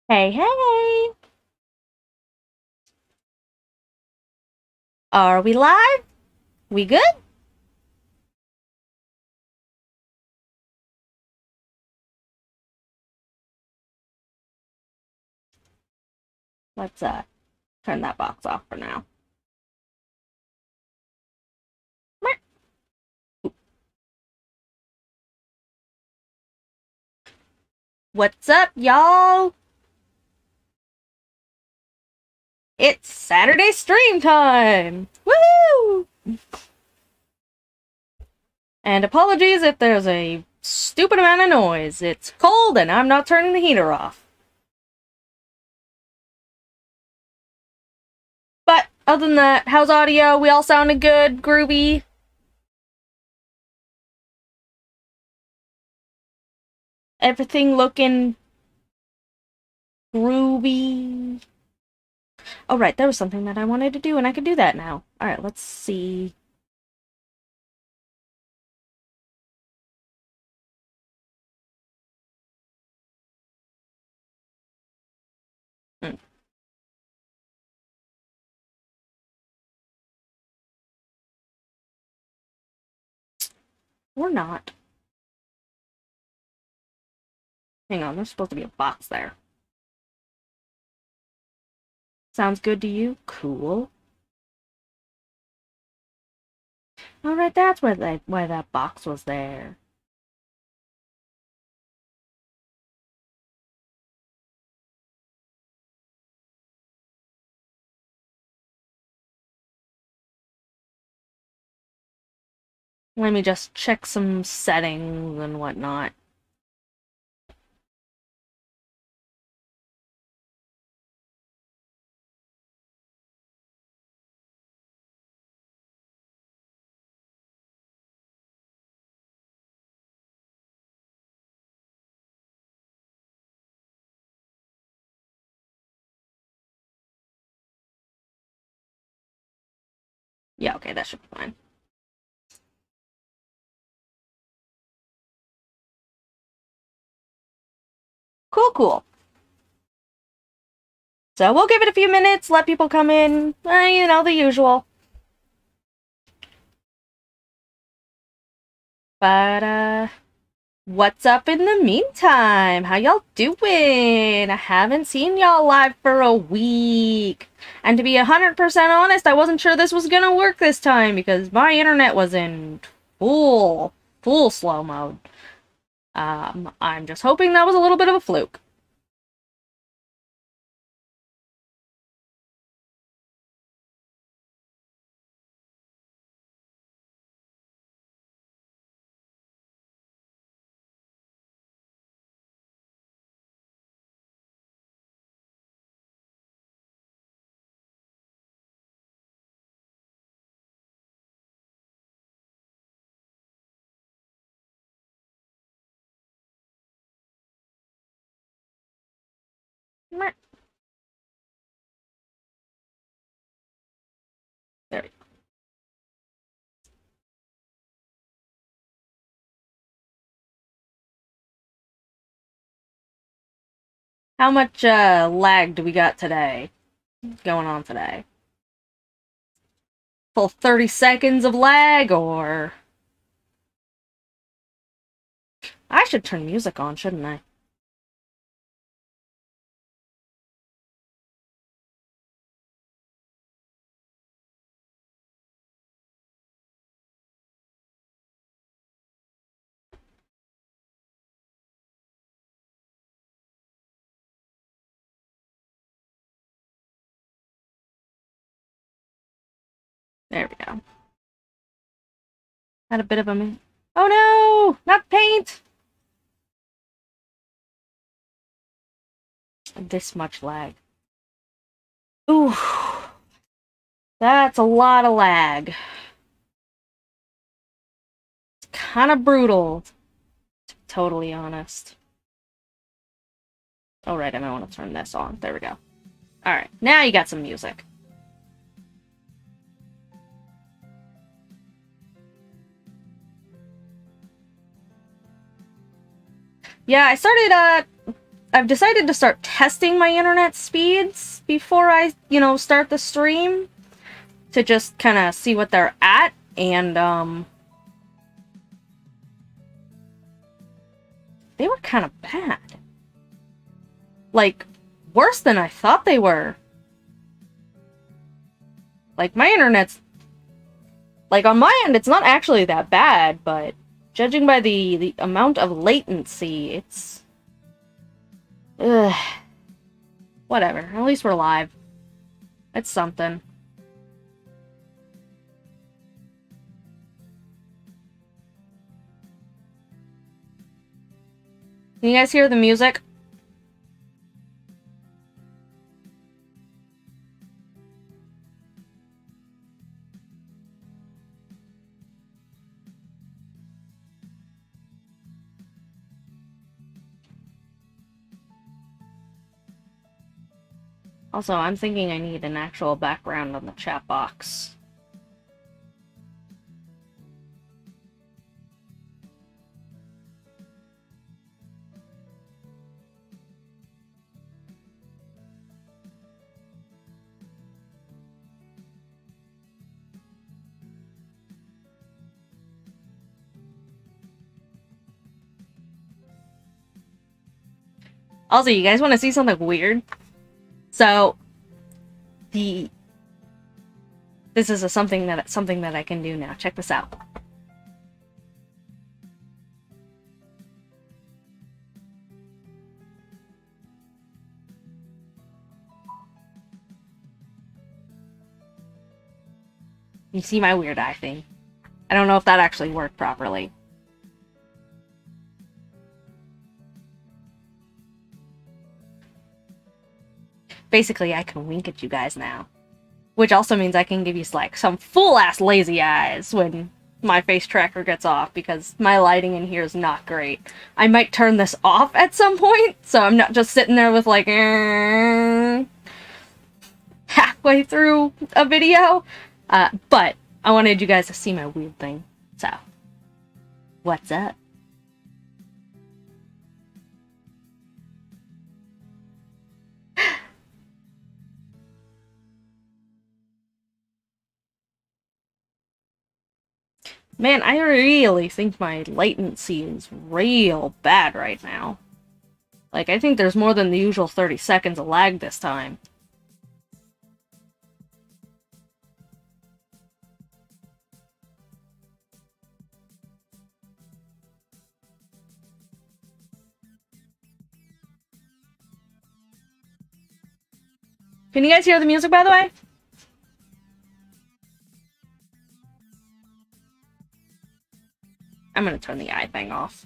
Hey, hey! Are we live? We good? Let's turn that box off for now. What's up, y'all? It's Saturday stream time! Woohoo! And apologies if there's a stupid amount of noise. It's cold and I'm not turning the heater off. But other than that, how's audio? We all sounded good, groovy. Everything looking groovy. Oh, right, there was something that I wanted to do, and I can do that now. Alright, let's see. Hmm. Or not. Hang on, there's supposed to be a box there. Sounds good to you? Cool. Alright, that's why that box was there. Let me just check some settings and whatnot. Yeah, okay, that should be fine. Cool, cool. So we'll give it a few minutes, let people come in. You know, the usual. But, what's up in the meantime? How y'all doing? I haven't seen y'all live for a week. And to be 100% honest, I wasn't sure this was gonna work this time because my internet was in full slow mode. I'm just hoping that was a little bit of a fluke. There we go. How much lag do we got today? Going on today? Full 30 seconds of lag, or... I should turn music on, shouldn't I? There we go. Had a bit of a... Oh no! Not paint! This much lag. Ooh. That's a lot of lag. It's kind of brutal, to be totally honest. Oh, right, I might want to turn this on. There we go. Alright, now you got some music. Yeah, I started, I've decided to start testing my internet speeds before I, start the stream to just kind of see what they're at, and they were kind of bad. Like, worse than I thought they were. Like, my internet's... Like, on my end, it's not actually that bad, but judging by the amount of latency, it's... Ugh. Whatever. At least we're live. It's something. Can you guys hear the music? Also, I'm thinking I need an actual background on the chat box. Also, you guys want to see something weird? So, this is something that I can do now. Check this out. You see my weird eye thing? I don't know if that actually worked properly. Basically, I can wink at you guys now. Which also means I can give you, like, some full-ass lazy eyes when my face tracker gets off, because my lighting in here is not great. I might turn this off at some point, so I'm not just sitting there with, like, halfway through a video. But I wanted you guys to see my weird thing. So, what's up? Man, I really think my latency is real bad right now. Like, I think there's more than the usual 30 seconds of lag this time. Can you guys hear the music, by the way? I'm gonna turn the eye thing off.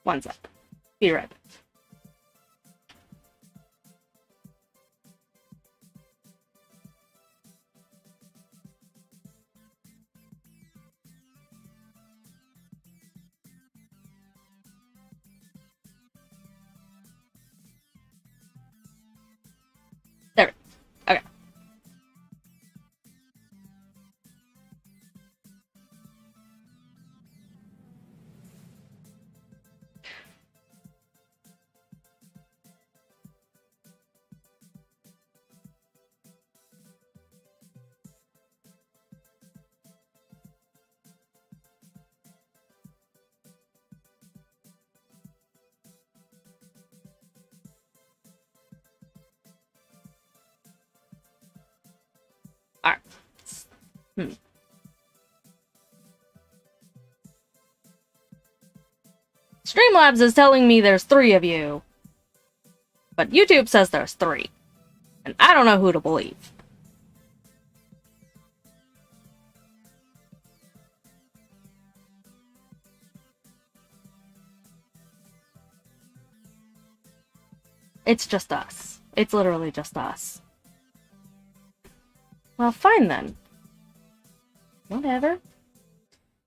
One sec. Be right back. There. Okay. Alright. Streamlabs is telling me there's 3 of you. But YouTube says there's 3. And I don't know who to believe. It's just us. It's literally just us. Well, fine then. Whatever.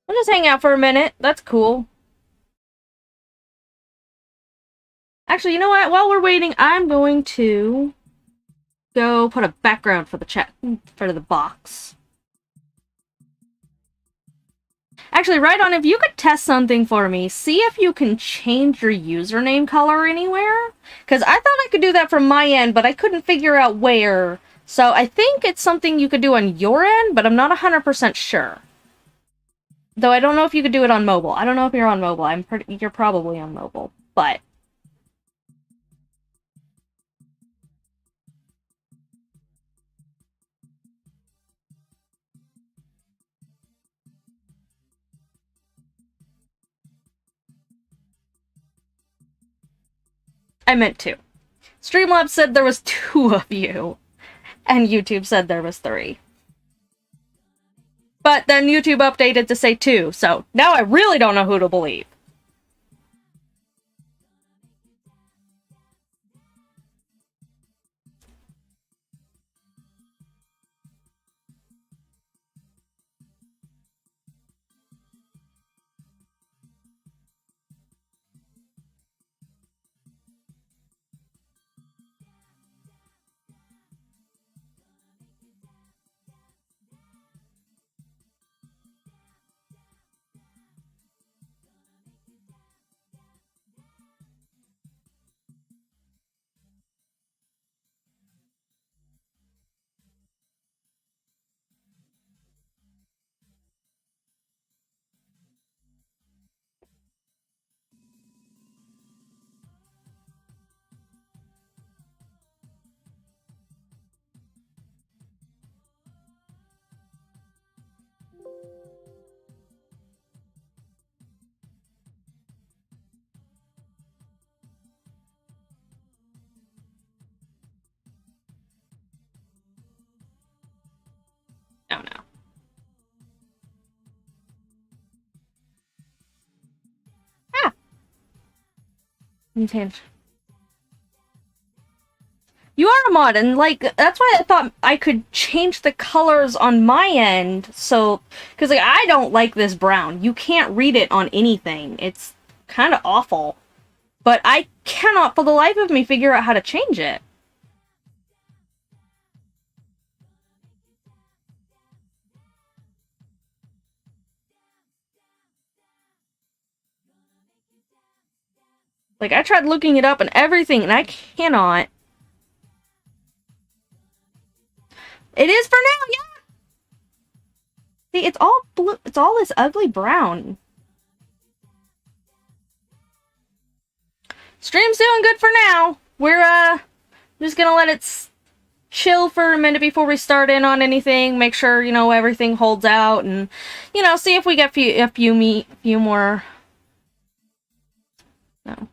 We'll just hang out for a minute. That's cool. Actually, you know what? While we're waiting, I'm going to go put a background for the chat, for the box. Actually, right on, if you could test something for me, see if you can change your username color anywhere. Because I thought I could do that from my end, but I couldn't figure out where. So I think it's something you could do on your end, but I'm not 100% sure. Though I don't know if you could do it on mobile. I don't know if you're on mobile. You're probably on mobile, but... I meant two. Streamlabs said there was 2 of you, and YouTube said there was 3. But then YouTube updated to say 2, so now I really don't know who to believe. Oh no. Ah! Intent. You are a mod, and, like, that's why I thought I could change the colors on my end, so... Because, like, I don't like this brown. You can't read it on anything. It's kind of awful. But I cannot, for the life of me, figure out how to change it. Like, I tried looking it up and everything, and I cannot. It is for now, yeah! See, it's all blue. It's all this ugly brown. Stream's doing good for now. We're, just gonna let it chill for a minute before we start in on anything. Make sure, you know, everything holds out, and, you know, see if we get a few more... No.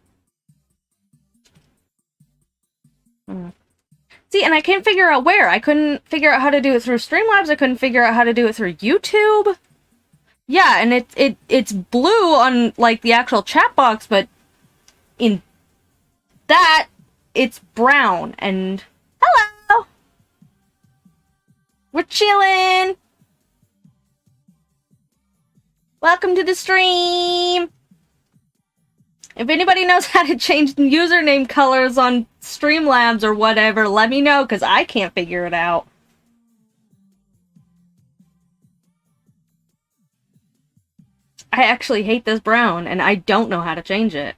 See, and I can't figure out where. I couldn't figure out how to do it through Streamlabs. I couldn't figure out how to do it through YouTube. Yeah, and it's blue on, like, the actual chat box, but in that, it's brown, and... Hello! We're chillin'! Welcome to the stream! If anybody knows how to change username colors on Streamlabs or whatever, let me know, because I can't figure it out. I actually hate this brown, and I don't know how to change it.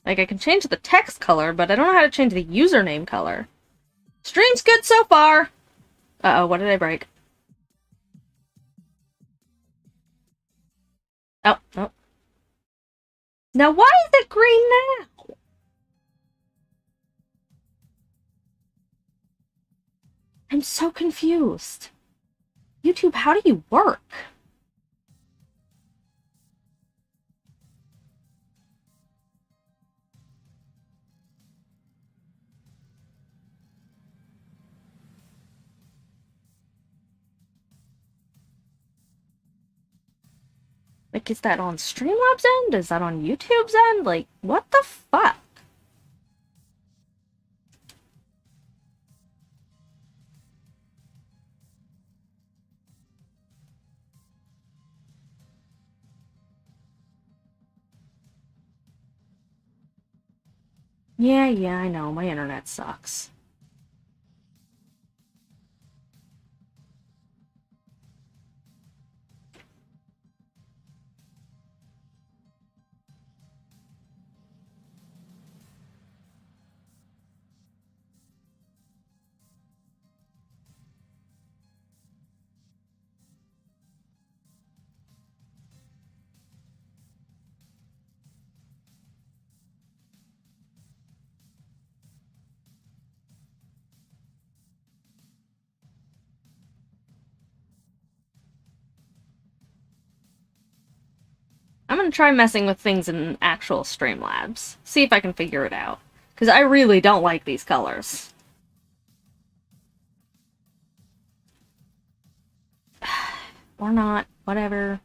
Like, I can change the text color, but I don't know how to change the username color. Stream's good so far! Uh-oh, what did I break? Oh, oh. Now why is it green now? I'm so confused. YouTube, how do you work? Like, is that on Streamlabs' end? Is that on YouTube's end? Like, what the fuck? Yeah, I know. My internet sucks. I'm gonna try messing with things in actual Streamlabs. See if I can figure it out. Because I really don't like these colors. Or not. Whatever.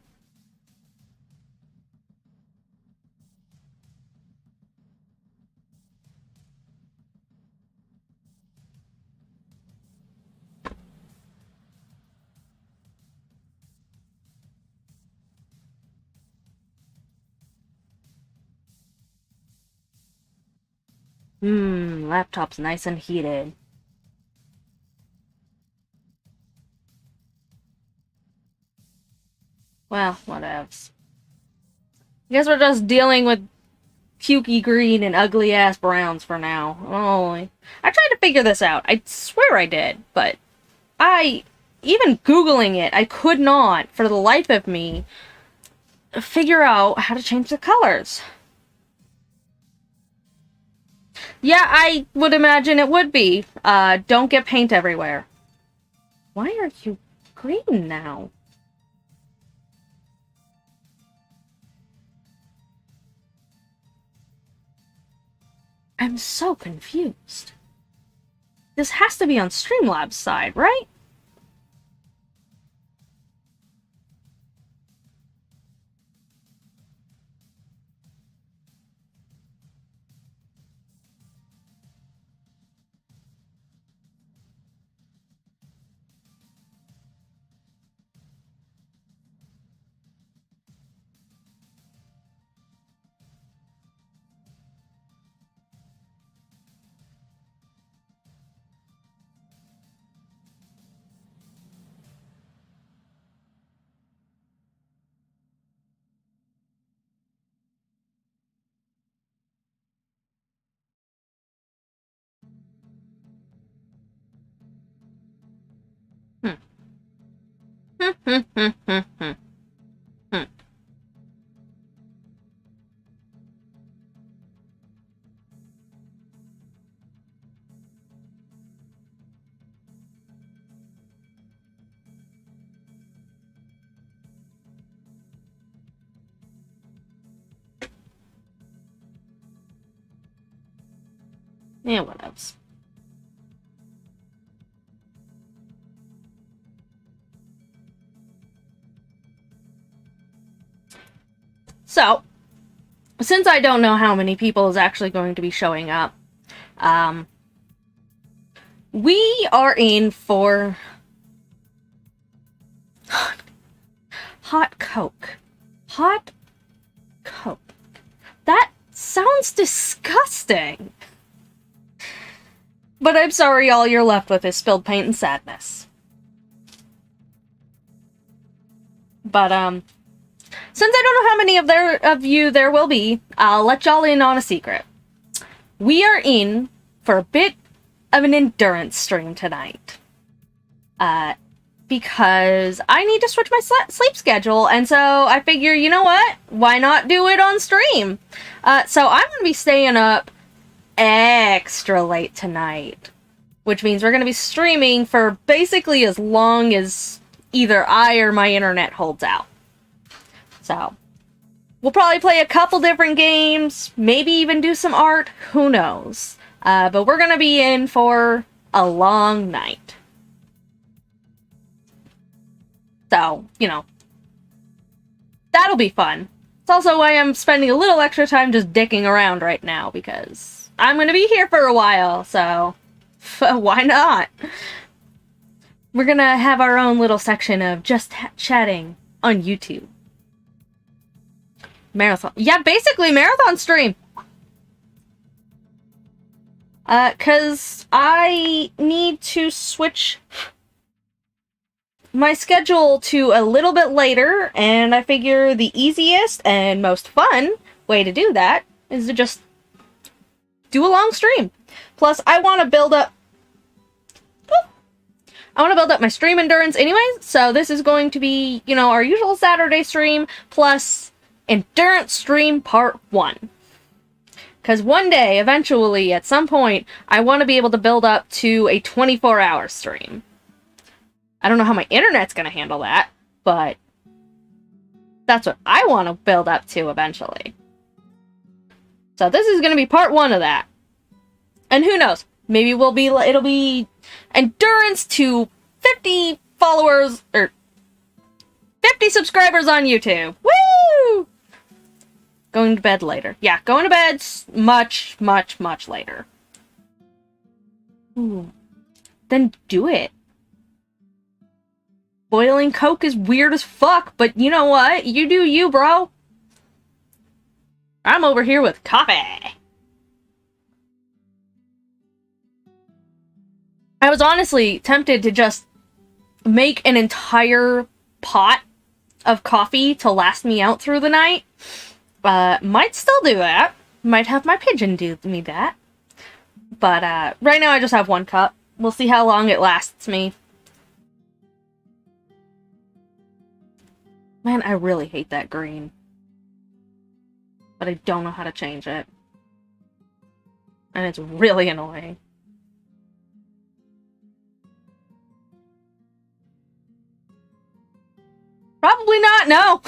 Laptop's nice and heated. Well, whatevs. I guess we're just dealing with pukey green and ugly ass browns for now. Only I tried to figure this out. I swear I did, but even Googling it, I could not, for the life of me, figure out how to change the colors. Yeah, I would imagine it would be. Don't get paint everywhere. Why are you green now? I'm so confused. This has to be on Streamlabs' side, right? Yeah, whatevs. So, since I don't know how many people is actually going to be showing up, we are in for hot Coke. Hot Coke. That sounds disgusting. But I'm sorry, all you're left with is spilled paint and sadness. But, since I don't know how many of you there will be, I'll let y'all in on a secret. We are in for a bit of an endurance stream tonight. Because I need to switch my sleep schedule, and so I figure, you know what? Why not do it on stream? So I'm going to be staying up extra late tonight, which means we're going to be streaming for basically as long as either I or my internet holds out. So, we'll probably play a couple different games, maybe even do some art, who knows. But we're going to be in for a long night. So, you know, That'll be fun. It's also why I'm spending a little extra time just dicking around right now, because I'm gonna be here for a while, so why not? We're gonna have our own little section of just chatting on YouTube. Marathon. Yeah, basically marathon stream. Cause I need to switch my schedule to a little bit later, and I figure the easiest and most fun way to do that is to just do a long stream. Plus, I want to build up my stream endurance anyways, so this is going to be, you know, our usual Saturday stream plus endurance stream part 1. Because one day, eventually, at some point, I want to be able to build up to a 24-hour stream. I don't know how my internet's going to handle that, but that's what I want to build up to eventually. So this is going to be part 1 of that. And who knows? Maybe it'll be endurance to 50 followers, or 50 subscribers on YouTube. Woo! Going to bed later. Yeah, going to bed much, much, much later. Ooh. Then do it. Boiling Coke is weird as fuck, but you know what? You do you, bro. I'm over here with coffee. I was honestly tempted to just make an entire pot of coffee to last me out through the night. Might still do that. Might have my pigeon do me that. But, right now I just have 1 cup. We'll see how long it lasts me. Man, I really hate that green. But I don't know how to change it. And it's really annoying. Probably not, no!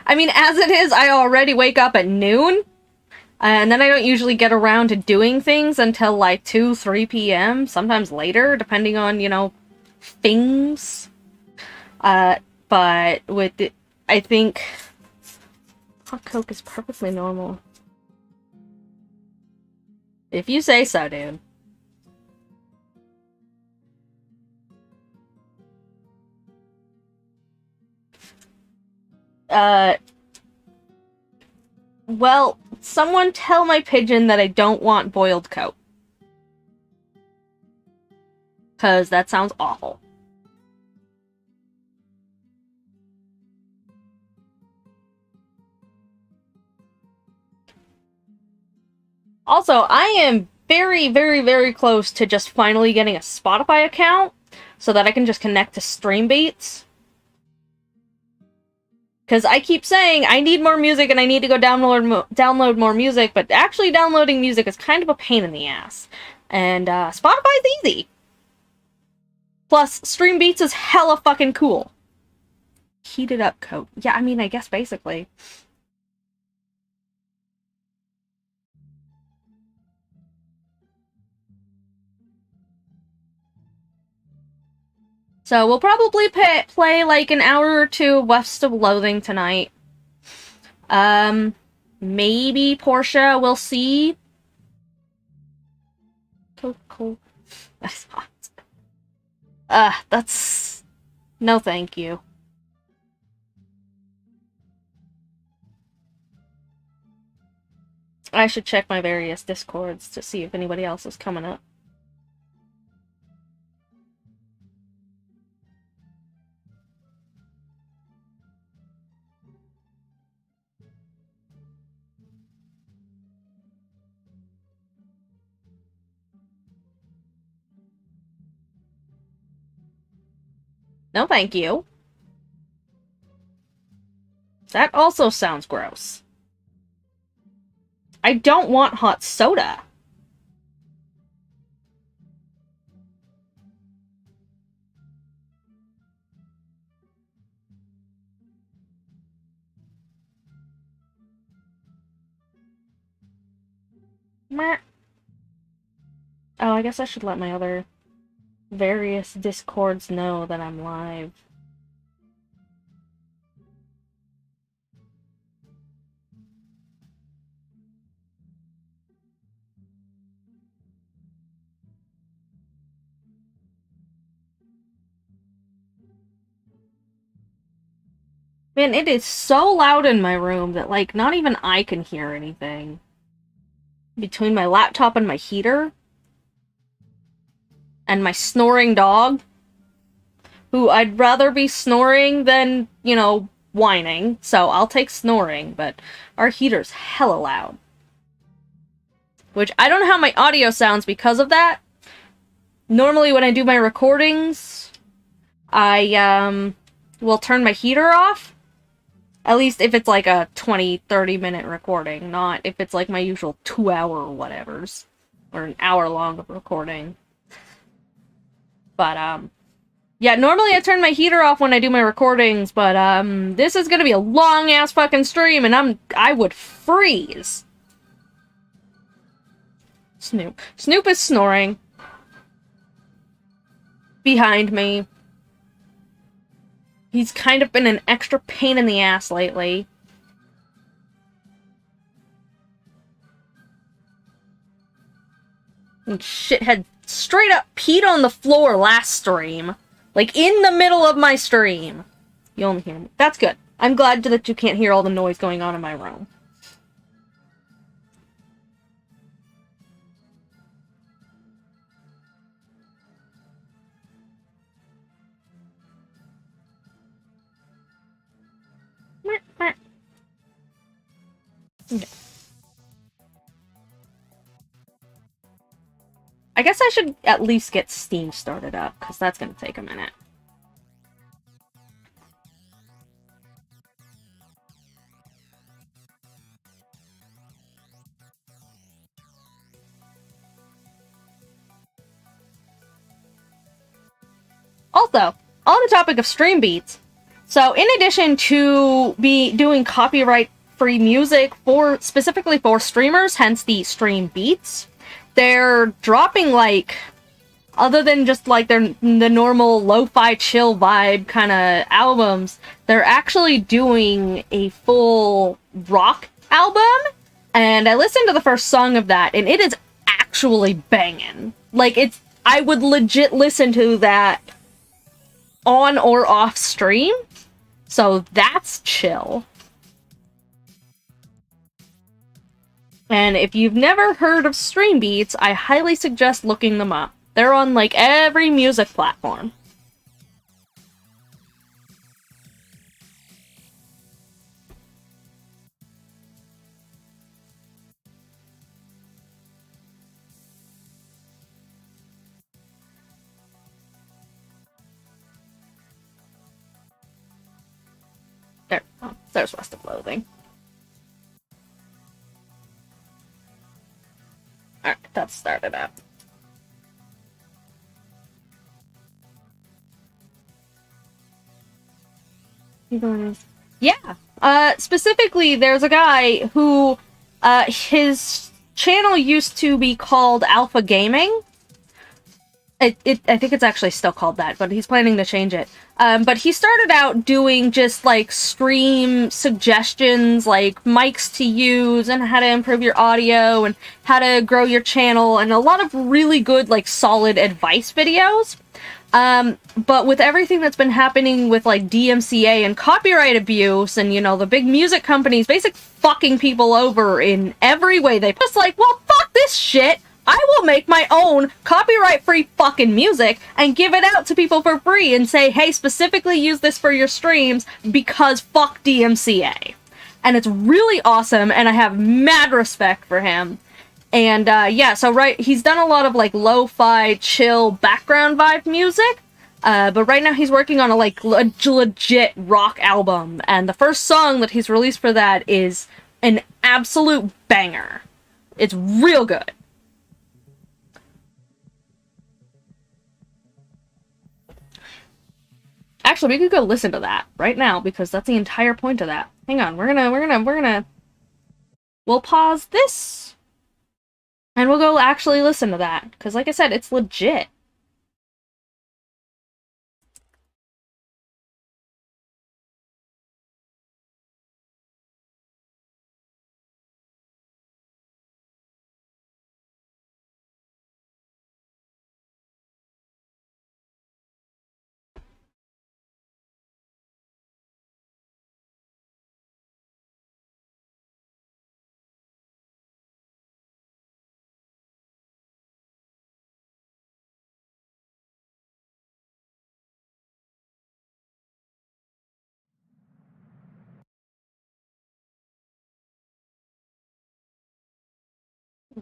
I mean, as it is, I already wake up at noon. And then I don't usually get around to doing things until like 2, 3 p.m. Sometimes later, depending on, you know, things. But with it, I think hot Coke is perfectly normal. If you say so, dude. Well, someone tell my pigeon that I don't want boiled Coke. 'Cause that sounds awful. Also, I am very, very, very close to just finally getting a Spotify account so that I can just connect to Streambeats. Because I keep saying I need more music and I need to go download more music, but actually downloading music is kind of a pain in the ass. And Spotify's easy. Plus, Streambeats is hella fucking cool. Heated up Coke. Yeah, I mean, I guess basically. So we'll probably play like an hour or 2 West of Loathing tonight. Maybe Portia, we'll see. Cool. That's hot. That's... No thank you. I should check my various Discords to see if anybody else is coming up. No thank you. That also sounds gross. I don't want hot soda. Meh. Oh, I guess I should let my other various Discords know that I'm live. Man, it is so loud in my room that, like, not even I can hear anything. Between my laptop and my heater. And my snoring dog. Who I'd rather be snoring than, you know, whining. So I'll take snoring, but our heater's hella loud. Which, I don't know how my audio sounds because of that. Normally when I do my recordings, I, will turn my heater off. At least if it's like a 20-30 minute recording, not if it's like my usual 2-hour whatevers. Or an hour long of recording. But, yeah, normally I turn my heater off when I do my recordings, but, this is gonna be a long-ass fucking stream, and I would freeze. Snoop. Snoop is snoring. Behind me. He's kind of been an extra pain in the ass lately. And shithead straight up peed on the floor last stream. Like, in the middle of my stream. You only hear me. That's good. I'm glad that you can't hear all the noise going on in my room. Okay. I guess I should at least get Steam started up, because that's going to take a minute. Also, on the topic of stream beats, so in addition to be doing copyright-free music for specifically for streamers, hence the stream beats, they're dropping, like, other than just like the normal lo-fi chill vibe kind of albums, they're actually doing a full rock album. And I listened to the first song of that, and it is actually banging. Like, I would legit listen to that on or off stream. So that's chill. And if you've never heard of stream beats, I highly suggest looking them up. They're on, like, every music platform. There. Oh, there's Rest of Loathing. Alright, that's started up. Yeah. Specifically, there's a guy who, his channel used to be called Alpha Gaming. I think it's actually still called that, but he's planning to change it. But he started out doing just, like, stream suggestions, like mics to use, and how to improve your audio, and how to grow your channel, and a lot of really good, like, solid advice videos. But with everything that's been happening with, like, DMCA and copyright abuse, and, you know, the big music companies basically fucking people over in every way, they just like, well, fuck this shit! I will make my own copyright-free fucking music and give it out to people for free and say, hey, specifically use this for your streams because fuck DMCA. And it's really awesome, and I have mad respect for him. And, yeah, so he's done a lot of, like, lo-fi, chill, background vibe music, but right now he's working on a, like, legit rock album, and the first song that he's released for that is an absolute banger. It's real good. Actually, we could go listen to that right now, because that's the entire point of that. Hang on, we'll pause this, and we'll go actually listen to that, because like I said, it's legit.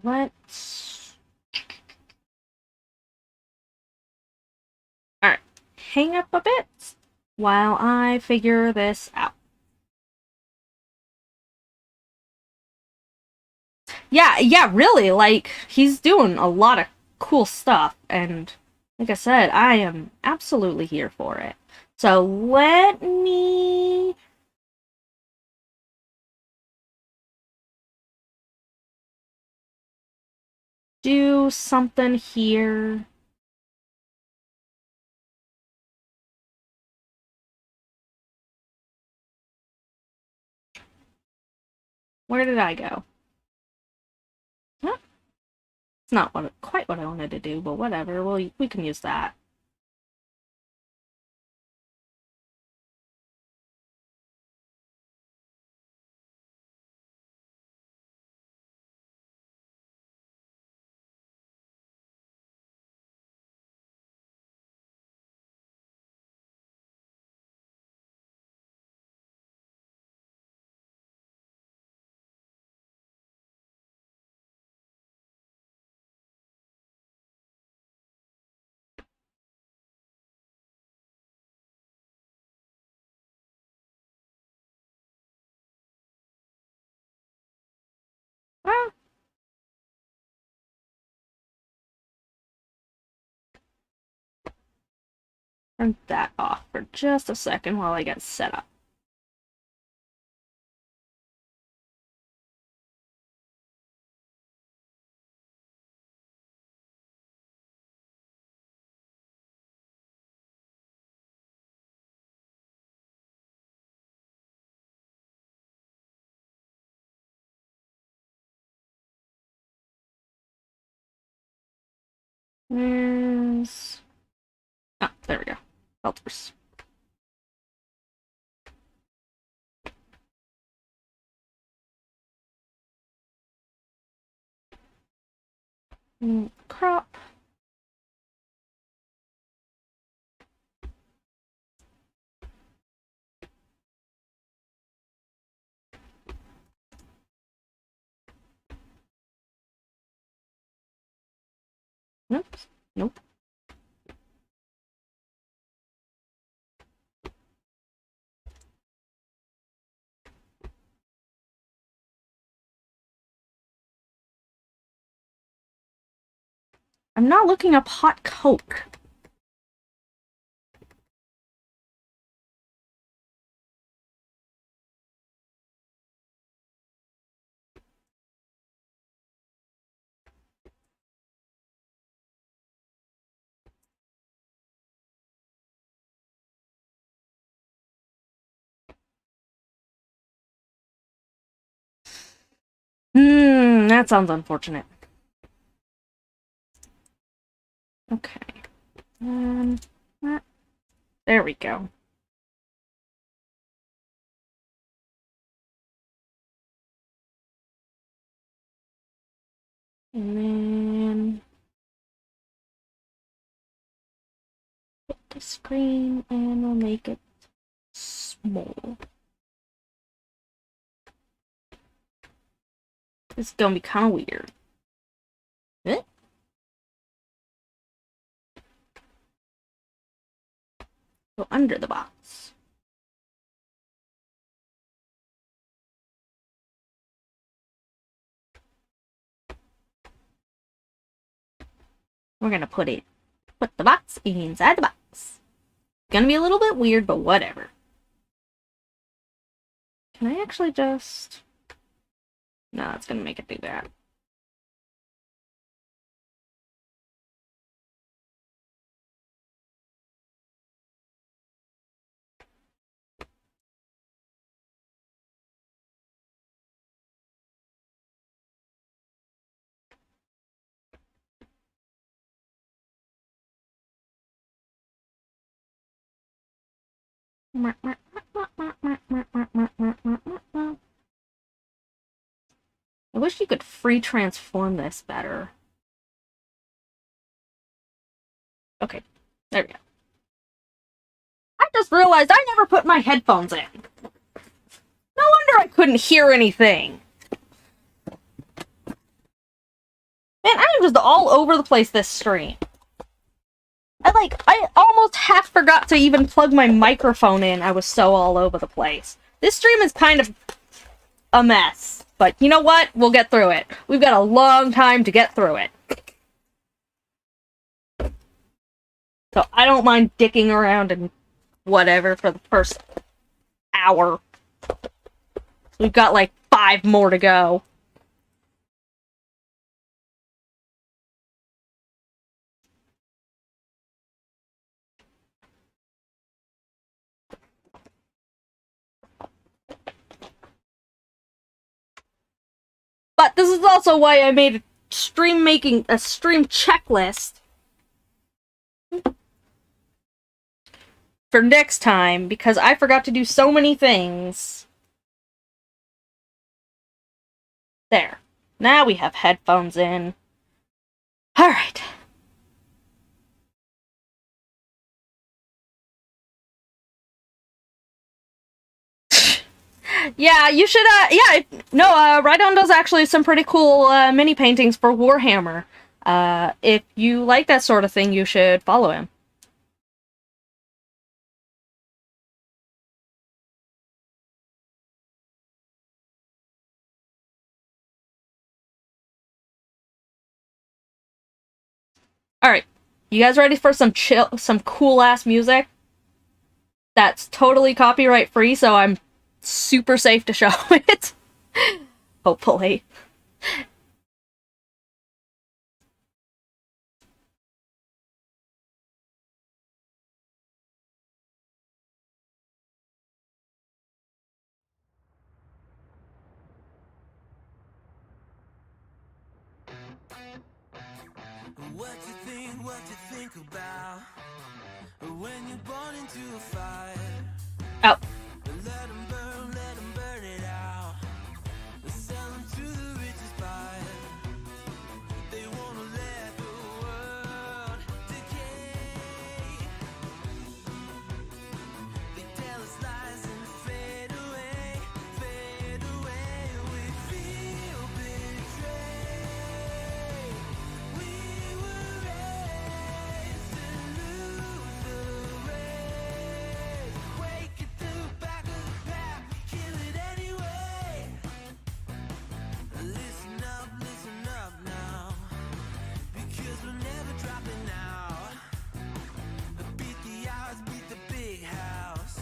Let's... Alright. Hang up a bit while I figure this out. Yeah, really, like, he's doing a lot of cool stuff, and like I said, I am absolutely here for it. So let me... do something here. Where did I go? Huh? It's not quite what I wanted to do, but whatever. Well, we can use that. Well, turn that off for just a second while I get set up. Where's... oh, there we go. Filters. Crop. Nope. Nope. I'm not looking up hot coke. That sounds unfortunate. Okay. There we go. And then hit the screen and we'll make it small. This is gonna be kind of weird. Eh? Go under the box. We're gonna put the box inside the box. Gonna be a little bit weird, but whatever. Can I actually just... no, that's gonna make it do that. I wish you could free transform this better. Okay, there we go. I just realized I never put my headphones in. No wonder I couldn't hear anything. just all over the place this stream. I almost half forgot to even plug my microphone in. I was so all over the place. This stream is kind of a mess. But you know what? We'll get through it. We've got a long time to get through it. So I don't mind dicking around and whatever for the first hour. We've got like 5 more to go. But this is also why I made a stream checklist for next time, because I forgot to do so many things. There. Now we have headphones in. Alright. Yeah, you should, Rydon does actually some pretty cool, mini paintings for Warhammer. If you like that sort of thing, you should follow him. Alright, you guys ready for some cool-ass music? That's totally copyright-free, so I'm super safe to show it. Hopefully. What you think about when you're born into a fire? Oh. Let them burn it out. Sell them to the richest buyer. They wanna let the world decay. They tell us lies and fade away. We feel betrayed. We were raised to lose the race. Wake at the back of the pack, kill it anyway. Listen up now, because we're never dropping out. Beat the odds, beat the big house.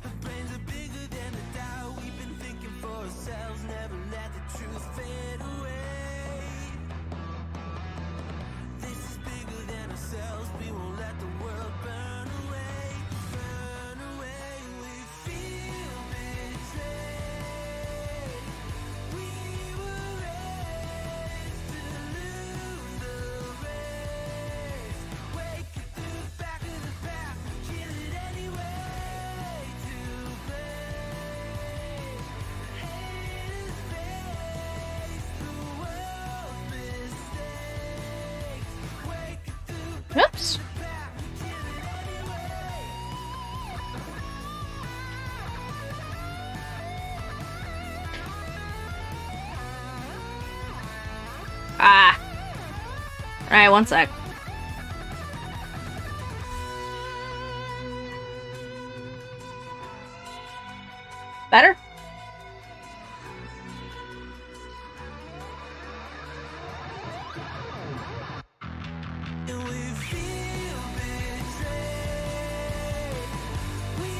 Our brains are bigger than the doubt. We've been thinking for ourselves, never let the truth fade away. This is bigger than ourselves, we won't let the world burn away. We feel betrayed. We were raised to lose the race. Wake at the back of the pack, kill it anyway. To blame, haters face the world's mistakes. Wake at the back of the pack, kill it anyway. Ah. Alright, one sec. Better? And we feel betrayed. We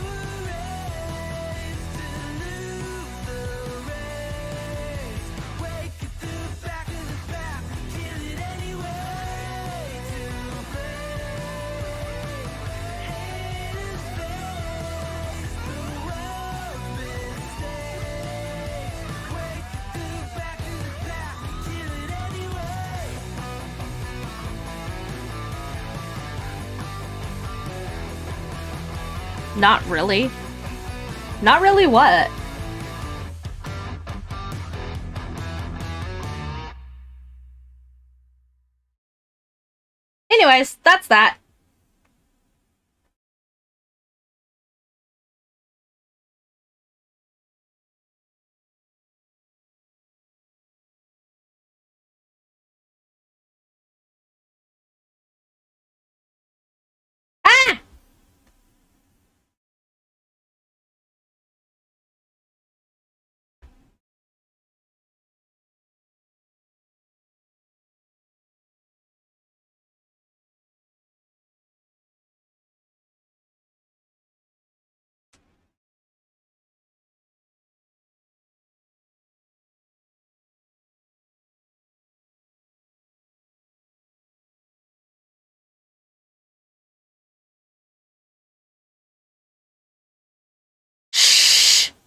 were raised to lose the race. Wake at the back of the pack, kill it anyway. To blame, haters face the world's mistakes. Wake at the back of the pack, kill it anyway. Not really. Not really what? Anyways, that's that.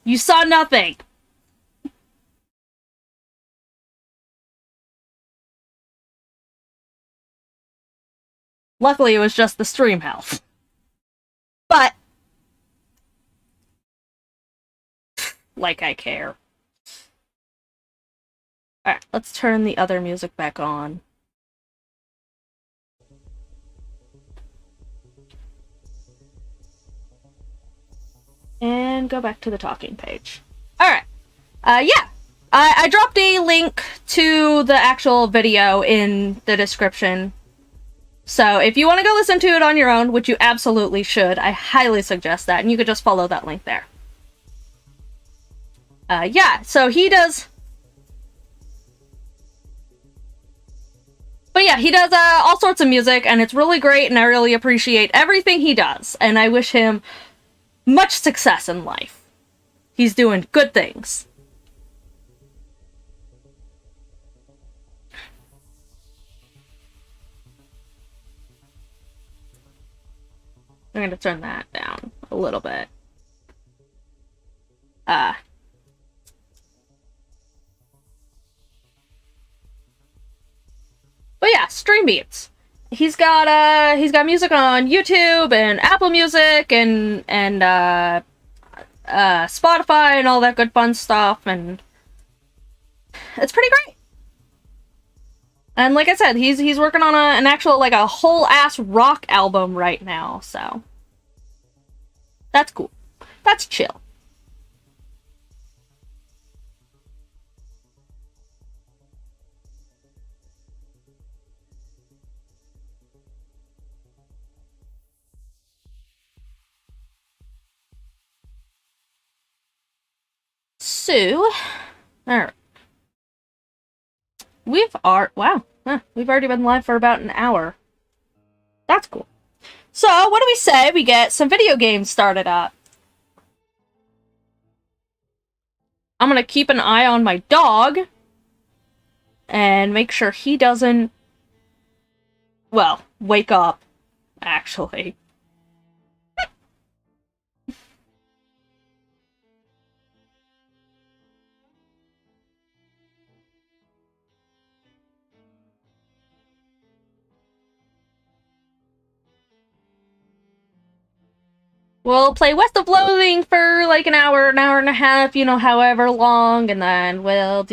You saw nothing! Luckily, it was just the stream health. But... like I care. Alright, let's turn the other music back on. And go back to the talking page. Alright. Yeah. I dropped a link to the actual video in the description. So if you want to go listen to it on your own, which you absolutely should, I highly suggest that, and you could just follow that link there. Yeah, so he does... But yeah, he does all sorts of music, and it's really great, and I really appreciate everything he does, and I wish him much success in life. He's doing good things. I'm gonna turn that down a little bit. But yeah, Stream Beats. He's got music on YouTube and Apple Music and Spotify and all that good fun stuff, and it's pretty great. And like I said, he's working on an actual, like, a whole ass rock album right now, so that's cool. That's chill. So, alright. We've already been live for about an hour. That's cool. So, what do we say we get some video games started up? I'm gonna keep an eye on my dog and make sure he doesn't, well, wake up, actually. We'll play West of Loathing for like an hour and a half, you know, however long, and then we'll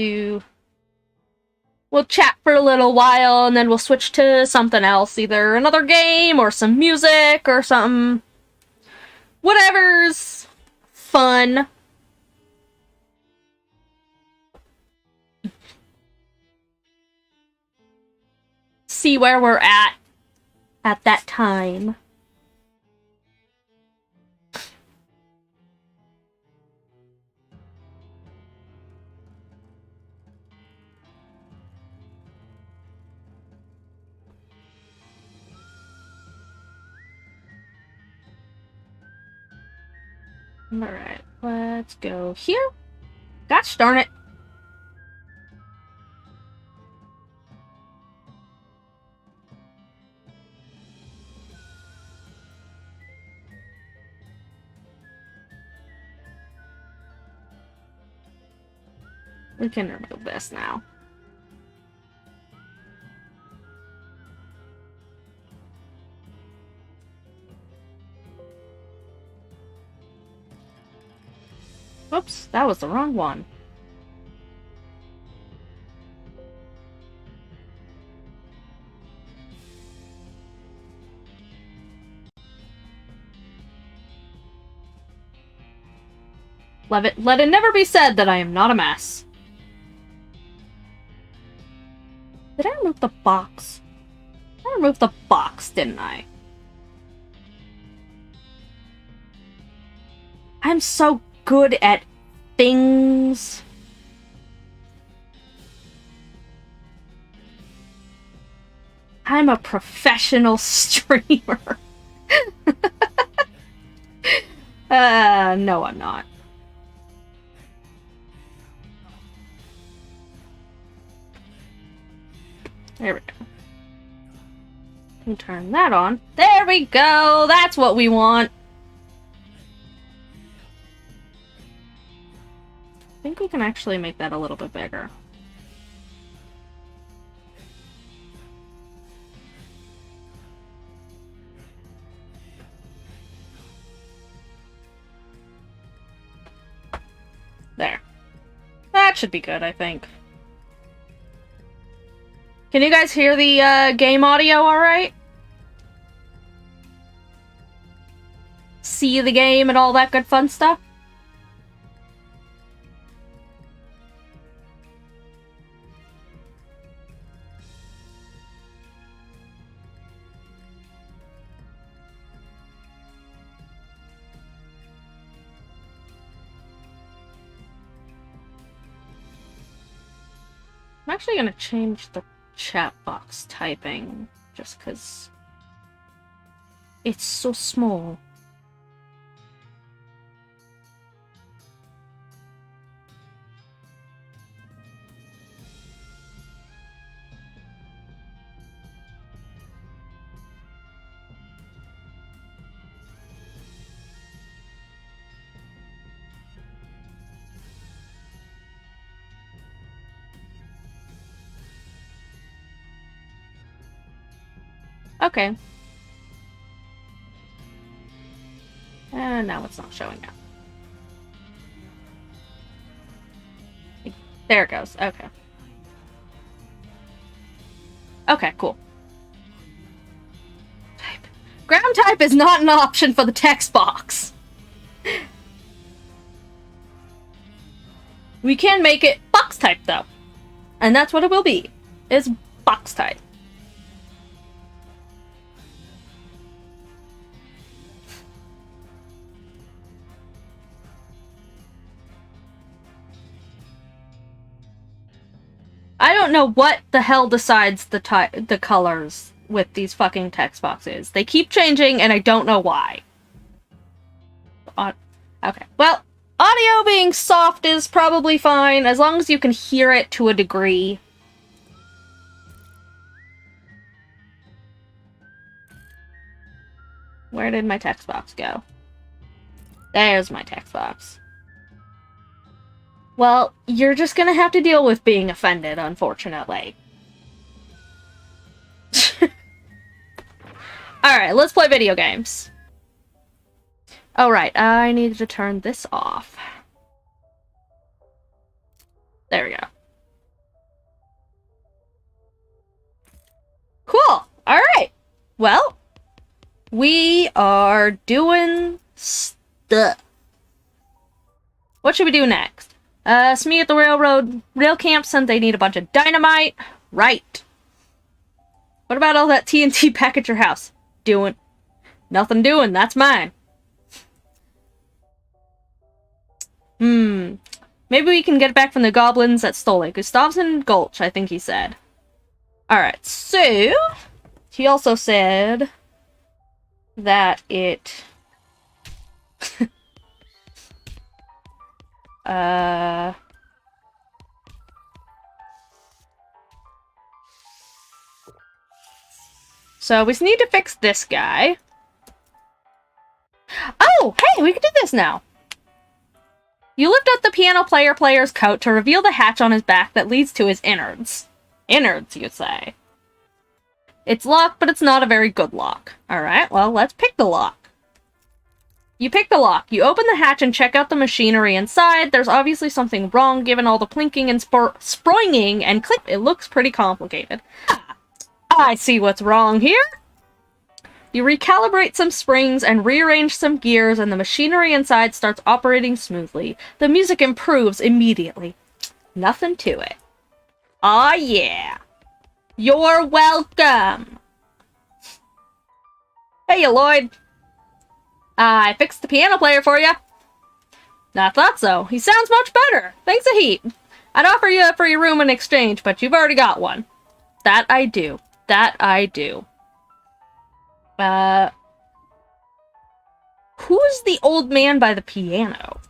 chat for a little while, and then we'll switch to something else, either another game, or some music, or something. Whatever's fun. See where we're at that time. Alright, let's go here. Gosh darn it. We can remove this now. Oops, that was the wrong one. Let it never be said that I am not a mess. Did I remove the box? I removed the box, didn't I? I'm so good at things. I'm a professional streamer. No, I'm not. There we go. And turn that on. There we go! That's what we want! can actually make that a little bit bigger. There. That should be good, I think. Can you guys hear the game audio alright? See the game and all that good fun stuff? I'm actually gonna change the chat box typing, just because it's so small. Okay. And now it's not showing up. There it goes. Okay. Okay, cool. Type. Ground type is not an option for the text box. We can make it box type, though. And that's what it will be. Is box type. I don't know what the hell decides the colors with these fucking text boxes. They keep changing, and I don't know why. Okay, well, audio being soft is probably fine, as long as you can hear it to a degree. Where did my text box go? There's my text box. Well, you're just gonna have to deal with being offended, unfortunately. Alright, let's play video games. Oh, right, I needed to turn this off. There we go. Cool! Alright! Well, we are doing stuff. What should we do next? Smee at the rail camp said they need a bunch of dynamite. Right. What about all that TNT back at your house? Doing. Nothing doing, that's mine. Maybe we can get it back from the goblins that stole it. Gustavson Gulch, I think he said. Alright, so... He also said... that it... So we need to fix this guy. Oh, hey, we can do this now. You lift up the piano player's coat to reveal the hatch on his back that leads to his innards. Innards, you say. It's locked, but it's not a very good lock. Alright, well, let's pick the lock. You pick the lock. You open the hatch and check out the machinery inside. There's obviously something wrong given all the plinking and sproinging and click. It looks pretty complicated. I see what's wrong here. You recalibrate some springs and rearrange some gears and the machinery inside starts operating smoothly. The music improves immediately. Nothing to it. Aw, yeah. You're welcome. Hey, Lloyd. I fixed the piano player for you. I thought so. He sounds much better. Thanks a heap. I'd offer you a free room in exchange, but you've already got one. That I do. That I do. Who's the old man by the piano?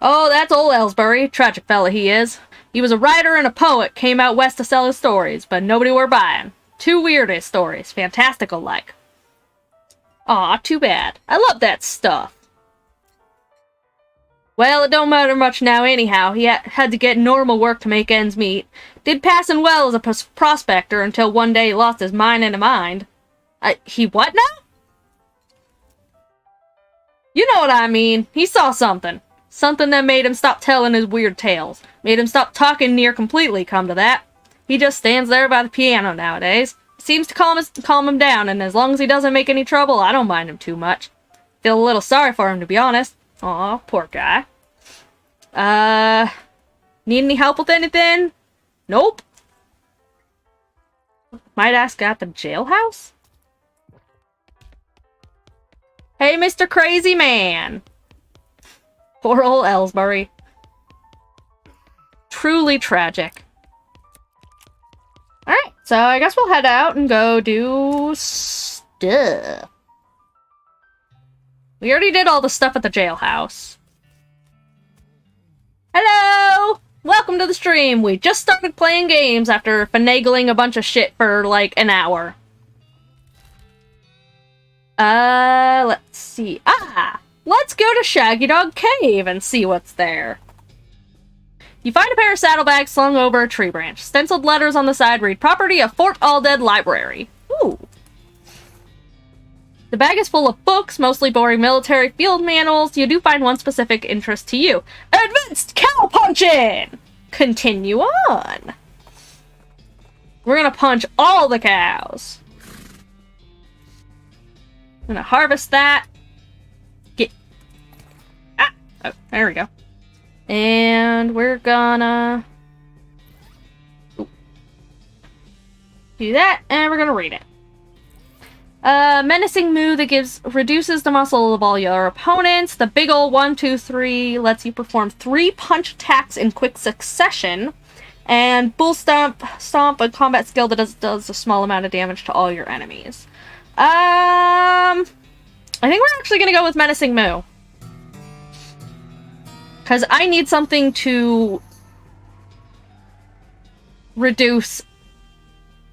Oh, that's old Ellsbury. Tragic fella he is. He was a writer and a poet, came out west to sell his stories, but nobody were buying. Too weird his stories, fantastical-like. Aw, too bad. I love that stuff. Well, it don't matter much now anyhow. He had to get normal work to make ends meet. Did passing well as a prospector until one day he lost his mind in a mind. He what now? You know what I mean. He saw something. Something that made him stop telling his weird tales. Made him stop talking near completely, come to that. He just stands there by the piano nowadays. Seems to calm him down, and as long as he doesn't make any trouble, I don't mind him too much. Feel a little sorry for him, to be honest. Aw, poor guy. Need any help with anything? Nope. Might ask at the jailhouse? Hey, Mr. Crazy Man! Poor old Ellsbury. Truly tragic. Alright, so I guess we'll head out and go do stuff. We already did all the stuff at the jailhouse. Hello! Welcome to the stream. We just started playing games after finagling a bunch of shit for like an hour. Let's see. Let's go to Shaggy Dog Cave and see what's there. You find a pair of saddlebags slung over a tree branch. Stenciled letters on the side read, "Property of Fort Alldead Library." Ooh. The bag is full of books, mostly boring military field manuals. You do find one specific interest to you. Advanced cow punching! Continue on. We're gonna punch all the cows. I'm gonna harvest that. Oh, there we go. And we're gonna do that, and we're gonna read it. Menacing moo that reduces the muscle of all your opponents. The big ol' 1, 2, 3 lets you perform 3 punch attacks in quick succession. And bull stomp, a combat skill that does a small amount of damage to all your enemies. I think we're actually gonna go with menacing moo. Because I need something to reduce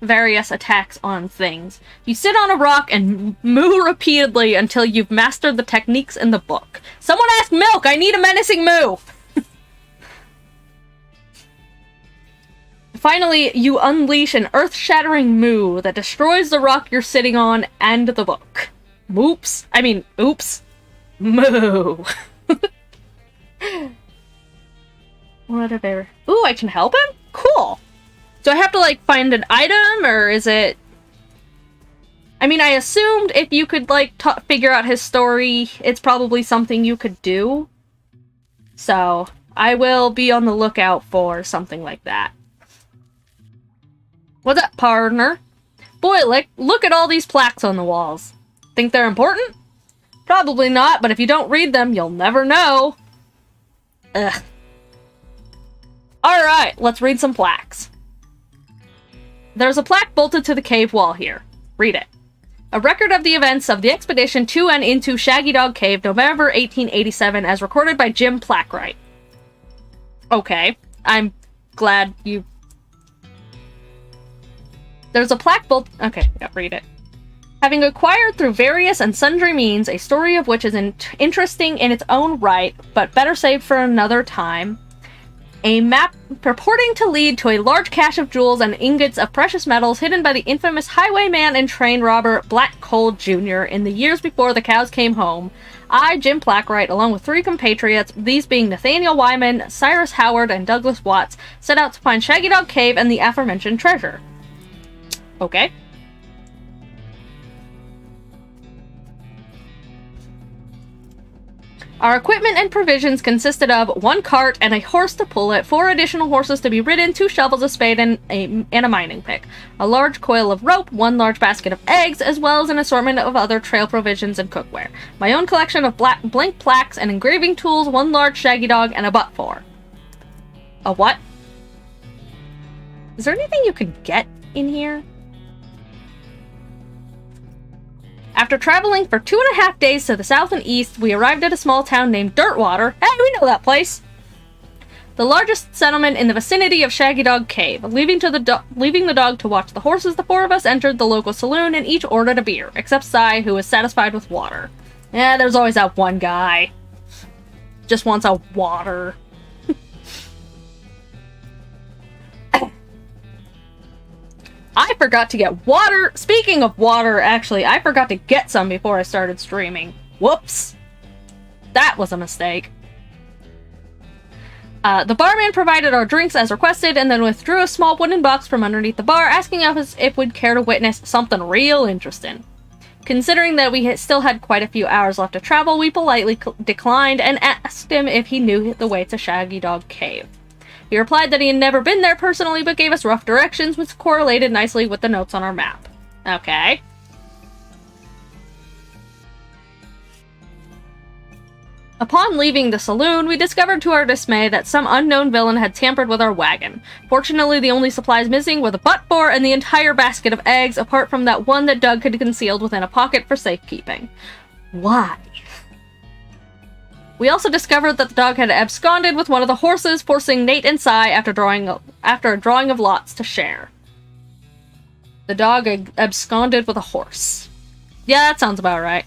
various attacks on things. You sit on a rock and moo repeatedly until you've mastered the techniques in the book. Someone ask Milk! I need a menacing moo! Finally, you unleash an earth-shattering moo that destroys the rock you're sitting on and the book. Oops. Moo. Whatever. Ooh, I can help him? Cool. Do I have to, like, find an item, or is it... I mean, I assumed if you could, like, figure out his story, it's probably something you could do. So, I will be on the lookout for something like that. What's up, partner? Boy, look at all these plaques on the walls. Think they're important? Probably not, but if you don't read them, you'll never know. Ugh. Alright, let's read some plaques. There's a plaque bolted to the cave wall here. Read it. A record of the events of the expedition to and into Shaggy Dog Cave, November 1887, as recorded by Jim Plackwright. Okay, I'm glad you... There's a plaque okay, yeah, read it. Having acquired through various and sundry means, a story of which is interesting in its own right, but better saved for another time, a map purporting to lead to a large cache of jewels and ingots of precious metals hidden by the infamous highwayman and train robber Black Coal Jr. in the years before the cows came home, I, Jim Plackwright, along with 3 compatriots, these being Nathaniel Wyman, Cyrus Howard, and Douglas Watts, set out to find Shaggy Dog Cave and the aforementioned treasure. Okay. Our equipment and provisions consisted of 1 cart and a horse to pull it, 4 additional horses to be ridden, 2 shovels, a spade, and a mining pick, a large coil of rope, 1 large basket of eggs, as well as an assortment of other trail provisions and cookware. My own collection of blank plaques and engraving tools, 1 large shaggy dog, and a butt for. A what? Is there anything you can get in here? After traveling for 2.5 days to the south and east, we arrived at a small town named Dirtwater. Hey, we know that place! The largest settlement in the vicinity of Shaggy Dog Cave. Leaving the dog to watch the horses, the 4 of us entered the local saloon and each ordered a beer, except Cy, who was satisfied with water. Yeah, there's always that one guy. just wants a water. I forgot to get water. Speaking of water, actually, I forgot to get some before I started streaming. Whoops. That was a mistake. The barman provided our drinks as requested and then withdrew a small wooden box from underneath the bar, asking us if we'd care to witness something real interesting. Considering that we still had quite a few hours left to travel, we politely declined and asked him if he knew the way to Shaggy Dog Cave. He replied that he had never been there personally, but gave us rough directions, which correlated nicely with the notes on our map. Okay. Upon leaving the saloon, we discovered to our dismay that some unknown villain had tampered with our wagon. Fortunately, the only supplies missing were the butt-boar and the entire basket of eggs, apart from that one that Doug had concealed within a pocket for safekeeping. Why? We also discovered that the dog had absconded with one of the horses, forcing Nate and Sai after a drawing of lots to share. The dog absconded with a horse. Yeah, that sounds about right.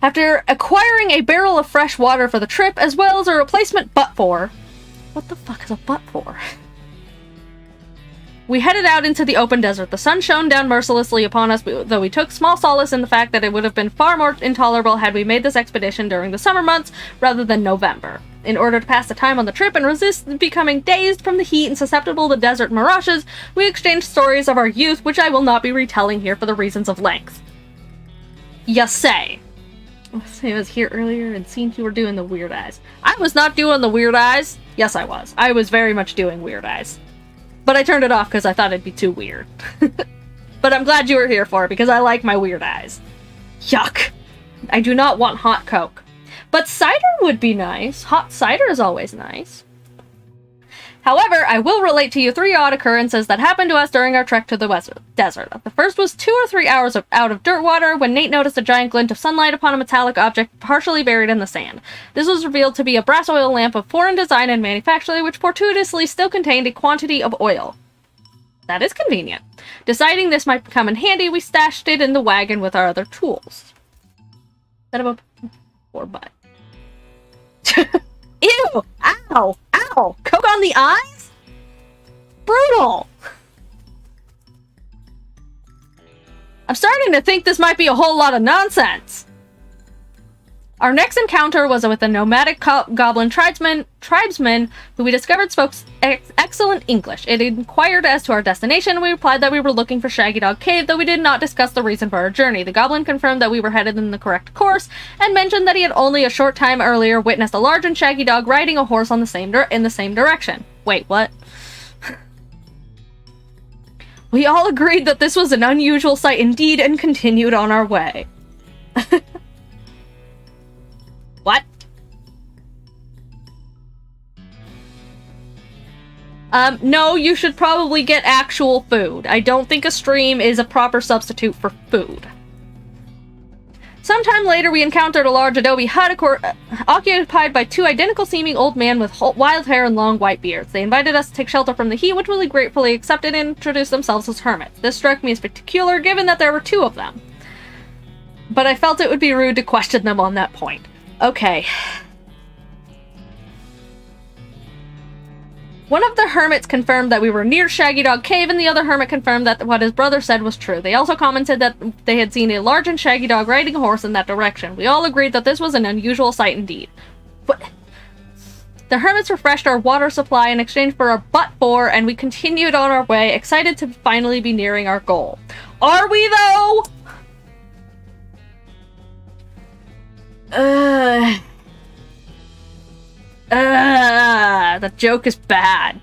After acquiring a barrel of fresh water for the trip, as well as a replacement butt-boar. What the fuck is a butt-boar? We headed out into the open desert. The sun shone down mercilessly upon us, though we took small solace in the fact that it would have been far more intolerable had we made this expedition during the summer months rather than November. In order to pass the time on the trip and resist becoming dazed from the heat and susceptible to desert mirages, we exchanged stories of our youth, which I will not be retelling here for the reasons of length. Ya say. I was here earlier and seen you were doing the weird eyes. I was not doing the weird eyes. Yes, I was. I was very much doing weird eyes. But I turned it off because I thought it'd be too weird. But I'm glad you were here for it because I like my weird eyes. Yuck. I do not want hot Coke. But cider would be nice. Hot cider is always nice. However, I will relate to you 3 odd occurrences that happened to us during our trek to the desert. The first was 2 or 3 hours out of dirt water when Nate noticed a giant glint of sunlight upon a metallic object partially buried in the sand. This was revealed to be a brass oil lamp of foreign design and manufacture, which fortuitously still contained a quantity of oil. That is convenient. Deciding this might come in handy, we stashed it in the wagon with our other tools. Or butt. Ew! Ow! Ow! Coke on the eyes? Brutal! I'm starting to think this might be a whole lot of nonsense. Our next encounter was with a nomadic goblin tribesman who we discovered spoke excellent English. It inquired as to our destination, and we replied that we were looking for Shaggy Dog Cave, though we did not discuss the reason for our journey. The goblin confirmed that we were headed in the correct course, and mentioned that he had only a short time earlier witnessed a large and shaggy dog riding a horse in the same direction. Wait, what? We all agreed that this was an unusual sight indeed, and continued on our way. What? No, you should probably get actual food. I don't think a stream is a proper substitute for food. Sometime later, we encountered a large adobe hut occupied by 2 identical-seeming old men with wild hair and long white beards. They invited us to take shelter from the heat, which we gratefully accepted, and introduced themselves as hermits. This struck me as particular, given that there were 2 of them. But I felt it would be rude to question them on that point. Okay. One of the hermits confirmed that we were near Shaggy Dog Cave, and the other hermit confirmed that what his brother said was true. They also commented that they had seen a large and shaggy dog riding a horse in that direction. We all agreed that this was an unusual sight indeed. But the hermits refreshed our water supply in exchange for our butt-boar, and we continued on our way, excited to finally be nearing our goal. Are we, though? The joke is bad.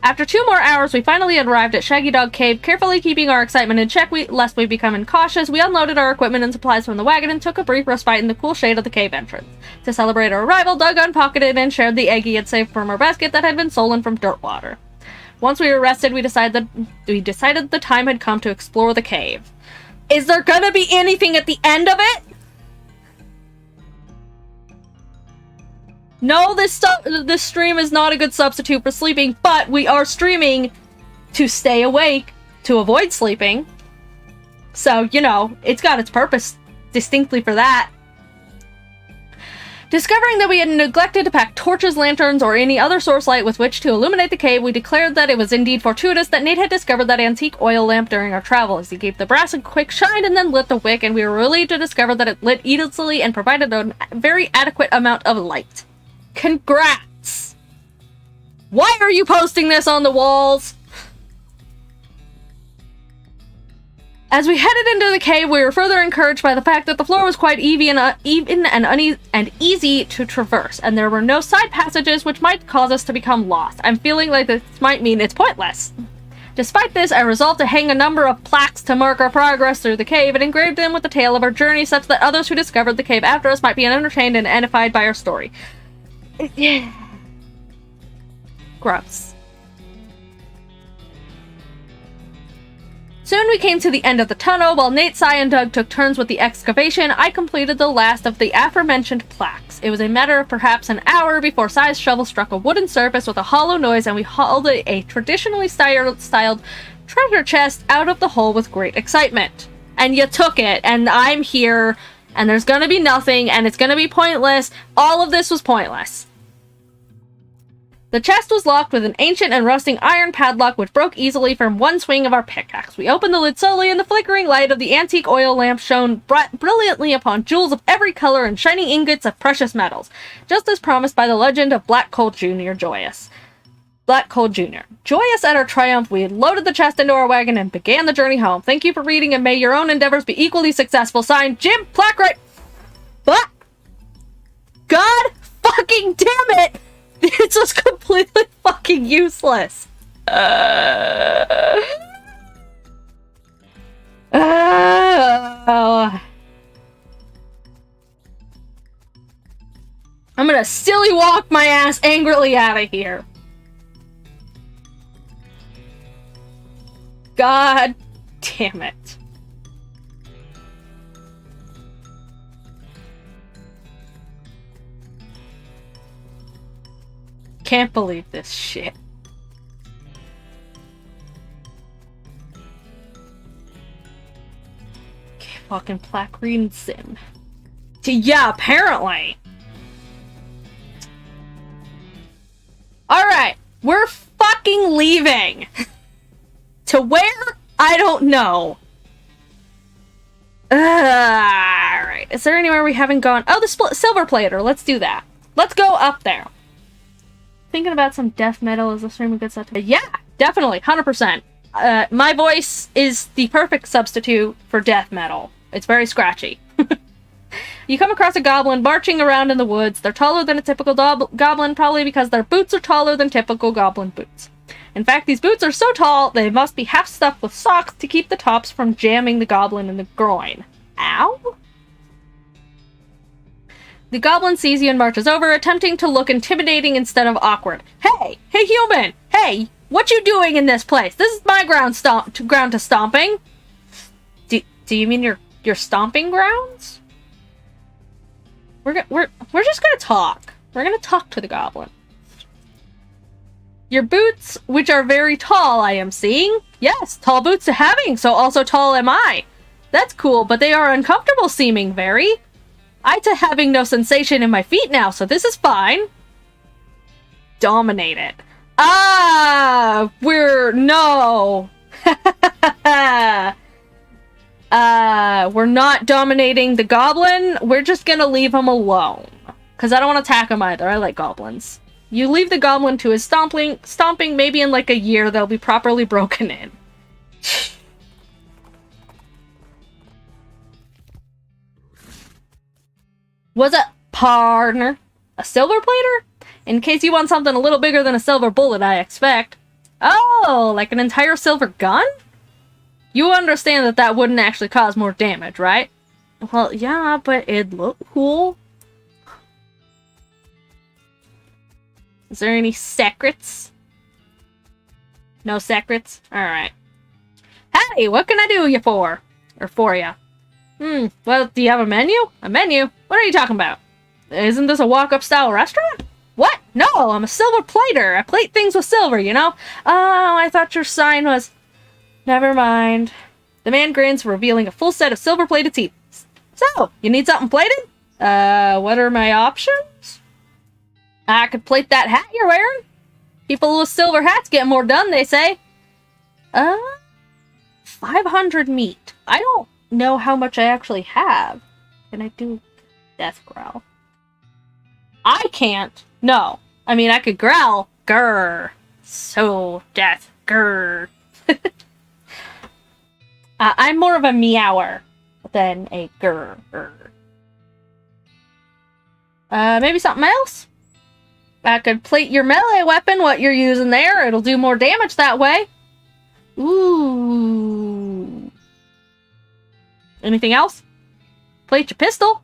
After 2 more hours, we finally arrived at Shaggy Dog Cave. Carefully keeping our excitement in check lest we become incautious, we unloaded our equipment and supplies from the wagon and took a brief respite in the cool shade of the cave entrance. To celebrate our arrival, Doug unpocketed and shared the egg he had saved from our basket that had been stolen from Dirtwater. Once we were rested, we decided the time had come to explore the cave. Is there gonna be anything at the end of it? No, this stream is not a good substitute for sleeping, but we are streaming to stay awake, to avoid sleeping. So, you know, it's got its purpose distinctly for that. Discovering that we had neglected to pack torches, lanterns, or any other source light with which to illuminate the cave, we declared that it was indeed fortuitous that Nate had discovered that antique oil lamp during our travels. He gave the brass a quick shine and then lit the wick, and we were relieved to discover that it lit easily and provided a very adequate amount of light. Congrats! Why are you posting this on the walls? As we headed into the cave, we were further encouraged by the fact that the floor was quite even and easy to traverse, and there were no side passages which might cause us to become lost. I'm feeling like this might mean it's pointless. Despite this, I resolved to hang a number of plaques to mark our progress through the cave and engraved them with the tale of our journey such that others who discovered the cave after us might be entertained and edified by our story. Gross. Soon we came to the end of the tunnel. While Nate, Sai, and Doug took turns with the excavation, I completed the last of the aforementioned plaques. It was a matter of perhaps an hour before Sai's shovel struck a wooden surface with a hollow noise, and we hauled a traditionally styled treasure chest out of the hole with great excitement. And you took it, and I'm here, and there's gonna be nothing, and it's gonna be pointless. All of this was pointless. The chest was locked with an ancient and rusting iron padlock which broke easily from one swing of our pickaxe. We opened the lid slowly, and the flickering light of the antique oil lamp shone brilliantly upon jewels of every color and shining ingots of precious metals, just as promised by the legend of Black Colt Jr. Joyous at our triumph, we loaded the chest into our wagon and began the journey home. Thank you for reading, and may your own endeavors be equally successful. Signed, Jim Plackwright. But God fucking damn it! This was completely fucking useless. I'm gonna silly walk my ass angrily out of here. God damn it. Can't believe this shit. Okay, fucking plaque reading sim. Yeah, apparently. Alright, we're fucking leaving. To where? I don't know. Alright, is there anywhere we haven't gone? Oh, the silver plater. Let's do that. Let's go up there. Thinking about some death metal. Is the stream a good stuff? Yeah, definitely, 100%. My voice is the perfect substitute for death metal. It's very scratchy. You come across a goblin marching around in the woods. They're taller than a typical goblin, probably because their boots are taller than typical goblin boots. In fact, these boots are so tall, they must be half stuffed with socks to keep the tops from jamming the goblin in the groin. Ow? The goblin sees you and marches over, attempting to look intimidating instead of awkward. Hey! Hey, human! Hey! What you doing in this place? This is my ground to stomping. Do you mean your stomping grounds? We're just gonna talk. We're gonna talk to the goblin. Your boots, which are very tall, I am seeing. Yes, tall boots to having, so also tall am I. That's cool, but they are uncomfortable seeming, very. I to having no sensation in my feet now, so this is fine. Dominate it. Ah, no. We're not dominating the goblin. We're just gonna leave him alone. Because I don't want to attack him either. I like goblins. You leave the goblin to his stomping, maybe in like a year they'll be properly broken in. What's up, partner? A silver plater? In case you want something a little bigger than a silver bullet, I expect. Oh, like an entire silver gun? You understand that wouldn't actually cause more damage, right? Well, yeah, but it'd look cool. Is there any secrets? No secrets? Alright. Hey, what can I do you for? Or for ya? Well, do you have a menu? A menu? What are you talking about? Isn't this a walk-up style restaurant? What? No, I'm a silver plater. I plate things with silver, you know? Oh, I thought your sign was... Never mind. The man grins, revealing a full set of silver-plated teeth. So, you need something plated? What are my options? I could plate that hat you're wearing. People with silver hats get more done, they say. 500 meat. I don't know how much I actually have. Can I do death growl? I can't. No. I mean, I could growl. Grr. So death. Grr. I'm more of a meower than a grr. Maybe something else? I could plate your melee weapon, what you're using there. It'll do more damage that way. Ooh. Anything else? Plate your pistol.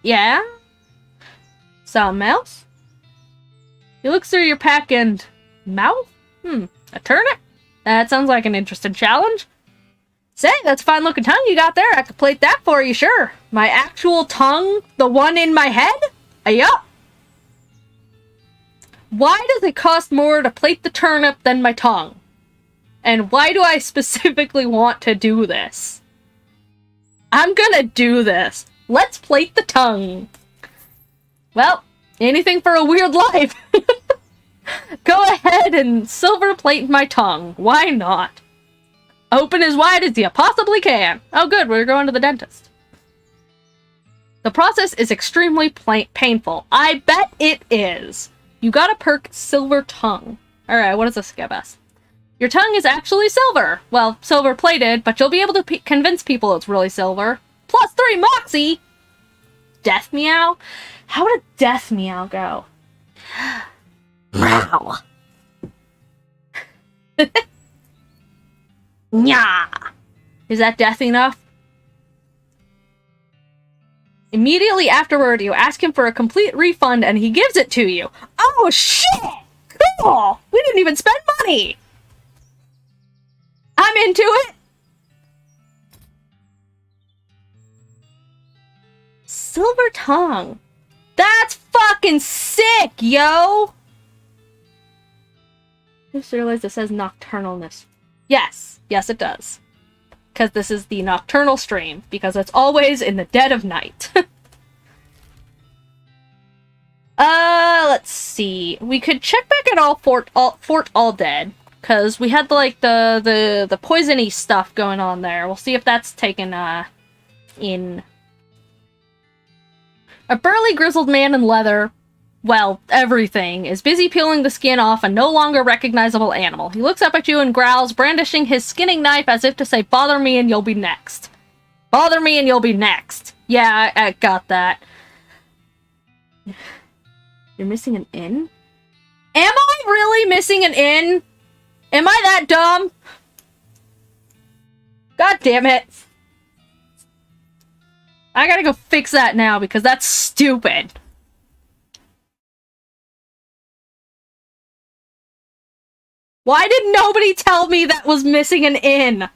Yeah? Something else? He looks through your pack and... mouth? A turnip? That sounds like an interesting challenge. Say, that's a fine-looking tongue you got there. I could plate that for you, sure. My actual tongue? The one in my head? Yup. Why does it cost more to plate the turnip than my tongue? And why do I specifically want to do this? I'm gonna do this. Let's plate the tongue. Well, anything for a weird life. Go ahead and silver plate my tongue. Why not? Open as wide as you possibly can. Oh good, we're going to the dentist. The process is extremely painful. I bet it is. You got a perk silver tongue. Alright, what does this give us? Your tongue is actually silver. Well, silver plated, but you'll be able to convince people it's really silver. Plus 3 moxie! Death meow? How did death meow go? Meow. Nya. Is that death enough? Immediately afterward, you ask him for a complete refund and he gives it to you. Oh shit! Cool! We didn't even spend money! I'm into it! Silver tongue. That's fucking sick, yo! I just realized it says nocturnalness. Yes. Yes, it does. Because this is the nocturnal stream. Because it's always in the dead of night. Let's see. We could check back at Fort All Dead. Because we had, like, the poisony stuff going on there. We'll see if that's taken, in. A burly, grizzled man in leather, well, everything, is busy peeling the skin off a no longer recognizable animal. He looks up at you and growls, brandishing his skinning knife as if to say, bother me and you'll be next. Bother me and you'll be next. Yeah, I got that. You're missing an in? Am I really missing an in? Am I that dumb? God damn it. I gotta go fix that now because that's stupid. Why did nobody tell me that was missing an in?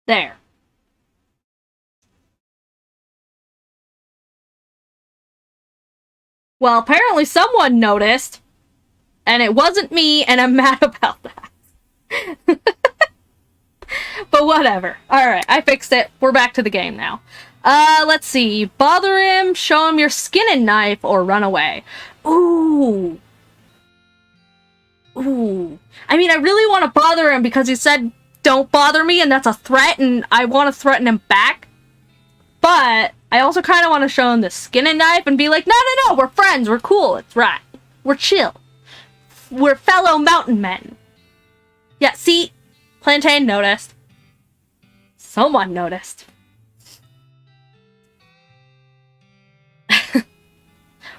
There. Well, apparently someone noticed, and it wasn't me, and I'm mad about that. But whatever. Alright, I fixed it. We're back to the game now. Let's see. Bother him, show him your skin and knife, or run away. Ooh. Ooh. I mean, I really want to bother him because he said, don't bother me, and that's a threat, and I want to threaten him back. But I also kind of want to show him the skin and knife and be like, no, we're friends, we're cool, it's right. We're chill. We're fellow mountain men. Yeah, see? Plantain noticed. Someone noticed.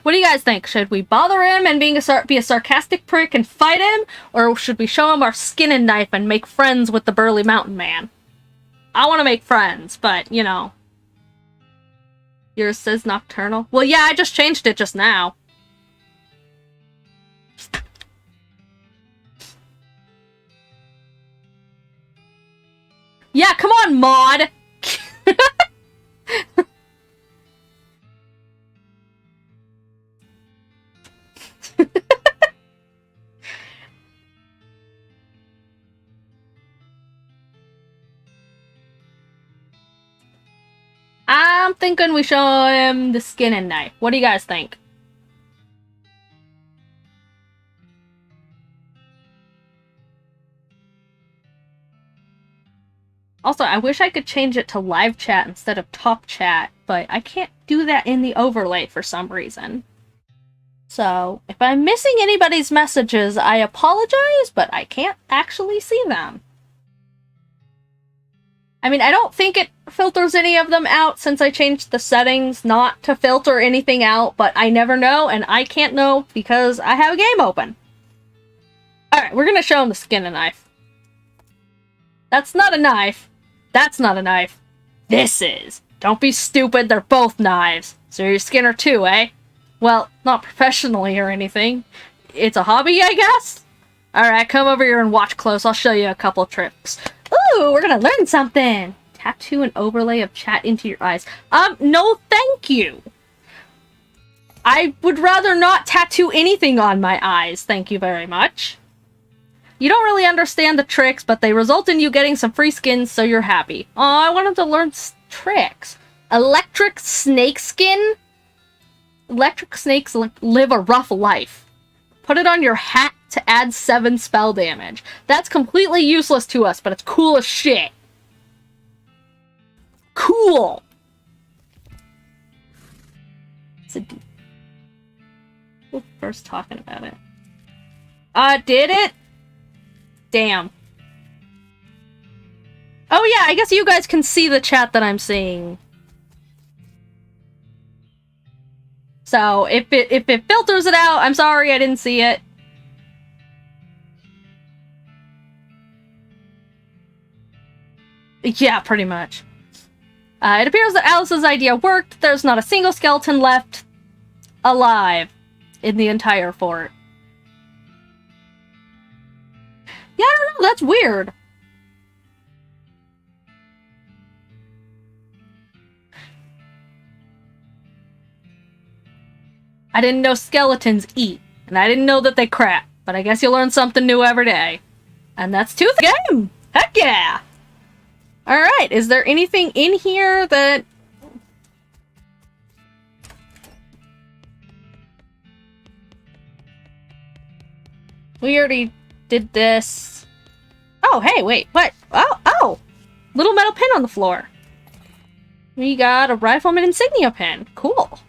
What do you guys think? Should we bother him and be a sarcastic prick and fight him? Or should we show him our skin and knife and make friends with the burly mountain man? I want to make friends, but, you know. Yours says Nocturnal. Well, yeah, I just changed it just now. Yeah, come on, mod! I'm thinking we show him the skin and knife. What do you guys think? Also, I wish I could change it to live chat instead of talk chat, but I can't do that in the overlay for some reason. So, if I'm missing anybody's messages, I apologize, but I can't actually see them. I mean, I don't think it filters any of them out since I changed the settings not to filter anything out, but I never know, and I can't know because I have a game open. Alright, we're gonna show him the skin and knife. That's not a knife. That's not a knife. This is. Don't be stupid, they're both knives. So you're a skinner too, eh? Well, not professionally or anything. It's a hobby, I guess? Alright, come over here and watch close. I'll show you a couple tricks. Ooh, we're gonna learn something! Tattoo an overlay of chat into your eyes. No thank you! I would rather not tattoo anything on my eyes, thank you very much. You don't really understand the tricks, but they result in you getting some free skins, so you're happy. Oh, I wanted to learn tricks. Electric snake skin? Electric snakes live a rough life. Put it on your hat to add 7 spell damage. That's completely useless to us, but it's cool as shit. Cool! We're first talking about it. Did it? Damn. Oh yeah, I guess you guys can see the chat that I'm seeing. So, if it filters it out, I'm sorry I didn't see it. Yeah, pretty much. It appears that Alice's idea worked. There's not a single skeleton left alive in the entire fort. Yeah, I don't know, that's weird. I didn't know skeletons eat, and I didn't know that they crap, but I guess you learn something new every day. And that's Tooth Game! Heck yeah! Alright, is there anything in here that... We already did this. Oh, hey, wait, what? Oh! Little metal pin on the floor. We got a rifleman insignia pin. Cool.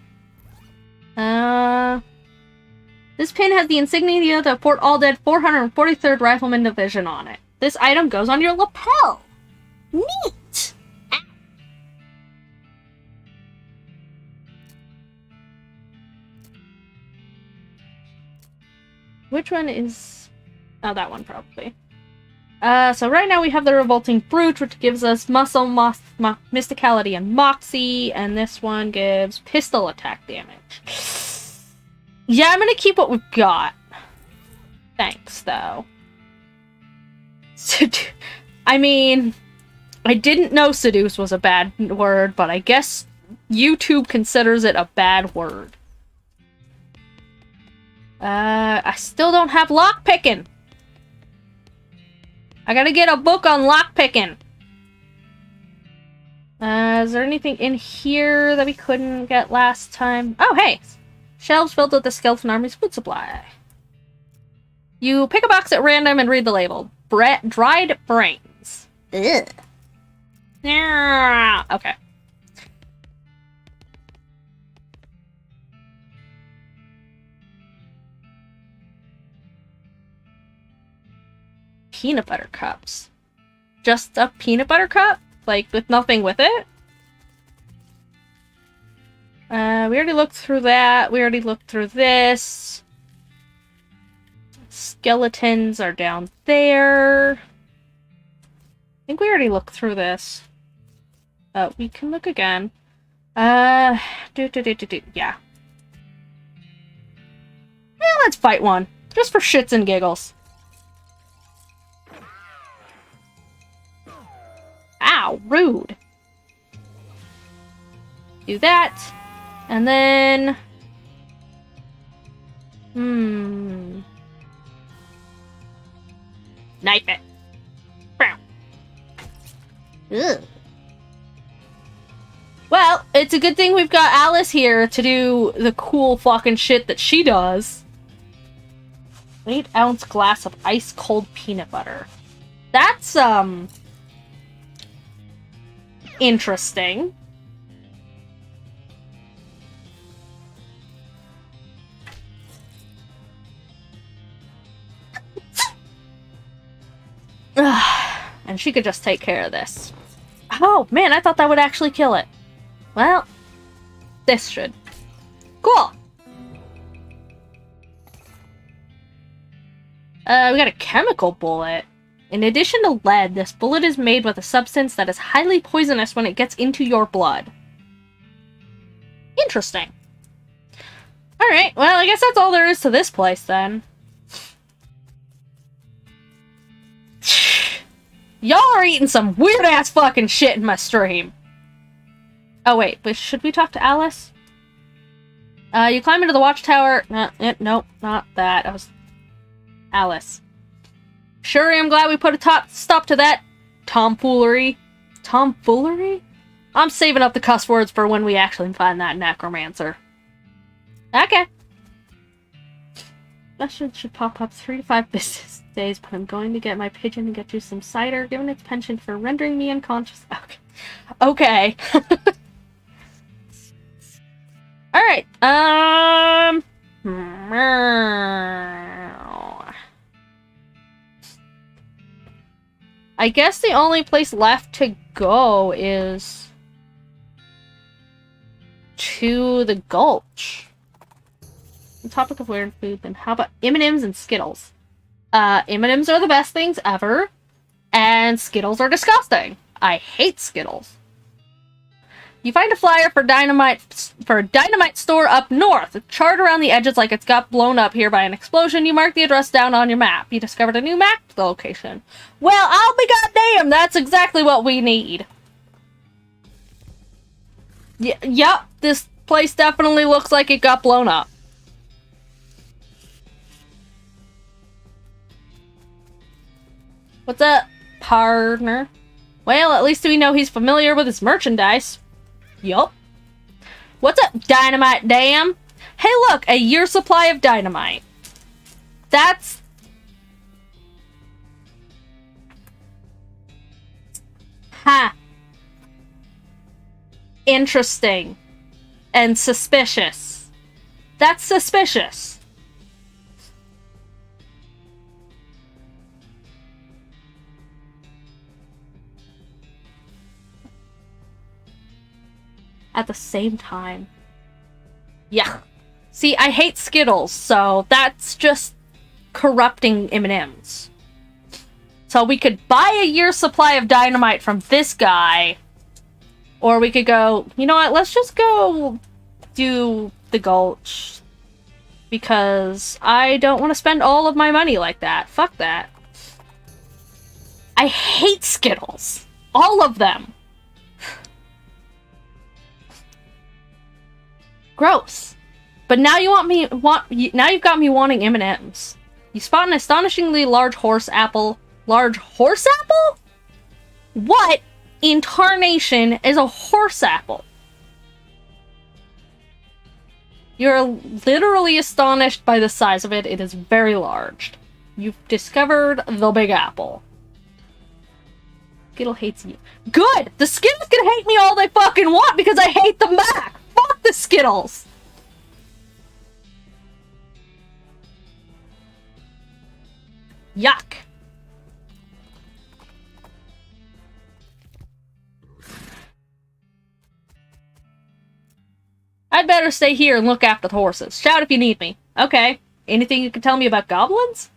This pin has the insignia of the Fort Aldead 443rd Rifleman Division on it. This item goes on your lapel. Neat! Which one is... Oh, that one probably. So right now we have the Revolting Brute, which gives us Muscle, Mysticality, and Moxie, and this one gives Pistol Attack damage. Yeah, I'm gonna keep what we've got. Thanks, though. I mean, I didn't know seduce was a bad word, but I guess YouTube considers it a bad word. I still don't have lockpicking. I gotta get a book on lockpicking. Is there anything in here that we couldn't get last time? Oh, hey! Shelves filled with the Skeleton Army's food supply. You pick a box at random and read the label. Dried brains. Ugh. Yeah. Okay. Peanut butter cups. Just a peanut butter cup? Like, with nothing with it? We already looked through that. We already looked through this. Skeletons are down there. I think we already looked through this. We can look again. Yeah. Yeah, let's fight one. Just for shits and giggles. Ow, rude. Do that. And then... Knife it. Ugh. Well, it's a good thing we've got Alice here to do the cool fucking shit that she does. 8-ounce glass of ice-cold peanut butter. That's, interesting. And she could just take care of this. Oh, man, I thought that would actually kill it. Well, this should. Cool! We got a chemical bullet. In addition to lead, this bullet is made with a substance that is highly poisonous when it gets into your blood. Interesting. Alright, well, I guess that's all there is to this place, then. Y'all are eating some weird-ass fucking shit in my stream. Oh, wait, but should we talk to Alice? You climb into the watchtower... nope, not that. I was... Alice. Sure, I'm glad we put a stop to that tomfoolery. Tomfoolery? I'm saving up the cuss words for when we actually find that necromancer. Okay. That should pop up 3 to 5 business days, but I'm going to get my pigeon and get you some cider, given its penchant for rendering me unconscious. Okay. Alright, I guess the only place left to go is to the Gulch. On the topic of weird food, then how about M&Ms and Skittles? M&Ms are the best things ever, and Skittles are disgusting. I hate Skittles. You find a flyer for a dynamite store up north. It's charred around the edges like it's got blown up here by an explosion. You mark the address down on your map. You discovered a new map location. Well, I'll be goddamn, that's exactly what we need. Yep, this place definitely looks like it got blown up. What's up, partner? Well, at least we know he's familiar with his merchandise. Yup. What's up, Dynamite Dam? Hey look, a year's supply of dynamite. That's... Ha. Interesting. And suspicious. That's suspicious. At the same time. Yeah. See, I hate Skittles, so that's just corrupting M&Ms. So we could buy a year's supply of dynamite from this guy, or we could go, you know what, let's just go do the Gulch, because I don't want to spend all of my money like that. Fuck that. I hate Skittles. All of them. Gross. But now now you've got me wanting M&Ms. You spot an astonishingly large horse apple. Large horse apple? What in tarnation is a horse apple? You're literally astonished by the size of it. It is very large. You've discovered the Big Apple. Skittle hates you. Good! The Skittles can hate me all they fucking want because I hate them back! Fuck the Skittles! Yuck. I'd better stay here and look after the horses. Shout if you need me. Okay. Anything you can tell me about goblins?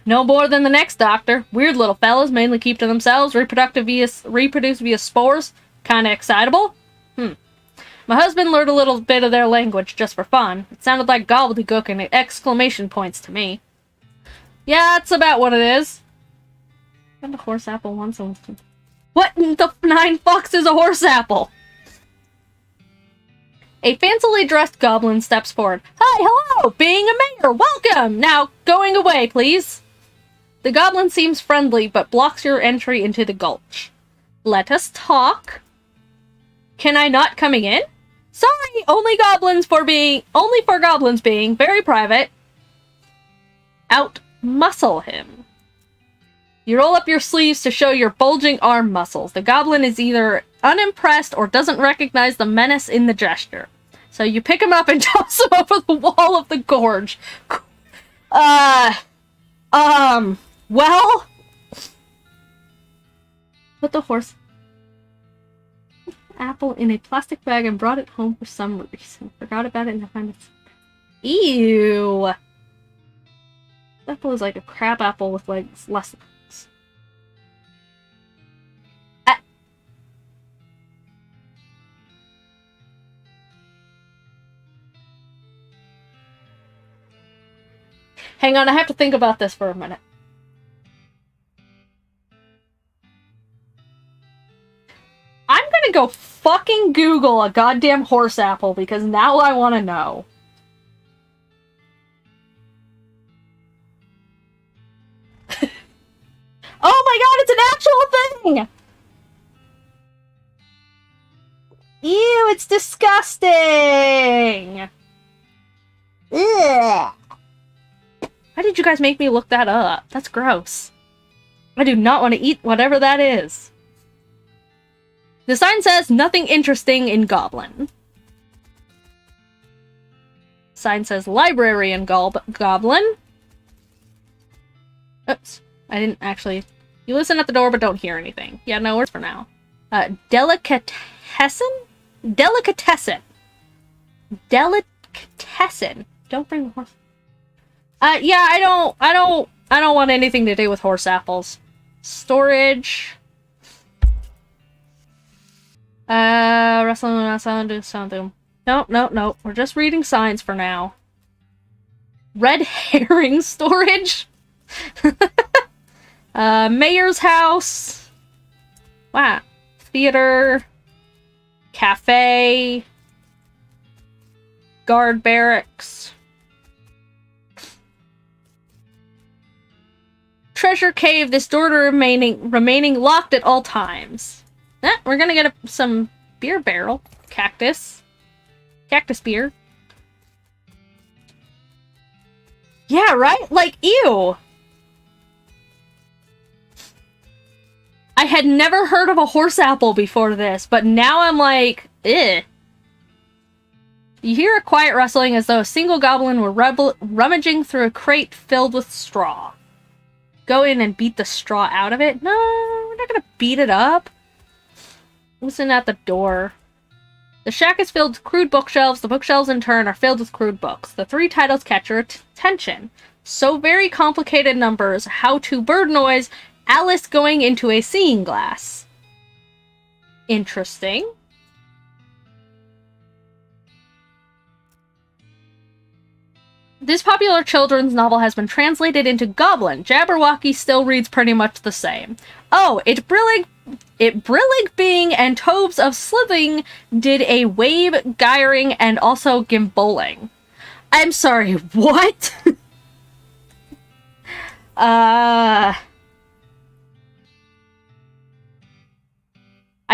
No more than the next doctor. Weird little fellas, mainly keep to themselves, reproduce via spores. Kinda excitable. My husband learned a little bit of their language just for fun. It sounded like gobbledygook and exclamation points to me. Yeah, that's about what it is. Got a horse apple once. What in the 9 fucks is a horse apple? A fancily dressed goblin steps forward. Hi, hello! Being a mayor, welcome! Now, going away, please. The goblin seems friendly, but blocks your entry into the gulch. Let us talk. Can I not coming in? Sorry, only for goblins being very private. Out-muscle him. You roll up your sleeves to show your bulging arm muscles. The goblin is either unimpressed or doesn't recognize the menace in the gesture. So you pick him up and toss him over the wall of the gorge. Well? Put the horse apple in a plastic bag and brought it home for some reason. Forgot about it and I found it. Ew. This apple is like a crab apple with legs less. Hang on, I have to think about this for a minute. I'm gonna go fucking Google a goddamn horse apple because now I want to know. Oh my god, it's an actual thing! Ew, it's disgusting! Ugh. Why did you guys make me look that up? That's gross. I do not want to eat whatever that is. The sign says, nothing interesting in Goblin. Sign says, library in Goblin. Oops. I didn't actually... You listen at the door but don't hear anything. Yeah, no words for now. Delicatessen? Delicatessen. Delicatessen. Don't bring the horse... yeah, I don't want anything to do with horse apples. Storage. Wrestling, something. No. We're just reading signs for now. Red herring storage. Mayor's house. Wow. Theater. Cafe. Guard barracks. Treasure cave. This door remaining locked at all times. We're gonna get some beer barrel. Cactus. Cactus beer. Yeah, right? Like, ew. I had never heard of a horse apple before this, but now I'm like, eh. You hear a quiet rustling as though a single goblin were rummaging through a crate filled with straw. Go in and beat the straw out of it? No, we're not gonna beat it up. Listen at the door. The shack is filled with crude bookshelves. The bookshelves, in turn, are filled with crude books. The 3 titles catch your attention. So Very Complicated Numbers, How to Bird Noise, Alice Going into a Seeing Glass. Interesting. This popular children's novel has been translated into Goblin. Jabberwocky still reads pretty much the same. Oh, It Brillig Being and Tobes of Slithing did a wave gyring and also gimboling. I'm sorry, what? I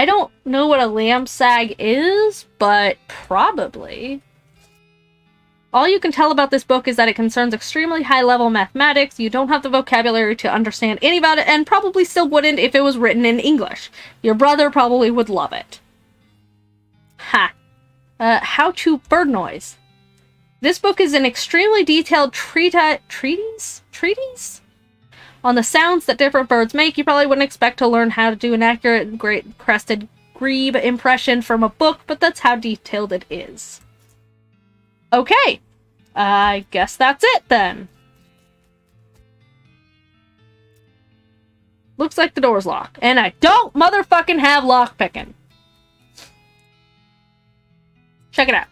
don't know what a lamb sag is, but probably. All you can tell about this book is that it concerns extremely high-level mathematics. You don't have the vocabulary to understand any about it, and probably still wouldn't if it was written in English. Your brother probably would love it. Ha. How to Bird Noise. This book is an extremely detailed treatise on the sounds that different birds make. You probably wouldn't expect to learn how to do an accurate great-crested grebe impression from a book, but that's how detailed it is. Okay. I guess that's it, then. Looks like the door's locked. And I don't motherfucking have lockpicking. Check it out.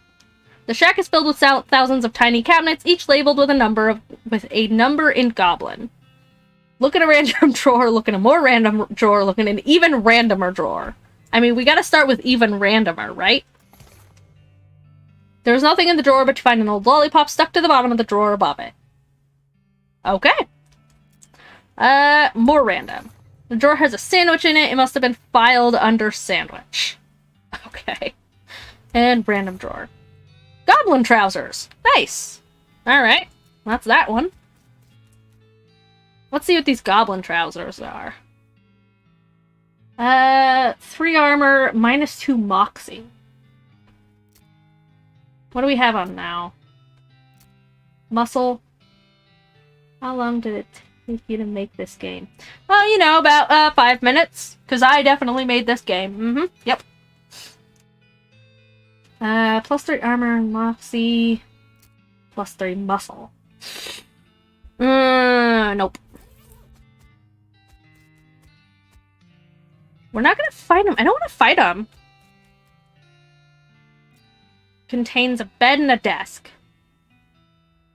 The shack is filled with thousands of tiny cabinets, each labeled with a number in Goblin. Look in a random drawer, look in a more random drawer, look in an even randomer drawer. I mean, we gotta start with even randomer, right? There's nothing in the drawer, but you find an old lollipop stuck to the bottom of the drawer above it. Okay. More random. The drawer has a sandwich in it. It must have been filed under sandwich. Okay. And random drawer. Goblin trousers. Nice. Alright. That's that one. Let's see what these goblin trousers are. 3 armor, -2 moxie. What do we have on now? Muscle. How long did it take you to make this game? Oh, you know, about 5 minutes. Because I definitely made this game. Yep. +3 armor, moxie. +3 muscle. Nope. We're not gonna fight him. I don't want to fight him. Contains a bed and a desk.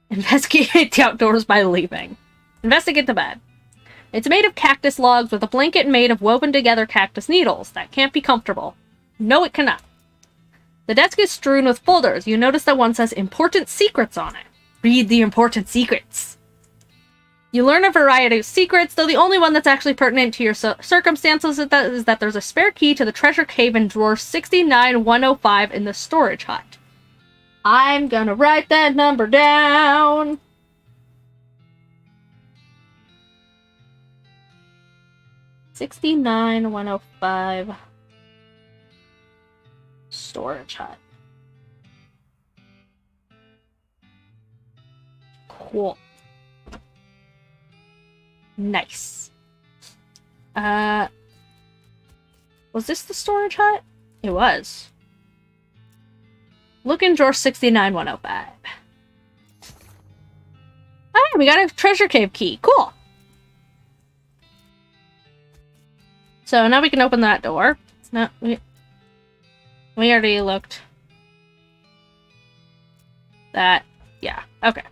Investigate the outdoors by leaving. Investigate the bed. It's made of cactus logs with a blanket made of woven together cactus needles. That can't be comfortable. No, it cannot. The desk is strewn with folders. You notice that one says important secrets on it. Read the important secrets. You learn a variety of secrets, though the only one that's actually pertinent to your circumstances is that there's a spare key to the treasure cave in drawer 69105 in the storage hut. I'm gonna write that number down. $69,105 storage hut. Cool. Nice. Was this the storage hut? It was. Look in drawer 69105. Alright, we got a treasure cave key. Cool. So now we can open that door. No, we already looked. That, yeah, okay.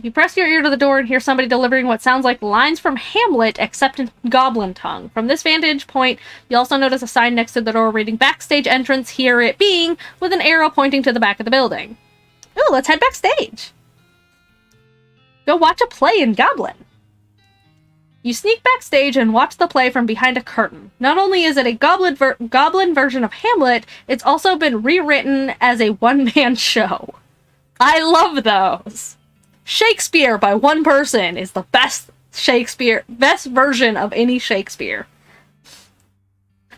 You press your ear to the door and hear somebody delivering what sounds like lines from Hamlet, except in Goblin tongue. From this vantage point, you also notice a sign next to the door reading backstage entrance, here it being, with an arrow pointing to the back of the building. Ooh, let's head backstage. Go watch a play in Goblin. You sneak backstage and watch the play from behind a curtain. Not only is it a goblin version of Hamlet, it's also been rewritten as a one-man show. I love those. Shakespeare by one person is the best version of any Shakespeare.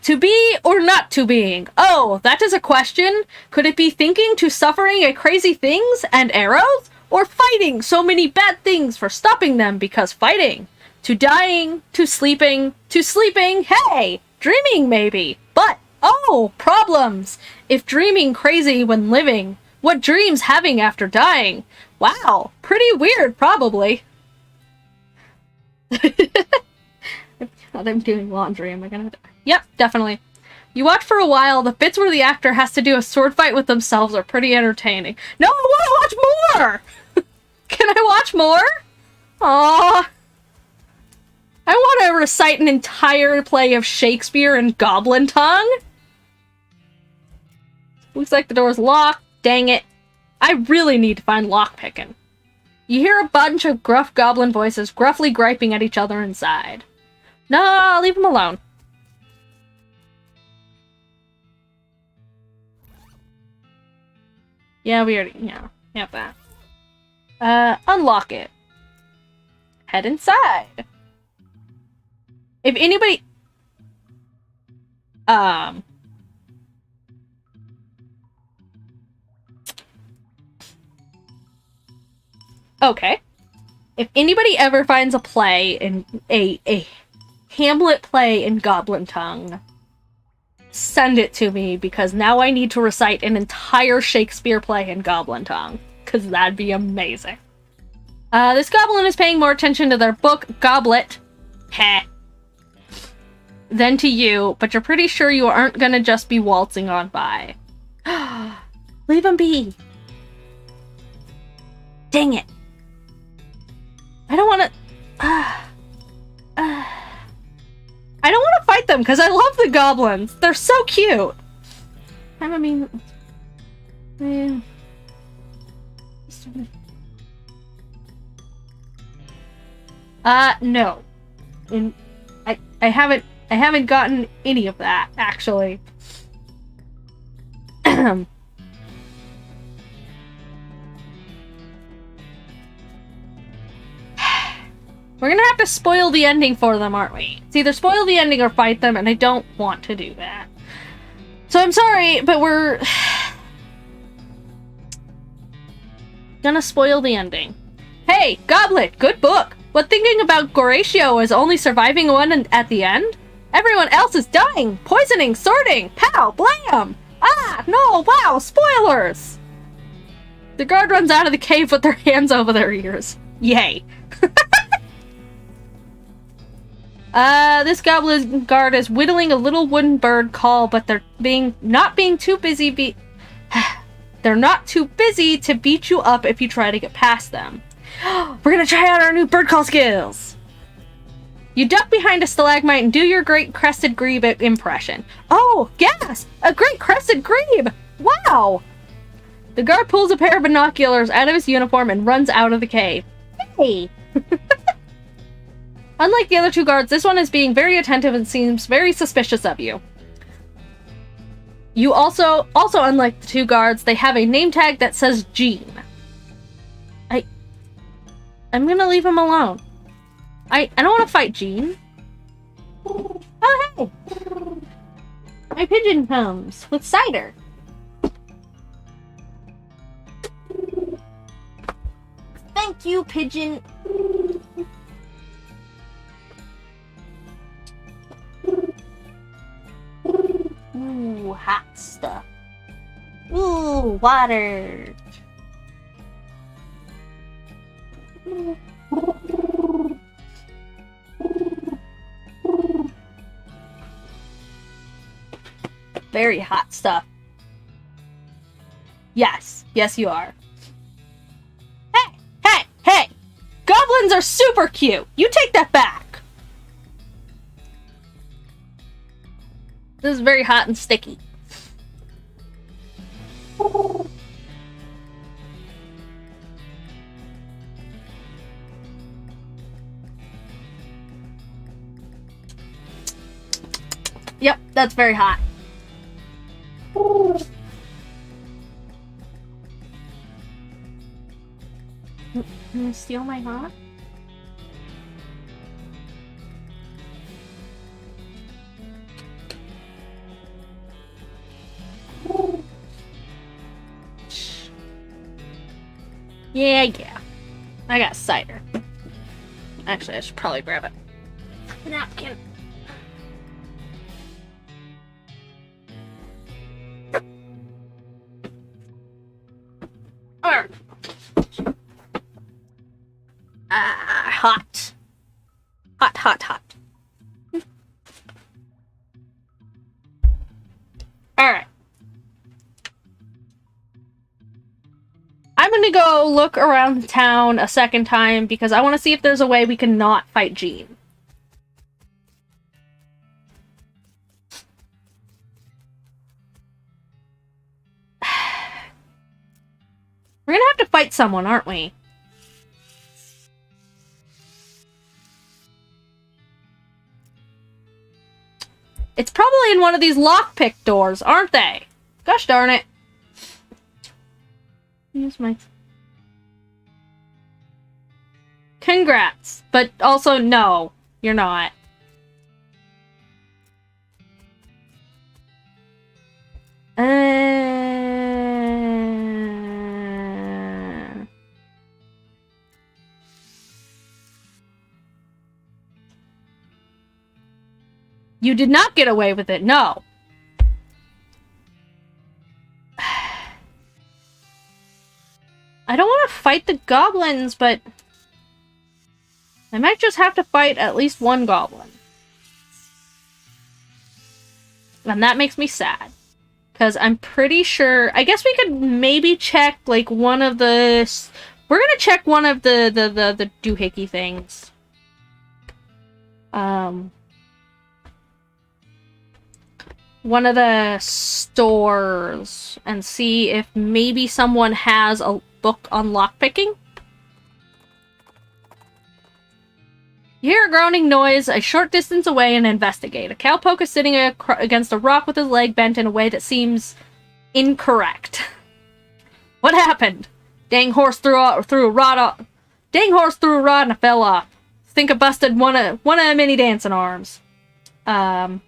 To be or not to being? Oh, that is a question. Could it be thinking to suffering a crazy things and arrows? Or fighting so many bad things for stopping them because fighting? To dying, to sleeping, hey! Dreaming maybe. But, oh, problems! If dreaming crazy when living, what dreams having after dying? Wow, pretty weird, probably. I'm doing laundry, am I gonna... Yep, definitely. You watch for a while, the bits where the actor has to do a sword fight with themselves are pretty entertaining. No, I want to watch more! Can I watch more? Aww. I want to recite an entire play of Shakespeare in Goblin tongue. Looks like the door's locked. Dang it. I really need to find lockpicking. You hear a bunch of gruff goblin voices gruffly griping at each other inside. No, leave them alone. Yeah, we already... Yeah, that. Unlock it. Head inside. If anybody... Okay. If anybody ever finds a play in... a Hamlet play in Goblin tongue, send it to me, because now I need to recite an entire Shakespeare play in Goblin tongue. Because that'd be amazing. This goblin is paying more attention to their book, Goblet, heh, than to you, but you're pretty sure you aren't gonna just be waltzing on by. Leave him be. Dang it. I don't want to... I don't want to fight them because I love the goblins. They're so cute. I mean... no. I haven't gotten any of that, actually. We're gonna have to spoil the ending for them, aren't we? It's either spoil the ending or fight them, and I don't want to do that. So I'm sorry, but we're... gonna spoil the ending. Hey, Goblet, good book! But thinking about Goratio as only surviving one at the end? Everyone else is dying, poisoning, sorting, pow, blam! Ah, no, wow, spoilers! The guard runs out of the cave with their hands over their ears. Yay. This goblin guard is whittling a little wooden bird call, but they're not too busy to beat you up if you try to get past them. We're gonna try out our new bird call skills! You duck behind a stalagmite and do your great crested grebe impression. Oh, yes! A great crested grebe! Wow! The guard pulls a pair of binoculars out of his uniform and runs out of the cave. Hey! Unlike the other two guards, this one is being very attentive and seems very suspicious of you. You also unlike the two guards, they have a name tag that says Jean. I'm gonna leave him alone. I don't want to fight Jean. Oh, hey! My pigeon comes with cider. Thank you, pigeon. Ooh, hot stuff. Ooh, water. Very hot stuff. Yes. Yes, you are. Hey! Hey! Hey! Goblins are super cute! You take that back! This is very hot and sticky. Yep, that's very hot. You gonna steal my hot? Yeah. I got cider. Actually, I should probably grab it. Napkin. Alright. Hot. Hot. Alright. I'm gonna go look around town a second time because I want to see if there's a way we can not fight Jean. We're gonna have to fight someone, aren't we? It's probably in one of these lockpick doors, aren't they? Gosh darn it. Use my... Congrats. But also, no. You're not. You did not get away with it, no. I don't want to fight the goblins, but I might just have to fight at least one goblin. And that makes me sad. Because I'm pretty sure... I guess we could maybe check, like, one of the... We're gonna check one of the doohickey things. One of the stores. And see if maybe someone has a book on lockpicking. You hear a groaning noise a short distance away and investigate. A cowpoke is sitting against a rock with his leg bent in a way that seems incorrect. What happened? Dang horse threw a rod off. Dang horse threw a rod and I fell off. Think I busted one of the mini dancing arms. Fortune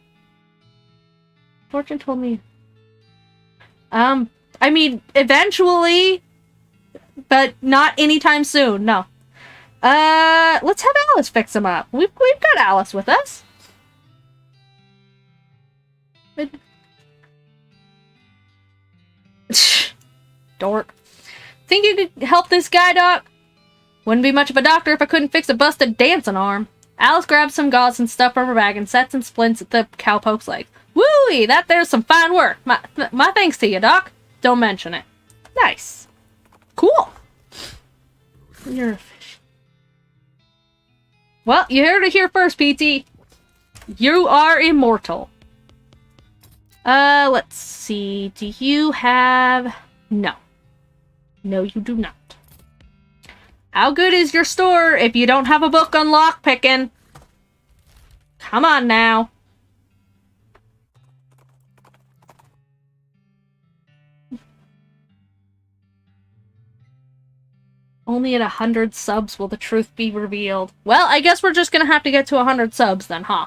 told me. I mean, eventually, but not anytime soon. No. Let's have Alice fix him up. We've got Alice with us. Dork. Think you could help this guy, Doc? Wouldn't be much of a doctor if I couldn't fix a busted dancing arm. Alice grabs some gauze and stuff from her bag and sets and splints at the cowpoke's leg. Woo-wee! That there's some fine work. My thanks to you, Doc. Don't mention it. Nice. Cool. You're a fish. Well, you heard it here first, PT. You are immortal. Let's see. Do you have... No. No, you do not. How good is your store if you don't have a book on lockpicking? Come on now. Only at 100 subs will the truth be revealed. Well, I guess we're just gonna have to get to 100 subs then, huh?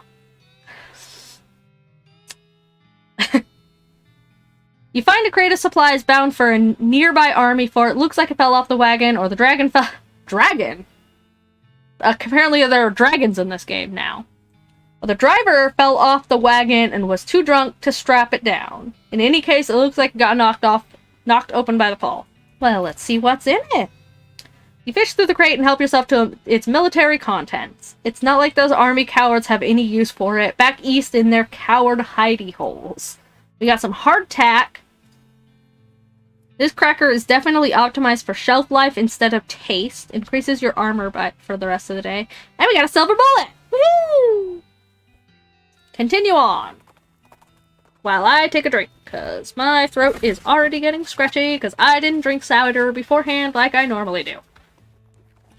You find a crate of supplies bound for a nearby army fort. Looks like it fell off the wagon, or the dragon fell... Dragon? Apparently there are dragons in this game now. Well, the driver fell off the wagon and was too drunk to strap it down. In any case, it looks like it got knocked open by the fall. Well, let's see what's in it. You fish through the crate and help yourself to its military contents. It's not like those army cowards have any use for it. Back east in their coward hidey holes. We got some hardtack. This cracker is definitely optimized for shelf life instead of taste. Increases your armor for the rest of the day. And we got a silver bullet! Woohoo! Continue on. While I take a drink, because my throat is already getting scratchy, because I didn't drink cider beforehand like I normally do.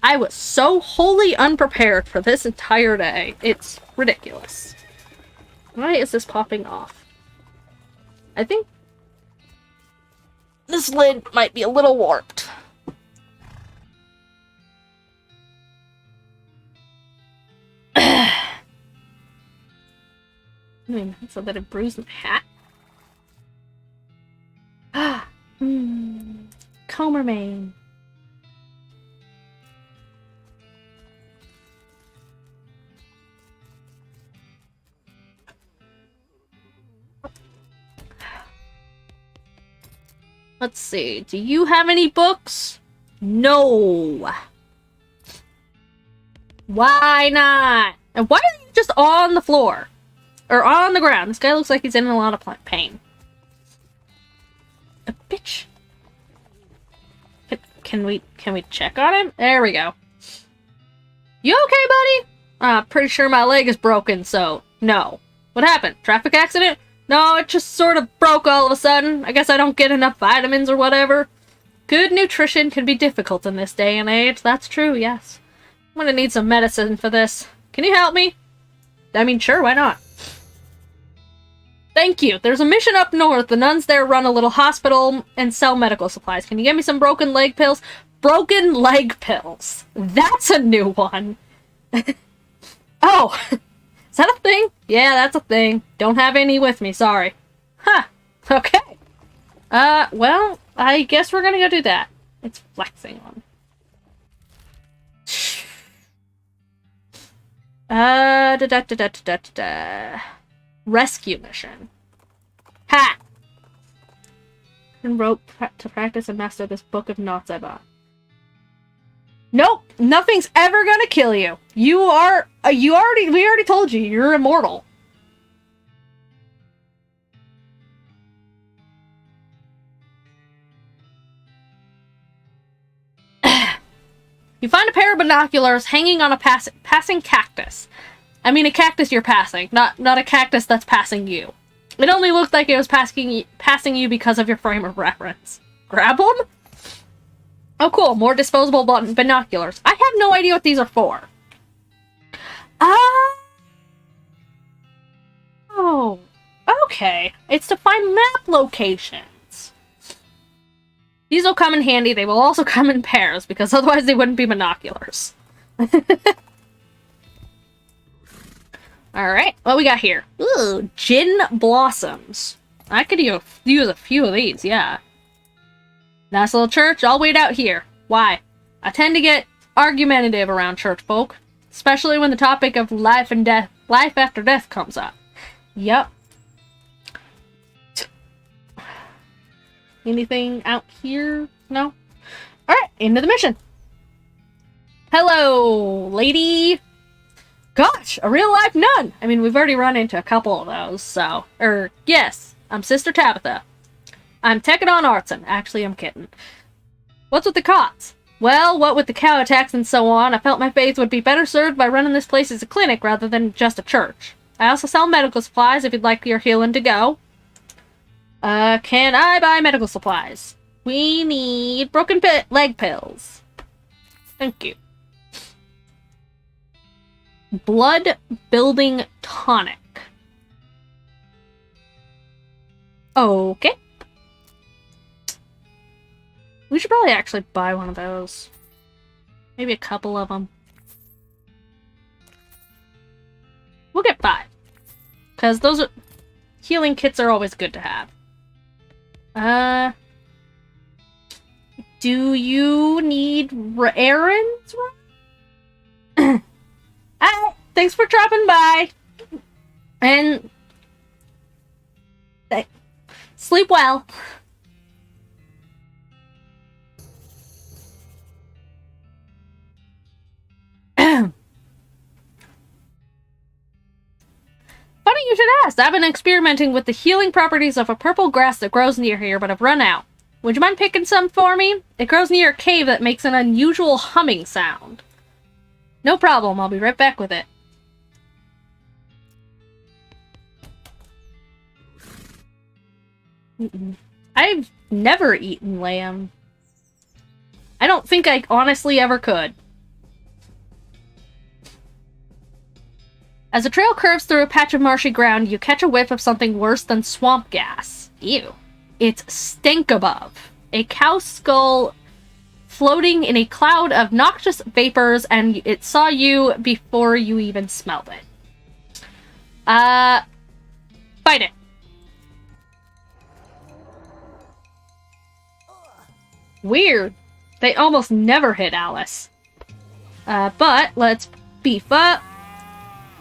I was so wholly unprepared for this entire day. It's ridiculous. Why is this popping off? I think this lid might be a little warped. So that it bruised my hat? Comer mane. Let's see. Do you have any books? No. Why not? And why are you just on the floor? Or on the ground? This guy looks like he's in a lot of pain. A bitch. Can we check on him? There we go. You okay, buddy? Pretty sure my leg is broken, so no. What happened? Traffic accident? No, it just sort of broke all of a sudden. I guess I don't get enough vitamins or whatever. Good nutrition can be difficult in this day and age. That's true, yes. I'm gonna need some medicine for this. Can you help me? I mean, sure, why not? Thank you. There's a mission up north. The nuns there run a little hospital and sell medical supplies. Can you get me some broken leg pills? Broken leg pills. That's a new one. Oh. Is that a thing? Yeah, that's a thing. Don't have any with me, sorry. Huh. Okay. Well, I guess we're gonna go do that. It's flexing on. Rescue mission. Ha! And rope to practice and master this book of knots I bought. Nope! Nothing's ever gonna kill you. We already told you, you're immortal. You find a pair of binoculars hanging on a passing cactus. I mean a cactus you're passing, not a cactus that's passing you. It only looked like it was passing you because of your frame of reference. Grab them? Oh cool, more disposable binoculars. I have no idea what these are for. Oh, okay. It's to find map locations. These will come in handy. They will also come in pairs, because otherwise they wouldn't be binoculars. Alright, what we got here? Ooh, gin blossoms. I could use a few of these, yeah. Nice little church. I'll wait out here. Why? I tend to get argumentative around church folk, especially when the topic of life after death comes up. Yep. Anything out here? No? Alright, into the mission. Hello, lady. Gosh, a real life nun. I mean, we've already run into a couple of those, so. Yes, I'm Sister Tabitha. I'm taking on Artson. Actually, I'm Kitten. What's with the cots? Well, what with the cow attacks and so on, I felt my faith would be better served by running this place as a clinic rather than just a church. I also sell medical supplies if you'd like your healing to go. Can I buy medical supplies? We need broken leg pills. Thank you. Blood building tonic. Okay. We should probably actually buy one of those. Maybe a couple of them. We'll get 5. Because those healing kits are always good to have. Do you need errands? Thanks for dropping by. And sleep well. Funny you should ask. I've been experimenting with the healing properties of a purple grass that grows near here, but I've run out. Would you mind picking some for me? It grows near a cave that makes an unusual humming sound. No problem, I'll be right back with it. I've never eaten lamb. I don't think I honestly ever could. As the trail curves through a patch of marshy ground, you catch a whiff of something worse than swamp gas. Ew. It's stinkabove. A cow skull floating in a cloud of noxious vapors, and it saw you before you even smelled it. Fight it. Weird. They almost never hit Alice. But let's beef up.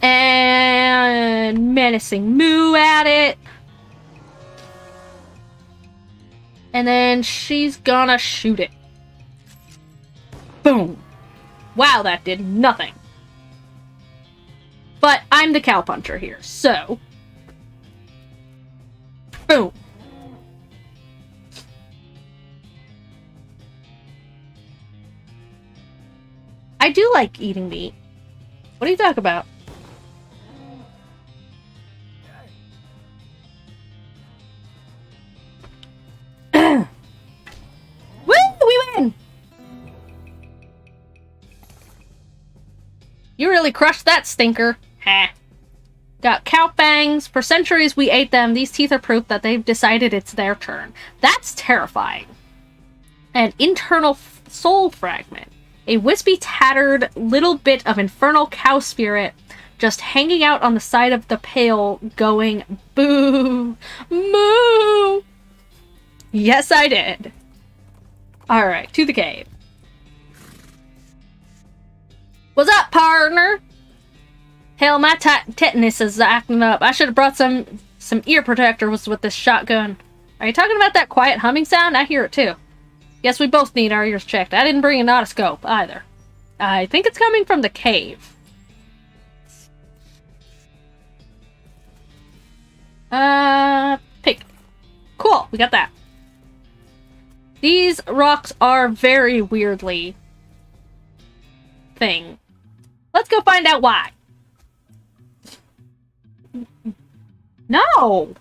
And menacing moo at it. And then she's gonna shoot it. Boom. Wow, that did nothing. But I'm the cowpuncher here, so... Boom. I do like eating meat. What do you talk about? Woo! We win! You really crushed that stinker. Ha. Got cow fangs. For centuries we ate them. These teeth are proof that they've decided it's their turn. That's terrifying. An internal soul fragment. A wispy, tattered little bit of infernal cow spirit just hanging out on the side of the pail going, boo! Moo! Yes, I did. Alright, to the cave. What's up, partner? Hell, my tetanus is acting up. I should have brought some ear protectors with this shotgun. Are you talking about that quiet humming sound? I hear it too. Guess we both need our ears checked. I didn't bring an otoscope either. I think it's coming from the cave. Pig. Cool, we got that. These rocks are very weirdly thing. Let's go find out why. No!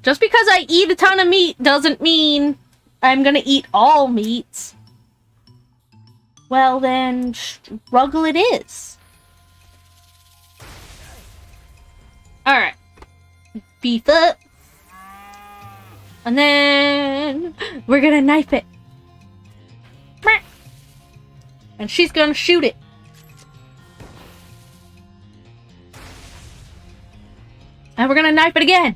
Just because I eat a ton of meat doesn't mean I'm gonna eat all meats. Well then, struggle it is. Alright. Beef up. And then we're gonna knife it. And she's gonna shoot it. And we're gonna knife it again.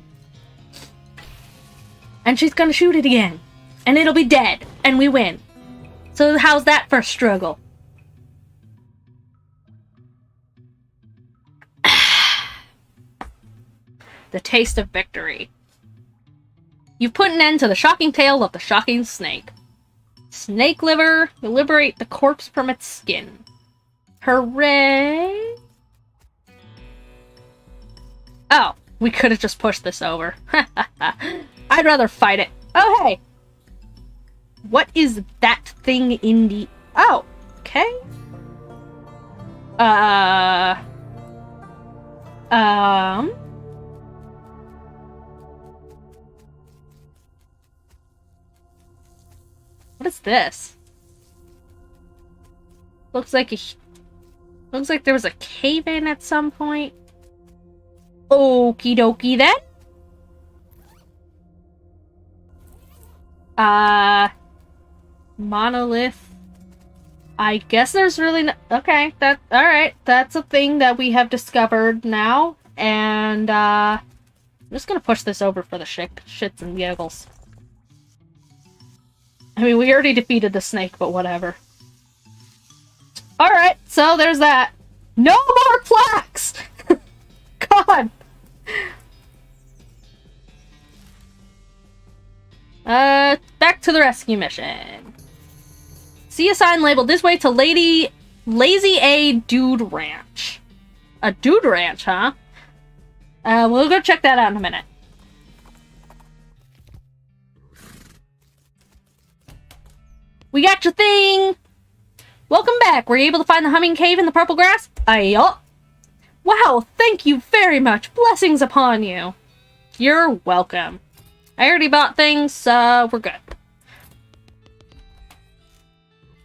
And she's gonna shoot it again. And it'll be dead. And we win. So how's that for a struggle? The taste of victory. You've put an end to the shocking tale of the shocking snake. Snake liver, you liberate the corpse from its skin. Hooray! Oh, we could have just pushed this over. I'd rather fight it. Oh, hey! What is that thing in the... Oh, okay. What is this? Looks like there was a cave-in at some point. Okie dokie then. Monolith. I guess there's really no... Okay, alright. That's a thing that we have discovered now. And, I'm just gonna push this over for the shits and giggles. I mean, we already defeated the snake, but whatever. Alright, so there's that. No more plaques! God! Back to the rescue mission. See a sign labeled this way to Lazy A Dude Ranch. A dude ranch, huh? We'll go check that out in a minute. We got your thing! Welcome back! Were you able to find the humming cave in the purple grass? Yup. Wow, thank you very much! Blessings upon you! You're welcome. I already bought things, so we're good.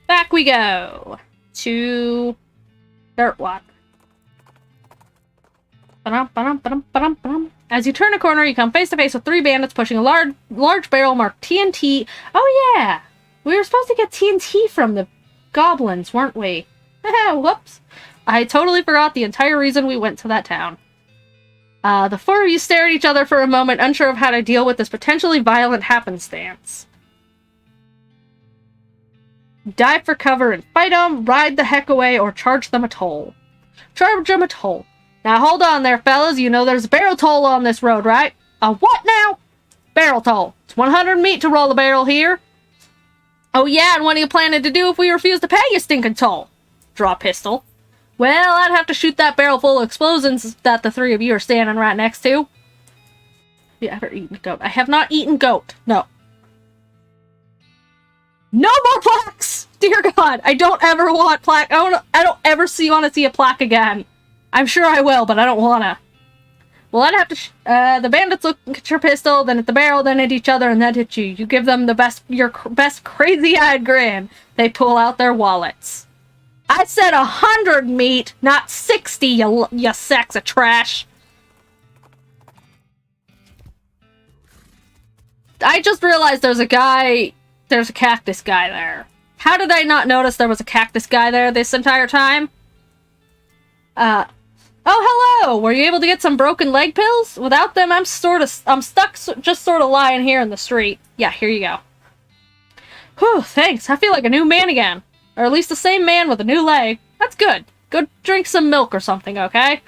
Back we go! To... Dirtwalk. As you turn a corner, you come face to face with 3 bandits pushing a large barrel marked TNT. Oh yeah! We were supposed to get TNT from the goblins, weren't we? Whoops. I totally forgot the entire reason we went to that town. The 4 of you stare at each other for a moment, unsure of how to deal with this potentially violent happenstance. Dive for cover and fight them, ride the heck away, or charge them a toll. Charge them a toll. Now hold on there, fellas. You know there's a barrel toll on this road, right? A what now? Barrel toll. It's 100 meat to roll a barrel here. Oh yeah, and what are you planning to do if we refuse to pay you, stinking toll? Draw pistol. Well, I'd have to shoot that barrel full of explosions that the 3 of you are standing right next to. Have you ever eaten goat? I have not eaten goat. No. No more plaques! Dear God, I don't ever want plaque. I don't ever want to see a plaque again. I'm sure I will, but I don't wanna. Well, I'd have to, the bandits look at your pistol, then at the barrel, then at each other, and then at you. You give them your best crazy-eyed grin. They pull out their wallets. I said 100 meat, not 60, you sacks of trash. I just realized there's a cactus guy there. How did I not notice there was a cactus guy there this entire time? Oh, hello! Were you able to get some broken leg pills? Without them, I'm stuck just sort of lying here in the street. Yeah, here you go. Whew, thanks. I feel like a new man again. Or at least the same man with a new leg. That's good. Go drink some milk or something, okay?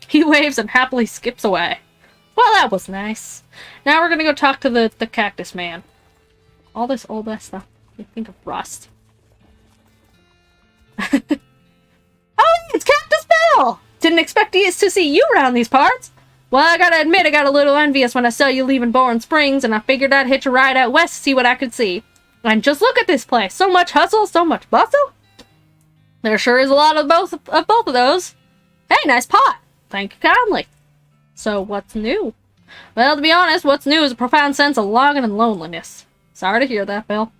He waves and happily skips away. Well, that was nice. Now we're gonna go talk to the cactus man. All this old ass stuff. You think of rust. Didn't expect to see you around these parts. Well, I gotta admit, I got a little envious when I saw you leaving Bourne Springs, and I figured I'd hitch a ride out west to see what I could see. And just look at this place. So much hustle, so much bustle. There sure is a lot of both of those. Hey, nice pot. Thank you kindly. So, what's new? Well, to be honest, what's new is a profound sense of longing and loneliness. Sorry to hear that, Bill.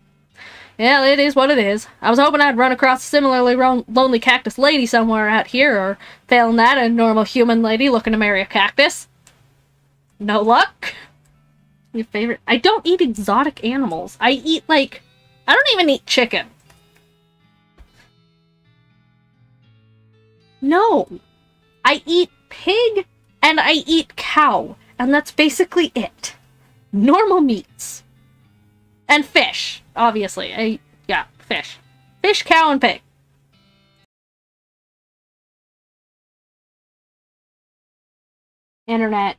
Yeah, it is what it is. I was hoping I'd run across a similarly lonely cactus lady somewhere out here, or failing that, a normal human lady looking to marry a cactus. No luck? Your favorite? I don't eat exotic animals. I eat, like... I don't even eat chicken. No. I eat pig and I eat cow. And that's basically it. Normal meats. And fish, obviously. Yeah, fish. Fish, cow, and pig. Internet.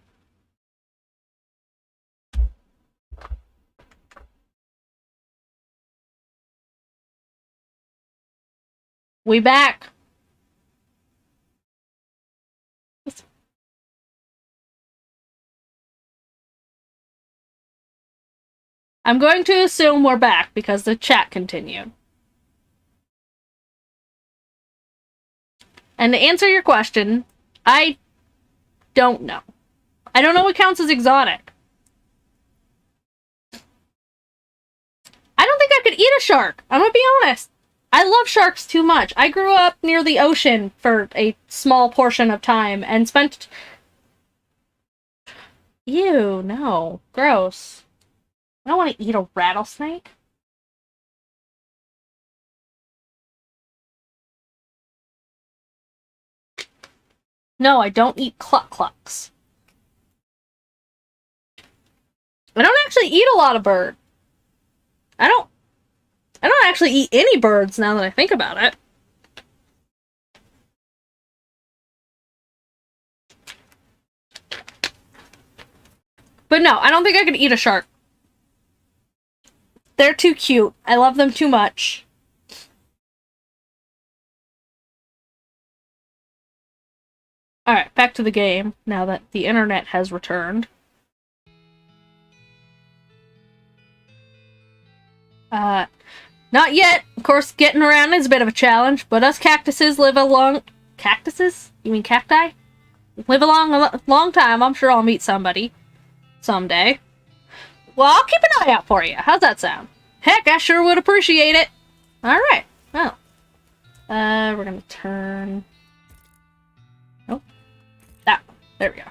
We back. I'm going to assume we're back because the chat continued. And to answer your question, I don't know. I don't know what counts as exotic. I don't think I could eat a shark. I'm gonna be honest. I love sharks too much. I grew up near the ocean for a small portion of time and spent... Ew, no. Gross. I don't want to eat a rattlesnake. No, I don't eat cluck-clucks. I don't actually eat a lot of bird. I don't actually eat any birds now that I think about it. But no, I don't think I could eat a shark. They're too cute. I love them too much. Alright, back to the game, now that the internet has returned. Not yet. Of course, getting around is a bit of a challenge, but us cactuses live a long... Cactuses? You mean cacti? Live a long time. I'm sure I'll meet somebody. Someday. Well, I'll keep an eye out for you. How's that sound? Heck, I sure would appreciate it. Alright. Well. We're gonna turn... Nope. That one. There we go.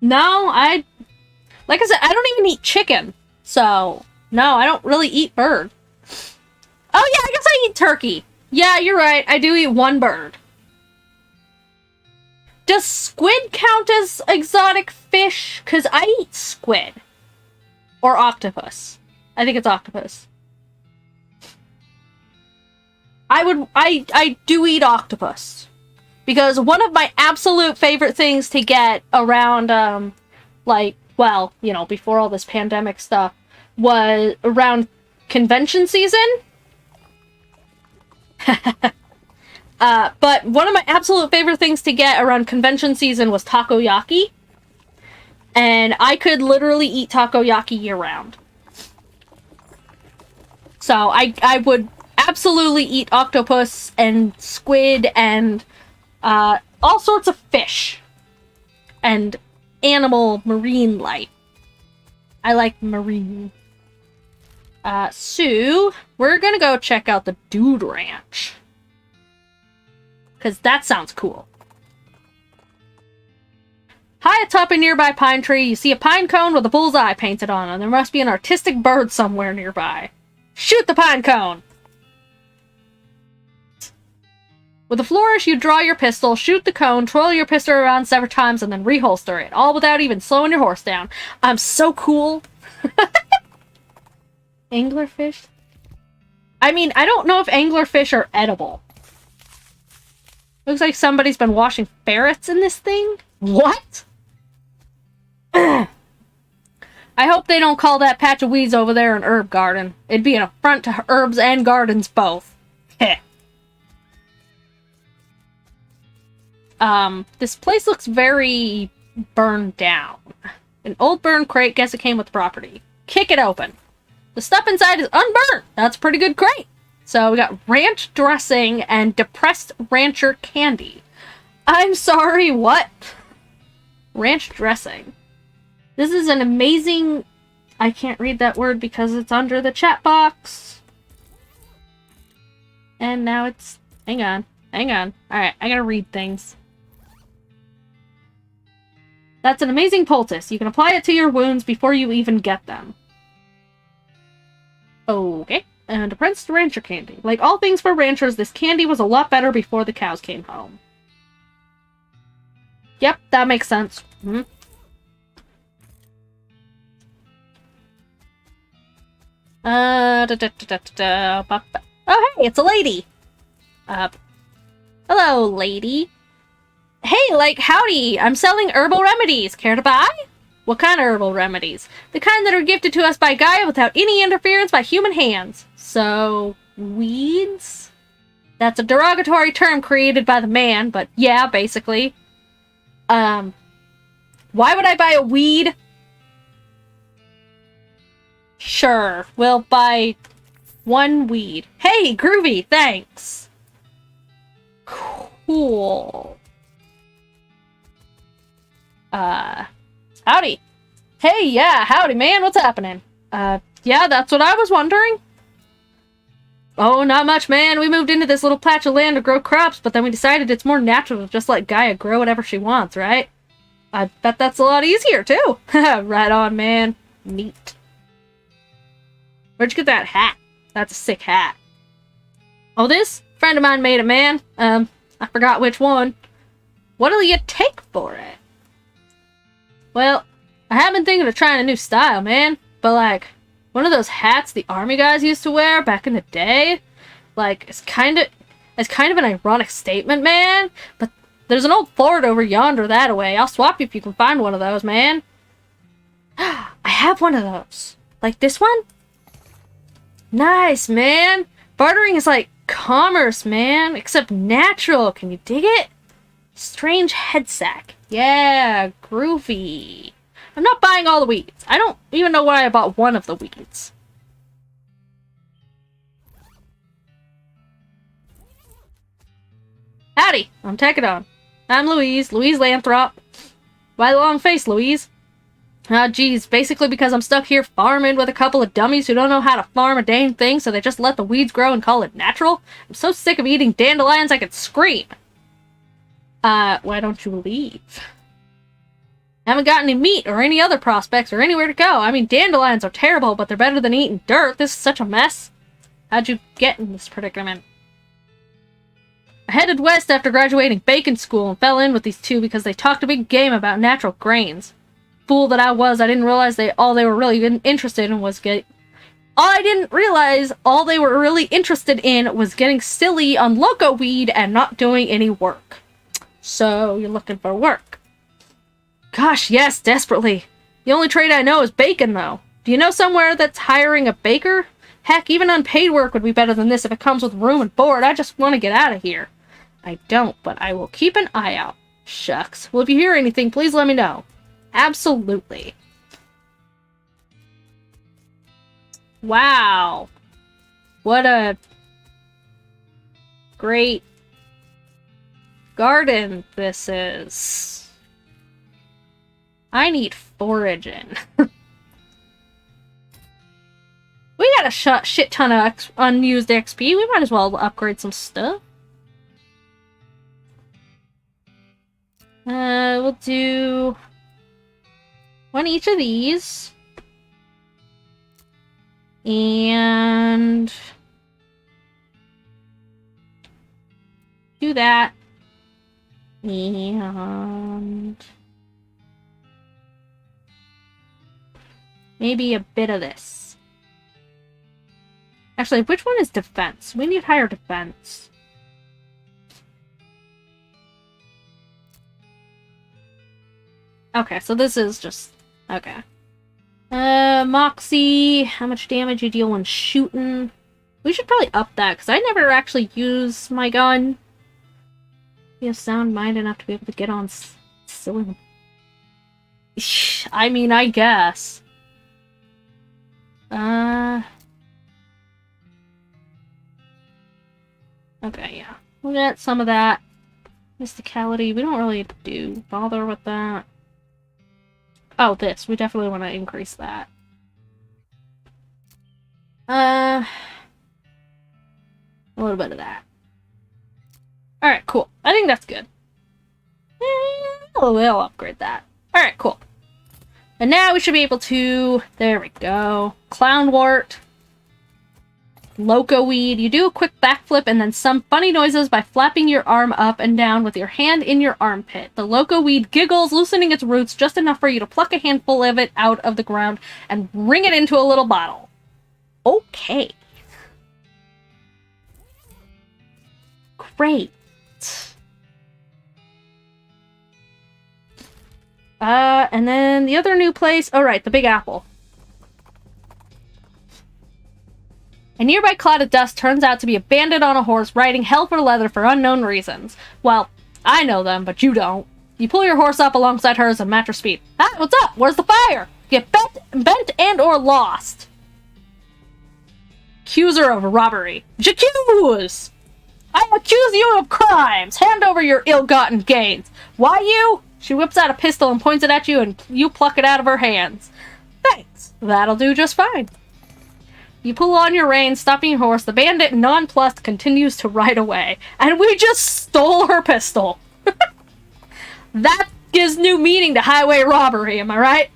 No, like I said, I don't even eat chicken. So, no, I don't really eat bird. Oh yeah, I guess I eat turkey. Yeah, you're right. I do eat one bird. Does squid count as exotic fish? Because I eat squid. Or octopus. I think it's octopus. I do eat octopus. Because one of my absolute favorite things to get around, like, well, you know, before all this pandemic stuff, was around convention season. But one of my absolute favorite things to get around convention season was takoyaki. And I could literally eat takoyaki year-round. So I would absolutely eat octopus and squid and all sorts of fish. And animal marine life. I like marine. So, we're gonna go check out the Dude Ranch. Because that sounds cool. High atop a nearby pine tree, you see a pine cone with a bullseye painted on it, and there must be an artistic bird somewhere nearby. Shoot the pine cone! With a flourish, you draw your pistol, shoot the cone, twirl your pistol around several times, and then reholster it, all without even slowing your horse down. I'm so cool. Anglerfish? I mean, I don't know if anglerfish are edible. Looks like somebody's been washing ferrets in this thing. What? I hope they don't call that patch of weeds over there an herb garden. It'd be an affront to herbs and gardens both. Heh. This place looks very burned down. An old burned crate, guess it came with the property. Kick it open. The stuff inside is unburnt. That's a pretty good crate. So we got ranch dressing and depressed rancher candy. I'm sorry, what? Ranch dressing. This is an amazing... I can't read that word because it's under the chat box. And now it's... Hang on. Alright, I gotta read things. That's an amazing poultice. You can apply it to your wounds before you even get them. Okay. And depressed rancher candy. Like all things for ranchers, this candy was a lot better before the cows came home. Yep, that makes sense. Mm-hmm. Oh, hey, it's a lady. Hello, lady. Hey, like, howdy, I'm selling herbal remedies. Care to buy? What kind of herbal remedies? The kind that are gifted to us by Gaia without any interference by human hands. So, weeds? That's a derogatory term created by the man, but yeah, basically. Why would I buy a weed? Sure, we'll buy one weed. Hey, groovy, thanks. Cool. Howdy. Hey, yeah, howdy, man, what's happening? Yeah, that's what I was wondering. Oh, not much, man. We moved into this little patch of land to grow crops, but then we decided it's more natural to just let Gaia grow whatever she wants, right? I bet that's a lot easier, too. Right on, man. Neat. Where'd you get that hat? That's a sick hat. Oh, this? Friend of mine made it, man. I forgot which one. What'll you take for it? Well, I have been thinking of trying a new style, man. But, like, one of those hats the army guys used to wear back in the day. Like, it's kind of an ironic statement, man. But there's an old fort over yonder that way. I'll swap you if you can find one of those, man. I have one of those. Like this one? Nice, man. Bartering is like commerce, man. Except natural. Can you dig it? Strange head sack. Yeah, groovy. I'm not buying all the weeds. I don't even know why I bought one of the weeds. Howdy, I'm Tekadon. I'm Louise Lathrop. Why the long face, Louise? Ah, geez, basically because I'm stuck here farming with a couple of dummies who don't know how to farm a dang thing, so they just let the weeds grow and call it natural. I'm so sick of eating dandelions I could scream. Why don't you leave? Haven't got any meat or any other prospects or anywhere to go. I mean, dandelions are terrible, but they're better than eating dirt. This is such a mess. How'd you get in this predicament? I headed west after graduating bacon school and fell in with these two because they talked a big game about natural grains. Fool that I was, I didn't realize all they were really interested in was getting silly on loco weed and not doing any work. So, you're looking for work. Gosh, yes, desperately. The only trade I know is bacon, though. Do you know somewhere that's hiring a baker? Heck, even unpaid work would be better than this if it comes with room and board. I just want to get out of here. I don't, but I will keep an eye out. Shucks. Well, if you hear anything, please let me know. Absolutely. Wow. What a great garden this is. I need foraging. We got a shit ton of unused XP. We might as well upgrade some stuff. We'll do one each of these. And do that. And maybe a bit of this. Actually, which one is defense? We need higher defense. Okay, so this is just... okay. Moxie. How much damage you deal when shooting? We should probably up that, because I never actually use my gun. Be of sound mind enough to be able to get on silly. I mean, I guess. Okay, yeah. We'll get some of that. Mysticality, we don't really bother with that. Oh, this. We definitely want to increase that. A little bit of that. Alright, cool. I think that's good. We'll upgrade that. Alright, cool. And now we should be able to... There we go. Clownwort. Loco weed. You do a quick backflip and then some funny noises by flapping your arm up and down with your hand in your armpit. The loco weed giggles, loosening its roots just enough for you to pluck a handful of it out of the ground and bring it into a little bottle. Okay. Great. And then the other new place... Oh, right, the Big Apple. A nearby cloud of dust turns out to be a bandit on a horse riding hell for leather for unknown reasons. Well, I know them, but you don't. You pull your horse up alongside hers and match her speed. Ah, what's up? Where's the fire? Get bent and or lost. Accuser of robbery. J'accuse! I accuse you of crimes! Hand over your ill-gotten gains. Why you? She whips out a pistol and points it at you, and you pluck it out of her hands. Thanks. That'll do just fine. You pull on your reins, stopping your horse. The bandit, nonplussed, continues to ride away. And we just stole her pistol. That gives new meaning to highway robbery, am I right?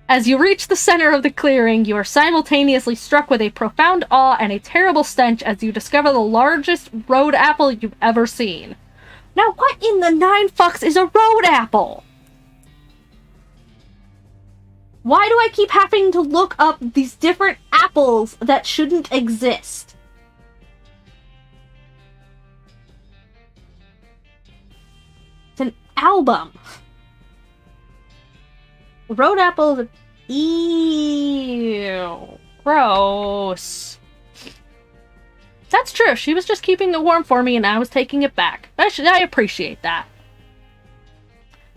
As you reach the center of the clearing, you are simultaneously struck with a profound awe and a terrible stench as you discover the largest road apple you've ever seen. Now, what in the nine fucks is a road apple? Why do I keep having to look up these different apples that shouldn't exist? It's an album. Road apples. Ew. Gross. That's true. She was just keeping it warm for me and I was taking it back. I appreciate that.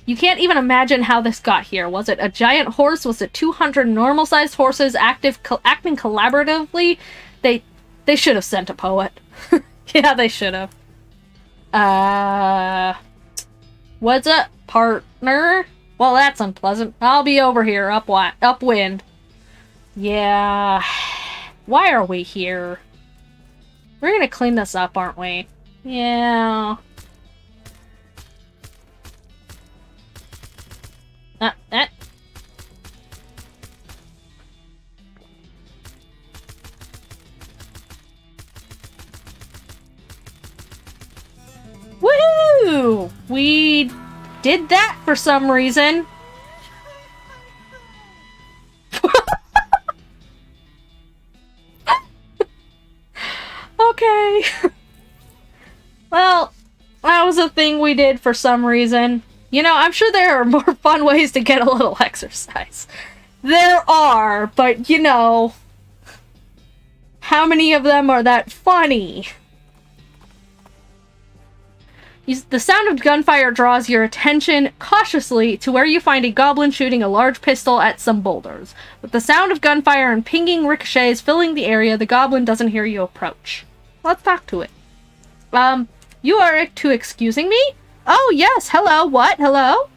You can't even imagine how this got here. Was it a giant horse? Was it 200 normal-sized horses acting collaboratively? They should have sent a poet. Yeah, they should have. What's up, partner? Well, that's unpleasant. I'll be over here, upwind. Yeah. Why are we here? We're gonna clean this up, aren't we? Yeah. Woohoo! We did that for some reason. Okay. Well, that was a thing we did for some reason. You know, I'm sure there are more fun ways to get a little exercise. There are, but you know, how many of them are that funny? The sound of gunfire draws your attention cautiously to where you find a goblin shooting a large pistol at some boulders. With the sound of gunfire and pinging ricochets filling the area, the goblin doesn't hear you approach. Let's talk to it. You are to excusing me? Oh, yes, hello, what, hello?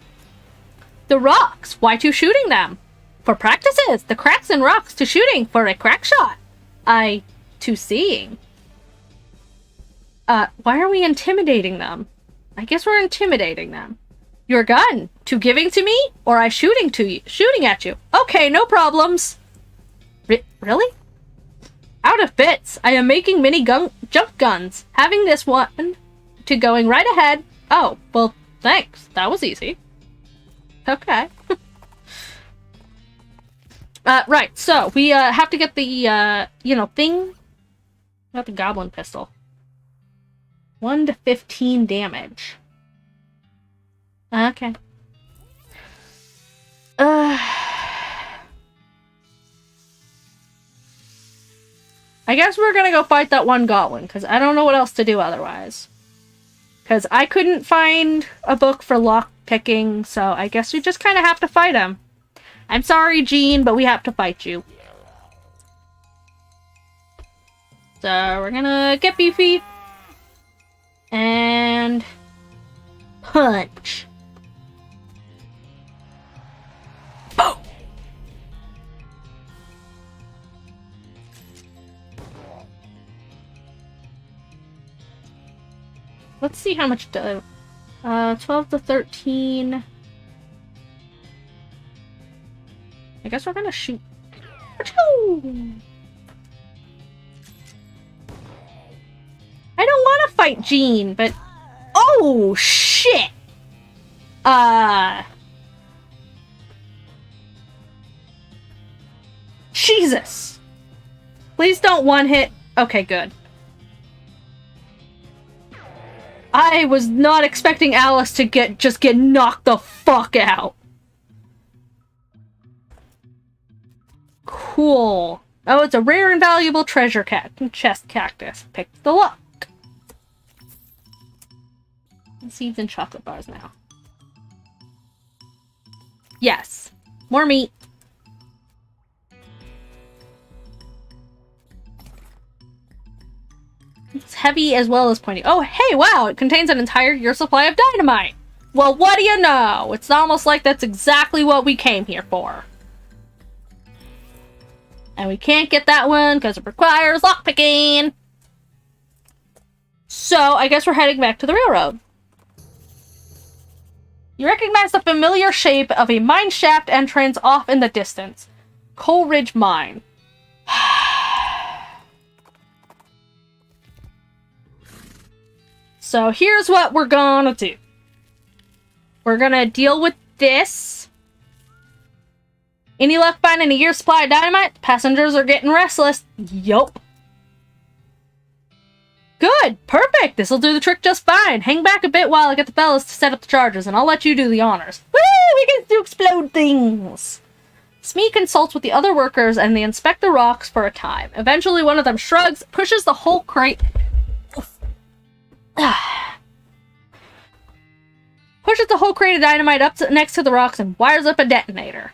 The rocks, why to shooting them? For practices, the cracks in rocks to shooting for a crack shot. To seeing. Why are we intimidating them? I guess we're intimidating them. Your gun, to giving to me, or I shooting at you? Okay, no problems. Really? Out of bits. I am making mini jump guns. Having this one to going right ahead. Oh, well, thanks. That was easy. Okay. Right, so we have to get the, thing. Not the goblin pistol. 1 to 15 damage. Okay. I guess we're gonna go fight that one goblin, because I don't know what else to do otherwise. Because I couldn't find a book for lock picking, so I guess we just kind of have to fight him. I'm sorry, Jean, but we have to fight you. So we're gonna get beefy. And... punch. Boom! Let's see how much 12 to 13. I guess we're gonna shoot. I don't want to fight Jean, but... oh, shit! Jesus! Please don't one-hit. Okay, good. I was not expecting Alice to just get knocked the fuck out. Cool. Oh, it's a rare and valuable treasure chest cactus. Pick the lock. Seeds and chocolate bars now. Yes. More meat. It's heavy as well as pointy. Oh, hey, wow! It contains an entire year's supply of dynamite! Well, what do you know? It's almost like that's exactly what we came here for. And we can't get that one because it requires lockpicking. So, I guess we're heading back to the railroad. You recognize the familiar shape of a mine shaft entrance off in the distance. Coal Ridge Mine. So here's what we're gonna do. We're gonna deal with this. Any luck finding a year's supply of dynamite? Passengers are getting restless. Yup. Good! Perfect! This'll do the trick just fine. Hang back a bit while I get the fellas to set up the charges, and I'll let you do the honors. Woo! We get to explode things! Smee consults with the other workers, and they inspect the rocks for a time. Eventually, one of them shrugs, pushes the whole crate... pushes the whole crate of dynamite up next to the rocks and wires up a detonator.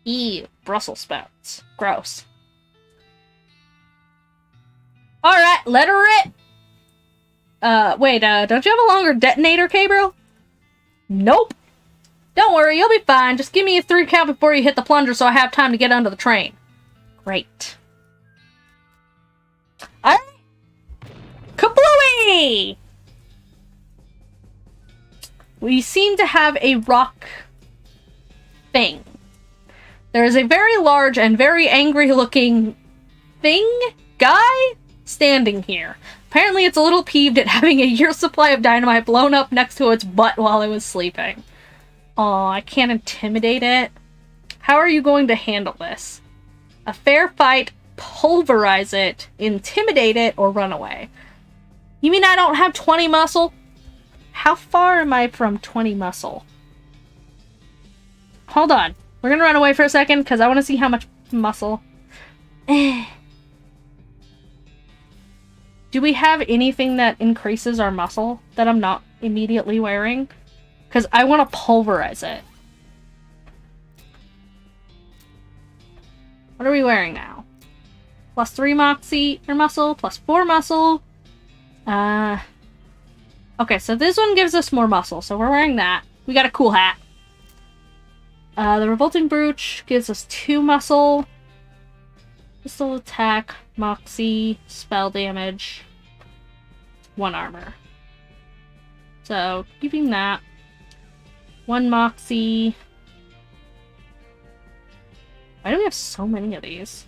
Ew, Brussels sprouts. Gross. Alright, let her rip! Wait, don't you have a longer detonator cable? Nope. Don't worry, you'll be fine. Just give me a 3 count before you hit the plunger so I have time to get onto the train. Great. Alright. Kablooey! We seem to have a rock thing. There is a very large and very angry-looking guy standing here. Apparently it's a little peeved at having a year's supply of dynamite blown up next to its butt while it was sleeping. Aw, I can't intimidate it. How are you going to handle this? A fair fight, pulverize it, intimidate it, or run away. You mean I don't have 20 muscle? How far am I from 20 muscle? Hold on. We're gonna run away for a second, because I want to see how much muscle. Do we have anything that increases our muscle that I'm not immediately wearing? Because I want to pulverize it. What are we wearing now? Plus 3 moxie or muscle, plus 4 muscle. Okay, so this one gives us more muscle, so we're wearing that. We got a cool hat. The Revolting Brooch gives us 2 muscle. Pistol attack, moxie, spell damage, 1 armor. So, keeping that. 1 moxie. Why do we have so many of these?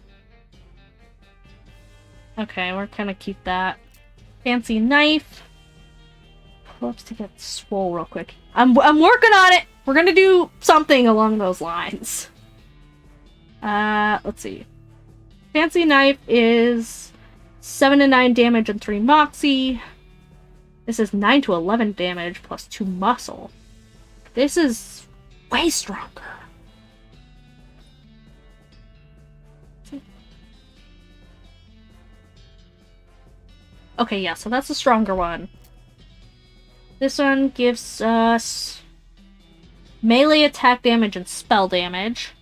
Okay, we're gonna keep that. Fancy knife. Pull ups to get swole real quick. I'm working on it! We're gonna do something along those lines. Let's see. Fancy knife is 7 to 9 damage and 3 moxie. This is 9 to 11 damage plus 2 muscle. This is way stronger. Okay, yeah, so that's a stronger one. This one gives us melee attack damage and spell damage.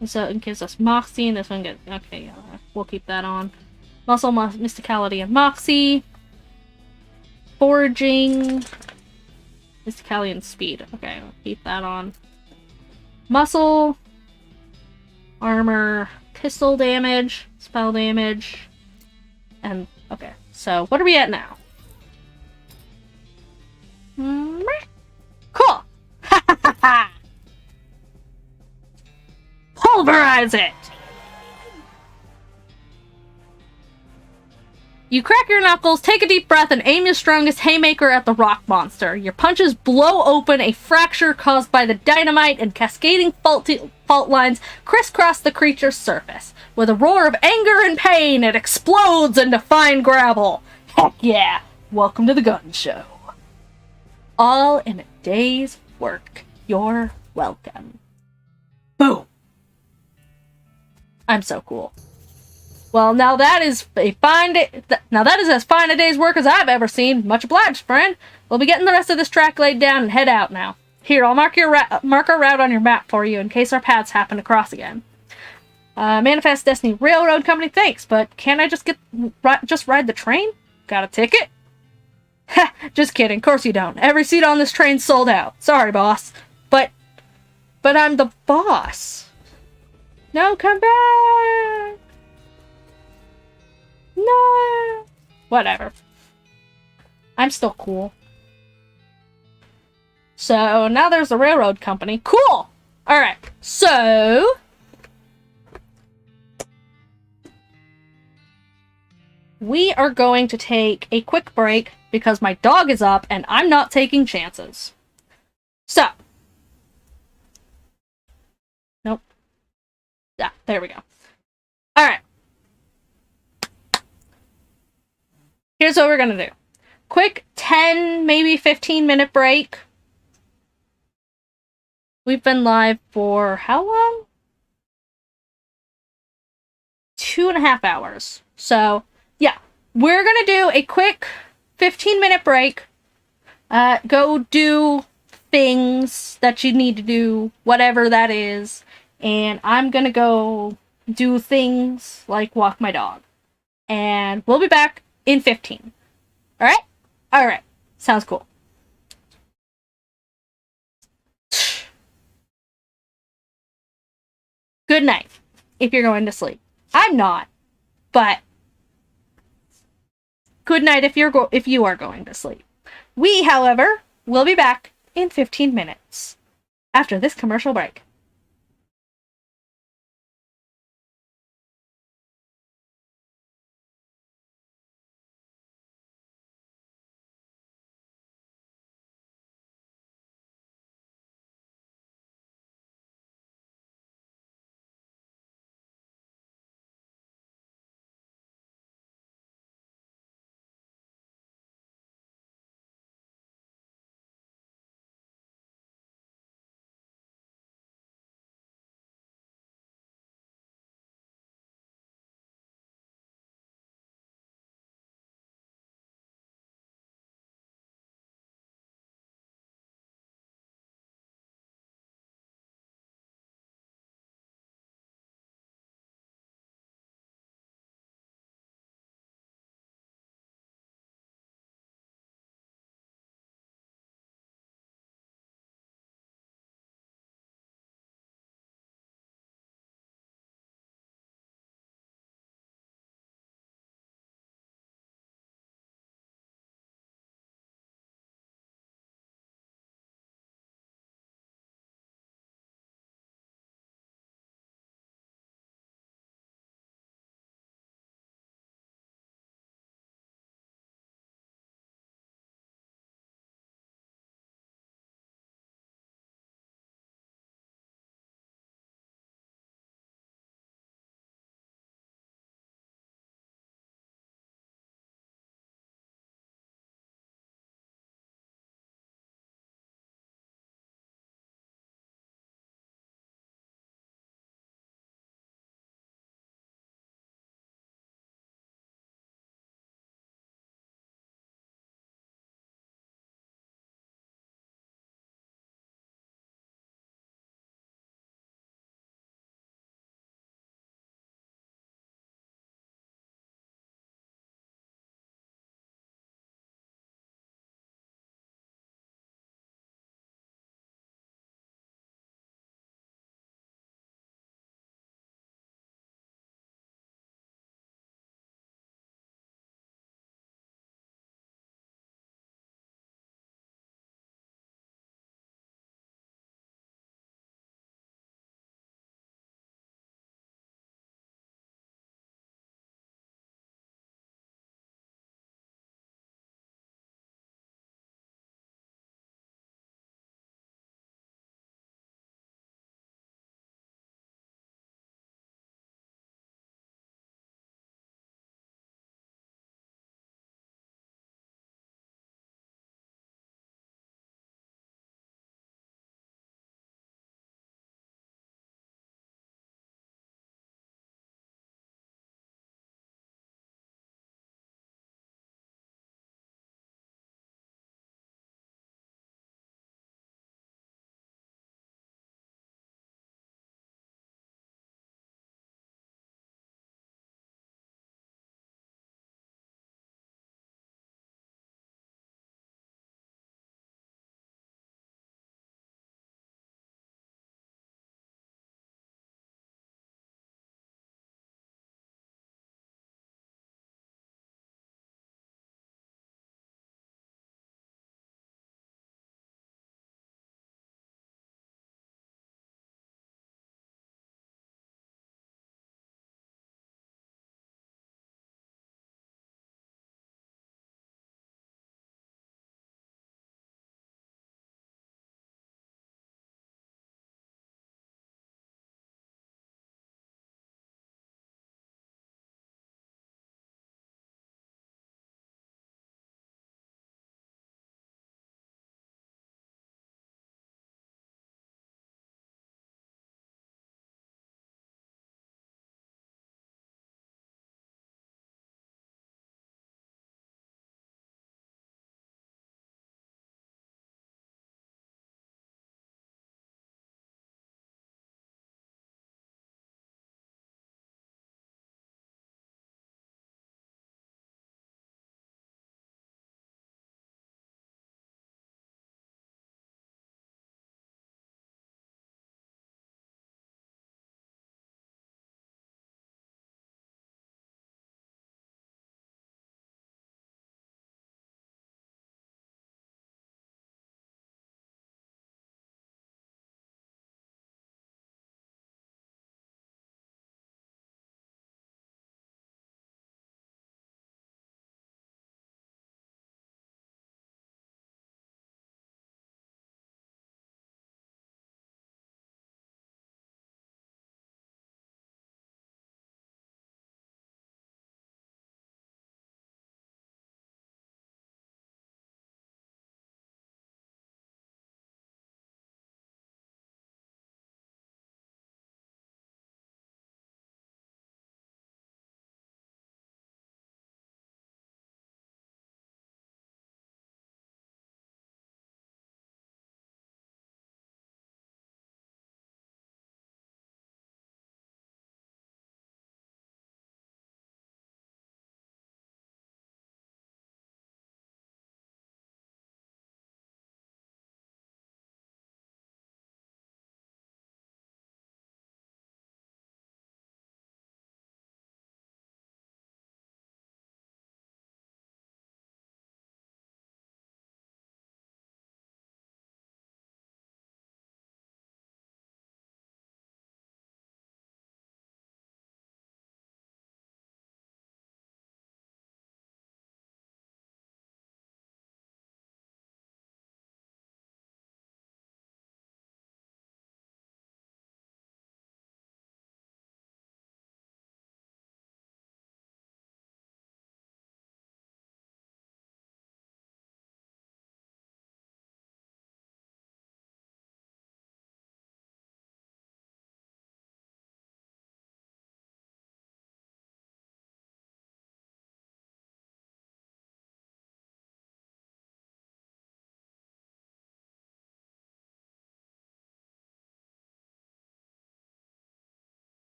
And so it gives us Moxie, and this one gets... Okay, yeah, we'll keep that on. Muscle, Mysticality, and Moxie. Foraging. Mysticality and Speed. Okay, we'll keep that on. Muscle. Armor. Pistol damage. Spell damage. And, okay. So, what are we at now? Cool! Ha ha ha ha! Pulverize it! You crack your knuckles, take a deep breath, and aim your strongest haymaker at the rock monster. Your punches blow open a fracture caused by the dynamite, and cascading fault lines crisscross the creature's surface. With a roar of anger and pain, it explodes into fine gravel. Heck yeah! Welcome to the gun show. All in a day's work. You're welcome. Boom! I'm so cool. Well, now that is a fine day. Now that is as fine a day's work as I've ever seen. Much obliged, friend. We'll be getting the rest of this track laid down and head out now. Here, I'll mark our route on your map for you in case our paths happen to cross again. Manifest Destiny Railroad Company, thanks, but can't I just ride the train? Got a ticket? Ha! Just kidding. Of course you don't. Every seat on this train's sold out. Sorry, boss. But I'm the boss. No, come back. No. Whatever. I'm still cool. So, now there's the railroad company. Cool! Alright, so... we are going to take a quick break because my dog is up and I'm not taking chances. So. Nope. Yeah, there we go. Alright. Here's what we're gonna do. Quick 10, maybe 15-minute break. We've been live for how long? 2.5 hours. So, yeah. We're gonna do a quick 15-minute break. Go do things that you need to do, whatever that is. And I'm gonna go do things like walk my dog. And we'll be back in 15. Alright? Alright. Sounds cool. Good night, if you're going to sleep. I'm not, but good night if you are going to sleep. We, however, will be back in 15 minutes after this commercial break.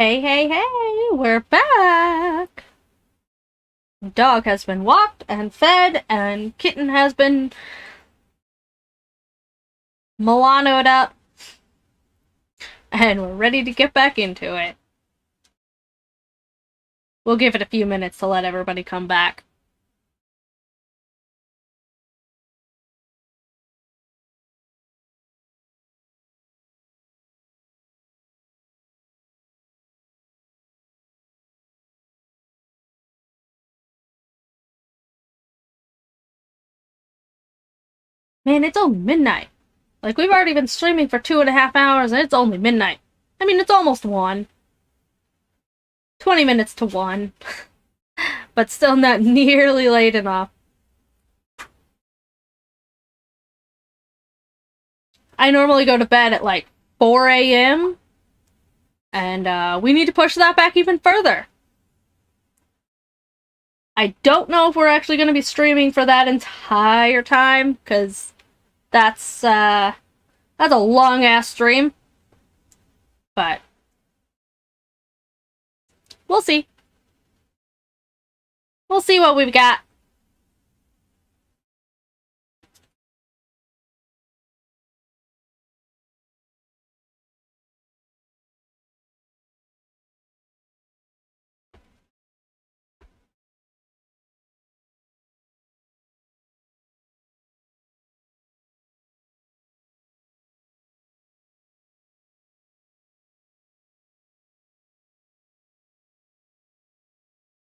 Hey, hey, hey, we're back! Dog has been walked and fed, and Kitten has been Milanoed up, and we're ready to get back into it. We'll give it a few minutes to let everybody come back. Man, it's only midnight. Like, we've already been streaming for 2.5 hours, and it's only midnight. I mean, it's almost 1. 20 minutes to 1. But still not nearly late enough. I normally go to bed at like 4 a.m. And we need to push that back even further. I don't know if we're actually going to be streaming for that entire time, because that's a long-ass stream. But we'll see. We'll see what we've got.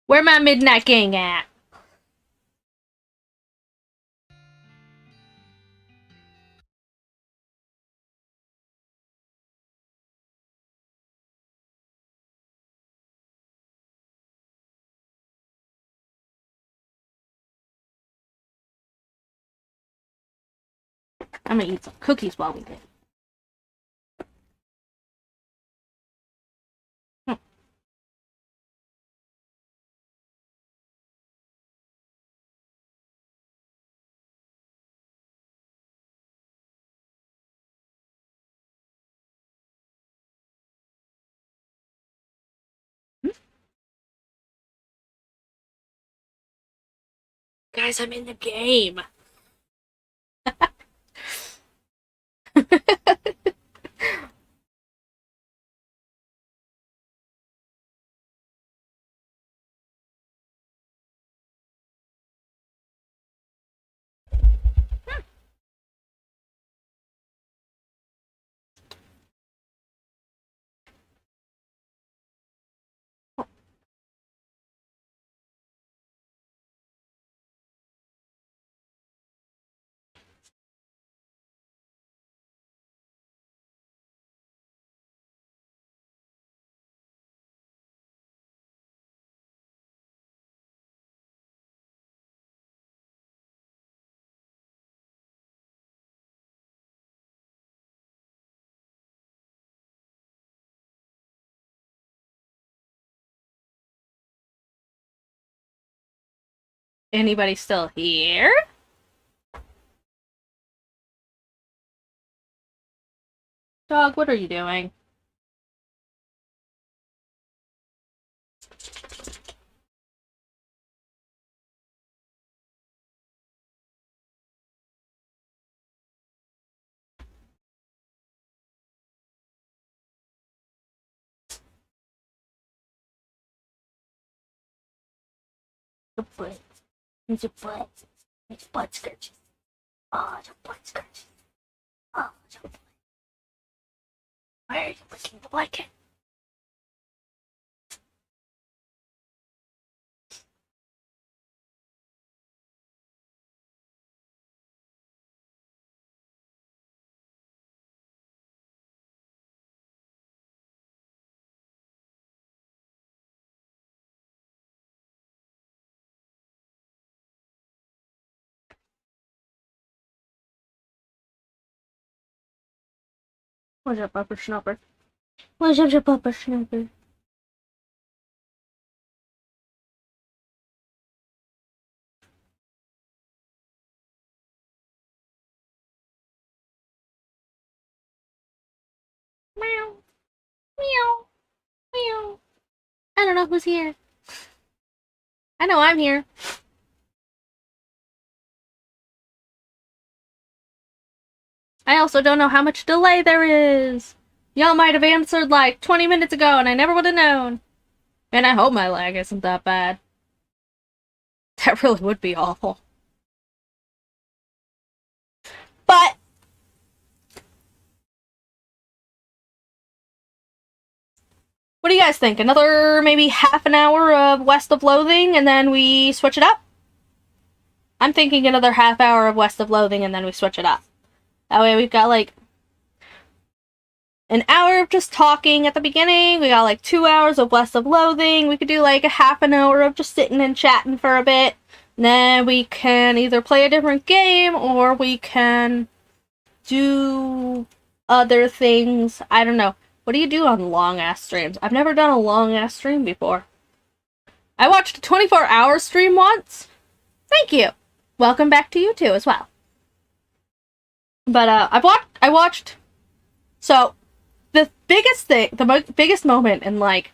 Where my midnight gang at? I'm gonna eat some cookies while we do. Guys, I'm in the game. Anybody still here? Dog, what are you doing? Your butt. It's your butt. It's butt scratches. Oh, your butt scratches. Oh, your butt. Why are you licking the blanket? What's up, Upper Schnupper? What's up, Upper Schnupper? Meow. Meow. Meow. know who's here. I know I'm here. I also don't know how much delay there is. Y'all might have answered like 20 minutes ago and I never would have known. And I hope my lag isn't that bad. That really would be awful. But what do you guys think? Another maybe half an hour of West of Loathing and then we switch it up? I'm thinking another half hour of West of Loathing and then we switch it up. That way we've got like an hour of just talking at the beginning. We got like 2 hours of West of Loathing. We could do like a half an hour of just sitting and chatting for a bit. And then we can either play a different game or we can do other things. I don't know. What do you do on long-ass streams? I've never done a long-ass stream before. I watched a 24-hour stream once. Thank you. Welcome back to you too as well. But I watched. So the biggest thing, the biggest moment in like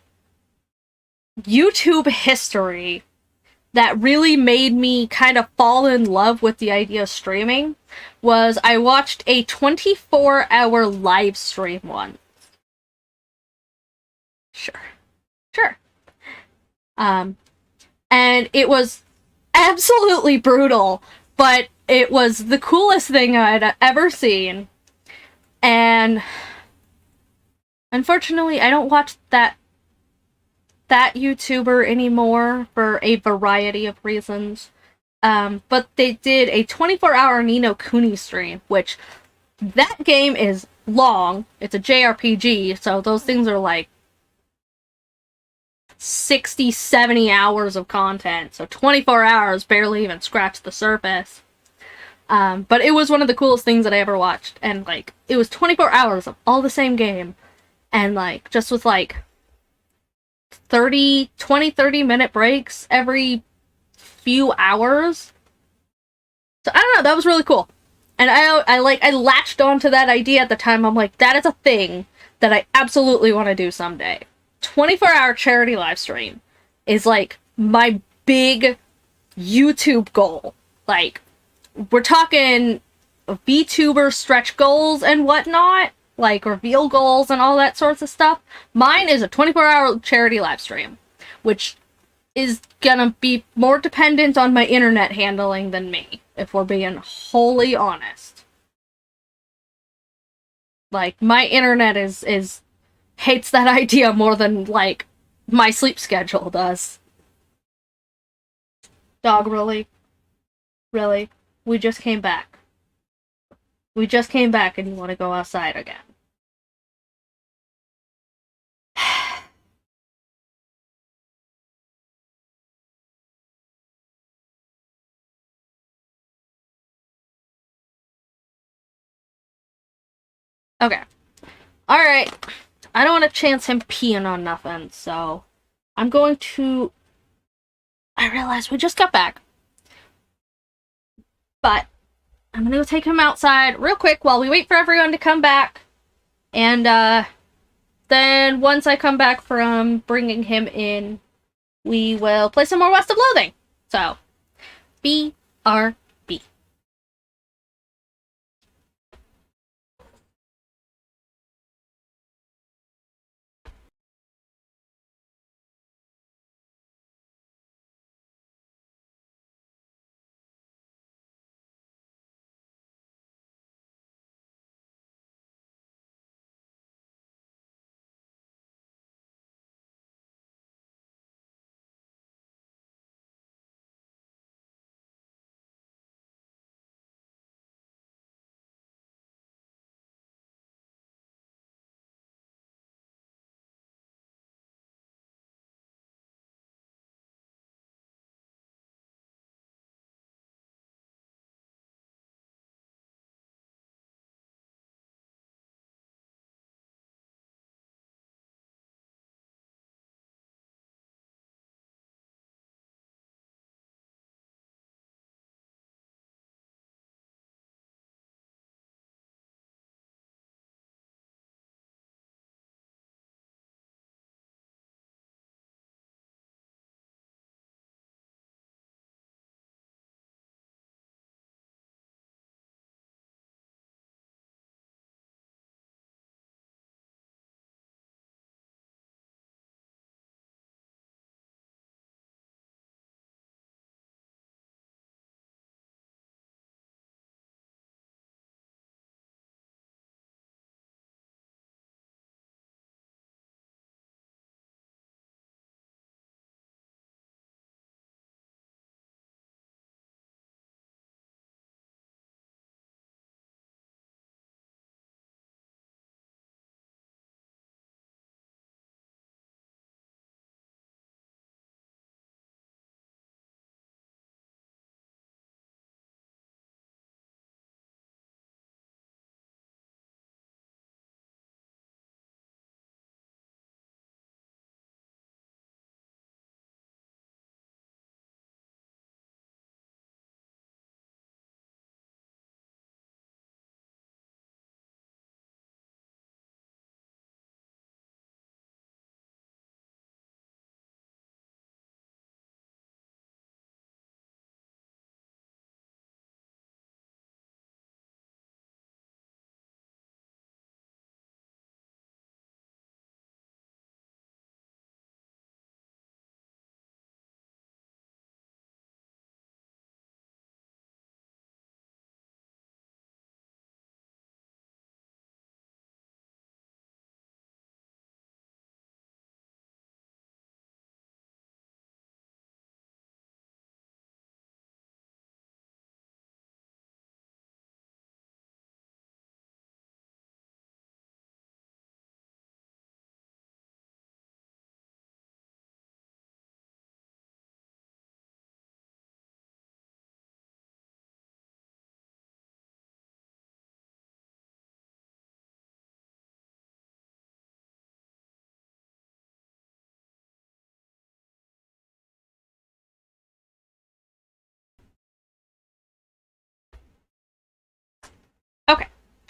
YouTube history that really made me kind of fall in love with the idea of streaming was I watched a 24-hour live stream once. Sure. And it was absolutely brutal, but it was the coolest thing I'd ever seen. And unfortunately, I don't watch that YouTuber anymore for a variety of reasons. But they did a 24-hour Ni no Kuni stream, which that game is long. It's a JRPG, so those things are like 60, 70 hours of content. So 24 hours barely even scratched the surface. But it was one of the coolest things that I ever watched. And like, it was 24 hours of all the same game. And like, just with like 30 minute breaks every few hours. So I don't know, that was really cool. And I latched onto that idea at the time. I'm like, that is a thing that I absolutely want to do someday. 24-hour charity live stream is like my big YouTube goal. Like, we're talking VTuber stretch goals and whatnot, like reveal goals and all that sorts of stuff. Mine is a 24-hour charity live stream, which is gonna be more dependent on my internet handling than me, if we're being wholly honest. Like, my internet is hates that idea more than, like, my sleep schedule does. Dog, really? Really? We just came back. We just came back and you want to go outside again. Okay. Alright. I don't want to chance him peeing on nothing, so I'm going to... I realize we just got back. But I'm gonna go take him outside real quick while we wait for everyone to come back. And then once I come back from bringing him in, we will play some more West of Loathing. So, BR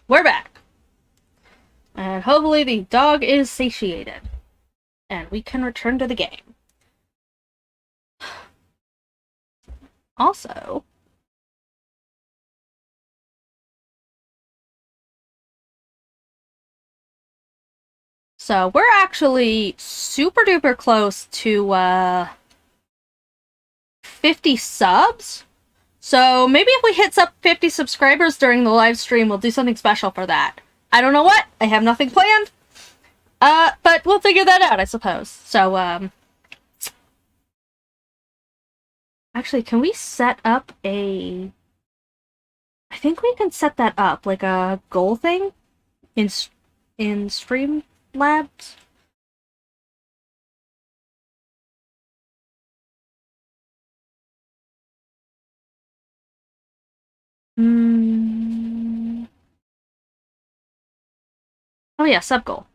we're back. And hopefully the dog is satiated. And we can return to the game. Also... So, we're actually super duper close to, 50 subs? So, maybe if we hit 50 subscribers during the live stream, we'll do something special for that. I don't know what. I have nothing planned. But we'll figure that out, I suppose. So, actually, can we set up a... I think we can set that up, like a goal thing in Streamlabs. Oh yeah, sub goal.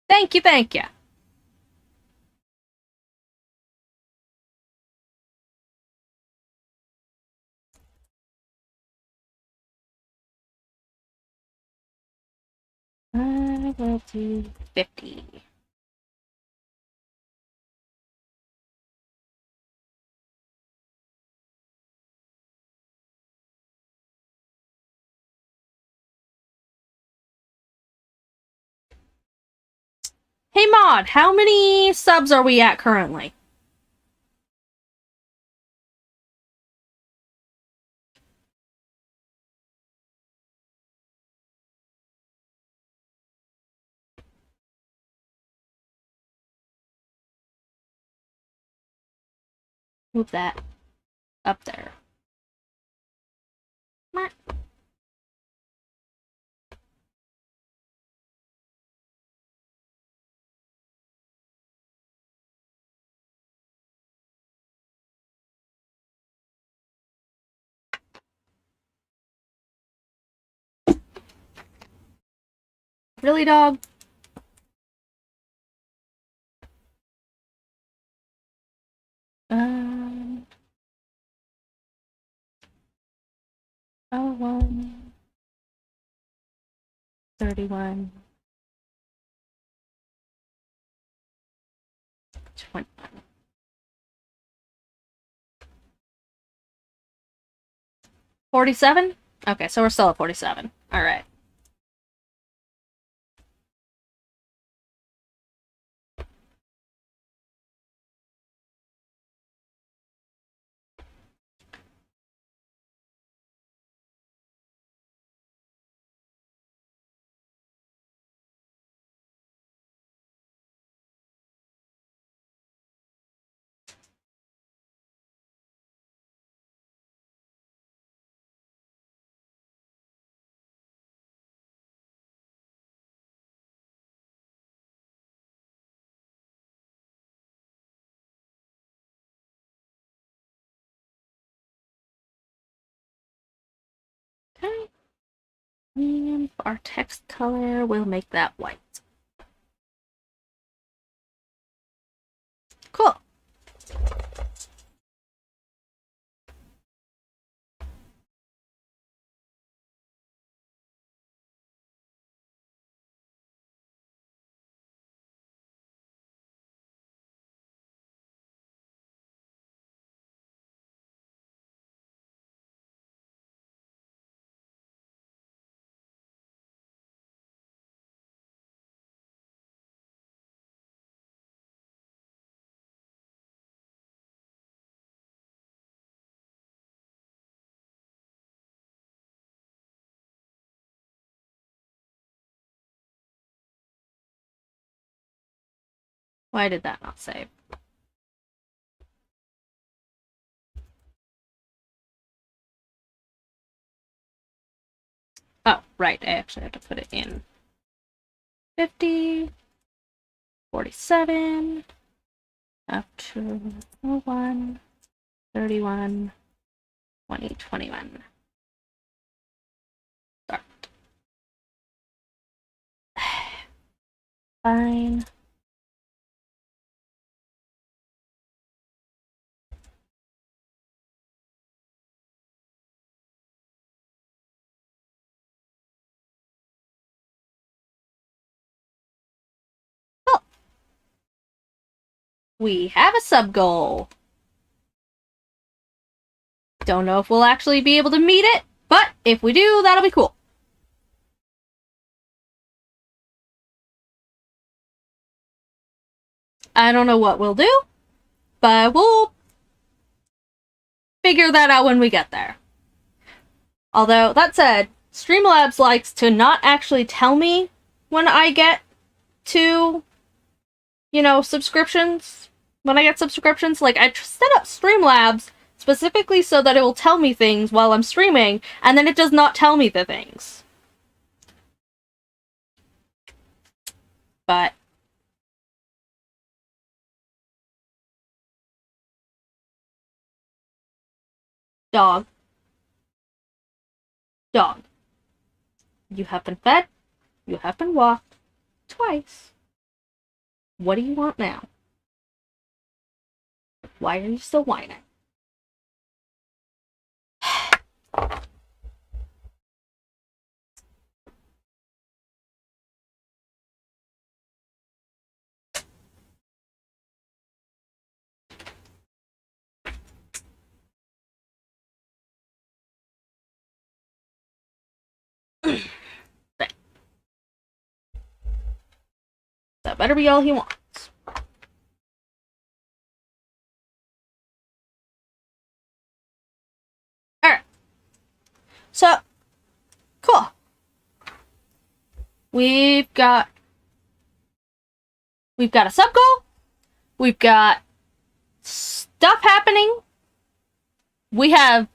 Thank you, thank you. I will do 50. Hey Mod, how many subs are we at currently? Move that up there. Really, dog? Oh, 1, 31, 20. 47? Okay, so we're still at 47. Alright. Okay. And for our text color, we'll make that white. Cool. Why did that not save? Oh, right, I actually have to put it in. 50, 47, up to 1, 31, 20, 21. Start. Fine. Oh. We have a sub-goal. Don't know if we'll actually be able to meet it, but if we do, that'll be cool. I don't know what we'll do, but we'll figure that out when we get there. Although, that said, Streamlabs likes to not actually tell me when I get to, subscriptions. When I get subscriptions, like, I set up Streamlabs specifically so that it will tell me things while I'm streaming, and then it does not tell me the things. But dog. Dog. You have been fed. You have been walked. Twice. What do you want now? Why are you still whining? That better be all he wants. Alright. So, cool. We've got a sub-goal. We've got stuff happening. We have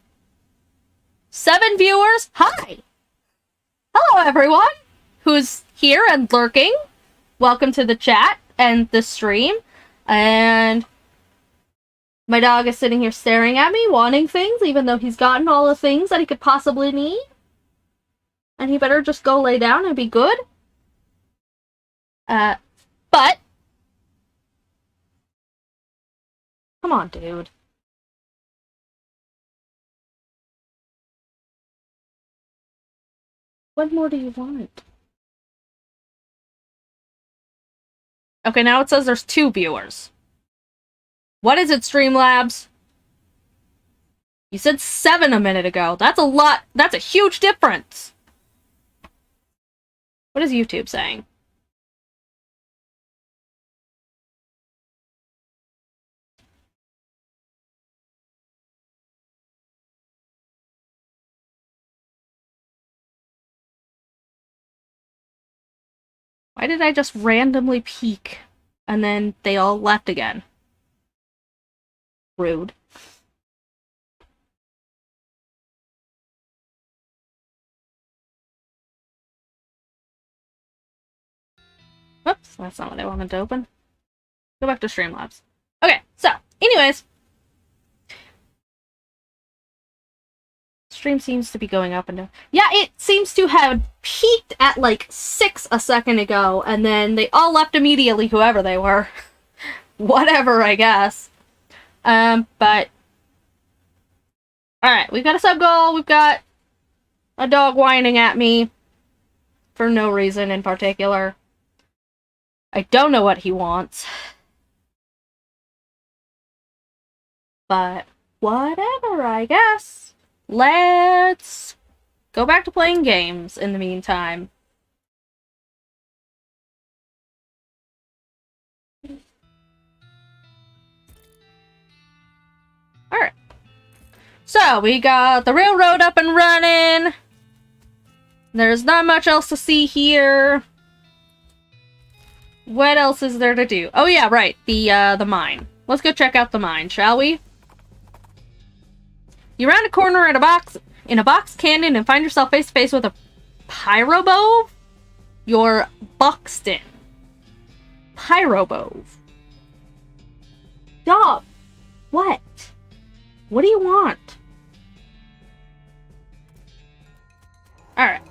7 viewers. Hi! Hello, everyone who's here and lurking. Welcome to the chat and the stream. And my dog is sitting here staring at me, wanting things, even though he's gotten all the things that he could possibly need. And he better just go lay down and be good. But come on, dude. What more do you want? Okay, now it says there's 2 viewers. What is it, Streamlabs? You said 7 a minute ago. That's a lot. That's a huge difference. What is YouTube saying? Why did I just randomly peek and then they all left again? Rude. Whoops, that's not what I wanted to open. Go back to Streamlabs. Okay, so, anyways. Stream seems to be going up and down. Yeah, it seems to have peaked at like 6 a second ago, and then they all left immediately, whoever they were. Whatever, I guess. But... Alright, we've got a sub-goal, we've got a dog whining at me. For no reason in particular. I don't know what he wants. But, whatever, I guess. Let's go back to playing games in the meantime. Alright. So, we got the railroad up and running. There's not much else to see here. What else is there to do? Oh yeah, right. The mine. Let's go check out the mine, shall we? You round a corner in a box canyon and find yourself face to face with a pyrobove? You're Buxton. Pyrobove. Dog. What? What do you want? Alright.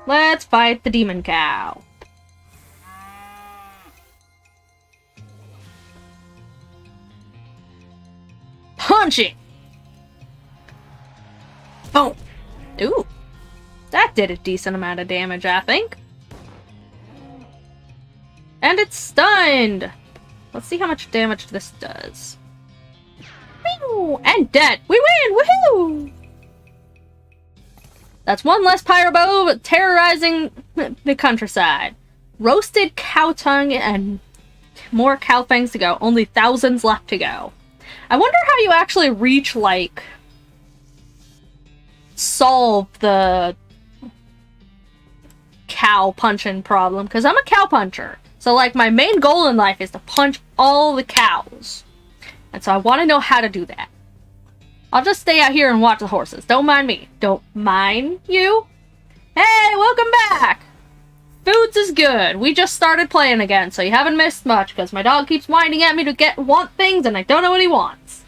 Let's fight the demon cow. punch it! Boom! Ooh. That did a decent amount of damage, I think. And it's stunned! Let's see how much damage this does. Whew, and dead! We win! Woohoo! That's one less pyrobow terrorizing the countryside. Roasted cow tongue and more cow fangs to go. Only thousands left to go. I wonder how you actually reach, like, solve the cow punching problem, because I'm a cow puncher. So, like, my main goal in life is to punch all the cows. And so I want to know how to do that. I'll just stay out here and watch the horses. Don't mind me. Don't mind you. Hey, welcome back! Foods is good. We just started playing again, so you haven't missed much, because my dog keeps whining at me to want things, and I don't know what he wants.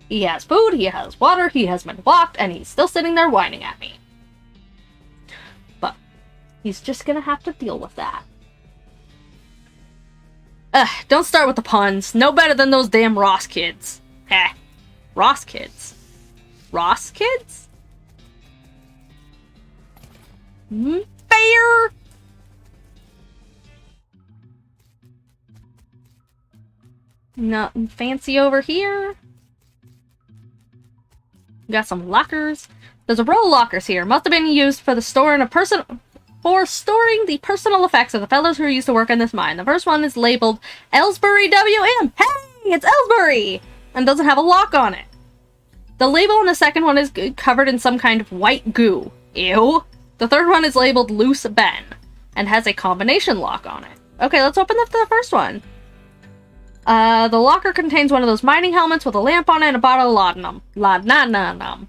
He has food, he has water, he has been walked, and he's still sitting there whining at me. But he's just gonna have to deal with that. Ugh, don't start with the puns. No better than those damn Ross kids. Heh. Ross kids? Ross kids? Fair! Nothing fancy over here. Got some lockers. There's a row of lockers here. Must have been used for the storing the personal effects of the fellows who used to work in this mine. The first one is labeled Ellsbury WM. Hey, it's Ellsbury! And doesn't have a lock on it. The label on the second one is covered in some kind of white goo. Ew. The third one is labeled Loose Ben and has a combination lock on it. Okay, let's open up the first one. The locker contains one of those mining helmets with a lamp on it and a bottle of laudanum.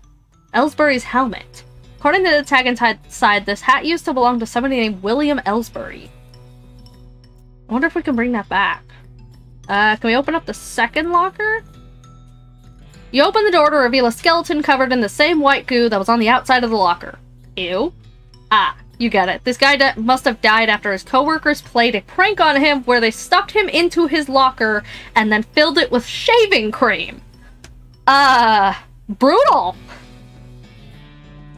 Ellsbury's helmet. According to the tag inside, this hat used to belong to somebody named William Ellsbury. I wonder if we can bring that back. Can we open up the second locker? You open the door to reveal a skeleton covered in the same white goo that was on the outside of the locker. Ew. Ah, you get it. This guy must have died after his coworkers played a prank on him where they stuffed him into his locker and then filled it with shaving cream. Brutal.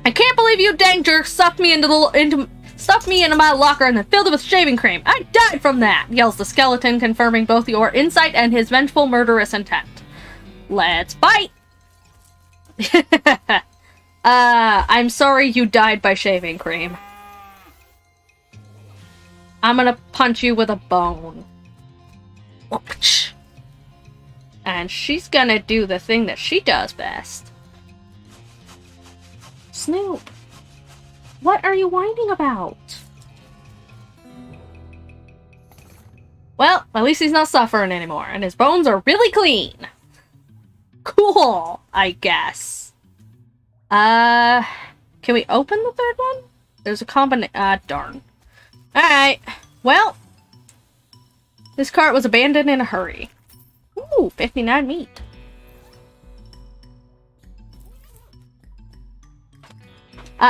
I can't believe you dang jerk stuffed me into my locker and then filled it with shaving cream. I died from that, yells the skeleton, confirming both your insight and his vengeful murderous intent. Let's fight! I'm sorry you died by shaving cream. I'm gonna punch you with a bone. And she's gonna do the thing that she does best. Snoop, what are you whining about? Well, at least he's not suffering anymore, and his bones are really clean. Cool, I guess. Can we open the third one? There's a combination. Darn. Alright, well, this cart was abandoned in a hurry. Ooh, 59 meat.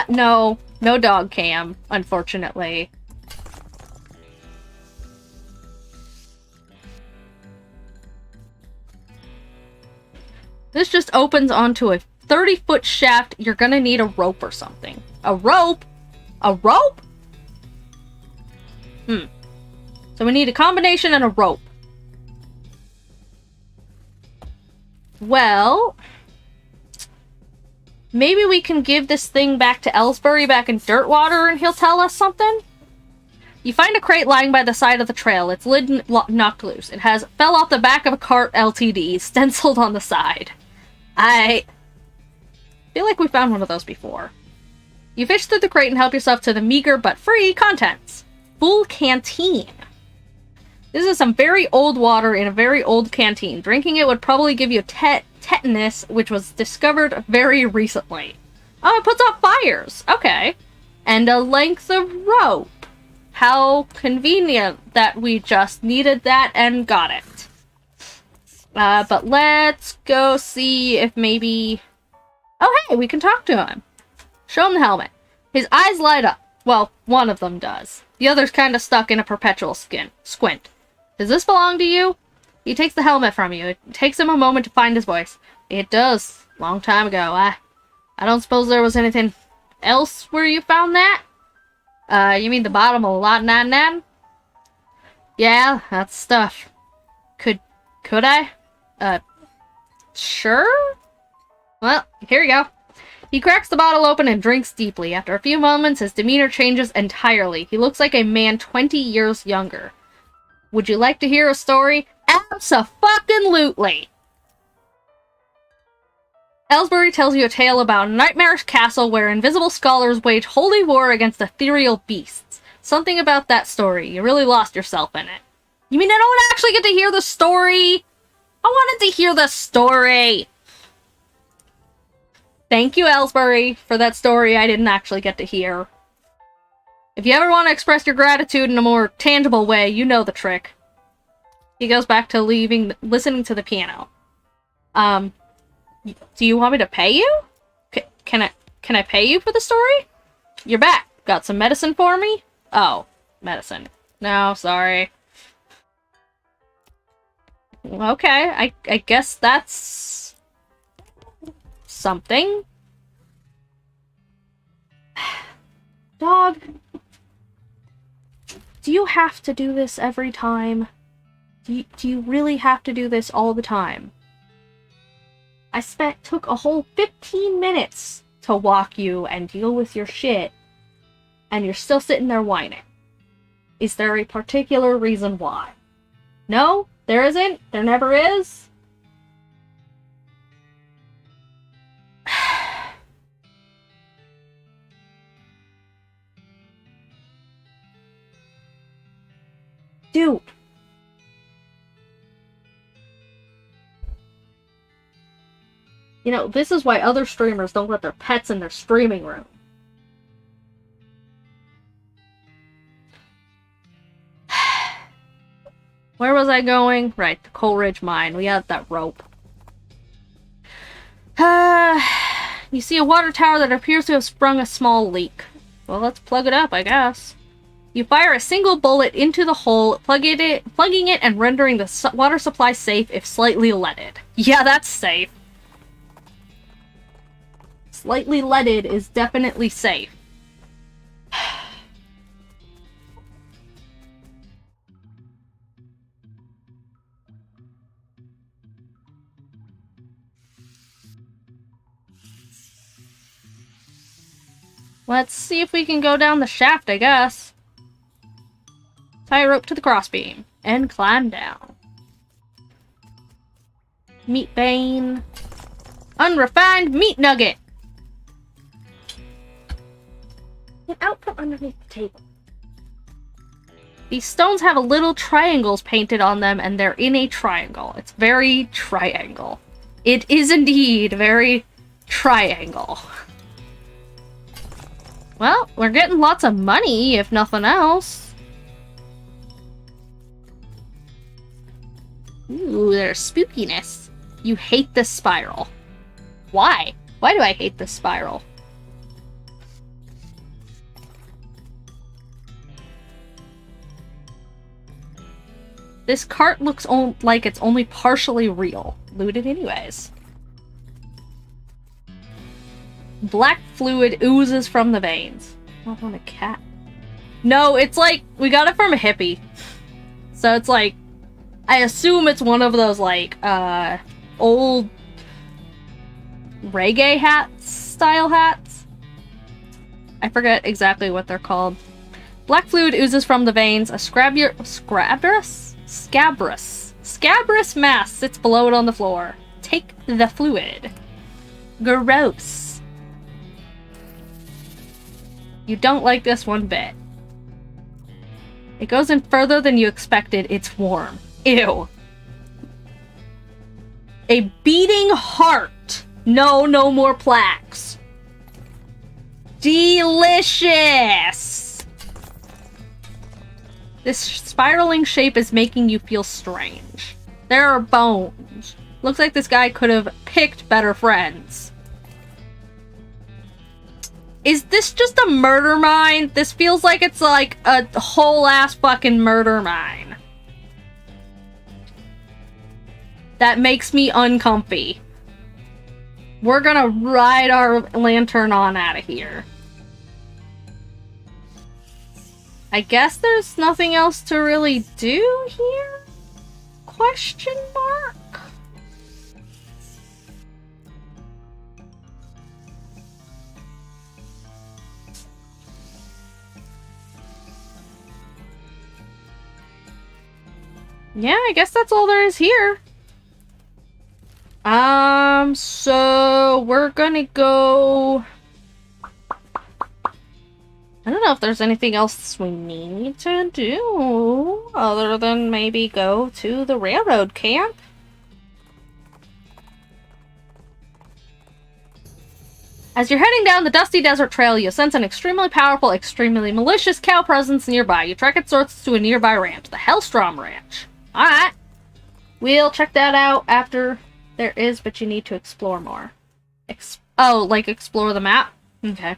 No dog cam, unfortunately. This just opens onto a 30-foot shaft. You're gonna need a rope or something. A rope? A rope? So we need a combination and a rope. Well, maybe we can give this thing back to Ellsbury back in Dirtwater and he'll tell us something? You find a crate lying by the side of the trail. Its lid knocked loose. It fell off the back of a cart LTD, stenciled on the side. I feel like we found one of those before. You fish through the crate and help yourself to the meager but free contents. Full canteen. This is some very old water in a very old canteen. Drinking it would probably give you tetanus, which was discovered very recently. Oh, it puts out fires. Okay. And a length of rope. How convenient that we just needed that and got it. But let's go see if maybe... Oh, hey, we can talk to him. Show him the helmet. His eyes light up. Well, one of them does. The other's kind of stuck in a perpetual squint. Does this belong to you? He takes the helmet from you. It takes him a moment to find his voice. It does. Long time ago. I don't suppose there was anything else where you found that? You mean the bottom of lot 99? Yeah, that's stuff. Could I? Sure? Well, here you go. He cracks the bottle open and drinks deeply. After a few moments, his demeanor changes entirely. He looks like a man 20 years younger. Would you like to hear a story? Abso-fucking-lutely! Ellsbury tells you a tale about a nightmarish castle where invisible scholars wage holy war against ethereal beasts. Something about that story. You really lost yourself in it. You mean I don't actually get to hear the story? I wanted to hear the story! Thank you, Ellsbury, for that story I didn't actually get to hear. If you ever want to express your gratitude in a more tangible way, you know the trick. He goes back to listening to the piano. Do you want me to pay you? Can I pay you for the story? You're back. Got some medicine for me? Oh, medicine. No, sorry. Okay, I guess that's something. Dog, do you have to do this every time? Do you really have to do this all the time? I took a whole 15 minutes to walk you and deal with your shit, and you're still sitting there whining. Is there a particular reason why? No? There isn't? There never is? Dude. You know, this is why other streamers don't let their pets in their streaming room. Where was I going? Right, the Coleridge Mine. We had that rope. You see a water tower that appears to have sprung a small leak. Well, let's plug it up, I guess. You fire a single bullet into the hole, plugging it and rendering the water supply safe if slightly leaded. Yeah, that's safe. Slightly leaded is definitely safe. Let's see if we can go down the shaft, I guess. Tie a rope to the crossbeam and climb down. Meat bane. Unrefined meat nugget. Get out from underneath the table. These stones have little triangles painted on them, and they're in a triangle. It's very triangle. It is indeed very triangle. Well, we're getting lots of money, if nothing else. Ooh, there's spookiness. You hate this spiral. Why? Why do I hate this spiral? This cart looks like it's only partially real. Loot it anyways. Black fluid oozes from the veins. Not on a cat. No, it's like, we got it from a hippie. So it's like, I assume it's one of those like, old reggae hats, style hats. I forget exactly what they're called. Black fluid oozes from the veins. A scabrous mass sits below it on the floor. Take the fluid. Gross. You don't like this one bit. It goes in further than you expected. It's warm. Ew. A beating heart. No more plaques. Delicious! This spiraling shape is making you feel strange. There are bones. Looks like this guy could have picked better friends. Is this just a murder mine? This feels like it's like a whole ass fucking murder mine. That makes me uncomfy. We're gonna ride our lantern on out of here. I guess there's nothing else to really do here? Question mark? Yeah, I guess that's all there is here. So we're gonna go... I don't know if there's anything else we need to do other than maybe go to the railroad camp. As you're heading down the dusty desert trail, you sense an extremely powerful, extremely malicious cow presence nearby. You trek its source to a nearby ranch, the Hellstrom Ranch. Alright. We'll check that out after there is, but you need to explore more. Like explore the map? Okay.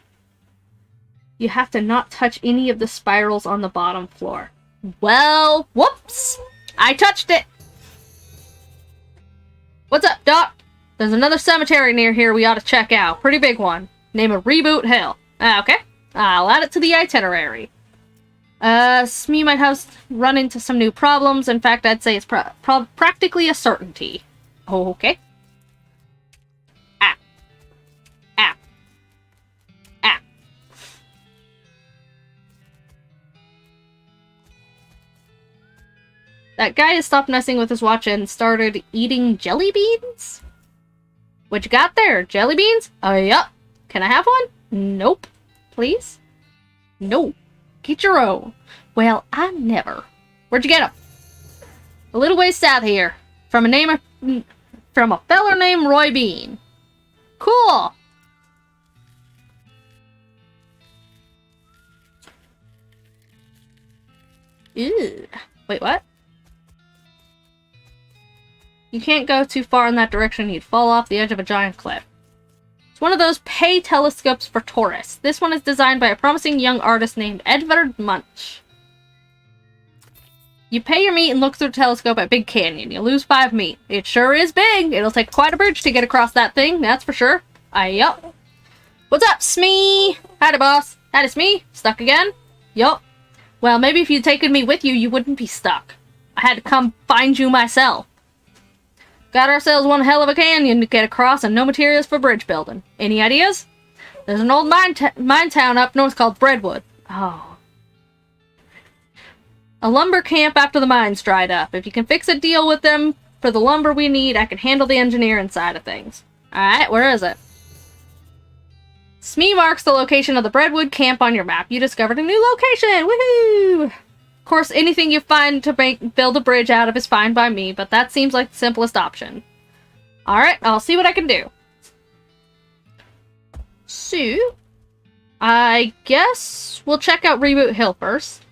You have to not touch any of the spirals on the bottom floor. Well, whoops! I touched it! What's up, Doc? There's another cemetery near here we ought to check out. Pretty big one. Name of Reboot Hill. Okay. I'll add it to the itinerary. Smee might have run into some new problems. In fact, I'd say it's practically a certainty. Okay. Ah. Ah. Ah. That guy has stopped messing with his watch and started eating jelly beans? What you got there? Jelly beans? Yup. Can I have one? Nope. Please? No. Get your own. Well, I never. Where'd you get them? A little ways south here. From a feller named Roy Bean. Cool. Ew. Wait, what? You can't go too far in that direction. You'd fall off the edge of a giant cliff. It's one of those pay telescopes for tourists. This one is designed by a promising young artist named Edvard Munch. You pay your meat and look through the telescope at Big Canyon. You lose 5 meat. It sure is big. It'll take quite a bridge to get across that thing, that's for sure. Yup. What's up, Smee? Howdy, boss. Howdy, Smee. Stuck again? Yup. Well, maybe if you'd taken me with you, you wouldn't be stuck. I had to come find you myself. Got ourselves one hell of a canyon to get across and no materials for bridge building. Any ideas? There's an old mine town up north called Breadwood. Oh. A lumber camp after the mines dried up. If you can fix a deal with them for the lumber we need, I can handle the engineering side of things. Alright, where is it? Smee marks the location of the Breadwood camp on your map. You discovered a new location! Woohoo! Of course, anything you find to build a bridge out of is fine by me, but that seems like the simplest option. Alright, I'll see what I can do. So, I guess we'll check out Reboot Hill first.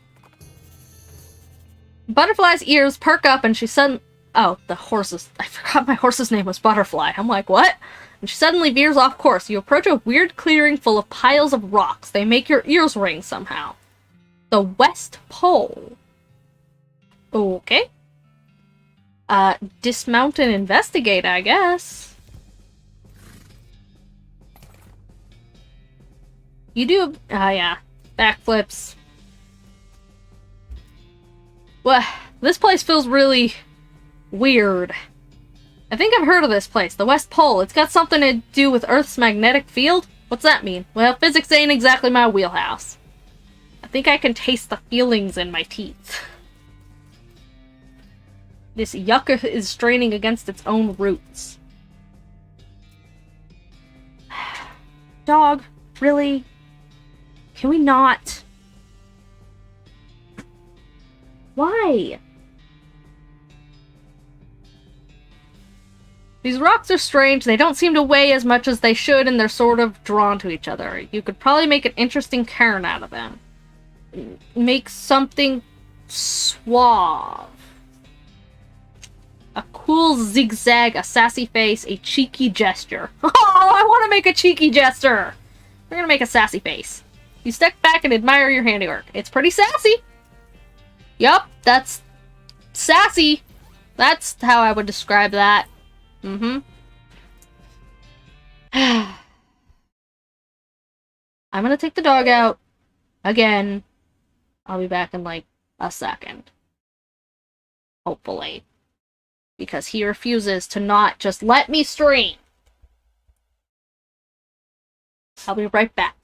Butterfly's ears perk up and she suddenly... Oh, the horse's... I forgot my horse's name was Butterfly. I'm like, what? And she suddenly veers off course. You approach a weird clearing full of piles of rocks. They make your ears ring somehow. The West Pole. Okay. Dismount and investigate, I guess. You do... yeah. Backflips. Well, this place feels really weird. I think I've heard of this place, the West Pole. It's got something to do with Earth's magnetic field? What's that mean? Well, physics ain't exactly my wheelhouse. I think I can taste the feelings in my teeth. This yucca is straining against its own roots. Dog, really? Can we not? Why? These rocks are strange. They don't seem to weigh as much as they should, and they're sort of drawn to each other. You could probably make an interesting cairn out of them. Make something suave. A cool zigzag, a sassy face, a cheeky gesture. Oh, I want to make a cheeky gesture! We're gonna make a sassy face. You step back and admire your handiwork. It's pretty sassy. Yup, that's sassy. That's how I would describe that. Mm-hmm. I'm gonna take the dog out. Again. I'll be back in, like, a second. Hopefully. Because he refuses to not just let me stream. I'll be right back.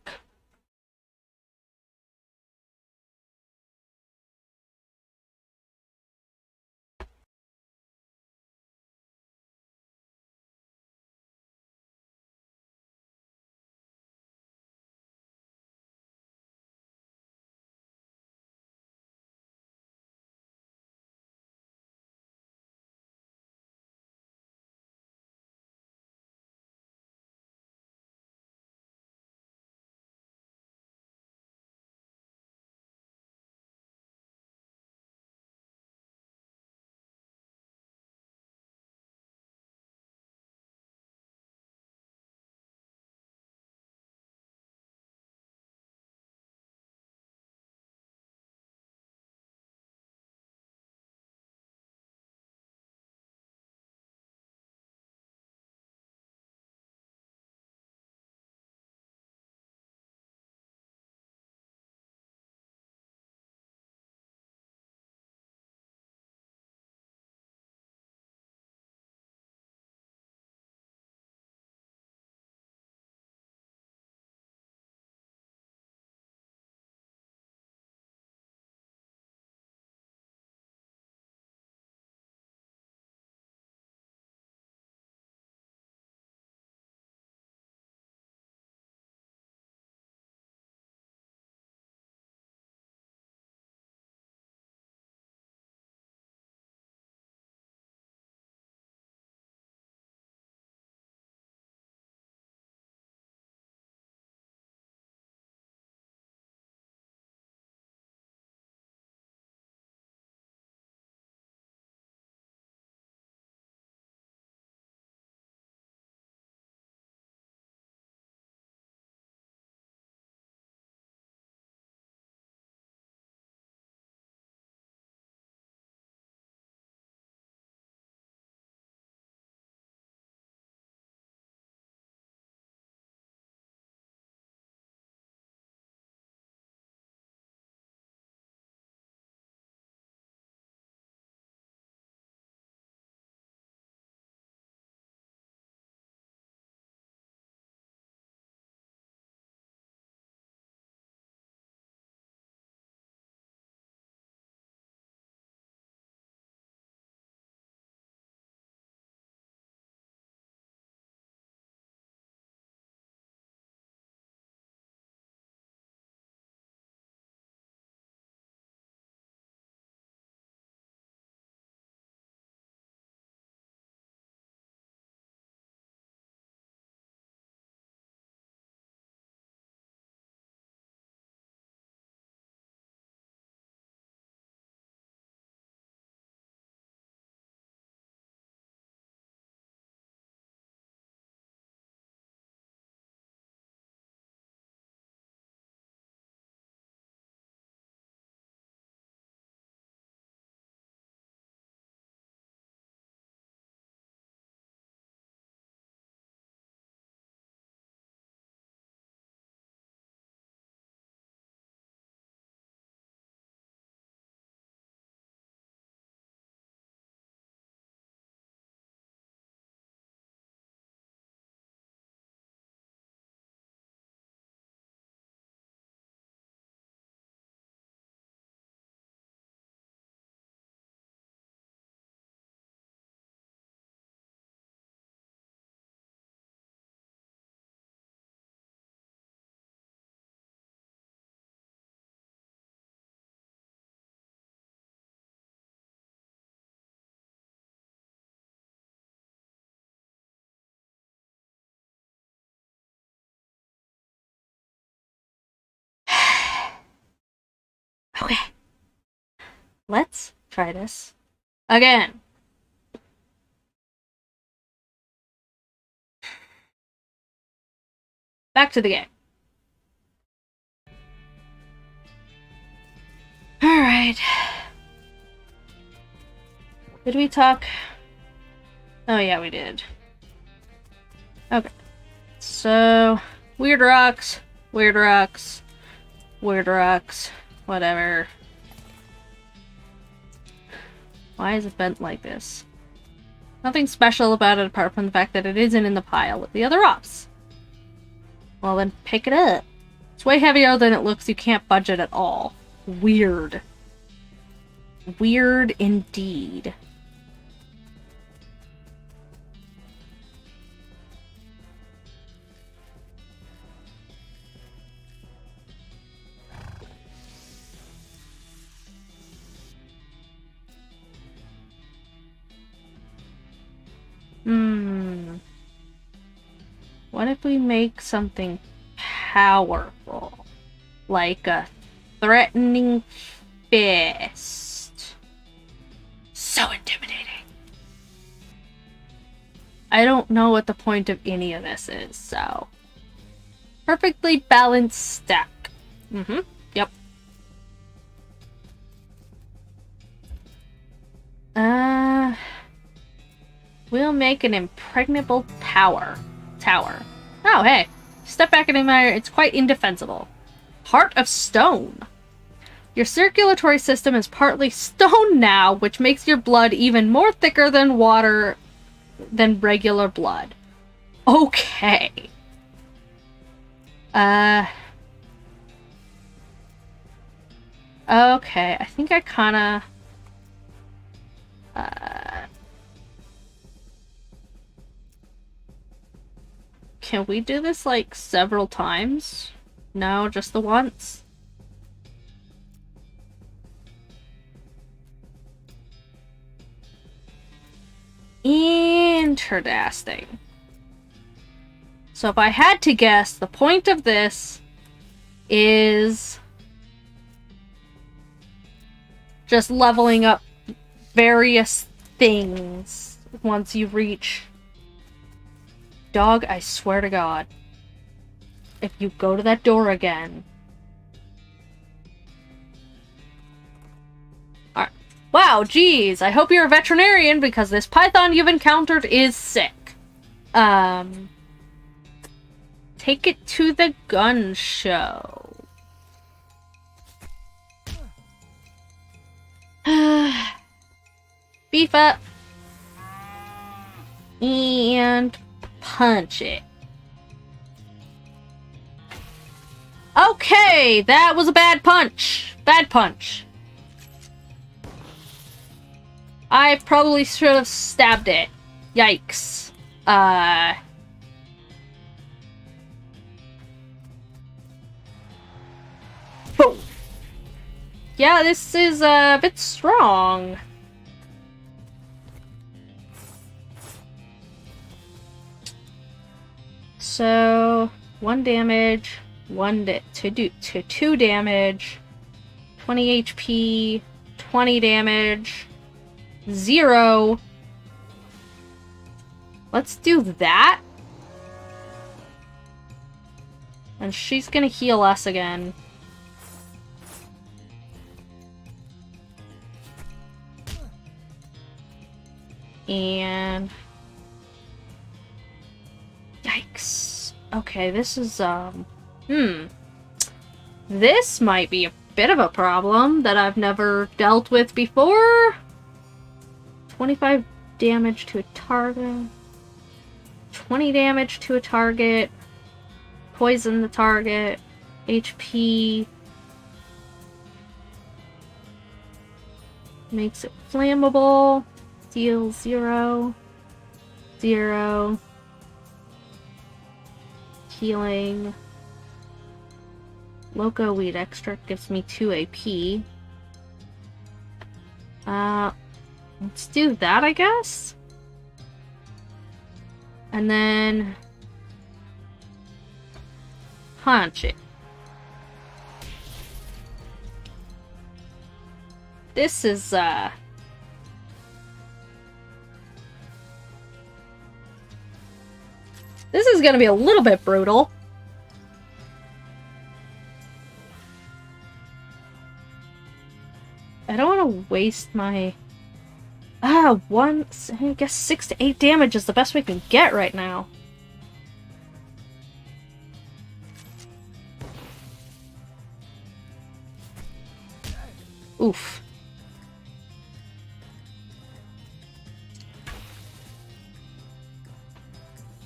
Okay. Let's try this again. Back to the game. Alright. Did we talk? Oh yeah, we did. Okay. So, weird rocks, weird rocks, weird rocks, whatever. Why is it bent like this? Nothing special about it apart from the fact that it isn't in the pile with the other rocks. Well then, pick it up. It's way heavier than it looks. You can't budge it at all. Weird. Weird indeed. What if we make something powerful? Like a threatening fist. So intimidating. I don't know what the point of any of this is, so... Perfectly balanced stack. Yep. We'll make an impregnable tower. Oh, hey. Step back and admire. It's quite indefensible. Heart of stone. Your circulatory system is partly stone now, which makes your blood even more thicker than water than regular blood. Okay. Okay, I think I kinda... Can we do this, like, several times? No, just the once? Interesting. So if I had to guess, the point of this is just leveling up various things once you reach... Dog, I swear to God. If you go to that door again... Alright. Wow, geez. I hope you're a veterinarian because this python you've encountered is sick. Take it to the gun show. Beef up. And punch it. Okay, that was a bad punch. Bad punch. I probably should have stabbed it. Yikes. Boom. Yeah, this is a bit strong. So, 1 damage, 2 damage, 20 HP, 20 damage, 0. Let's do that. And she's gonna heal us again. And... Yikes. Okay, this is, This might be a bit of a problem that I've never dealt with before. 25 damage to a target. 20 damage to a target. Poison the target. HP. Makes it flammable. Deal 0. 0. Healing. Loco Weed Extract gives me 2 AP. Let's do that, I guess? And then... punch it. This is, This is gonna be a little bit brutal. I don't want to waste my... I guess 6 to 8 damage is the best we can get right now. Oof.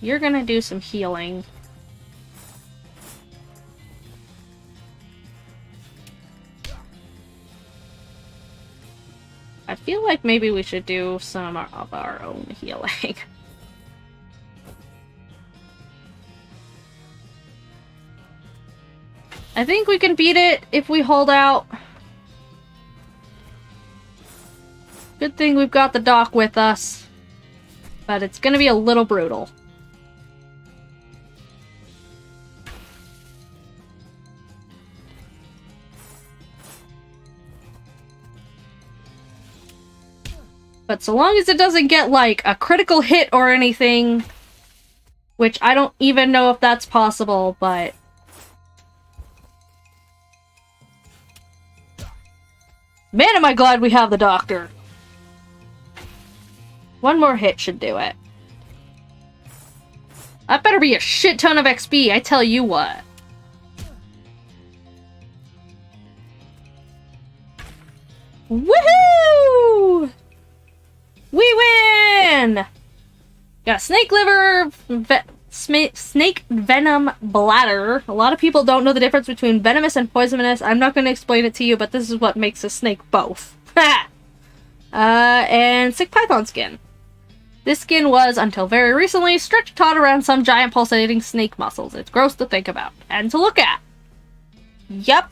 You're gonna do some healing. I feel like maybe we should do some of our own healing. I think we can beat it if we hold out. Good thing we've got the doc with us. But it's gonna be a little brutal. But so long as it doesn't get, like, a critical hit or anything, which I don't even know if that's possible, but... Man, am I glad we have the doctor. One more hit should do it. That better be a shit ton of XP, I tell you what. Woohoo! We win! Got a snake liver, snake venom bladder. A lot of people don't know the difference between venomous and poisonous. I'm not going to explain it to you, but this is what makes a snake both. And sick python skin. This skin was, until very recently, stretched taut around some giant pulsating snake muscles. It's gross to think about. And to look at. Yep.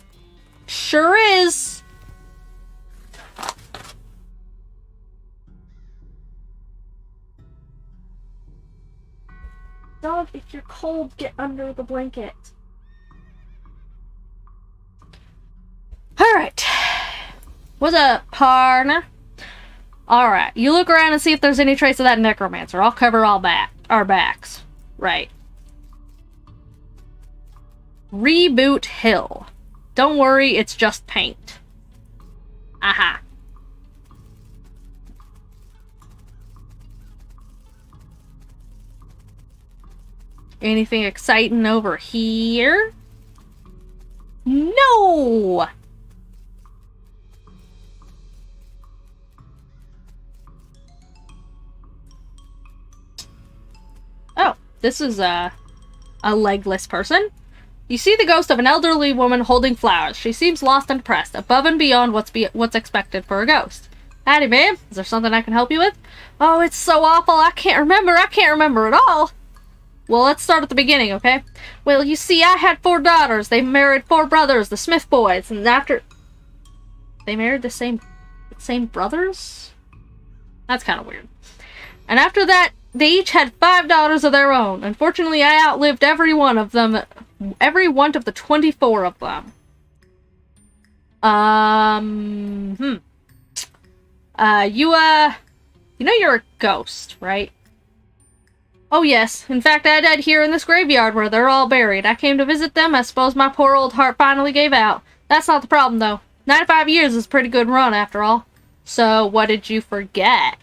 Sure is. Dog, if you're cold, get under the blanket. Alright. What's up, partner? Alright, you look around and see if there's any trace of that necromancer. I'll cover our backs. Right. Reboot Hill. Don't worry, it's just paint. Aha. Anything exciting over here? No! Oh, this is a legless person. You see the ghost of an elderly woman holding flowers. She seems lost and depressed, above and beyond what's expected for a ghost. Howdy, babe. Is there something I can help you with? Oh, it's so awful. I can't remember at all. Well, let's start at the beginning, okay? Well, you see, I had 4 daughters. They married 4 brothers, the Smith boys, and after... They married the same brothers? That's kind of weird. And after that, they each had 5 daughters of their own. Unfortunately, I outlived every one of the 24 of them. You know you're a ghost, right? Oh yes, in fact I died here in this graveyard where they're all buried. I came to visit them. I suppose my poor old heart finally gave out. That's not the problem though. 95 years is a pretty good run after all. So, what did you forget?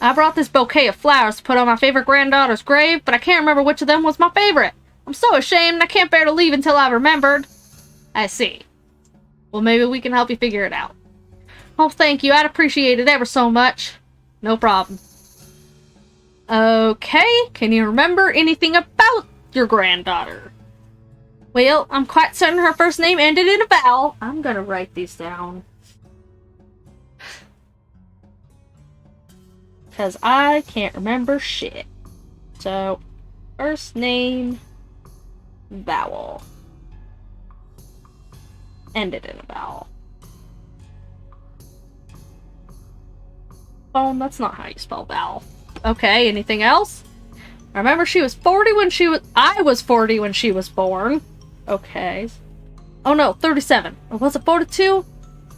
I brought this bouquet of flowers to put on my favorite granddaughter's grave, but I can't remember which of them was my favorite. I'm so ashamed I can't bear to leave until I remembered. I see. Well, maybe we can help you figure it out. Oh, thank you. I'd appreciate it ever so much. No problem. Okay, can you remember anything about your granddaughter? Well, I'm quite certain her first name ended in a vowel. I'm gonna write these down. Because I can't remember shit. So, first name, vowel. Ended in a vowel. Oh, that's not how you spell vowel. Okay, anything else? I remember she was 40 when I was 40 when she was born. Okay. Oh no, 37. Or was it 42?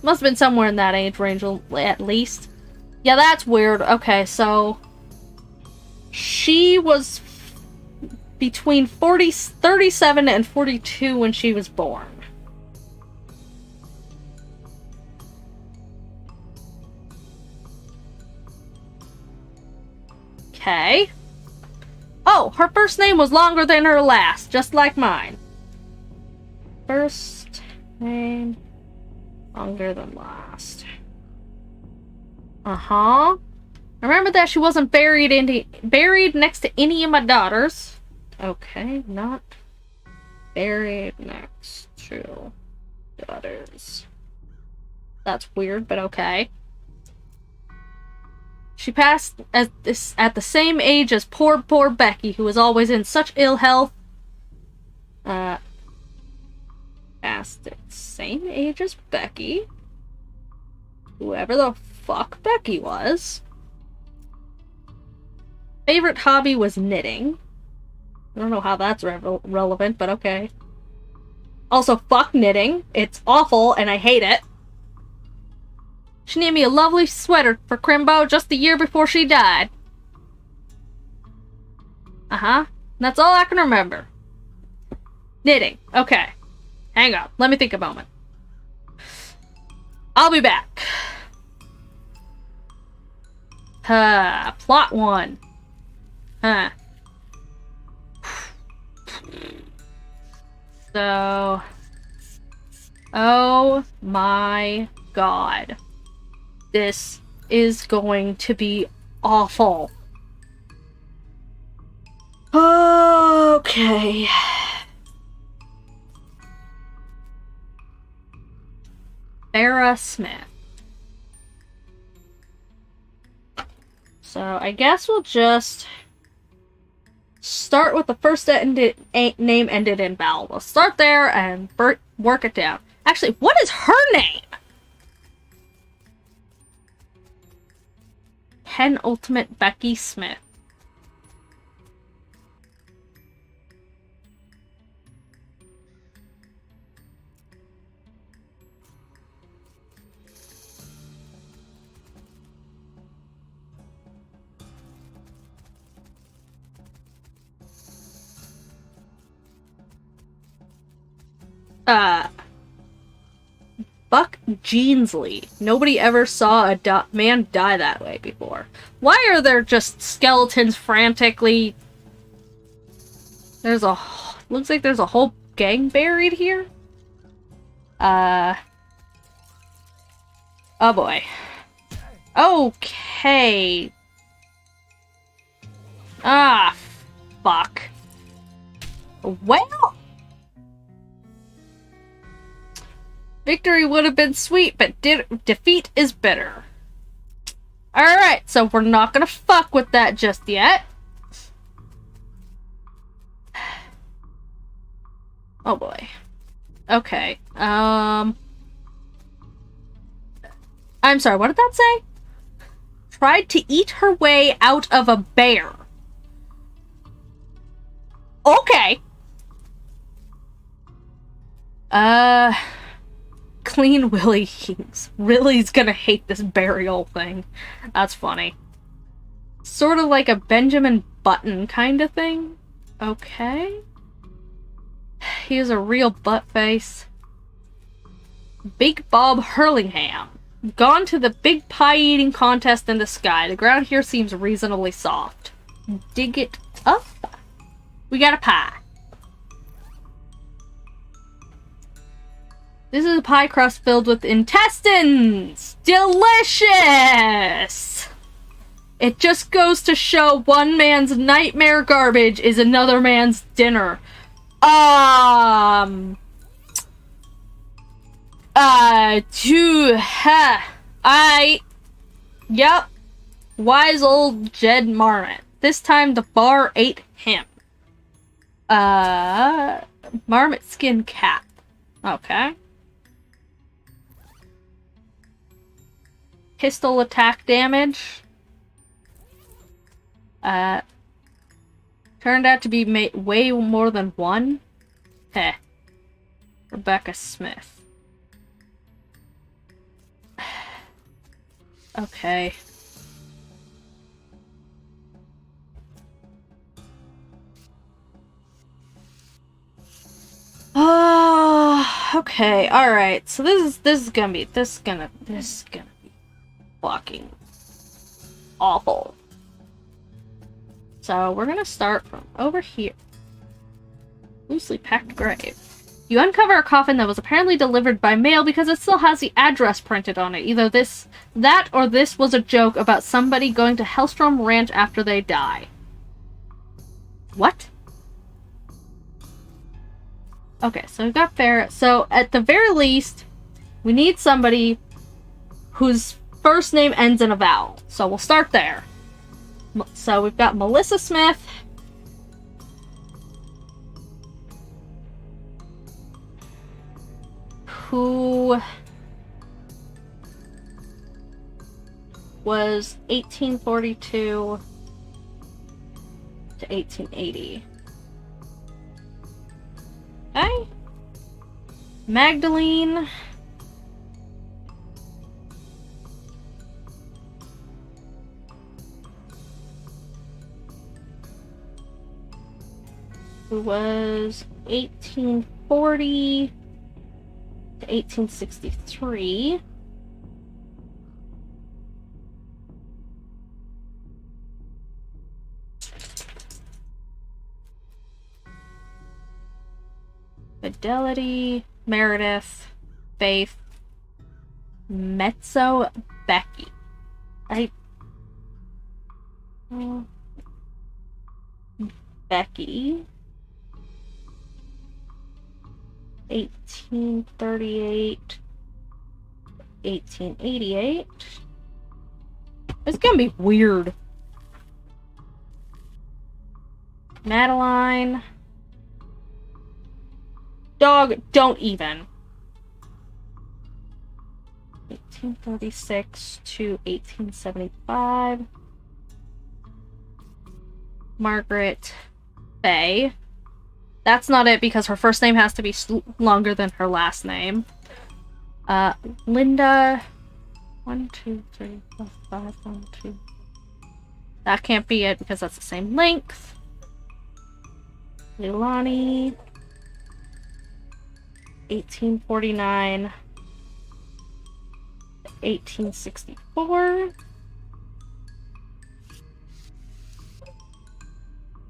Must have been somewhere in that age range at least. Yeah, that's weird. Okay, so... She was between 37 and 42 when she was born. Okay. Oh, her first name was longer than her last, just like mine. First name, Longer than last. Uh-huh. Remember that she wasn't buried next to any of my daughters. Okay, not buried next to daughters. That's weird, but okay. She passed at the same age as poor Becky, who was always in such ill health. Passed at the same age as Becky. Whoever the fuck Becky was. Favorite hobby was knitting. I don't know how that's relevant, but okay. Also, fuck knitting. It's awful, and I hate it. She knit me a lovely sweater for Crimbo just the year before she died. Uh-huh. That's all I can remember. Knitting. Okay. Hang on. Let me think a moment. I'll be back. Plot 1. So... Oh my god. This is going to be awful. Okay. Sarah Smith. So I guess we'll just start with the first name ended in vowel. We'll start there and work it down. Actually, what is her name? Penultimate Becky Smith. Buck Jeansley. Nobody ever saw a man die that way before. Why are there just skeletons frantically... Looks like there's a whole gang buried here? Oh boy. Okay. Ah, fuck. Well... Victory would have been sweet, but defeat is bitter. Alright, so we're not gonna fuck with that just yet. Oh boy. Okay, I'm sorry, what did that say? Tried to eat her way out of a bear. Okay. Clean Willie Hughes. Willie's gonna hate this burial thing. That's funny. Sort of like a Benjamin Button kind of thing. Okay. He is a real butt face. Big Bob Hurlingham. Gone to the big pie eating contest in the sky. The ground here seems reasonably soft. Dig it up. We got a pie. This is a pie crust filled with intestines! Delicious! It just goes to show one man's nightmare garbage is another man's dinner. Yep. Wise old Jed Marmot. This time the bar ate him. Marmot skin cap. Okay. Pistol attack damage. Turned out to be way more than one. Heh. Rebecca Smith. Okay. Okay, alright. So this is gonna be fucking awful. So we're gonna start from over here. Loosely packed grave. You uncover a coffin that was apparently delivered by mail because it still has the address printed on it. Either that or this was a joke about somebody going to Hellstrom Ranch after they die. What? Okay, so we've got Farrah. So, at the very least, we need somebody whose first name ends in a vowel. So we'll start there. So we've got Melissa Smith. Who was 1842 to 1880. Okay. Magdalene. Who was 1840 to 1863. Fidelity, Meredith, Faith, Mezzo, Becky. Becky. 1838, 1888. It's gonna be weird. Madeline. Dog, don't even. 1836 to 1875. Margaret Faye. That's not it because her first name has to be longer than her last name. Linda. 1, 2, 3, 4, 5, 1, 2. That can't be it because that's the same length. Leilani. 1849. 1864.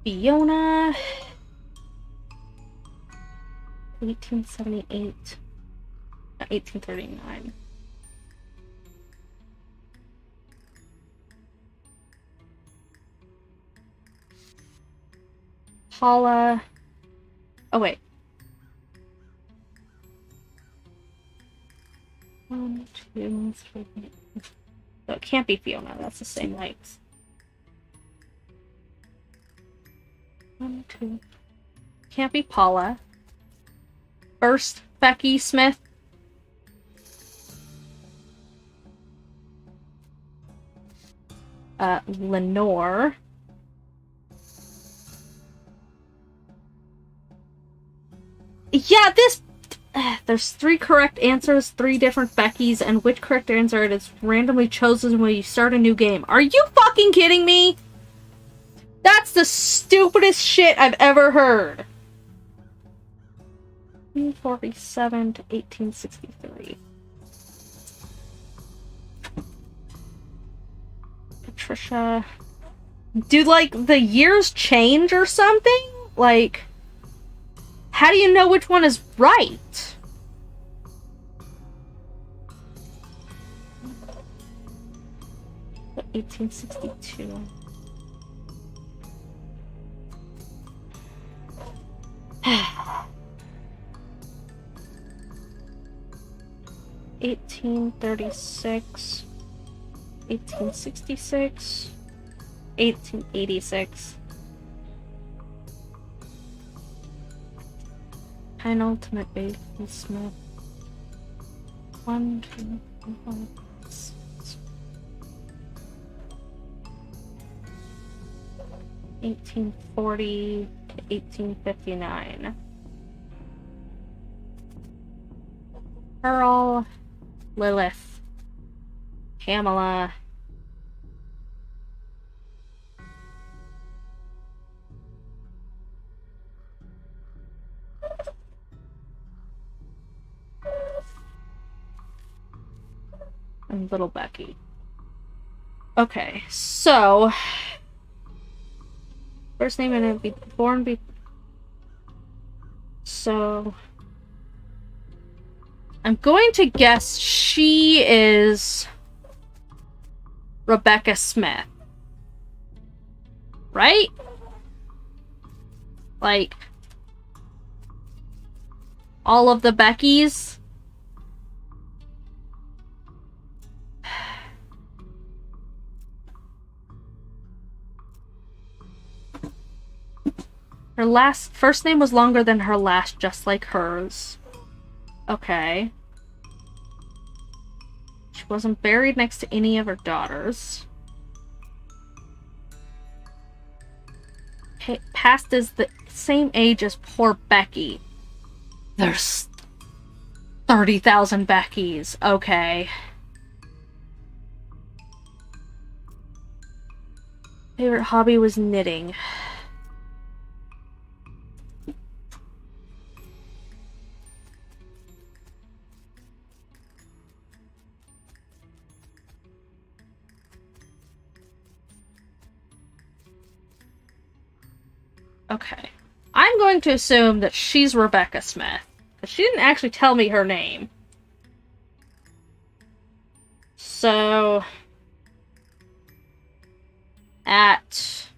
Fiona. 1878. 1839. Paula. Oh, wait. 1, 2, 3. So it can't be Fiona. That's the same length. 1, 2. Can't be Paula. First, Becky Smith. Lenore. Yeah, this... there's 3 correct answers, 3 different Beckys, and which correct answer it is randomly chosen when you start a new game. Are you fucking kidding me? That's the stupidest shit I've ever heard. 1847 to 1863. Patricia. Do, like, the years change or something? Like, how do you know which one is right? But 1862. $1836, 1866, 1886. Penultimate Baby Smith. 1, 2, 3, 4, 6. 1840 to 1859. Pearl, Lilith, Pamela. And little Becky. Okay, so first name and be born be so I'm going to guess she is Rebecca Smith. Right? Like, all of the Beckys. Her first name was longer than her last, just like hers. Okay. She wasn't buried next to any of her daughters. Passed as the same age as poor Becky. There's 30,000 Beckys. Okay. Favorite hobby was knitting. Okay. I'm going to assume that she's Rebecca Smith. Because she didn't actually tell me her name. So... at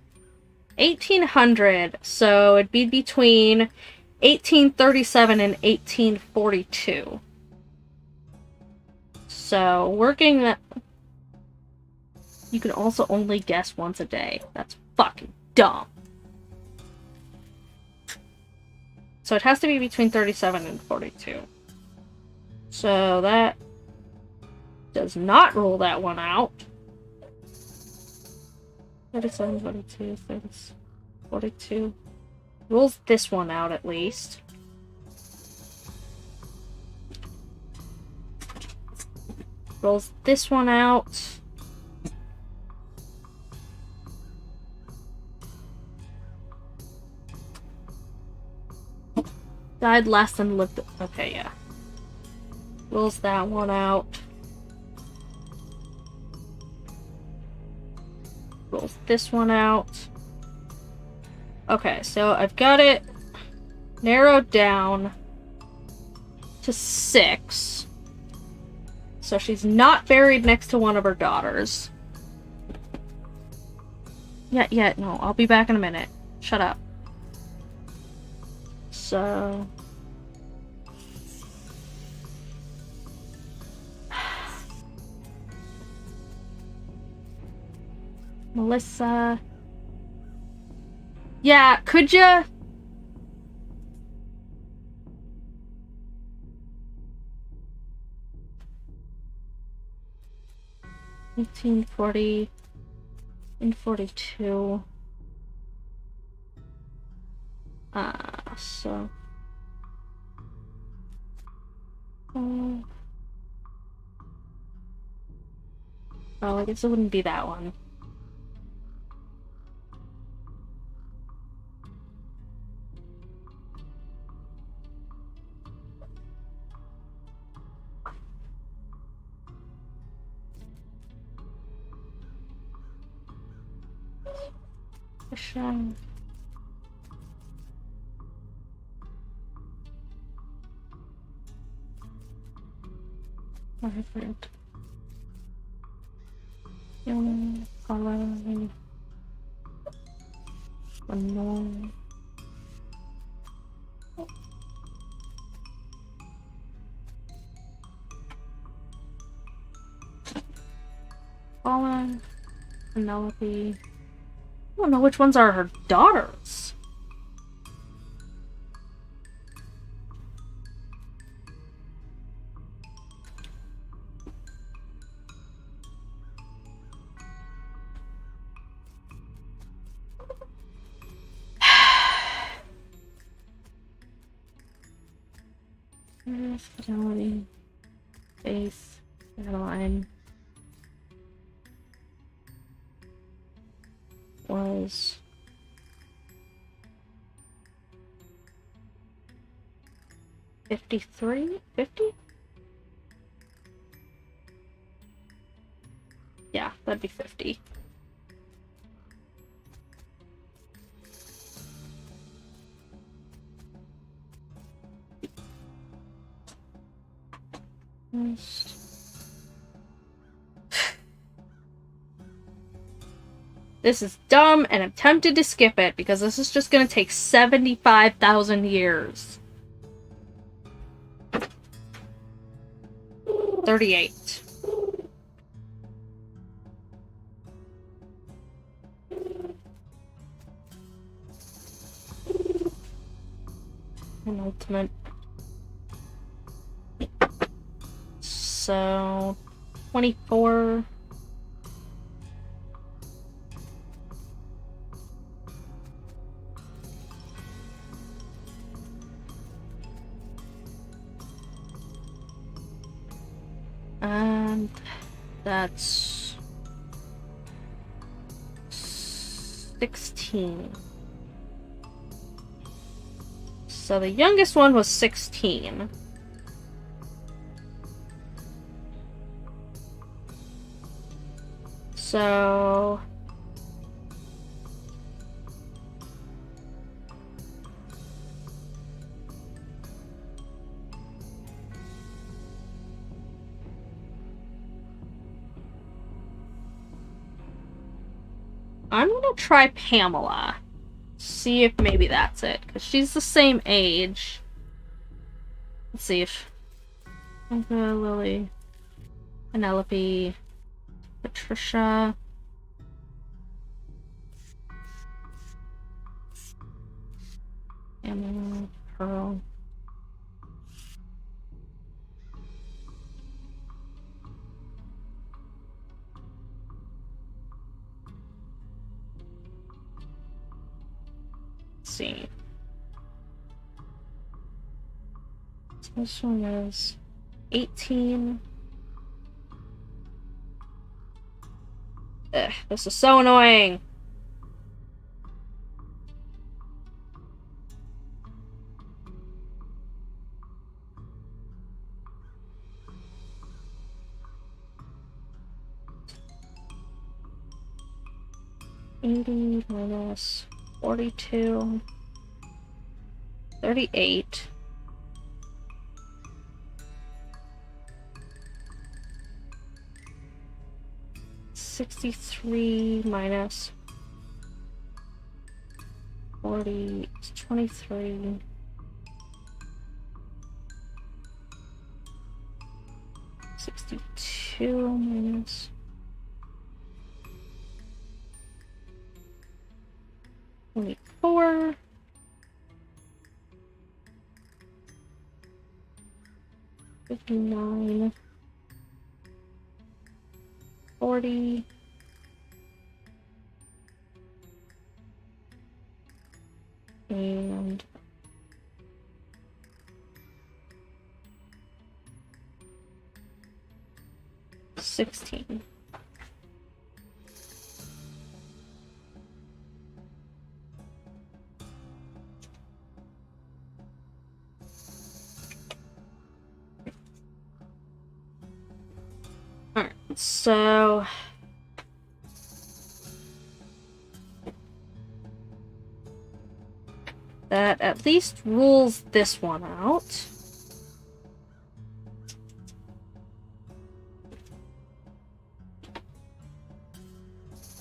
1800, so it'd be between 1837 and 1842. So, working that... You can also only guess once a day. That's fucking dumb. So it has to be between 37 and 42. So that does not rule that one out. 37, 42, 30, 42. Rules this one out at least. Rolls this one out. Died less than lived. Okay, yeah. Rules that one out. Rolls this one out. Okay, so I've got it narrowed down to 6. So she's not buried next to one of her daughters. Yeah, no, I'll be back in a minute. Shut up. So... Melissa... Yeah, could ya? and 42. So... oh, I guess it wouldn't be that one. Perfect. Yung color unknown. Fallen, Penelope. I don't know which ones are her daughters. Fidelity, Face, Adeline was 53? 50? Yeah, that'd be 50. This is dumb, and I'm tempted to skip it, because this is just gonna take 75,000 years. 38. Penultimate. So, 24. And that's 16. So the youngest one was 16. So I'm gonna try Pamela. See if maybe that's it, because she's the same age. Let's see if Lily, Penelope, Patricia, Emma, Pearl. Let's see. So this one is 18. Ugh, this is so annoying. $80 minus 42. 38. $63 minus 40 is 23. 62 minus 24. 59. 40. And 16. Alright, so that at least rules this one out.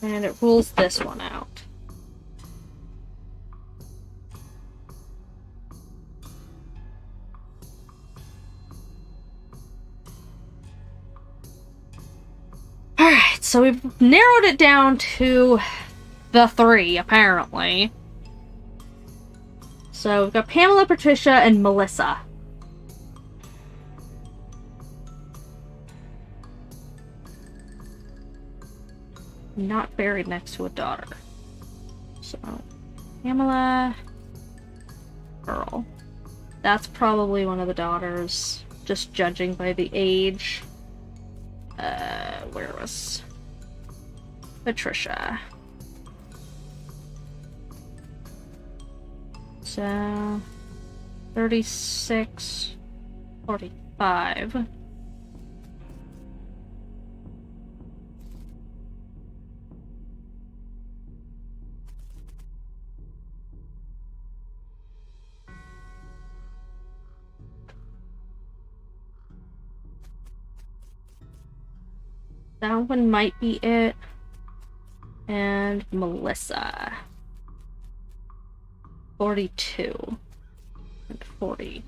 And it rules this one out. Alright, so we've narrowed it down to the 3, apparently. So we've got Pamela, Patricia, and Melissa. Not buried next to a daughter. So, Pamela, Earl. That's probably one of the daughters, just judging by the age. Where was Patricia? So, 36, 45. That one might be it. And Melissa. 42. And 40.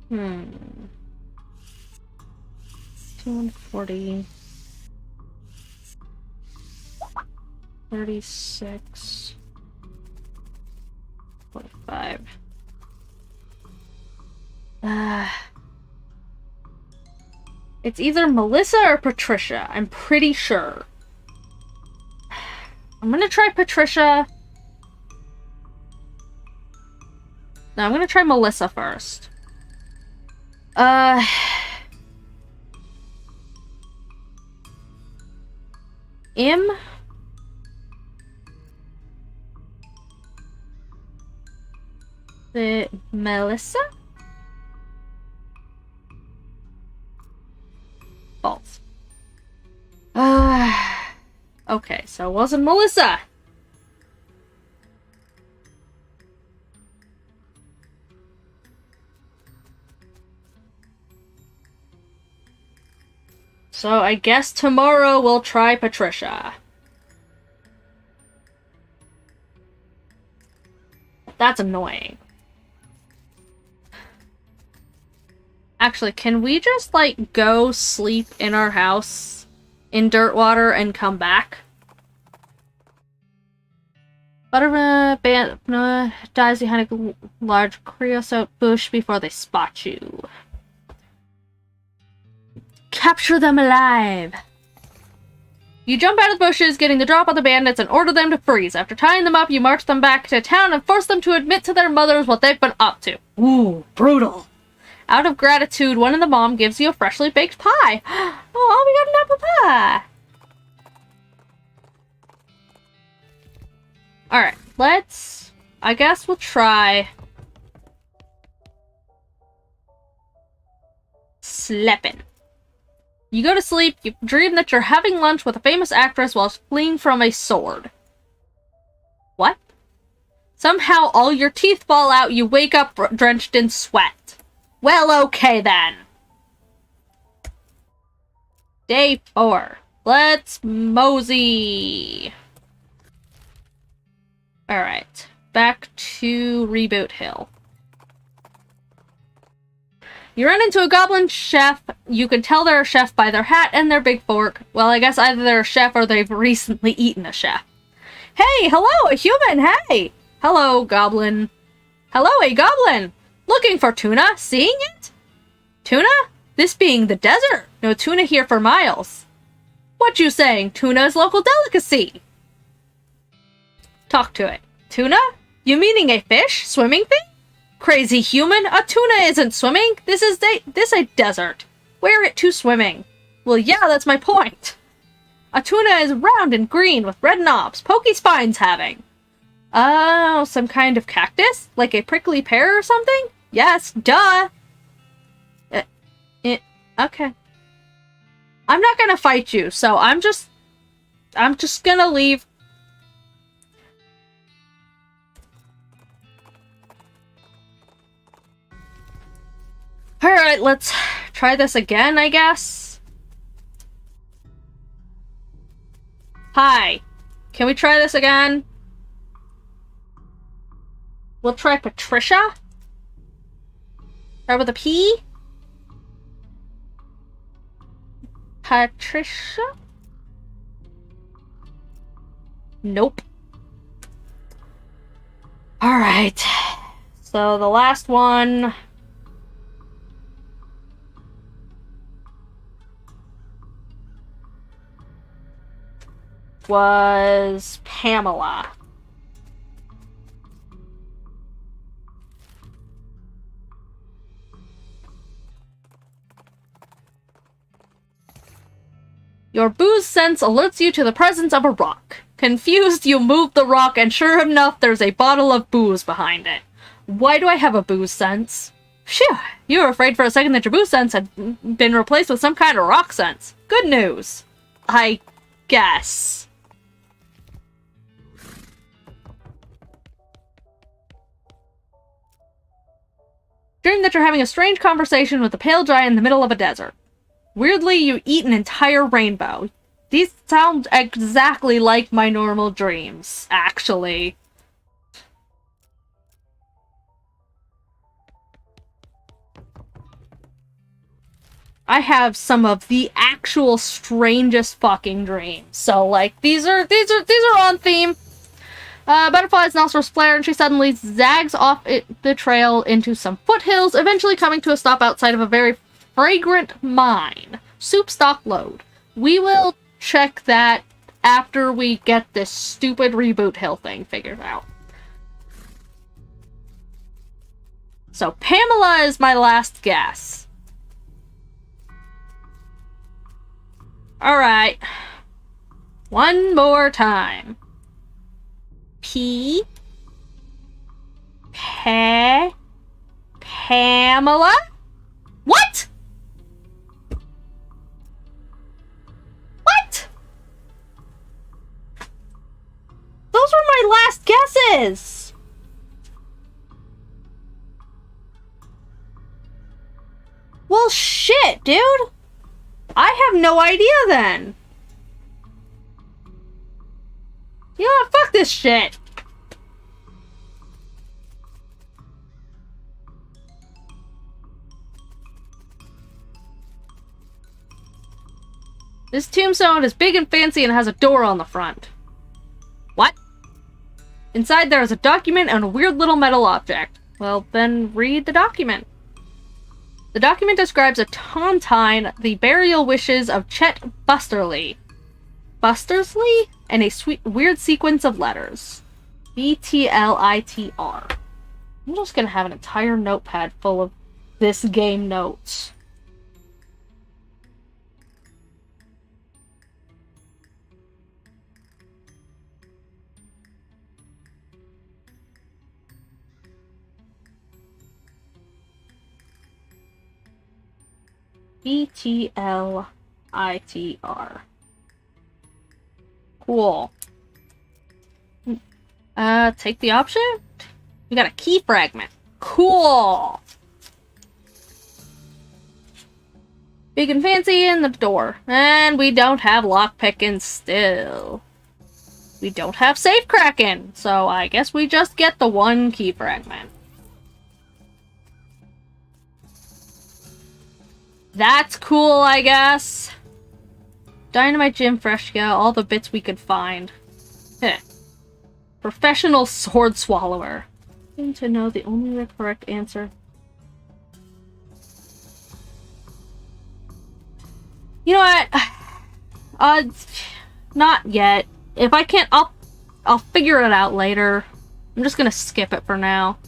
Hmm. 240. 36. 45. It's either Melissa or Patricia. I'm pretty sure. I'm gonna try Patricia. No, I'm gonna try Melissa first. The Melissa? False. Okay, so it wasn't Melissa. So I guess tomorrow we'll try Patricia. That's annoying. Actually, can we just, like, go sleep in our house in Dirtwater and come back? Butterman dies behind a large creosote bush before they spot you. Capture them alive! You jump out of the bushes, getting the drop on the bandits, and order them to freeze. After tying them up, you march them back to town and force them to admit to their mothers what they've been up to. Ooh, brutal. Out of gratitude, one of the mom gives you a freshly baked pie. Oh, we got an apple pie! Alright, I guess we'll try... Sleeping. You go to sleep, you dream that you're having lunch with a famous actress while fleeing from a sword. What? Somehow all your teeth fall out, you wake up drenched in sweat. Well, okay then. Day 4. Let's mosey. Alright. Back to Reboot Hill. You run into a goblin chef. You can tell they're a chef by their hat and their big fork. Well, I guess either they're a chef or they've recently eaten a chef. Hey, hello, a human, hey! Hello, goblin. Hello, a goblin! Looking for tuna? Seeing it? Tuna? This being the desert. No tuna here for miles. What you saying? Tuna is local delicacy. Talk to it. Tuna? You meaning a fish? Swimming thing? Crazy human, a tuna isn't swimming. This a desert. Where it to swimming? Well, yeah, that's my point. A tuna is round and green with red knobs, pokey spines having. Oh, some kind of cactus? Like a prickly pear or something? Yes, duh. Okay. I'm not gonna fight you, so I'm just gonna leave. Alright, let's try this again, I guess. Hi. Can we try this again? We'll try Patricia. Start with a P. Patricia? Nope. Alright. So the last one... was Pamela. Your booze sense alerts you to the presence of a rock. Confused, you move the rock, and sure enough, there's a bottle of booze behind it. Why do I have a booze sense? Phew, you were afraid for a second that your booze sense had been replaced with some kind of rock sense. Good news. I guess. Dream that you're having a strange conversation with a pale giant in the middle of a desert. Weirdly, you eat an entire rainbow. These sound exactly like my normal dreams, actually. I have some of the actual strangest fucking dreams. So, like, these are on theme. Butterfly's nostrils flare and she suddenly zags off the trail into some foothills, eventually coming to a stop outside of a very fragrant mine. Soup stock load. We will check that after we get this stupid reboot hill thing figured out. So Pamela is my last guess. Alright. One more time. Pamela? What? What? Those were my last guesses. Well, shit, dude. I have no idea then. You know what? Fuck this shit. This tombstone is big and fancy and has a door on the front. What? Inside there is a document and a weird little metal object. Well, then read the document. The document describes a tontine, the burial wishes of Chet Busterly. Bustersley? And a weird sequence of letters. BTLITR. I'm just gonna have an entire notepad full of this game notes. BTLITR. Cool. Take the option? We got a key fragment. Cool! Big and fancy in the door. And we don't have lockpicking still. We don't have safe cracking, so I guess we just get the one key fragment. That's cool, I guess. Dynamite Gym Freshka, all the bits we could find. Heh. Professional sword swallower. Seem to know the only correct answer. You know what? Not yet. If I can't, I'll figure it out later. I'm just gonna skip it for now.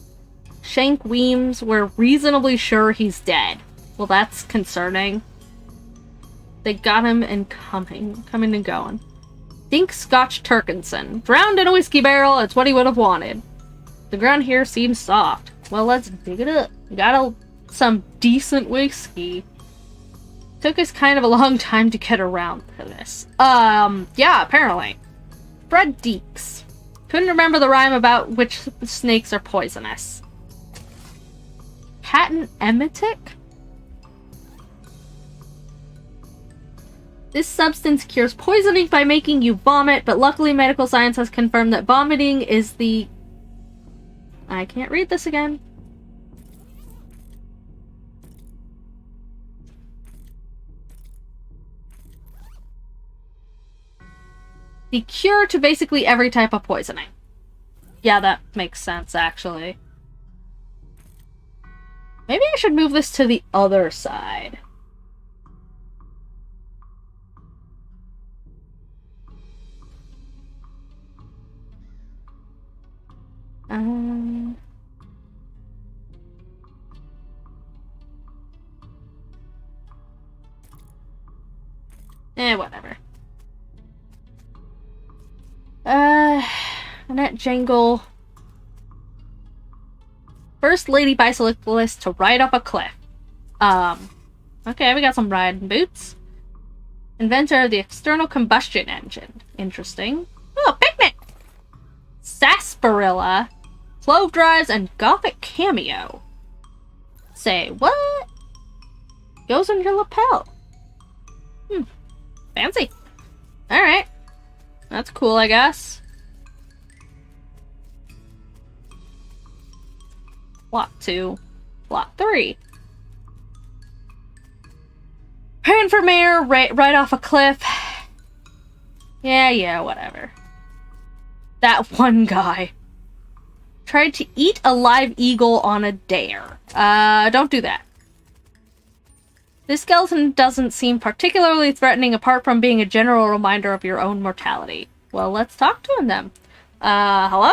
Shank Weems, we're reasonably sure he's dead. Well, that's concerning. They got him and coming and going. Dink Scotch Turkinson. Drowned in a whiskey barrel, it's what he would have wanted. The ground here seems soft. Well, let's dig it up. Got some decent whiskey. Took us kind of a long time to get around to this. Yeah, apparently. Fred Deeks. Couldn't remember the rhyme about which snakes are poisonous. Patent emetic? This substance cures poisoning by making you vomit, but luckily medical science has confirmed that vomiting is the... I can't read this again. The cure to basically every type of poisoning. Yeah, that makes sense, actually. Maybe I should move this to the other side. Whatever. Annette Jangle. First lady bicyclist to ride up a cliff. Okay, we got some riding boots. Inventor of the external combustion engine. Interesting. Oh, picnic! Sarsaparilla, clove drives, and gothic cameo. Say, what? Goes on your lapel. Fancy. Alright. That's cool, I guess. Plot 2. Plot 3. Ran for mayor right off a cliff. Yeah, whatever. That one guy tried to eat a live eagle on a dare. Don't do that. This skeleton doesn't seem particularly threatening apart from being a general reminder of your own mortality. Well, let's talk to him then. Hello?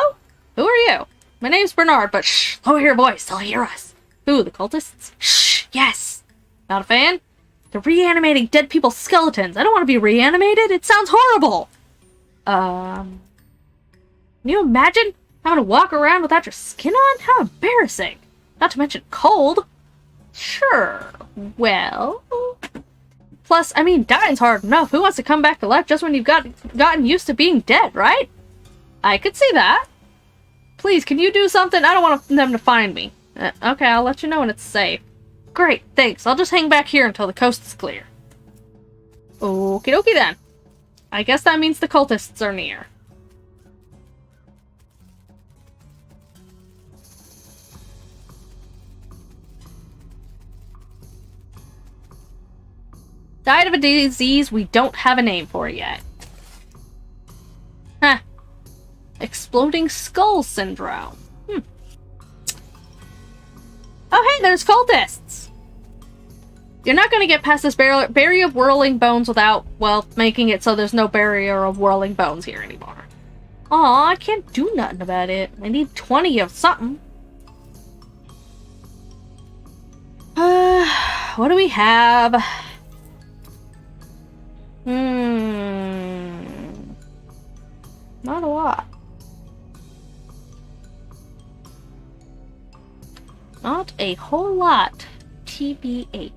Who are you? My name's Bernard, but shh, lower your voice, they'll hear us. Who, the cultists? Shh, yes. Not a fan? They're reanimating dead people's skeletons. I don't want to be reanimated. It sounds horrible. Can you imagine having to walk around without your skin on? How embarrassing. Not to mention cold. Sure. Well. Plus, I mean, dying's hard enough. Who wants to come back to life just when you've gotten used to being dead, right? I could see that. Please, can you do something? I don't want them to find me. Okay, I'll let you know when it's safe. Great, thanks. I'll just hang back here until the coast is clear. Okie dokie then. I guess that means the cultists are near. Died of a disease we don't have a name for yet. Huh. Exploding skull syndrome. Oh hey, there's cultists! You're not gonna get past this barrier of whirling bones without, well, making it so there's no barrier of whirling bones here anymore. Aw, I can't do nothing about it. I need 20 of something. What do we have? Not a lot. Not a whole lot, TBH.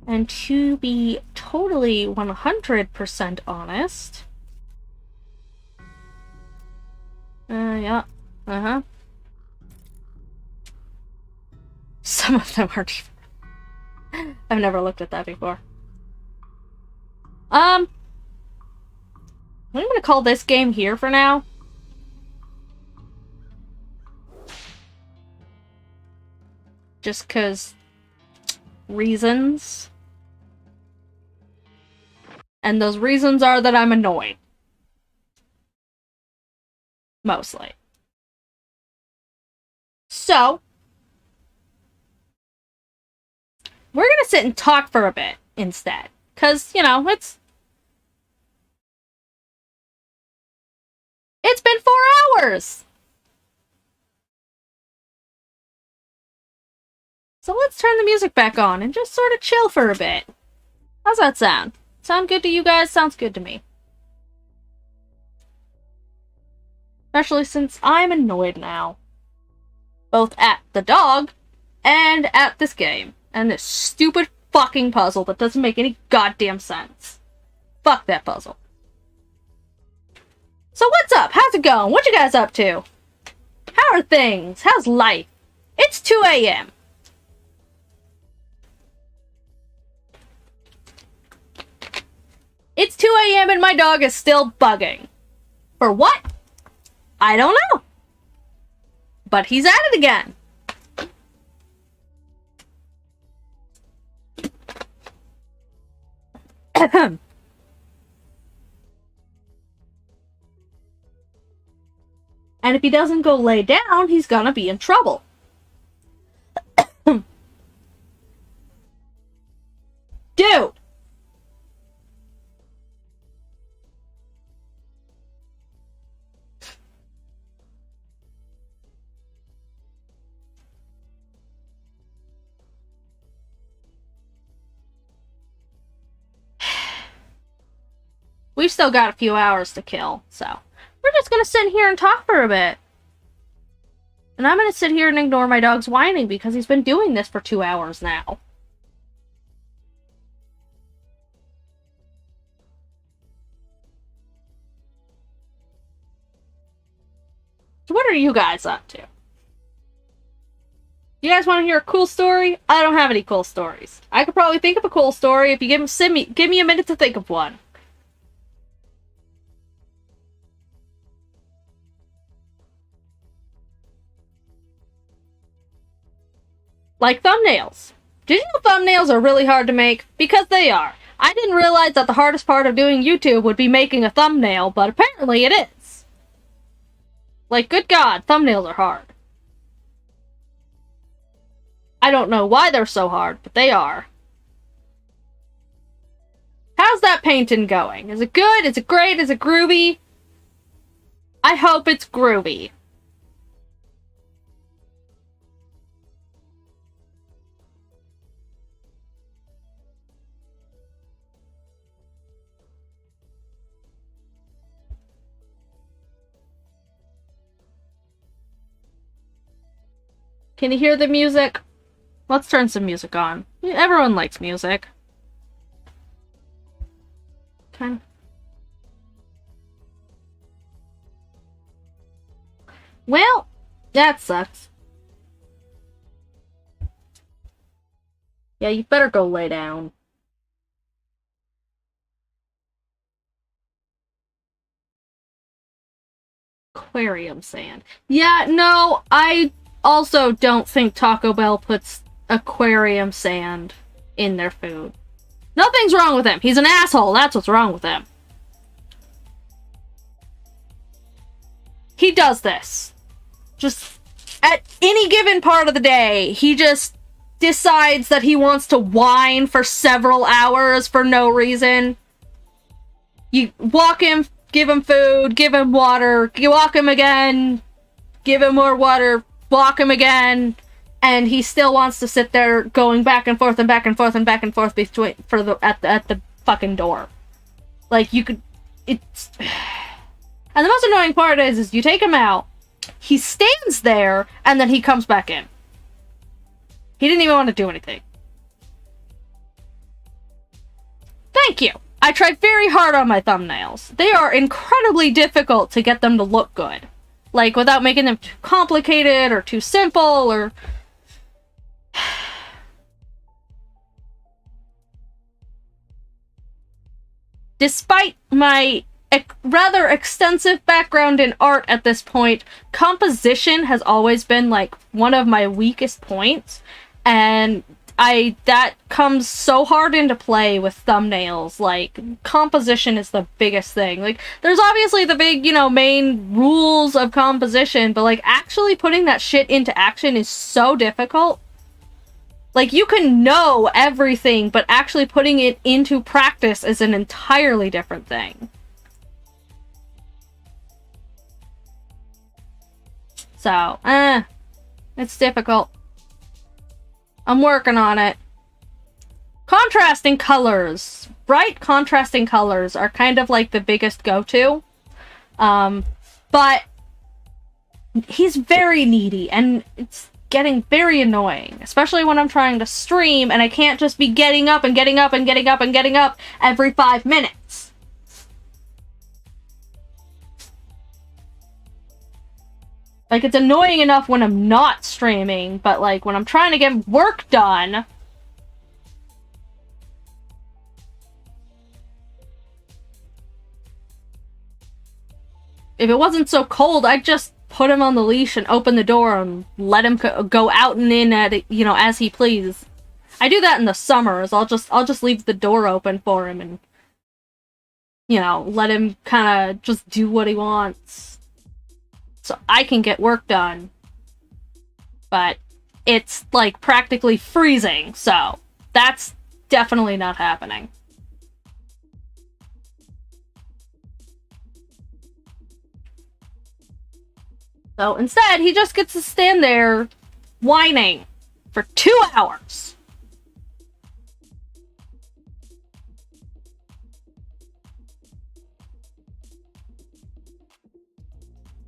And to be totally 100% honest... yeah. Some of them are even... I've never looked at that before. I'm gonna call this game here for now. Just 'cause reasons. And those reasons are that I'm annoyed. Mostly. So, we're gonna sit and talk for a bit instead. 'Cause, you know, it's been 4 hours! So let's turn the music back on and just sort of chill for a bit. How's that sound? Sound good to you guys? Sounds good to me. Especially since I'm annoyed now. Both at the dog and at this game. And this stupid fucking puzzle that doesn't make any goddamn sense. Fuck that puzzle. So what's up? How's it going? What you guys up to? How are things? How's life? It's 2 a.m. It's 2 a.m. and my dog is still bugging. For what? I don't know. But he's at it again. And if he doesn't go lay down, he's gonna be in trouble. Dude! We've still got a few hours to kill, so We're just gonna sit here and talk for a bit. And I'm gonna sit here and ignore my dog's whining because he's been doing this for 2 hours now. So what are you guys up to? You guys want to hear a cool story? I don't have any cool stories. I could probably think of a cool story if you give me a minute to think of one. Like thumbnails. Did you know thumbnails are really hard to make? Because they are. I didn't realize that the hardest part of doing YouTube would be making a thumbnail, but apparently it is. Like, good God, thumbnails are hard. I don't know why they're so hard, but they are. How's that painting going? Is it good? Is it great? Is it groovy? I hope it's groovy. Can you hear the music? Let's turn some music on. Everyone likes music. Okay. Well, that sucks. Yeah, you better go lay down. Aquarium sand. Yeah, no, I also don't think Taco Bell puts aquarium sand in their food. Nothing's wrong with him. He's an asshole. That's what's wrong with him. He does this. Just at any given part of the day, he just decides that he wants to whine for several hours for no reason. You walk him, give him food, give him water, you walk him again, give him more water, walk him again, and he still wants to sit there going back and forth and back and forth and back and forth between at the fucking door. Like, you could, it's, and the most annoying part is you take him out, he stands there, and then he comes back in. He didn't even want to do anything. Thank you. I tried very hard on my thumbnails. They are incredibly difficult to get them to look good. Like, without making them too complicated or too simple or... Despite my rather extensive background in art at this point, composition has always been, like, one of my weakest points. And that comes so hard into play with thumbnails. Like, composition is the biggest thing. Like, there's obviously the big, main rules of composition, but, like, actually putting that shit into action is so difficult. Like, you can know everything, but actually putting it into practice is an entirely different thing. So, it's difficult. I'm working on it. Contrasting colors. Bright contrasting colors are kind of like the biggest go-to. But he's very needy, and it's getting very annoying. Especially when I'm trying to stream, and I can't just be getting up and getting up and getting up and getting up every 5 minutes. Like, it's annoying enough when I'm not streaming, but, like, when I'm trying to get work done... If it wasn't so cold, I'd just put him on the leash and open the door and let him go out and in at, as he pleases. I do that in the summers. I'll just leave the door open for him and, let him kind of just do what he wants. So I can get work done. But it's, like, practically freezing, so that's definitely not happening. So instead, he just gets to stand there whining for 2 hours.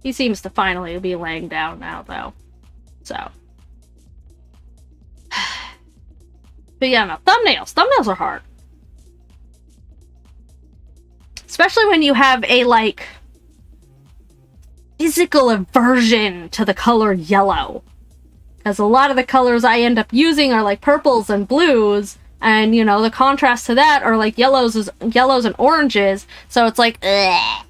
He seems to finally be laying down now, though. So. But yeah, no, thumbnails. Thumbnails are hard. Especially when you have a, like, physical aversion to the color yellow. Because a lot of the colors I end up using are, like, purples and blues. And, you know, the contrast to that are, like, yellows and oranges. So it's like, ugh.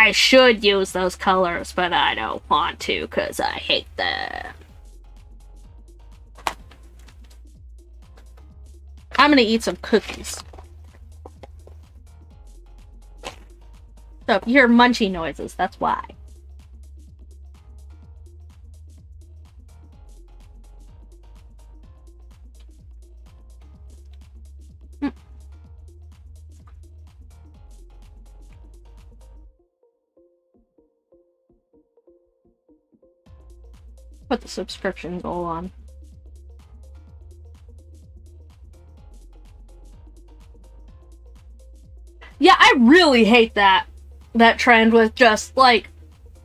I should use those colors, but I don't want to because I hate them. I'm gonna eat some cookies. So if you hear munchy noises, that's why. Put the subscription goal on. Yeah, I really hate that trend with just, like,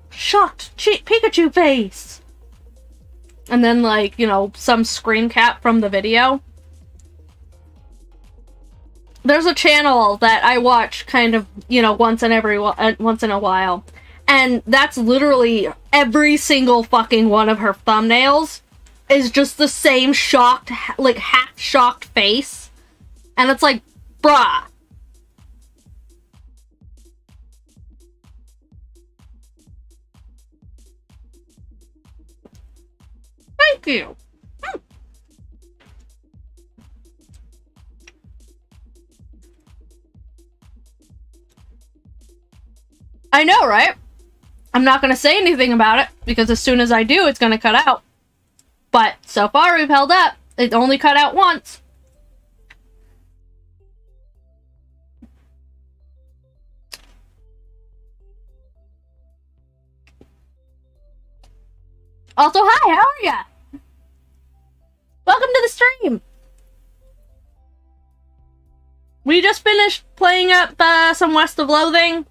shocked Pikachu face. And then, like, you know, some screen cap from the video. There's a channel that I watch kind of, you know, once in a while. And that's literally every single fucking one of her thumbnails is just the same shocked, like, half-shocked face. And it's like, bruh. Thank you. I know, right? I'm not gonna say anything about it, because as soon as I do, it's gonna cut out. But so far, we've held up. It only cut out once. Also, hi, how are ya? Welcome to the stream! We just finished playing up some West of Loathing.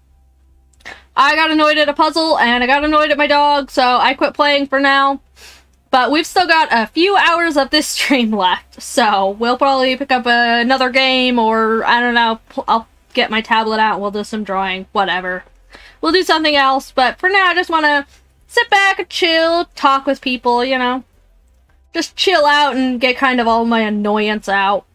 I got annoyed at a puzzle, and I got annoyed at my dog, so I quit playing for now. But we've still got a few hours of this stream left, so we'll probably pick up another game, or, I don't know, I'll get my tablet out and we'll do some drawing, whatever. We'll do something else, but for now I just want to sit back and chill, talk with people, you know. Just chill out and get kind of all my annoyance out.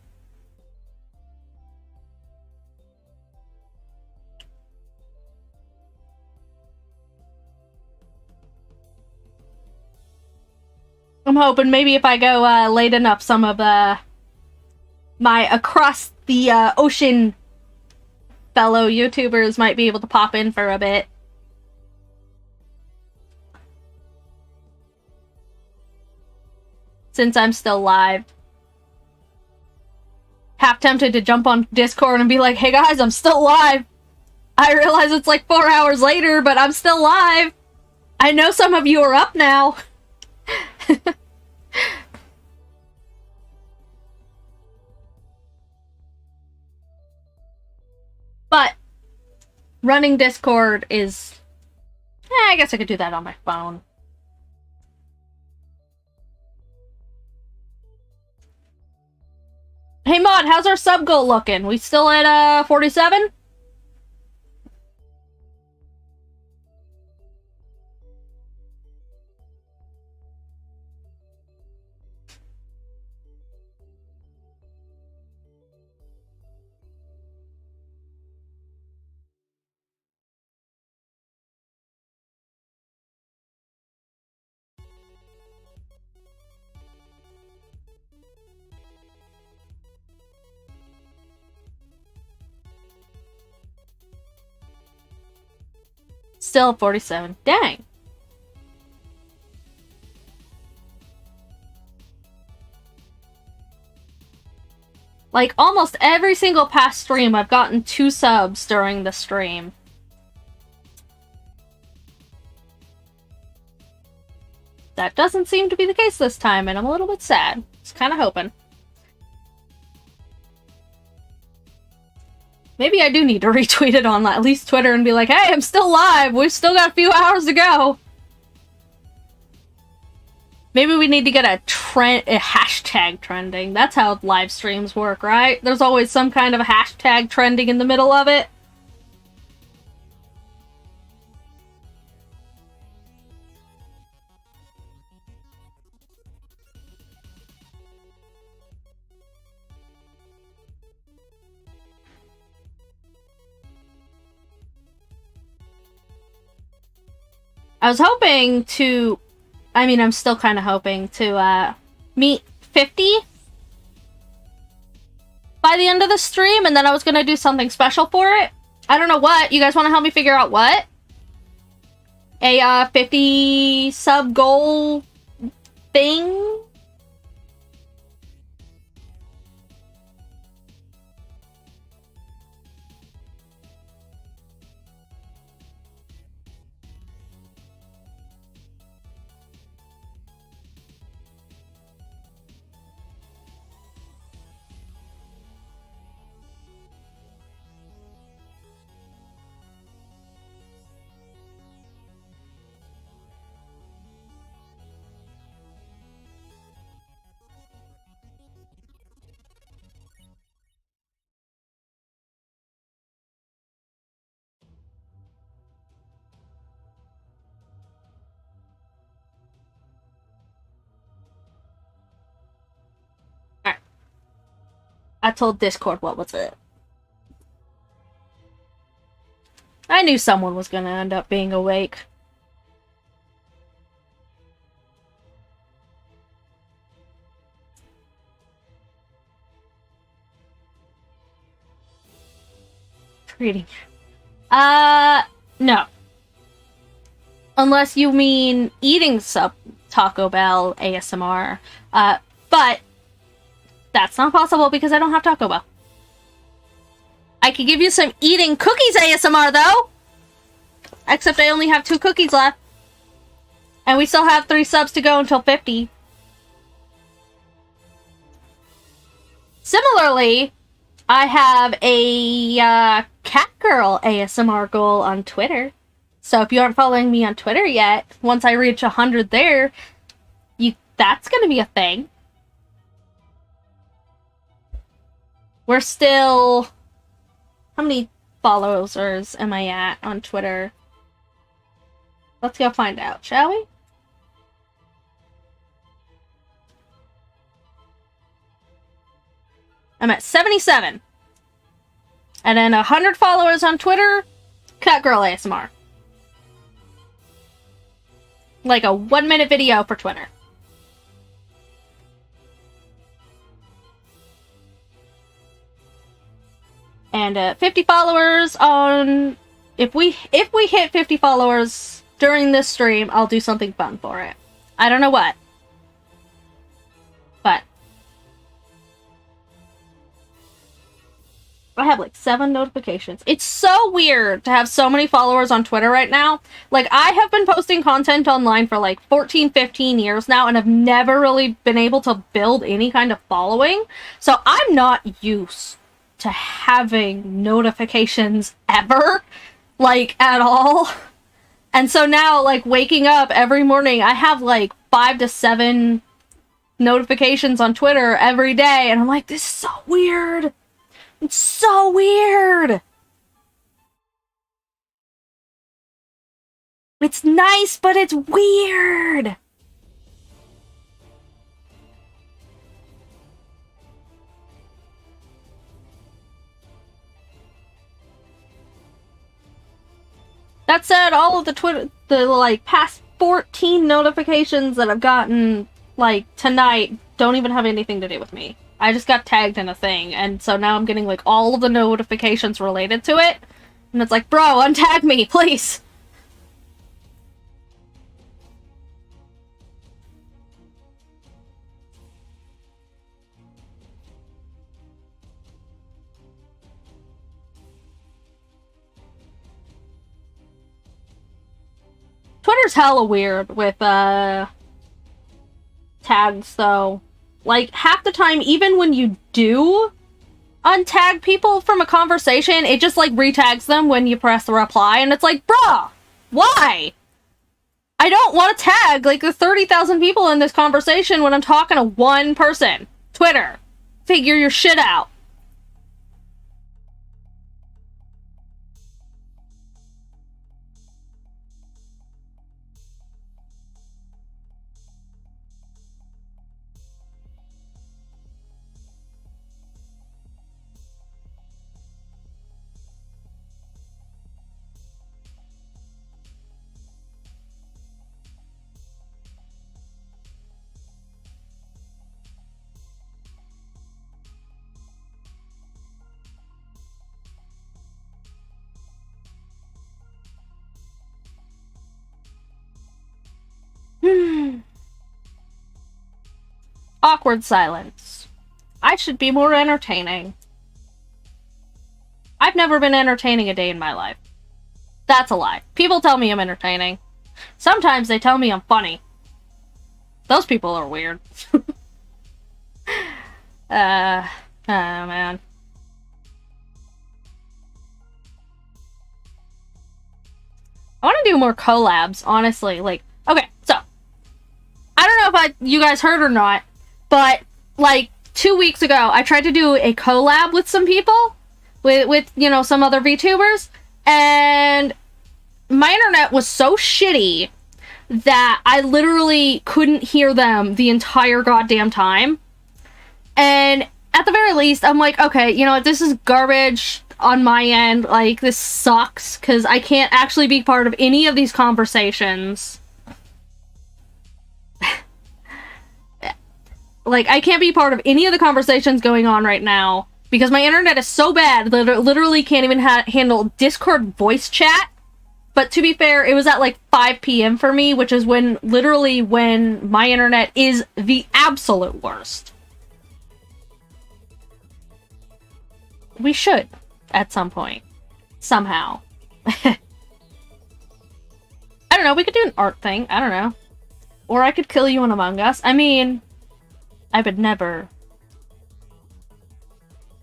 I'm hoping maybe if I go late enough, some of my across the ocean fellow YouTubers might be able to pop in for a bit. Since I'm still live. Half tempted to jump on Discord and be like, hey guys, I'm still live. I realize it's like 4 hours later, but I'm still live. I know some of you are up now. But running Discord is... I guess I could do that on my phone. Hey Mod, how's our sub goal looking? We still at 47? Still 47. Dang. Like, almost every single past stream, I've gotten 2 subs during the stream. That doesn't seem to be the case this time, and I'm a little bit sad. Just kind of hoping. Maybe I do need to retweet it on at least Twitter and be like, hey, I'm still live! We've still got a few hours to go! Maybe we need to get a hashtag trending. That's how live streams work, right? There's always some kind of a hashtag trending in the middle of it. I was hoping to... I mean, I'm still kind of hoping to, meet 50 by the end of the stream, and then I was gonna do something special for it. I don't know what. You guys want to help me figure out what? A, 50 sub goal thing? I told Discord what was it. I knew someone was gonna end up being awake. Reading. No. Unless you mean eating Taco Bell ASMR. But that's not possible because I don't have Taco Bell. I could give you some eating cookies ASMR, though! Except I only have 2 cookies left. And we still have 3 subs to go until 50. Similarly, I have a cat girl ASMR goal on Twitter. So if you aren't following me on Twitter yet, once I reach 100 there, that's gonna be a thing. We're still... How many followers am I at on Twitter? Let's go find out, shall we? I'm at 77. And then 100 followers on Twitter, Cat Girl ASMR. Like a 1-minute video for Twitter. And 50 followers on... If we hit 50 followers during this stream, I'll do something fun for it. I don't know what. But I have like 7 notifications. It's so weird to have so many followers on Twitter right now. Like, I have been posting content online for like 14, 15 years now, and I've never really been able to build any kind of following. So I'm not used to having notifications ever, like, at all. And so now, like, waking up every morning, I have like 5 to 7 notifications on Twitter every day, and I'm like, this is so weird. It's so weird. It's nice, but it's weird. That said, all of the like past 14 notifications that I've gotten like tonight don't even have anything to do with me. I just got tagged in a thing, and so now I'm getting like all of the notifications related to it. And it's like, bro, untag me, please. Twitter's hella weird with tags, though. Like, half the time, even when you do untag people from a conversation, it just, like, retags them when you press the reply, and it's like, bruh, why? I don't want to tag, like, the 30,000 people in this conversation when I'm talking to one person. Twitter. Figure your shit out. Awkward silence. I should be more entertaining. I've never been entertaining a day in my life. That's a lie. People tell me I'm entertaining. Sometimes they tell me I'm funny. Those people are weird. Oh man. I want to do more collabs, honestly. Like, okay, so I don't know if you guys heard or not, but like 2 weeks ago, I tried to do a collab with some people, with you know, some other VTubers, and my internet was so shitty that I literally couldn't hear them the entire goddamn time. And at the very least, I'm like, okay, you know what, this is garbage on my end. Like, this sucks, because I can't actually be part of any of these conversations. Like, I can't be part of any of the conversations going on right now, because my internet is so bad that it literally can't even handle Discord voice chat. But to be fair, it was at like 5 p.m. for me, which is literally when my internet is the absolute worst. We should, at some point. Somehow. I don't know, we could do an art thing, I don't know. Or I could kill you in Among Us. I mean, I would never.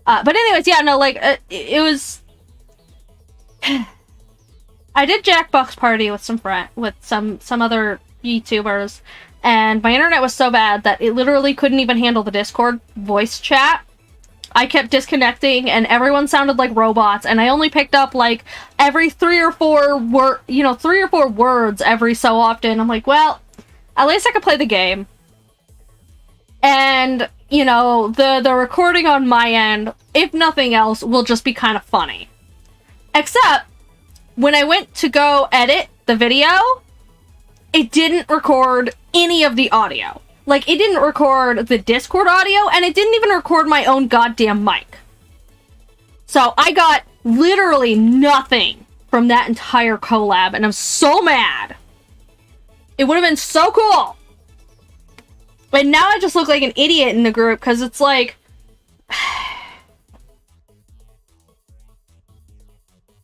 But anyways, yeah, no, like, it was... I did Jackbox Party with some other YouTubers, and my internet was so bad that it literally couldn't even handle the Discord voice chat. I kept disconnecting, and everyone sounded like robots, and I only picked up, like, every 3 or 4 words every so often. I'm like, well, at least I could play the game. And, you know, the recording on my end, if nothing else, will just be kind of funny. Except, when I went to go edit the video, it didn't record any of the audio. Like, it didn't record the Discord audio, and it didn't even record my own goddamn mic. So I got literally nothing from that entire collab, and I'm so mad. It would have been so cool. But now I just look like an idiot in the group, because it's like...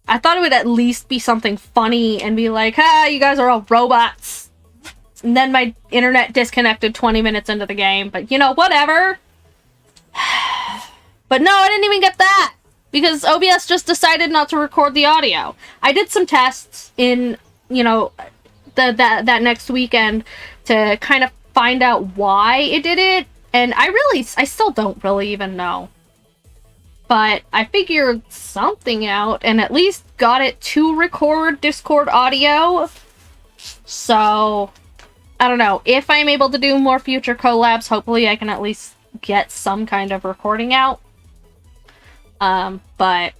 I thought it would at least be something funny and be like, ah, you guys are all robots. And then my internet disconnected 20 minutes into the game. But, you know, whatever. But no, I didn't even get that. Because OBS just decided not to record the audio. I did some tests in, you know, that next weekend to kind of find out why it did it. And I still don't really even know. But I figured something out and at least got it to record Discord audio. So, I don't know. If I'm able to do more future collabs, hopefully I can at least get some kind of recording out. But,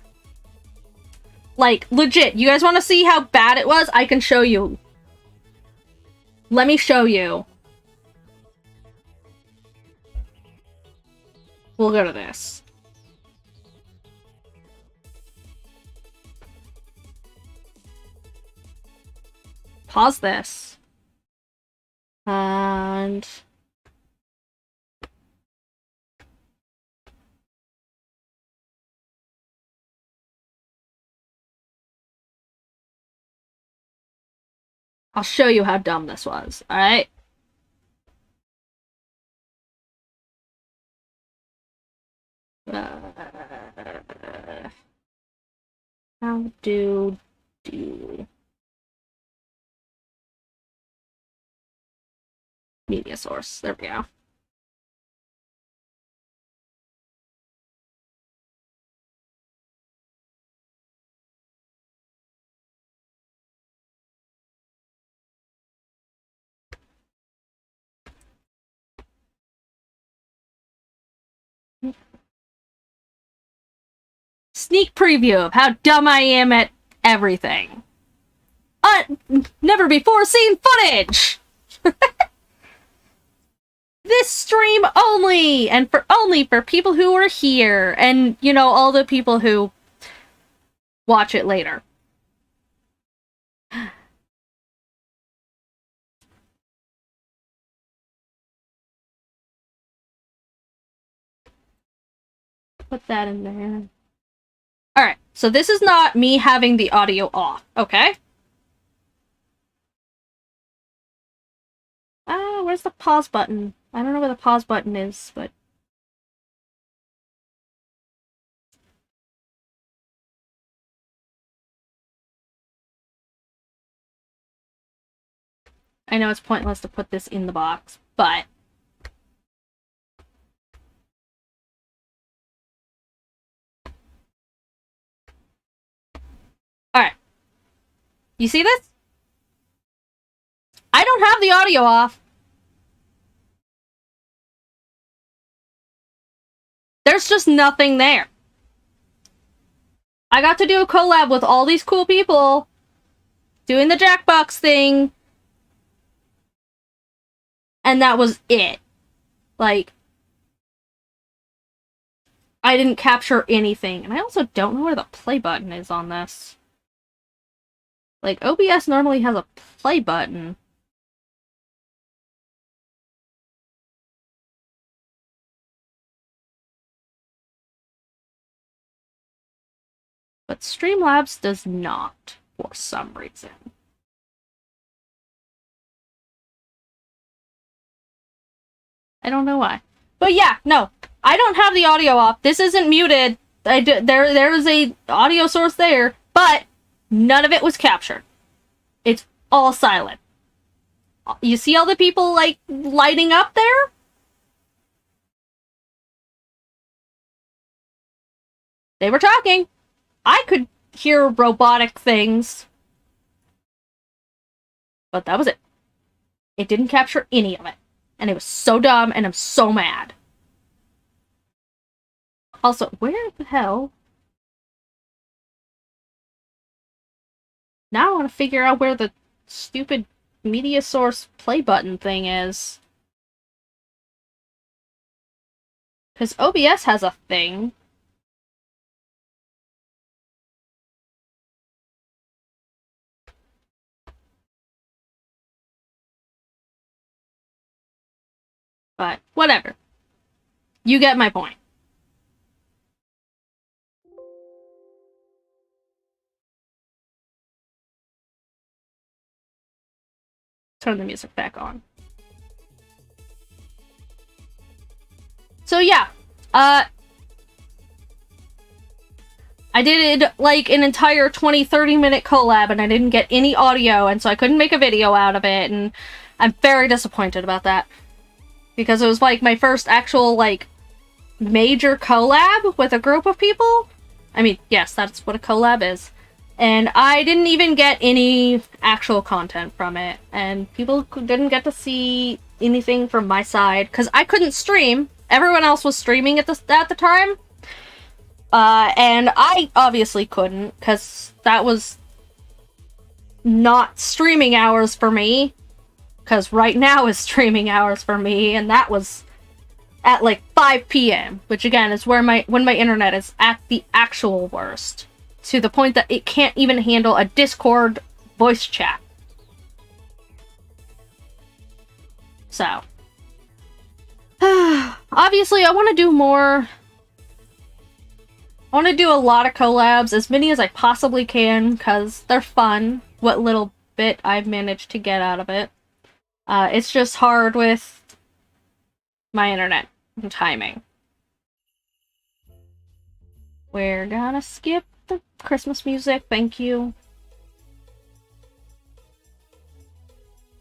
like, legit, you guys want to see how bad it was? I can show you. Let me show you. We'll go to this. Pause this. And... I'll show you how dumb this was, alright? How do media source. There we go. Sneak preview of how dumb I am at everything. Never before seen footage! This stream only! And only for people who are here. And, you know, all the people who watch it later. Put that in there. Alright, so this is not me having the audio off, okay? Where's the pause button? I don't know where the pause button is, but... I know it's pointless to put this in the box, but... Alright. You see this? I don't have the audio off. There's just nothing there. I got to do a collab with all these cool people doing the Jackbox thing, and that was it. Like, I didn't capture anything, and I also don't know where the play button is on this. Like, OBS normally has a play button. But Streamlabs does not, for some reason. I don't know why. But yeah, no. I don't have the audio off. This isn't muted. There is a audio source there, but none of it was captured. It's all silent. You see all the people, like, lighting up there? They were talking. I could hear robotic things. But that was it. It didn't capture any of it. And it was so dumb, and I'm so mad. Also, where the hell? Now I want to figure out where the stupid media source play button thing is. Because OBS has a thing. But, whatever. You get my point. Turn the music back on. So yeah, I did, like, an entire 20-30 minute collab, and I didn't get any audio, and so I couldn't make a video out of it, and I'm very disappointed about that. Because it was, like, my first actual, like, major collab with a group of people. I mean, yes, that's what a collab is. And I didn't even get any actual content from it, and people didn't get to see anything from my side, because I couldn't stream. Everyone else was streaming at the time. And I obviously couldn't, because that was not streaming hours for me. Because right now is streaming hours for me, and that was at like 5 p.m., which again is when my internet is at the actual worst. To the point that it can't even handle a Discord voice chat. So. Obviously, I want to do more. I want to do a lot of collabs, as many as I possibly can, because they're fun, what little bit I've managed to get out of it. It's just hard with my internet and timing. We're gonna skip the Christmas music, thank you.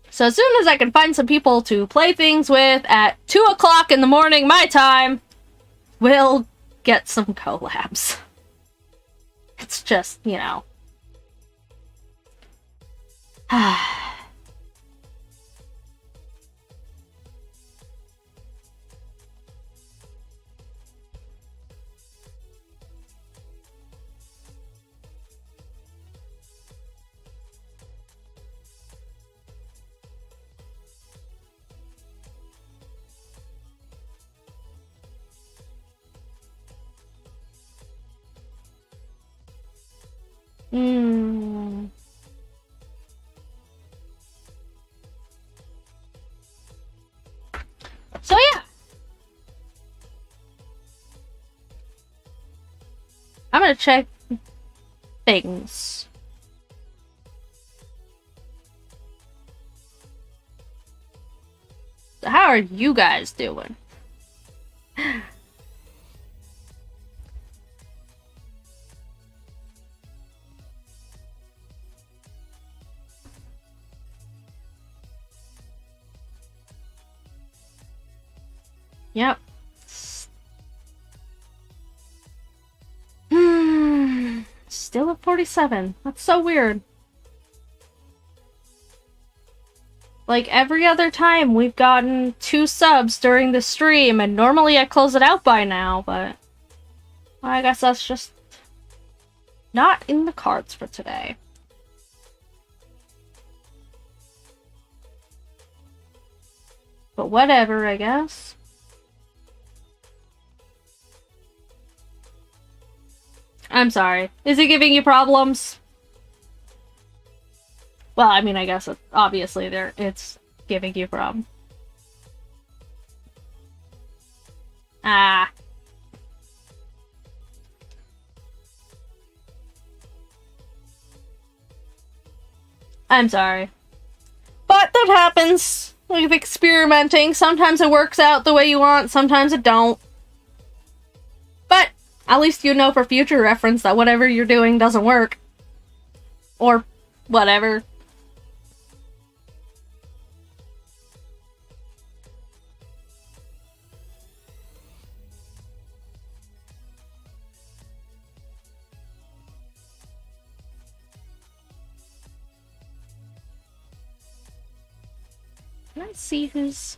So as soon as I can find some people to play things with at 2 o'clock in the morning, my time, we'll get some collabs. It's just, you know. So yeah. I'm gonna check things. So how are you guys doing? Yep. Still at 47. That's so weird. Like, every other time we've gotten 2 subs during the stream, and normally I close it out by now, but I guess that's just not in the cards for today. But whatever, I guess. I'm sorry. Is it giving you problems? Well, I mean, I guess obviously it's giving you problems. Ah. I'm sorry. But that happens with experimenting. Sometimes it works out the way you want, sometimes it don't. But at least you know for future reference that whatever you're doing doesn't work. Or whatever. Can I see who's...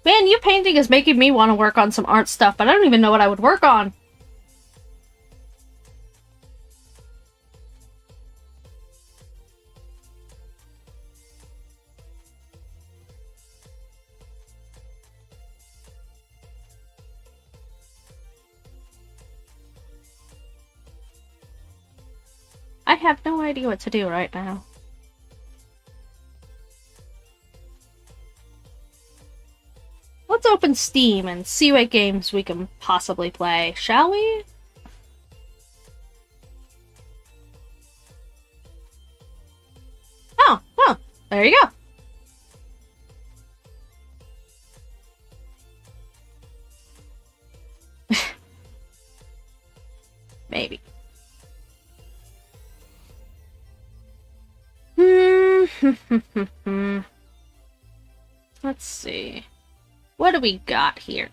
Man, you painting is making me want to work on some art stuff, but I don't even know what I would work on. I have no idea what to do right now. Let's open Steam and see what games we can possibly play, shall we? Oh, well, there you go. Maybe. Let's see. What do we got here?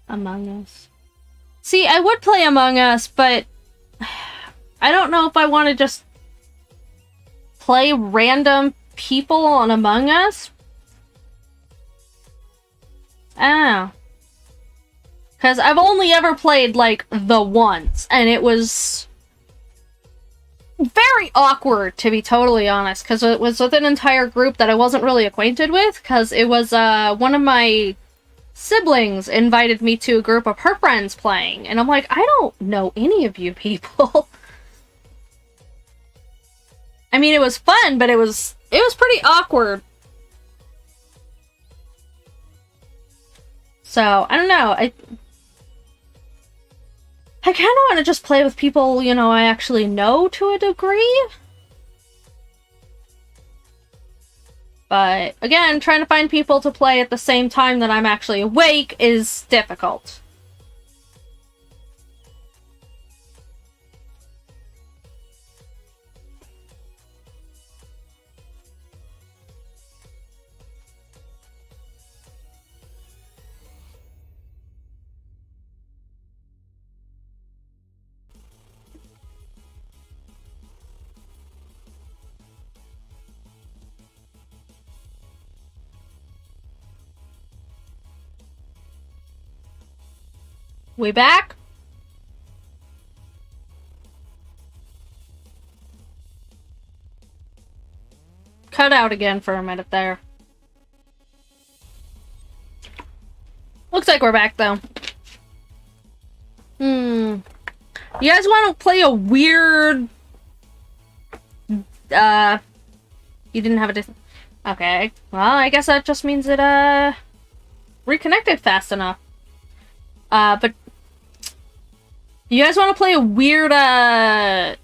Among Us. See, I would play Among Us, but I don't know if I want to just play random people on Among Us. I don't know. Because I've only ever played, like, the once, and it was very awkward, to be totally honest, because it was with an entire group that I wasn't really acquainted with, because it was, one of my siblings invited me to a group of her friends playing, and I'm like, I don't know any of you people. I mean, it was fun, but it was pretty awkward. So, I don't know, I kind of want to just play with people, you know, I actually know to a degree. But, again, trying to find people to play at the same time that I'm actually awake is difficult. We back? Cut out again for a minute there. Looks like we're back, though. You guys want to play a weird... You didn't have a... Okay, well, I guess that just means it, reconnected fast enough. But... You guys want to play a weird, visual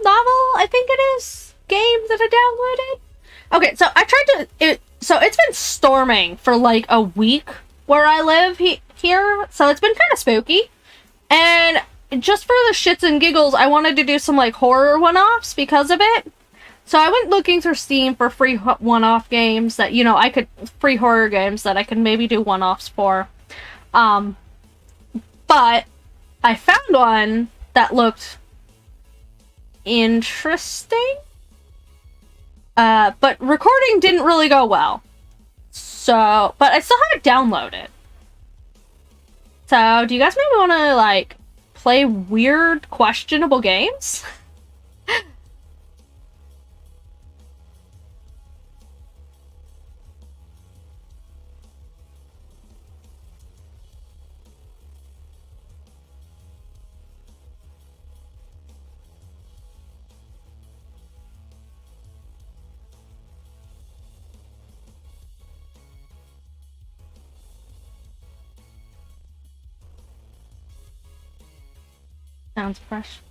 novel, I think it is, game that I downloaded? Okay, so I tried to... So it's been storming for, like, a week where I live here, so it's been kind of spooky. And just for the shits and giggles, I wanted to do some, like, horror one-offs because of it. So I went looking through Steam for free one-off games that, you know, free horror games that I could maybe do one-offs for. But I found one that looked interesting. But recording didn't really go well. So, but I still have it downloaded. So, do you guys maybe want to, like, play weird, questionable games? Sounds fresh.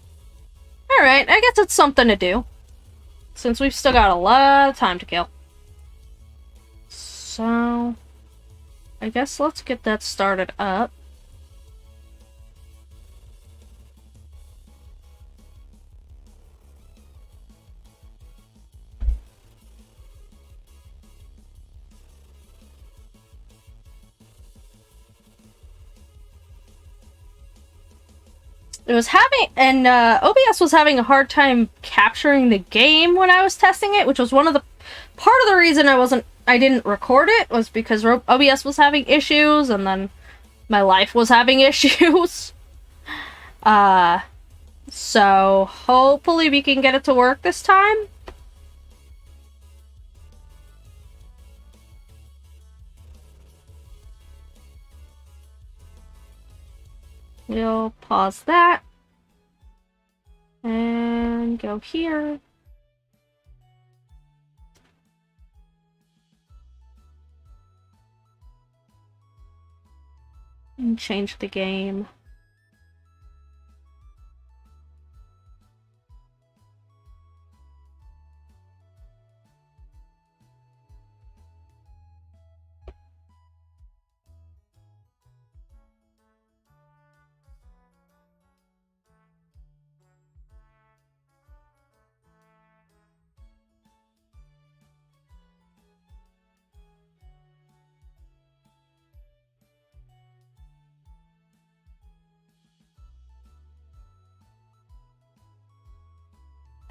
Alright, I guess it's something to do. Since we've still got a lot of time to kill. So... I guess let's get that started up. It was having, and OBS was having a hard time capturing the game when I was testing it, which was part of the reason I didn't record it was because OBS was having issues, and then my life was having issues. So hopefully we can get it to work this time. We'll pause that. And go here. And change the game.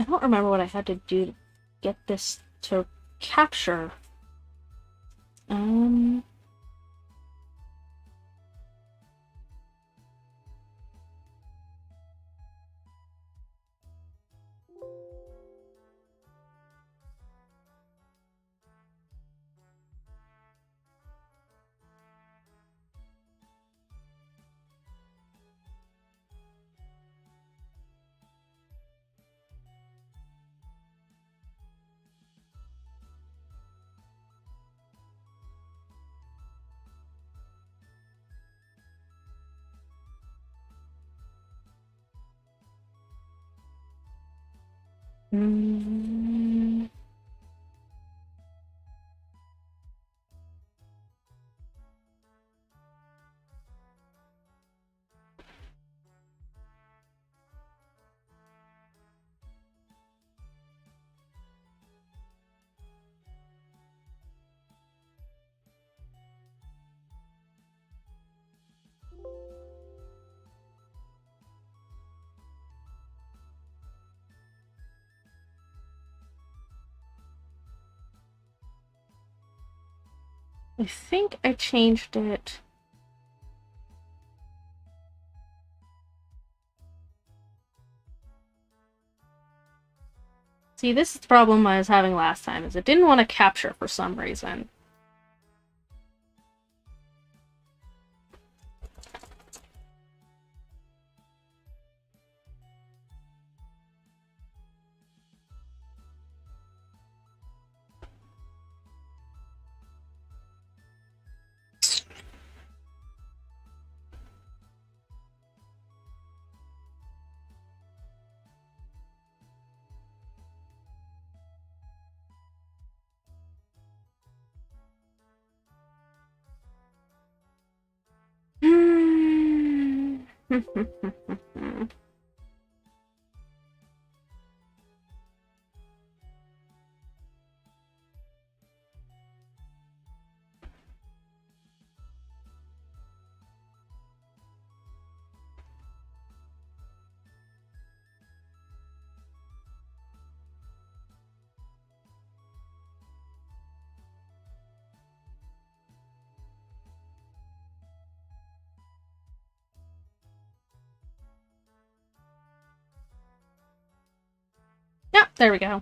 I don't remember what I had to do to get this to capture. Mm. I think I changed it. See, this is the problem I was having last time, is it didn't want to capture for some reason. Yep, there we go.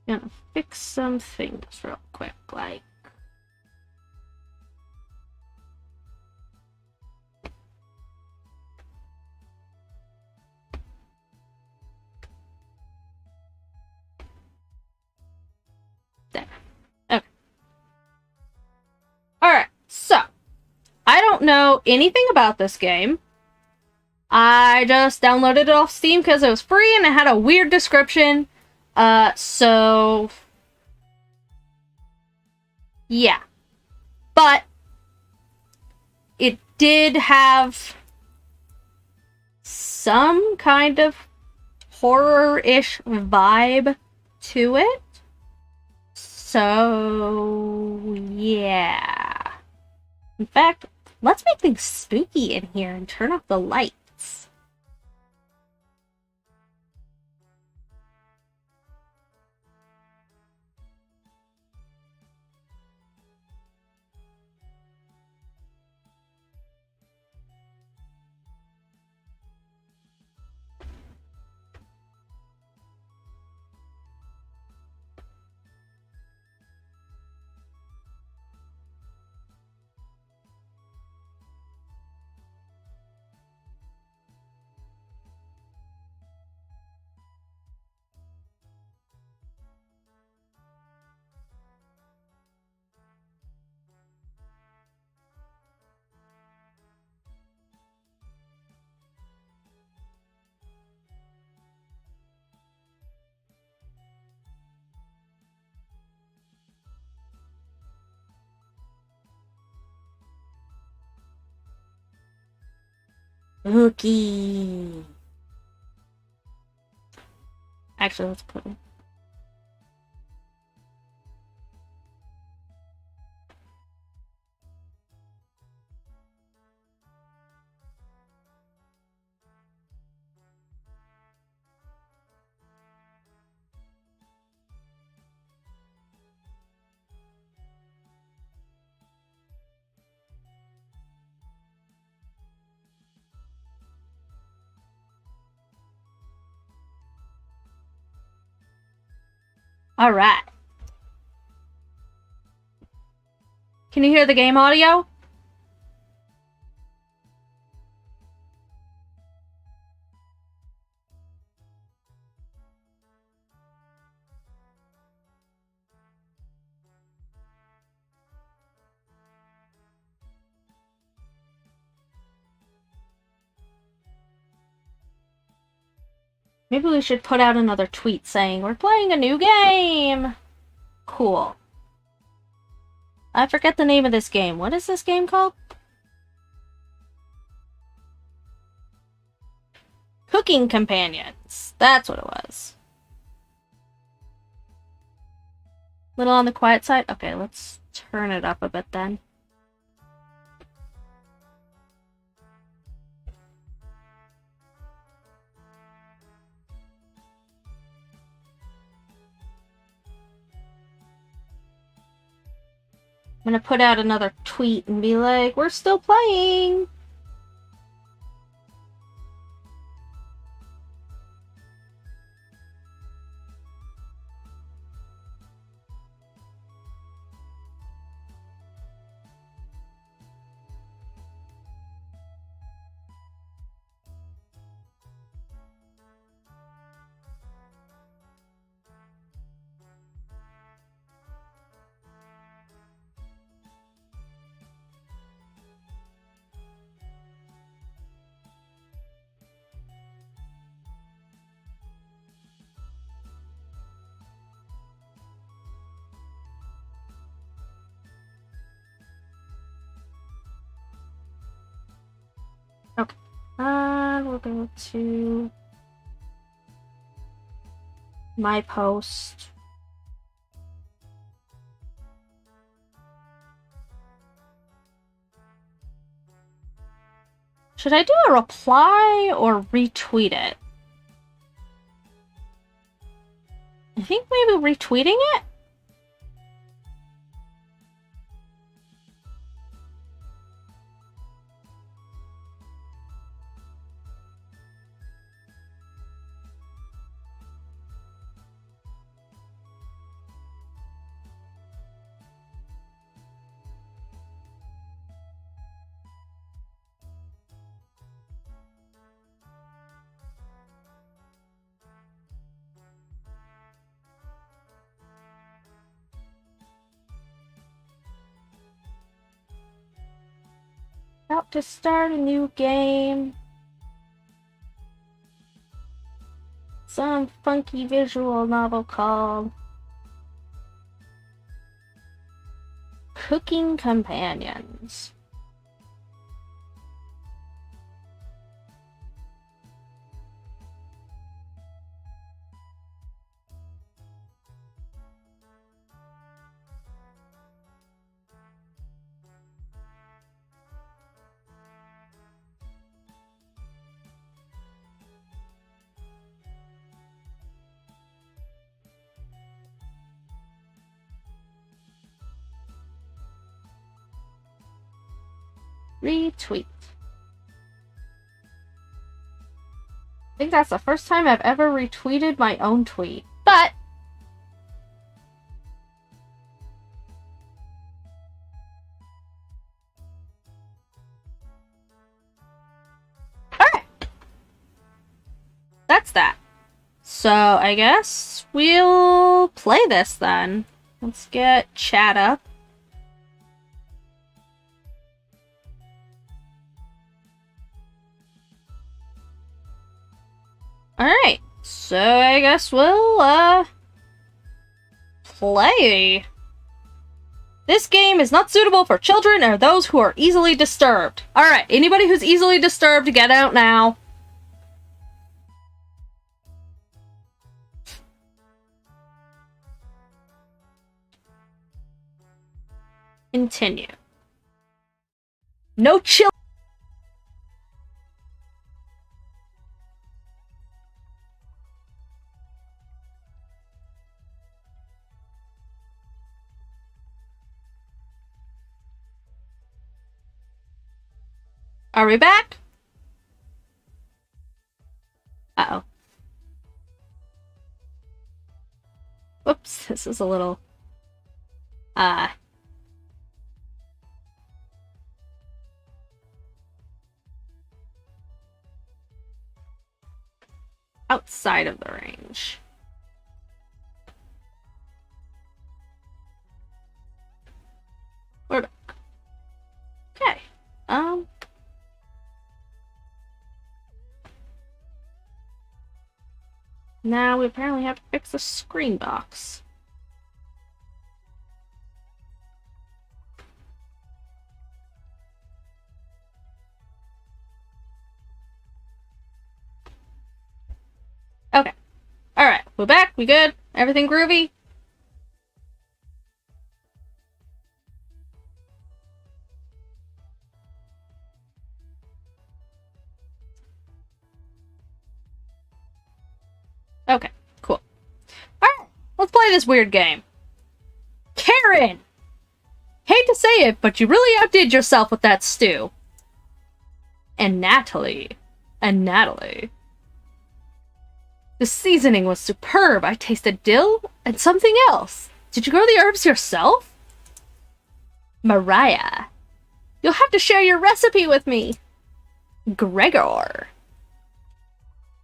Gonna fix some things real quick, like... there. Okay. Alright, so... I don't know anything about this game. I just downloaded it off Steam because it was free and it had a weird description. So... yeah. But... it did have... some kind of horror-ish vibe to it. So... yeah. In fact, let's make things spooky in here and turn off the lights. Cookie. Actually, let's put it. All right. Can you hear the game audio? Maybe we should put out another tweet saying, we're playing a new game! Cool. I forget the name of this game. What is this game called? Cooking Companions. That's what it was. Little on the quiet side? Okay, let's turn it up a bit then. I'm gonna put out another tweet and be like, we're still playing! Okay. We'll go to my post. Should I do a reply or retweet it? I think maybe retweeting it? About to start a new game. Some funky visual novel called Cooking Companions. Retweet. I think that's the first time I've ever retweeted my own tweet. But alright. That's that. So I guess we'll play this then. Let's get chat up. Alright, so I guess we'll, play. This game is not suitable for children or those who are easily disturbed. Alright, anybody who's easily disturbed, get out now. Continue. No chill. Are we back? Uh-oh. Whoops, this is a little... outside of the range. We're back. Okay. Now we apparently have to fix the screen box. Okay. Alright, we're back. We good? Everything groovy? Okay, cool. Alright, let's play this weird game. Karen! Hate to say it, but you really outdid yourself with that stew. And Natalie. The seasoning was superb. I tasted dill and something else. Did you grow the herbs yourself? Mariah. You'll have to share your recipe with me. Gregor.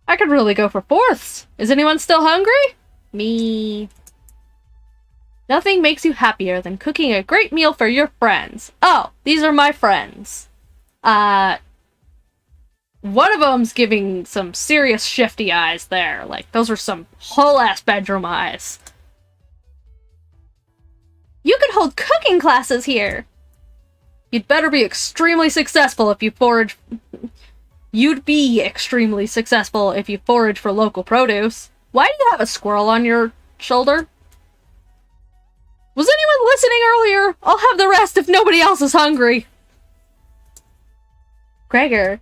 I could really go for fourths. Is anyone still hungry? Me. Nothing makes you happier than cooking a great meal for your friends. Oh, these are my friends. One of them's giving some serious shifty eyes there. Like, those are some whole-ass bedroom eyes. You could hold cooking classes here! You'd better be extremely successful if you forage... You'd be extremely successful if you forage for local produce. Why do you have a squirrel on your shoulder? Was anyone listening earlier? I'll have the rest if nobody else is hungry. Gregor.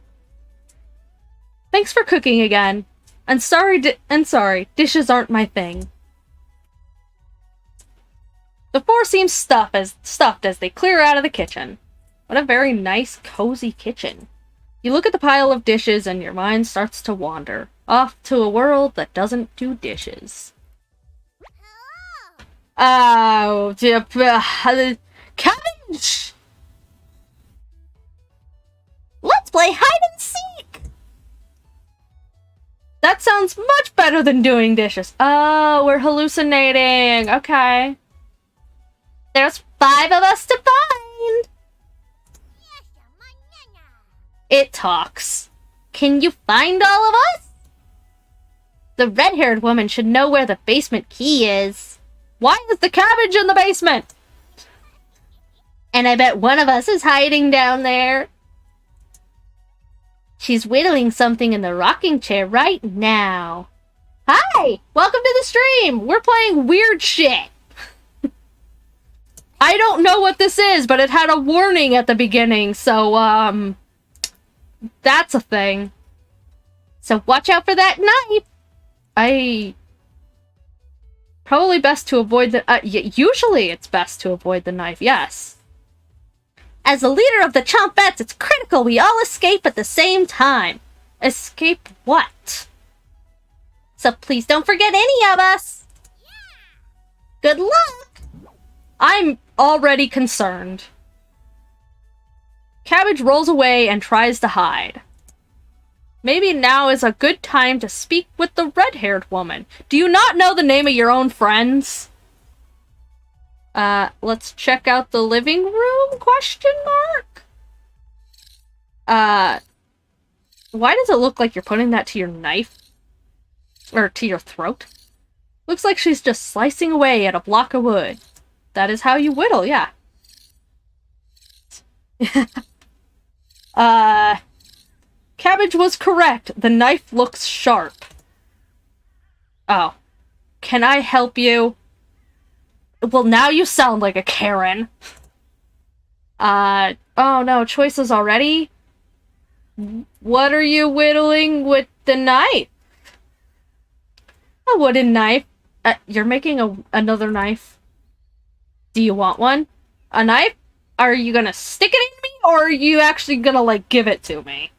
Thanks for cooking again. And sorry, dishes aren't my thing. The four seem stuffed as they clear out of the kitchen. What a very nice, cozy kitchen. You look at the pile of dishes and your mind starts to wander, off to a world that doesn't do dishes. Oh, cabbage! Let's play hide and seek! That sounds much better than doing dishes. Oh, we're hallucinating. Okay. There's 5 of us to find! It talks. Can you find all of us? The red-haired woman should know where the basement key is. Why is the cabbage in the basement? And I bet one of us is hiding down there. She's whittling something in the rocking chair right now. Hi! Welcome to the stream! We're playing weird shit. I don't know what this is, but it had a warning at the beginning, so, that's a thing. So watch out for that knife! Probably best to avoid the... usually it's best to avoid the knife, yes. As the leader of the Chompettes, it's critical we all escape at the same time. Escape what? So please don't forget any of us! Good luck! I'm already concerned. Cabbage rolls away and tries to hide. Maybe now is a good time to speak with the red-haired woman. Do you not know the name of your own friends? Let's check out the living room, question mark? Why does it look like you're putting that to your knife? Or to your throat? Looks like she's just slicing away at a block of wood. That is how you whittle, yeah. Cabbage was correct. The knife looks sharp. Oh. Can I help you? Well, now you sound like a Karen. Oh no, choices already? What are you whittling with the knife? A wooden knife. You're making another knife? Do you want one? A knife? Are you gonna stick it in me, or are you actually gonna, like, give it to me?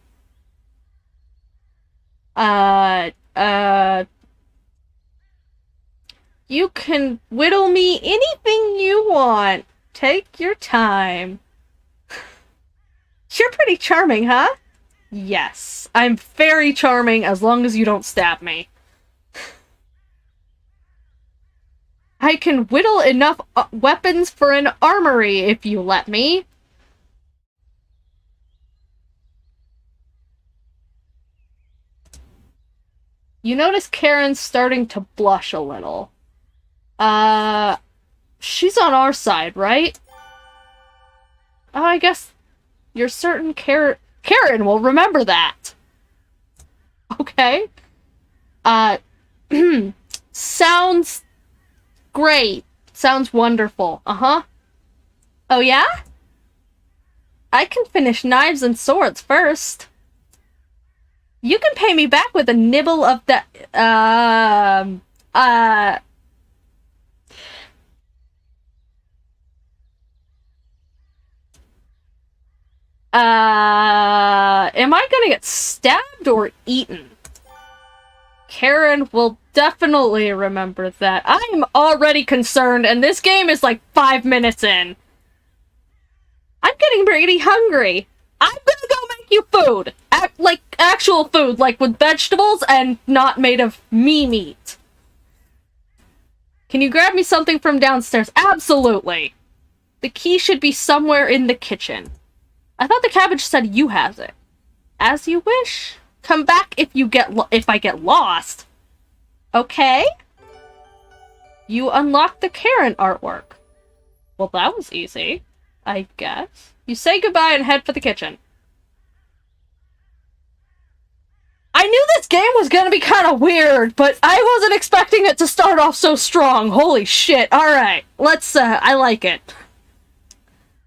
You can whittle me anything you want. Take your time. You're pretty charming, huh? Yes, I'm very charming as long as you don't stab me. I can whittle enough weapons for an armory if you let me. You notice Karen's starting to blush a little. She's on our side, right? Oh, I guess you're certain Karen will remember that. Okay. Sounds great. Sounds wonderful. Uh-huh. Oh, yeah? I can finish knives and swords first. You can pay me back with a nibble of the, am I gonna get stabbed or eaten? Karen will definitely remember that. I'm already concerned, and this game is like 5 minutes in. I'm getting pretty hungry. I'm gonna go make you food. Like, actual food, like with vegetables and not made of meat. Can you grab me something from downstairs? Absolutely. The key should be somewhere in the kitchen. I thought the cabbage said you has it. As you wish. Come back if I get lost. Okay? You unlocked the Karen artwork. Well, that was easy, I guess. You say goodbye and head for the kitchen. I knew this game was gonna be kind of weird, but I wasn't expecting it to start off so strong. Holy shit. Alright, let's, I like it.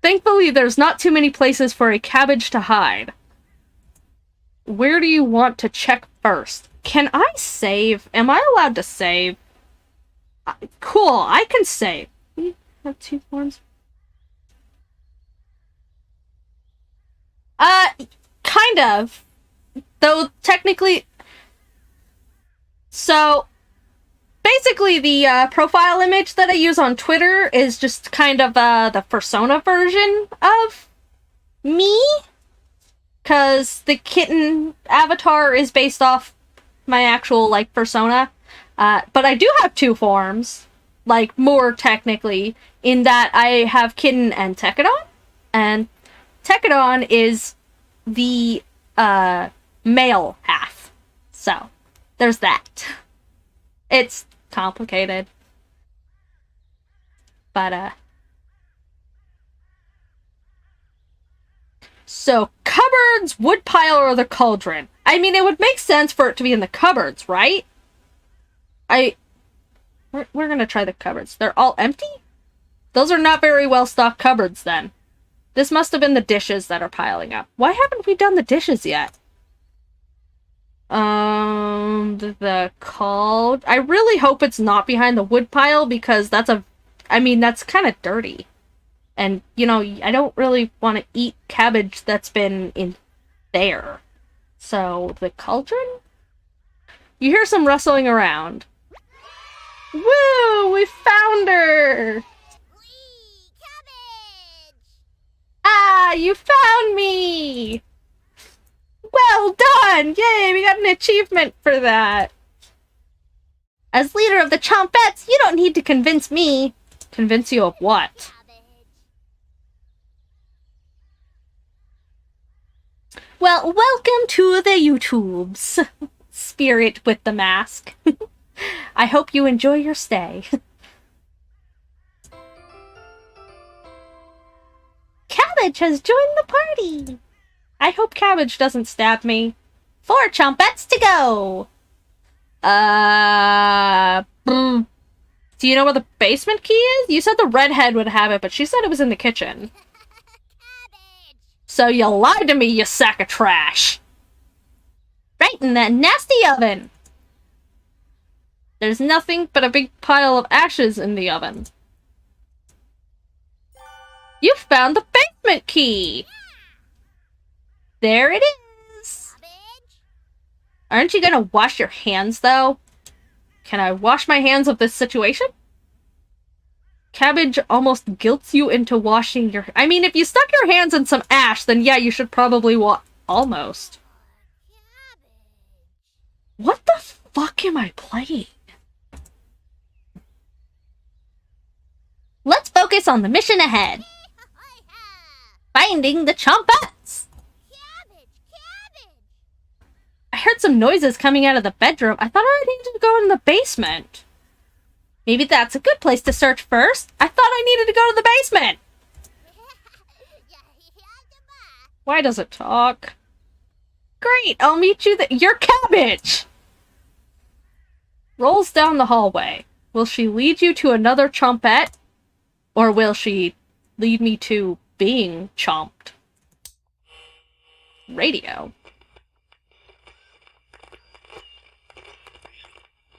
Thankfully, there's not too many places for a cabbage to hide. Where do you want to check first? Can I save? Am I allowed to save? Cool, I can save. We have 2 forms. Kind of. Though, technically... So, basically the profile image that I use on Twitter is just kind of the persona version of me. Because the Kitten avatar is based off my actual, like, persona. But I do have 2 forms. Like, more technically, in that I have Kitten and Tekadon. And Tekadon is the, male half. So, there's that. It's complicated. But, So, cupboards, woodpile, or the cauldron? I mean, it would make sense for it to be in the cupboards, right? We're gonna try the cupboards. They're all empty? Those are not very well-stocked cupboards, then. This must have been the dishes that are piling up. Why haven't we done the dishes yet? The cauldron... I really hope it's not behind the woodpile, because that's that's kind of dirty. And, you know, I don't really want to eat cabbage that's been in there. So, the cauldron? You hear some rustling around. Woo! We found her! Whee! Cabbage! Ah! You found me! Well done! Yay! We got an achievement for that. As leader of the Chompettes, you don't need to convince me. Convince you of what? Well, welcome to the YouTubes. Spirit with the mask. I hope you enjoy your stay. Cabbage Cabbage has joined the party. I hope Cabbage doesn't stab me. 4 chompettes to go. Do you know where the basement key is? You said the redhead would have it, but she said it was in the kitchen. Cabbage! So you lied to me, you sack of trash. Right in that nasty oven. There's nothing but a big pile of ashes in the oven. You found the basement key! There it is! Cabbage! Aren't you gonna wash your hands, though? Can I wash my hands of this situation? Cabbage almost guilts you into washing your... I mean, if you stuck your hands in some ash, then yeah, you should probably almost. Cabbage! What the fuck am I playing? Let's focus on the mission ahead. Finding the chompettes! Cabbage! Cabbage! I heard some noises coming out of the bedroom. I thought I needed to go in the basement. Maybe that's a good place to search first. I thought I needed to go to the basement. Why does it talk? Great, I'll meet you there. You're Cabbage! Rolls down the hallway. Will she lead you to another chompette? Or will she lead me to being chomped? Radio.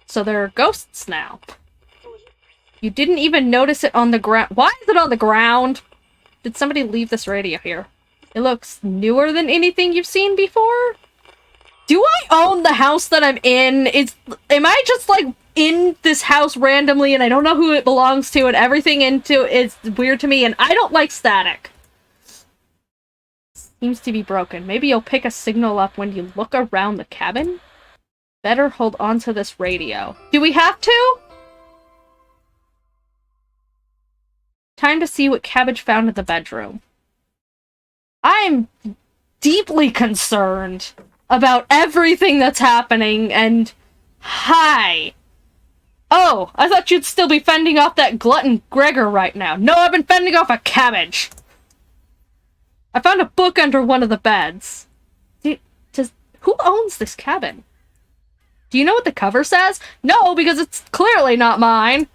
So there are ghosts now. You didn't even notice it on the ground. Why is it on the ground? Did somebody leave this radio here? It looks newer than anything you've seen before. Do I own the house that I'm in? Am I just like in this house randomly and I don't know who it belongs to and everything into it's weird to me and I don't like static. Seems to be broken. Maybe you'll pick a signal up when you look around the cabin? Better hold on to this radio. Do we have to? Time to see what Cabbage found in the bedroom. I'm deeply concerned about everything that's happening and... Hi! Oh, I thought you'd still be fending off that glutton Gregor right now. No, I've been fending off a Cabbage! I found a book under one of the beds. Who owns this cabin? Do you know what the cover says? No, because it's clearly not mine.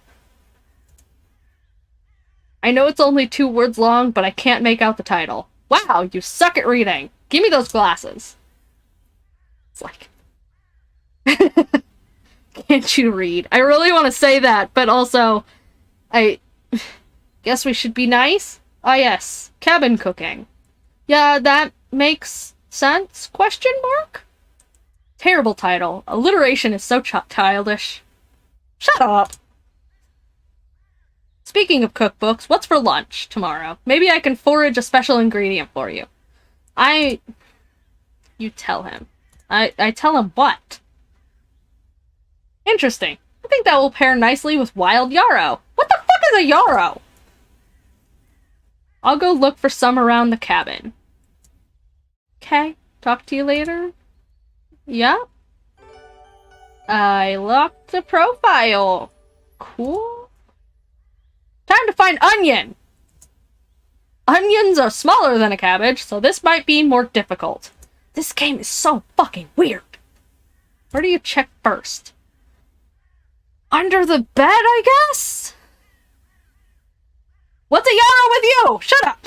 I know it's only 2 words long, but I can't make out the title. Wow, you suck at reading. Give me those glasses. It's like... Can't you read? I really want to say that, but also... I... guess we should be nice? Ah yes, cabin cooking. Yeah, that makes sense? Question mark? Terrible title. Alliteration is so childish. Shut up! Speaking of cookbooks, what's for lunch tomorrow? Maybe I can forage a special ingredient for you. You tell him. I tell him what? Interesting. I think that will pair nicely with wild yarrow. What the fuck is a yarrow? I'll go look for some around the cabin. Okay, talk to you later. Yeah? I locked the profile. Cool. Time to find onion! Onions are smaller than a cabbage, so this might be more difficult. This game is so fucking weird. Where do you check first? Under the bed, I guess? What's a yarrow with you? Shut up!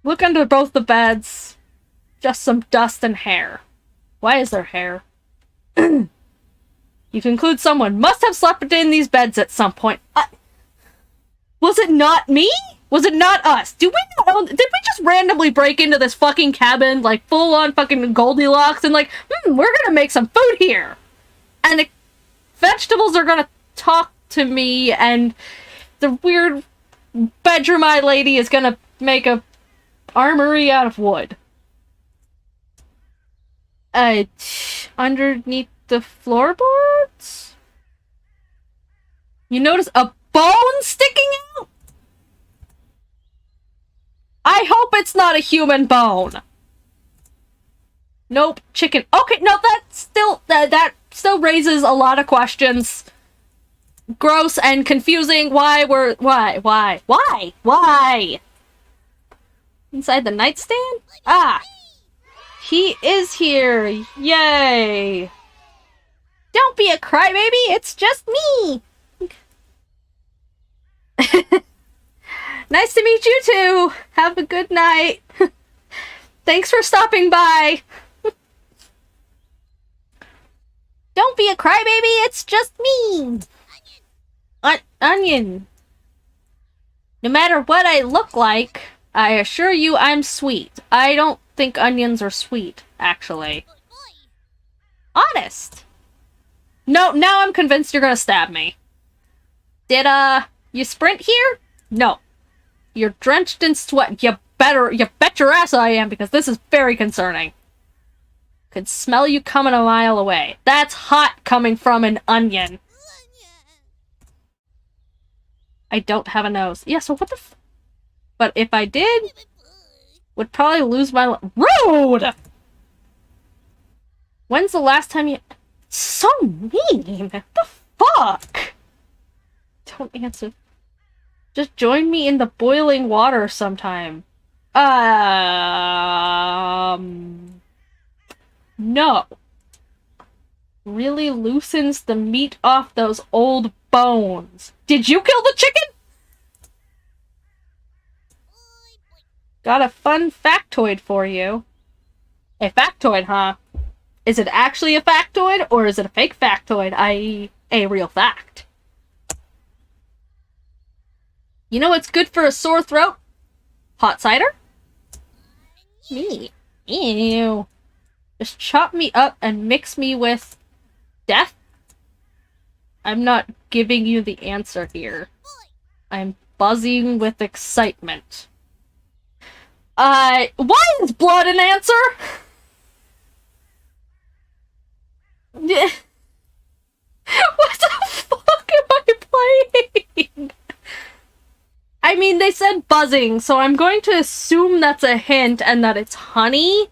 Look under both the beds. Just some dust and hair. Why is there hair? You conclude someone must have slept in these beds at some point. Was it not me? Was it not us? Did we just randomly break into this fucking cabin, like, full-on fucking Goldilocks, and like, we're gonna make some food here! And the vegetables are gonna talk to me, and the weird bedroom-eye lady is gonna make a armory out of wood. Underneath the floorboards? You notice a bone sticking out? I hope it's not a human bone. Nope, chicken. Okay, no, that still raises a lot of questions. gross and confusing. Why? Inside the nightstand? Ah! He is here! Yay! Don't be a crybaby, it's just me! Nice to meet you too! Have a good night! Thanks for stopping by! Don't be a crybaby, it's just me! Onion! No matter what I look like, I assure you I'm sweet. I don't think onions are sweet, actually. Honest! No, now I'm convinced you're gonna stab me. Did, you sprint here? No. You're drenched in sweat. You bet your ass I am, because this is very concerning. Could smell you coming a mile away. That's hot coming from an onion. I don't have a nose. Yeah, so what the f- But if I did, would probably lose my Rude! When's the last time you- So mean! The fuck? Don't answer. Just join me in the boiling water sometime. No. Really loosens the meat off those old bones. Did you kill the chicken? Got a fun factoid for you. A factoid, huh? Is it actually a factoid, or is it a fake factoid, i.e. a real fact? You know what's good for a sore throat? Hot cider? Me. Ew. Just chop me up and mix me with death? I'm not giving you the answer here. I'm buzzing with excitement. Why is blood an answer? What the fuck am I playing? I mean, they said buzzing, so I'm going to assume that's a hint and that it's honey.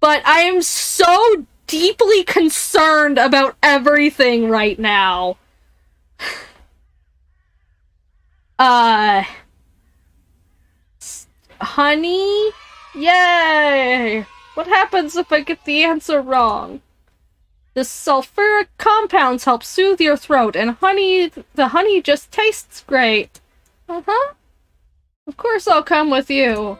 But I am so deeply concerned about everything right now. Honey? Yay! What happens if I get the answer wrong? The sulfuric compounds help soothe your throat, and the honey just tastes great. Uh-huh. Of course I'll come with you.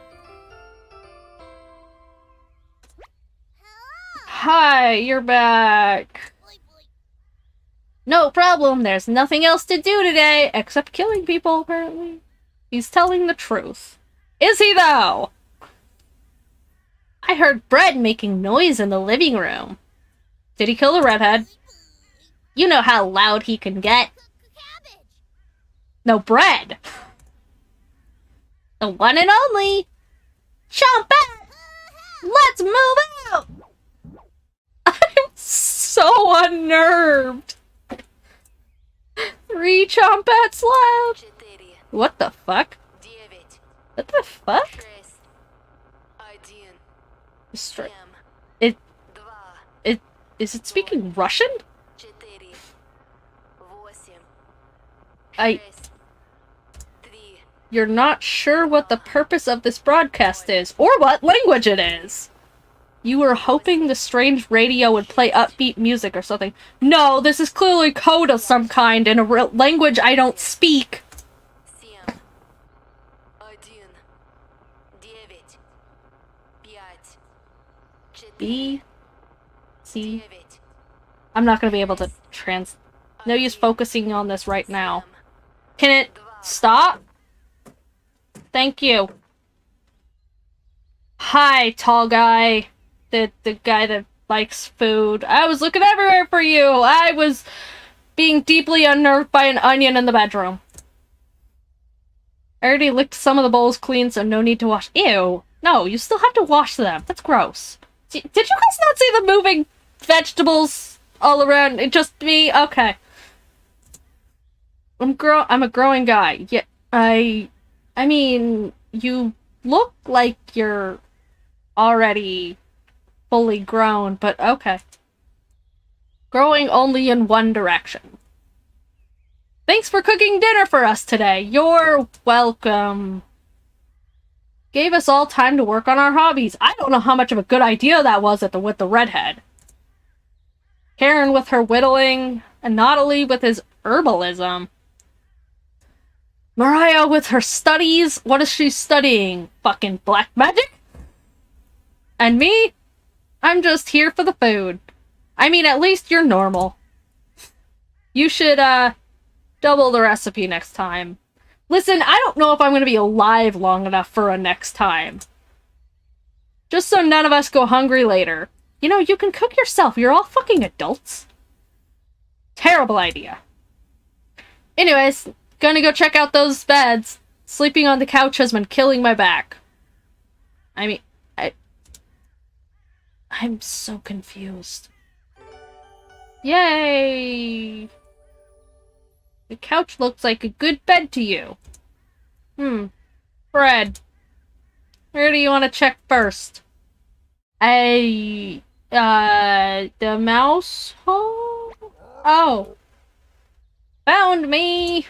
Hi, you're back. No problem, there's nothing else to do today, except killing people, apparently. He's telling the truth. Is he, though? I heard Bread making noise in the living room. Did he kill the redhead? You know how loud he can get. No, Bread. The one and only. Chomp out! Let's move out! I'm so unnerved. 3 chompats left. What the fuck? What the fuck? Is it speaking Russian? You're not sure what the purpose of this broadcast is, or what language it is. You were hoping the strange radio would play upbeat music or something. No, this is clearly code of some kind in a language I don't speak. B. C. I'm not gonna be able to No use focusing on this right now. Can it stop? Thank you. Hi, tall guy. The guy that likes food. I was looking everywhere for you. I was being deeply unnerved by an onion in the bedroom. I already licked some of the bowls clean, so no need to wash. Ew. No, you still have to wash them. That's gross. Did you guys not see the moving vegetables all around? It just me? Okay. I'm a growing guy. Yeah, I mean, you look like you're already fully grown, but okay. Growing only in one direction. Thanks for cooking dinner for us today. You're welcome. Gave us all time to work on our hobbies. I don't know how much of a good idea that was with the redhead. Karen with her whittling, and Natalie with his herbalism. Mariah with her studies. What is she studying? Fucking black magic? And me? I'm just here for the food. I mean, at least you're normal. You should, double the recipe next time. Listen, I don't know if I'm gonna be alive long enough for a next time. Just so none of us go hungry later. You know, you can cook yourself. You're all fucking adults. Terrible idea. Anyways, gonna go check out those beds. Sleeping on the couch has been killing my back. I mean, I'm so confused. Yay! The couch looks like a good bed to you. Fred. Where do you want to check first? The mouse hole? Oh. Found me!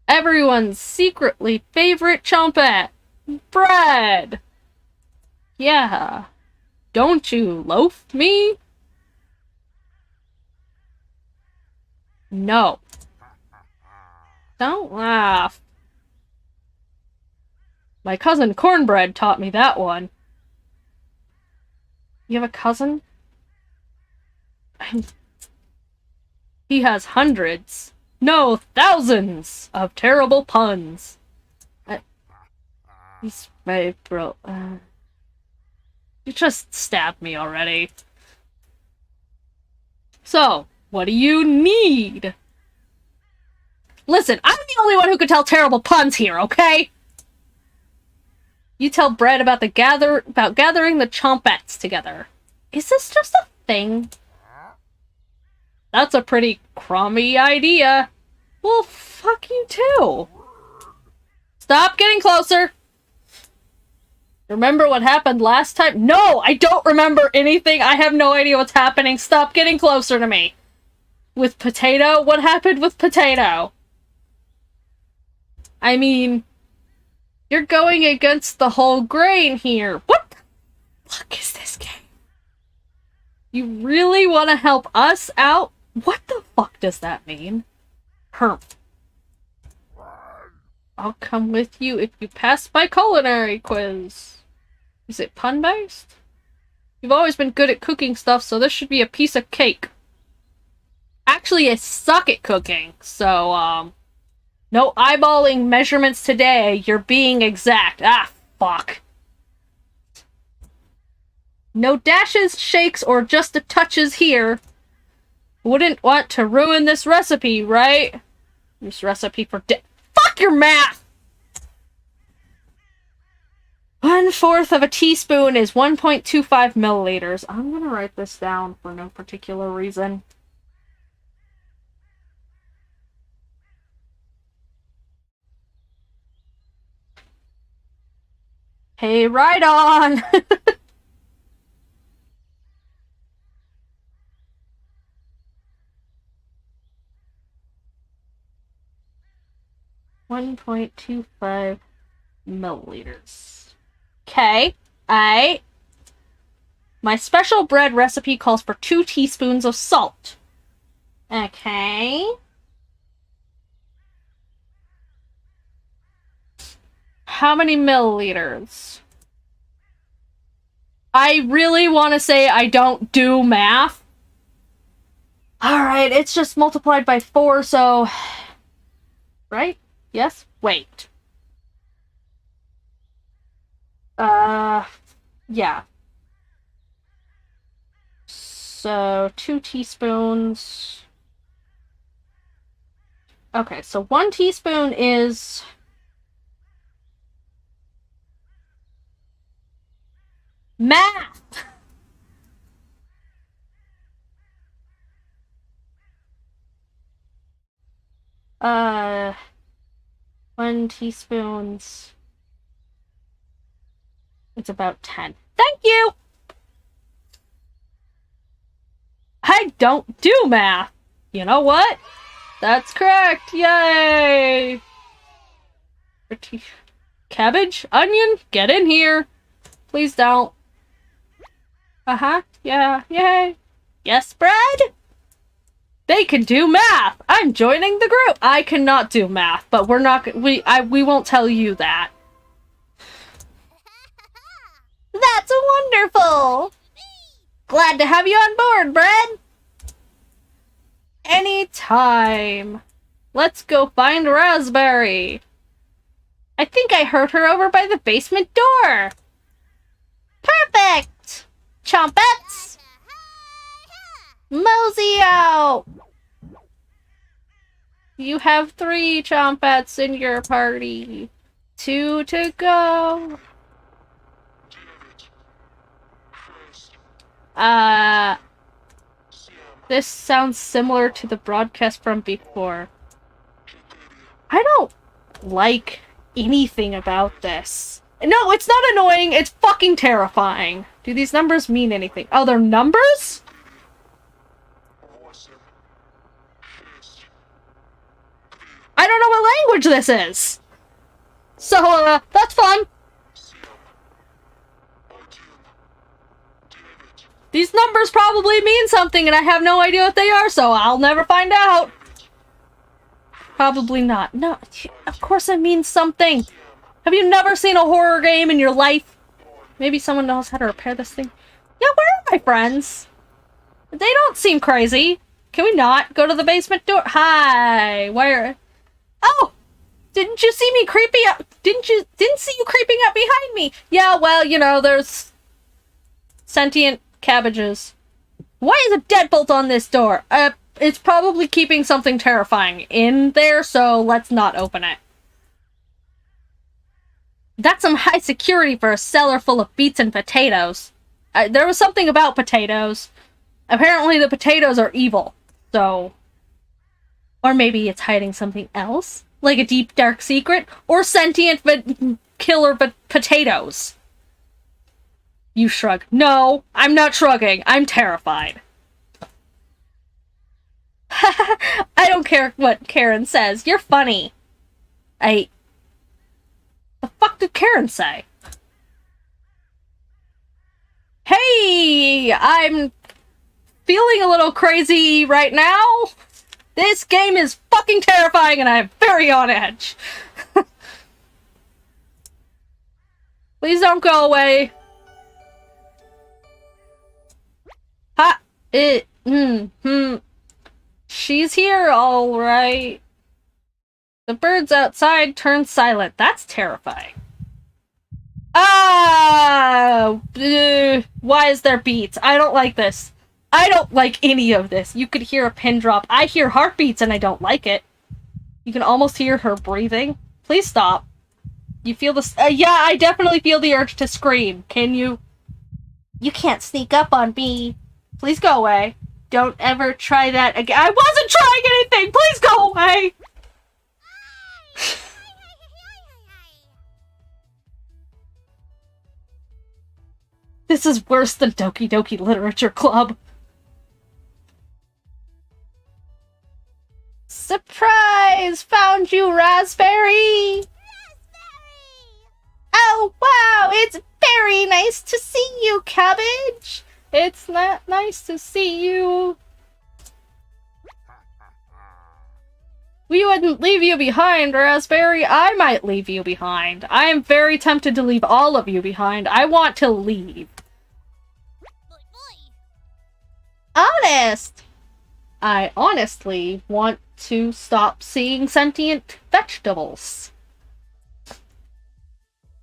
Everyone's secretly favorite chompette. Fred! Yeah. Don't you loaf me? No. Don't laugh. My cousin Cornbread taught me that one. You have a cousin? He has hundreds, no, thousands of terrible puns. He's my bro. You just stabbed me already. So, what do you need? Listen, I'm the only one who could tell terrible puns here, okay? You tell Brett about gathering the chompettes together. Is this just a thing? That's a pretty crummy idea. Well, fuck you too. Stop getting closer. Remember what happened last time? No, I don't remember anything. I have no idea what's happening. Stop getting closer to me. With Potato? What happened with Potato? I mean, you're going against the whole grain here. What the fuck is this game? You really want to help us out? What the fuck does that mean? Herp. I'll come with you if you pass my culinary quiz. Is it pun-based? You've always been good at cooking stuff, so this should be a piece of cake. Actually, I suck at cooking, so, no eyeballing measurements today. You're being exact. Ah, fuck. No dashes, shakes, or just a touches here. Wouldn't want to ruin this recipe, right? This recipe for fuck your math! 1/4 of a teaspoon is 1.25 milliliters. I'm gonna write this down for no particular reason. Hey, right on! 1.25 milliliters. Okay, my special bread recipe calls for 2 teaspoons of salt. Okay. How many milliliters? I really want to say I don't do math. Alright, it's just multiplied by 4, so... Right? Yes? Wait. Yeah. So, 2 teaspoons. Okay, so 1 teaspoon is... math! uh... 1 teaspoons... It's about 10. Thank you! I don't do math. You know what? That's correct! Yay! Cabbage? Onion? Get in here! Please don't. Uh-huh. Yeah. Yay. Yes, bread? They can do math! I'm joining the group! I cannot do math, but we're not- we won't tell you that. That's wonderful! Glad to have you on board, bread! Anytime. Let's go find Raspberry. I think I heard her over by the basement door. Perfect! Chompets! Mosey out! You have 3 Chompets in your party. 2 to go. This sounds similar to the broadcast from before. I don't like anything about this. No, it's not annoying, it's fucking terrifying. Do these numbers mean anything? Oh, they're numbers? I don't know what language this is! So, that's fun. These numbers probably mean something and I have no idea what they are, so I'll never find out. Probably not. No, of course it means something. Have you never seen a horror game in your life? Maybe someone knows how to repair this thing. Yeah, where are my friends? They don't seem crazy. Can we not go to the basement door? Hi, where? Oh! Didn't you see me creeping up? Didn't see you creeping up behind me? Yeah, well, you know, there's sentient cabbages. Why is a deadbolt on this door? It's probably keeping something terrifying in there, so let's not open it. That's some high security for a cellar full of beets and potatoes. There was something about potatoes. Apparently the potatoes are evil, so... Or maybe it's hiding something else? Like a deep, dark secret? Or sentient killer potatoes? You shrug. No, I'm not shrugging. I'm terrified. I don't care what Karen says. You're funny. The fuck did Karen say? Hey, I'm feeling a little crazy right now. This game is fucking terrifying and I'm very on edge. Please don't go away. Ha! She's here, alright. The birds outside turn silent. That's terrifying. Why is there beats? I don't like this. I don't like any of this. You could hear a pin drop. I hear heartbeats and I don't like it. You can almost hear her breathing. Please stop. You feel this? Yeah, I definitely feel the urge to scream. Can you? You can't sneak up on me. Please go away. Don't ever try that again. I wasn't trying anything! Please go away! This is worse than Doki Doki Literature Club. Surprise! Found you, Raspberry! Oh, wow! It's very nice to see you, Cabbage! It's not nice to see you. We wouldn't leave you behind, Raspberry. I might leave you behind. I am very tempted to leave all of you behind. I want to leave. Honest! I honestly want to stop seeing sentient vegetables.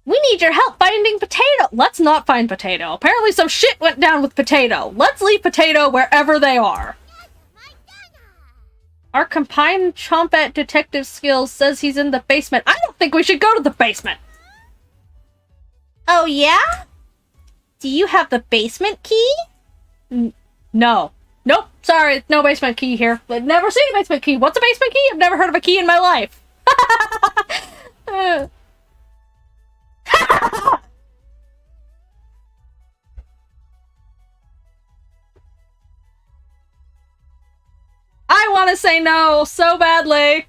We need your help finding Potato! Let's not find Potato. Apparently some shit went down with Potato. Let's leave Potato wherever they are. Our combined Chompet detective skills says he's in the basement. I don't think we should go to the basement! Oh yeah? Do you have the basement key? No. Nope, sorry, no basement key here. I've never seen a basement key. What's a basement key? I've never heard of a key in my life. I want to say no so badly.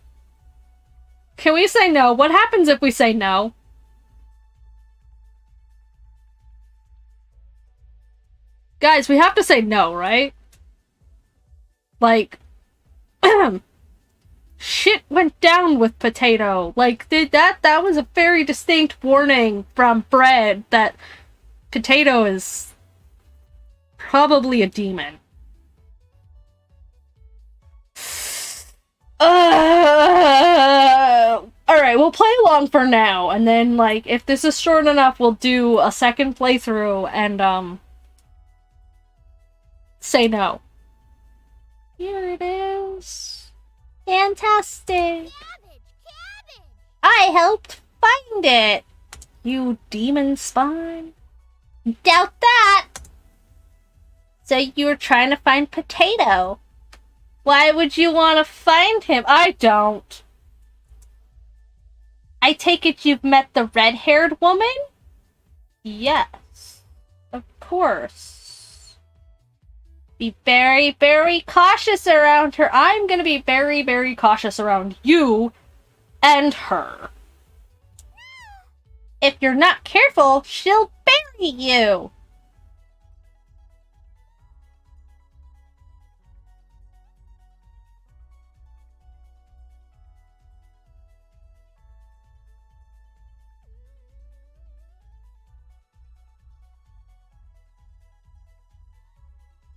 Can we say no? What happens if we say no? Guys, we have to say no, right? Like, shit went down with Potato. Like, that was a very distinct warning from Bread that Potato is probably a demon. Alright, we'll play along for now, and then, like, if this is short enough, we'll do a second playthrough and, say no. Here it is. Fantastic. Cabbage! I helped find it. You demon spawn. Doubt that. So you were trying to find Potato. Why would you want to find him? I don't. I take it you've met the red-haired woman? Yes. Of course. Be very, very cautious around her. I'm gonna be very, very cautious around you and her. If you're not careful, she'll bury you.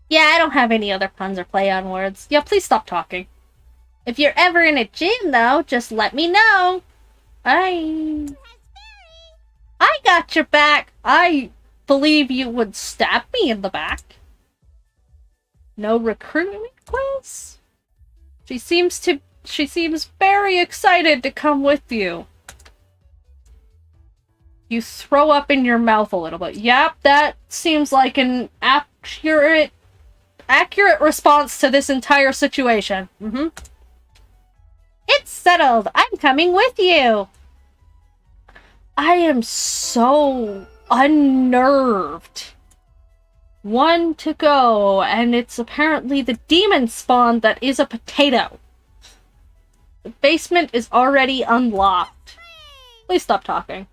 Yeah, I don't have any other puns or play on words. Yeah, please stop talking. If you're ever in a gym, though, just let me know. I got your back. I believe you would stab me in the back. No recruitment class? She seems very excited to come with you. You throw up in your mouth a little bit. Yep, that seems like an accurate response to this entire situation. It's settled. I'm coming with you. I am so unnerved. One to go, and it's apparently the demon spawn that is a Potato. The basement is already unlocked. Please stop talking.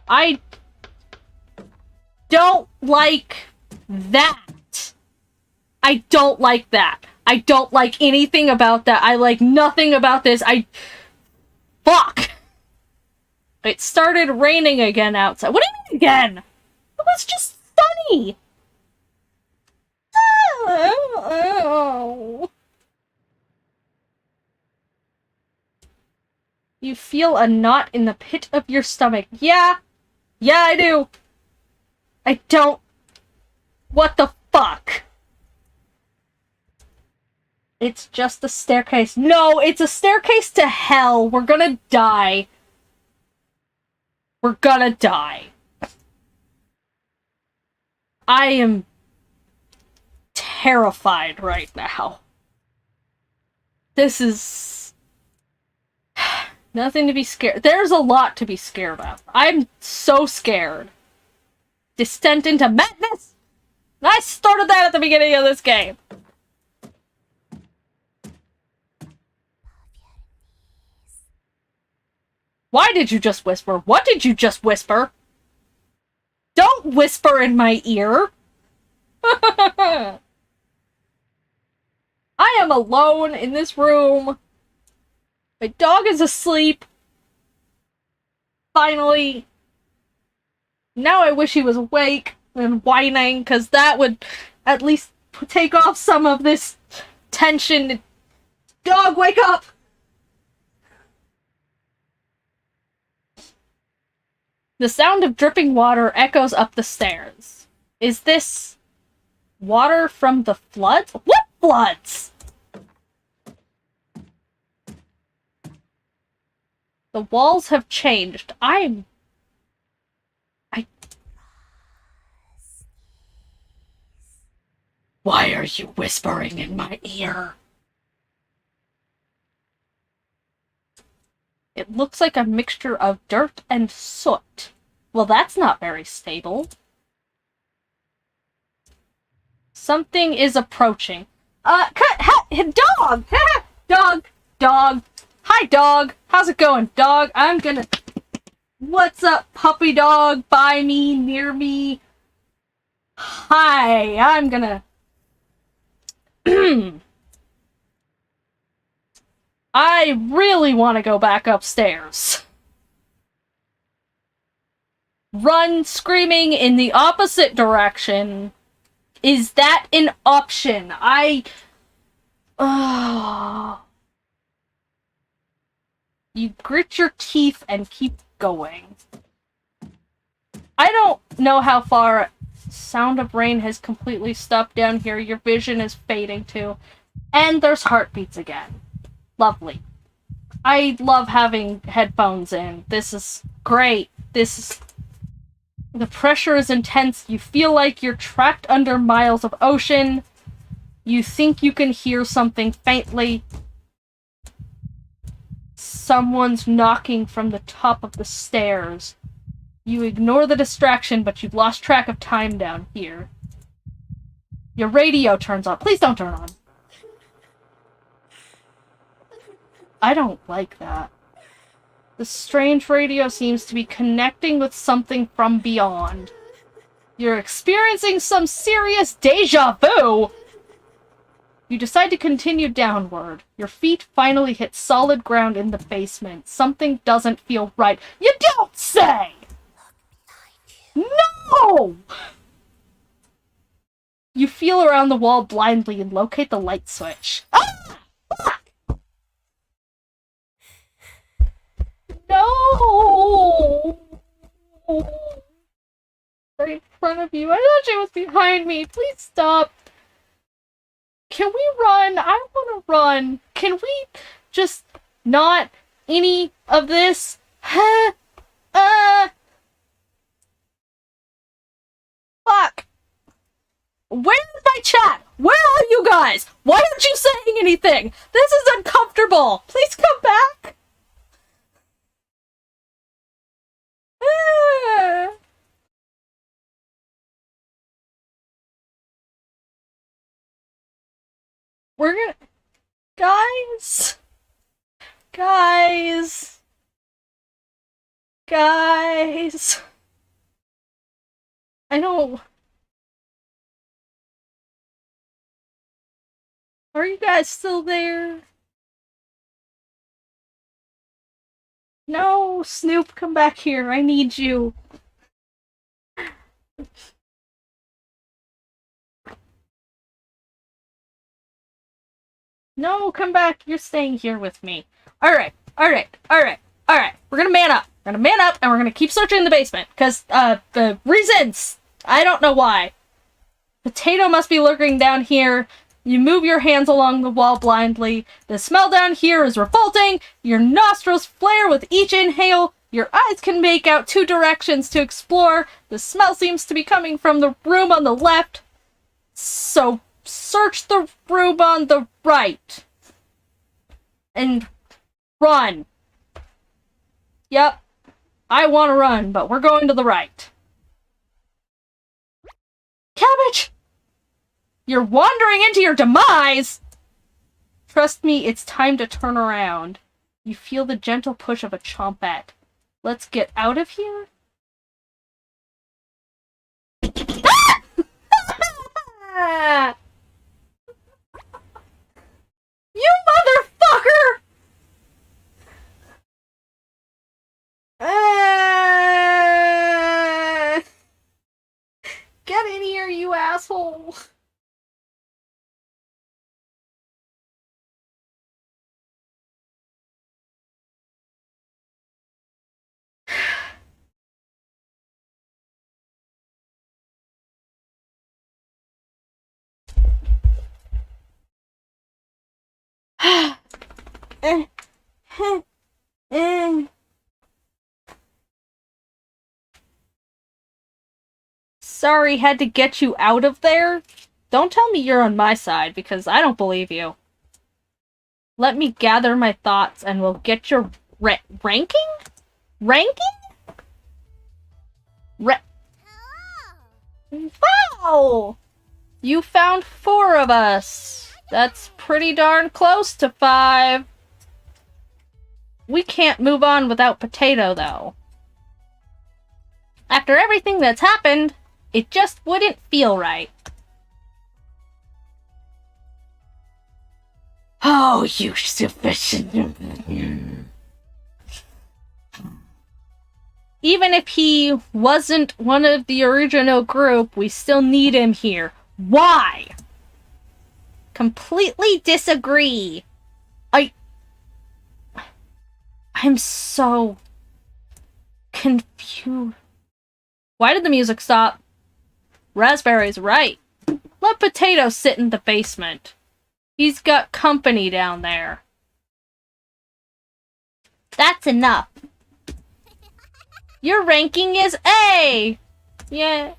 I don't like that. I don't like that. I don't like anything about that. I like nothing about this. Fuck! It started raining again outside. What do you mean again? It was just sunny! Oh. You feel a knot in the pit of your stomach. Yeah! Yeah, I do! I don't... What the fuck? It's just a staircase. No, it's a staircase to hell. We're gonna die. We're gonna die. I am terrified right now. This is... nothing to be scared. There's a lot to be scared of. I'm so scared. Descent into madness! I started that at the beginning of this game. Why did you just whisper? What did you just whisper? Don't whisper in my ear! I am alone in this room. My dog is asleep. Finally. Now I wish he was awake and whining, because that would at least take off some of this tension. Dog, wake up! The sound of dripping water echoes up the stairs. Is this water from the floods? What floods? The walls have changed. Why are you whispering in my ear? It looks like a mixture of dirt and soot. Well, that's not very stable. Something is approaching. Help! Dog! Dog! Dog! Hi, dog! How's it going, dog? I'm gonna... What's up, puppy dog? By me, near me? Hi, I'm gonna... I really want to go back upstairs. Run screaming in the opposite direction. Is that an option? You grit your teeth and keep going. I don't know how far Sound of Rain has completely stopped down here. Your vision is fading too. And there's heartbeats again. Lovely. I love having headphones in. This is great. The pressure is intense. You feel like you're trapped under miles of ocean. You think you can hear something faintly. Someone's knocking from the top of the stairs. You ignore the distraction, but you've lost track of time down here. Your radio turns on. Please don't turn on. I don't like that. The strange radio seems to be connecting with something from beyond. You're experiencing some serious deja vu! You decide to continue downward. Your feet finally hit solid ground in the basement. Something doesn't feel right. You don't say! No! You feel around the wall blindly and locate the light switch. Ah! Fuck! No! Right in front of you. I thought she was behind me. Please stop. Can we run? I want to run. Can we just not any of this? Fuck. Where's my chat? Where are you guys? Why aren't you saying anything? This is uncomfortable. Please come back. We're gonna... Guys! Guys! Guys! I don't... Are you guys still there? No, Snoop, come back here. I need you. No, come back. You're staying here with me. Alright. We're gonna man up. And we're gonna keep searching in the basement. Because, the reasons! I don't know why. Potato must be lurking down here. You move your hands along the wall blindly. The smell down here is revolting. Your nostrils flare with each inhale. Your eyes can make out two directions to explore. The smell seems to be coming from the room on the left. So, search the room on the right. And run. Yep. I want to run, but we're going to the right. Cabbage! You're wandering into your demise! Trust me, it's time to turn around. You feel the gentle push of a chompette. Let's get out of here? Ah! You motherfucker! Get in here, you asshole! Sorry, had to get you out of there. Don't tell me you're on my side, because I don't believe you. Let me gather my thoughts and we'll get your ranking? Ranking? Wow! You found 4 of us. That's pretty darn close to 5. We can't move on without Potato, though. After everything that's happened, it just wouldn't feel right. Oh, you sufficient. Even if he wasn't one of the original group, we still need him here. Why? Completely disagree. I'm so confused. Why did the music stop? Raspberry's right. Let Potato sit in the basement. He's got company down there. That's enough. Your ranking is A! Yeah.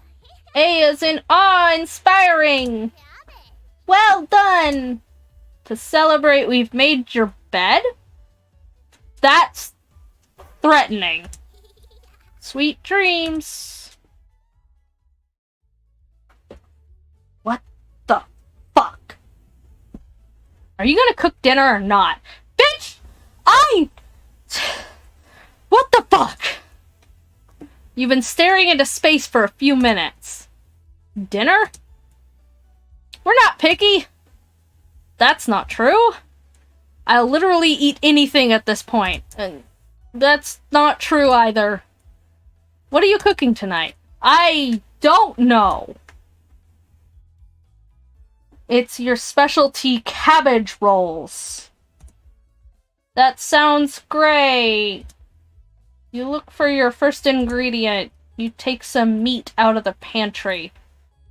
A is in awe-inspiring! Well done! To celebrate, we've made your bed? That's threatening. Sweet dreams. What the fuck? Are you gonna cook dinner or not? Bitch! What the fuck? You've been staring into space for a few minutes. Dinner? We're not picky. That's not true. I'll literally eat anything at this point. And that's not true either. What are you cooking tonight? I don't know. It's your specialty cabbage rolls. That sounds great. You look for your first ingredient. You take some meat out of the pantry.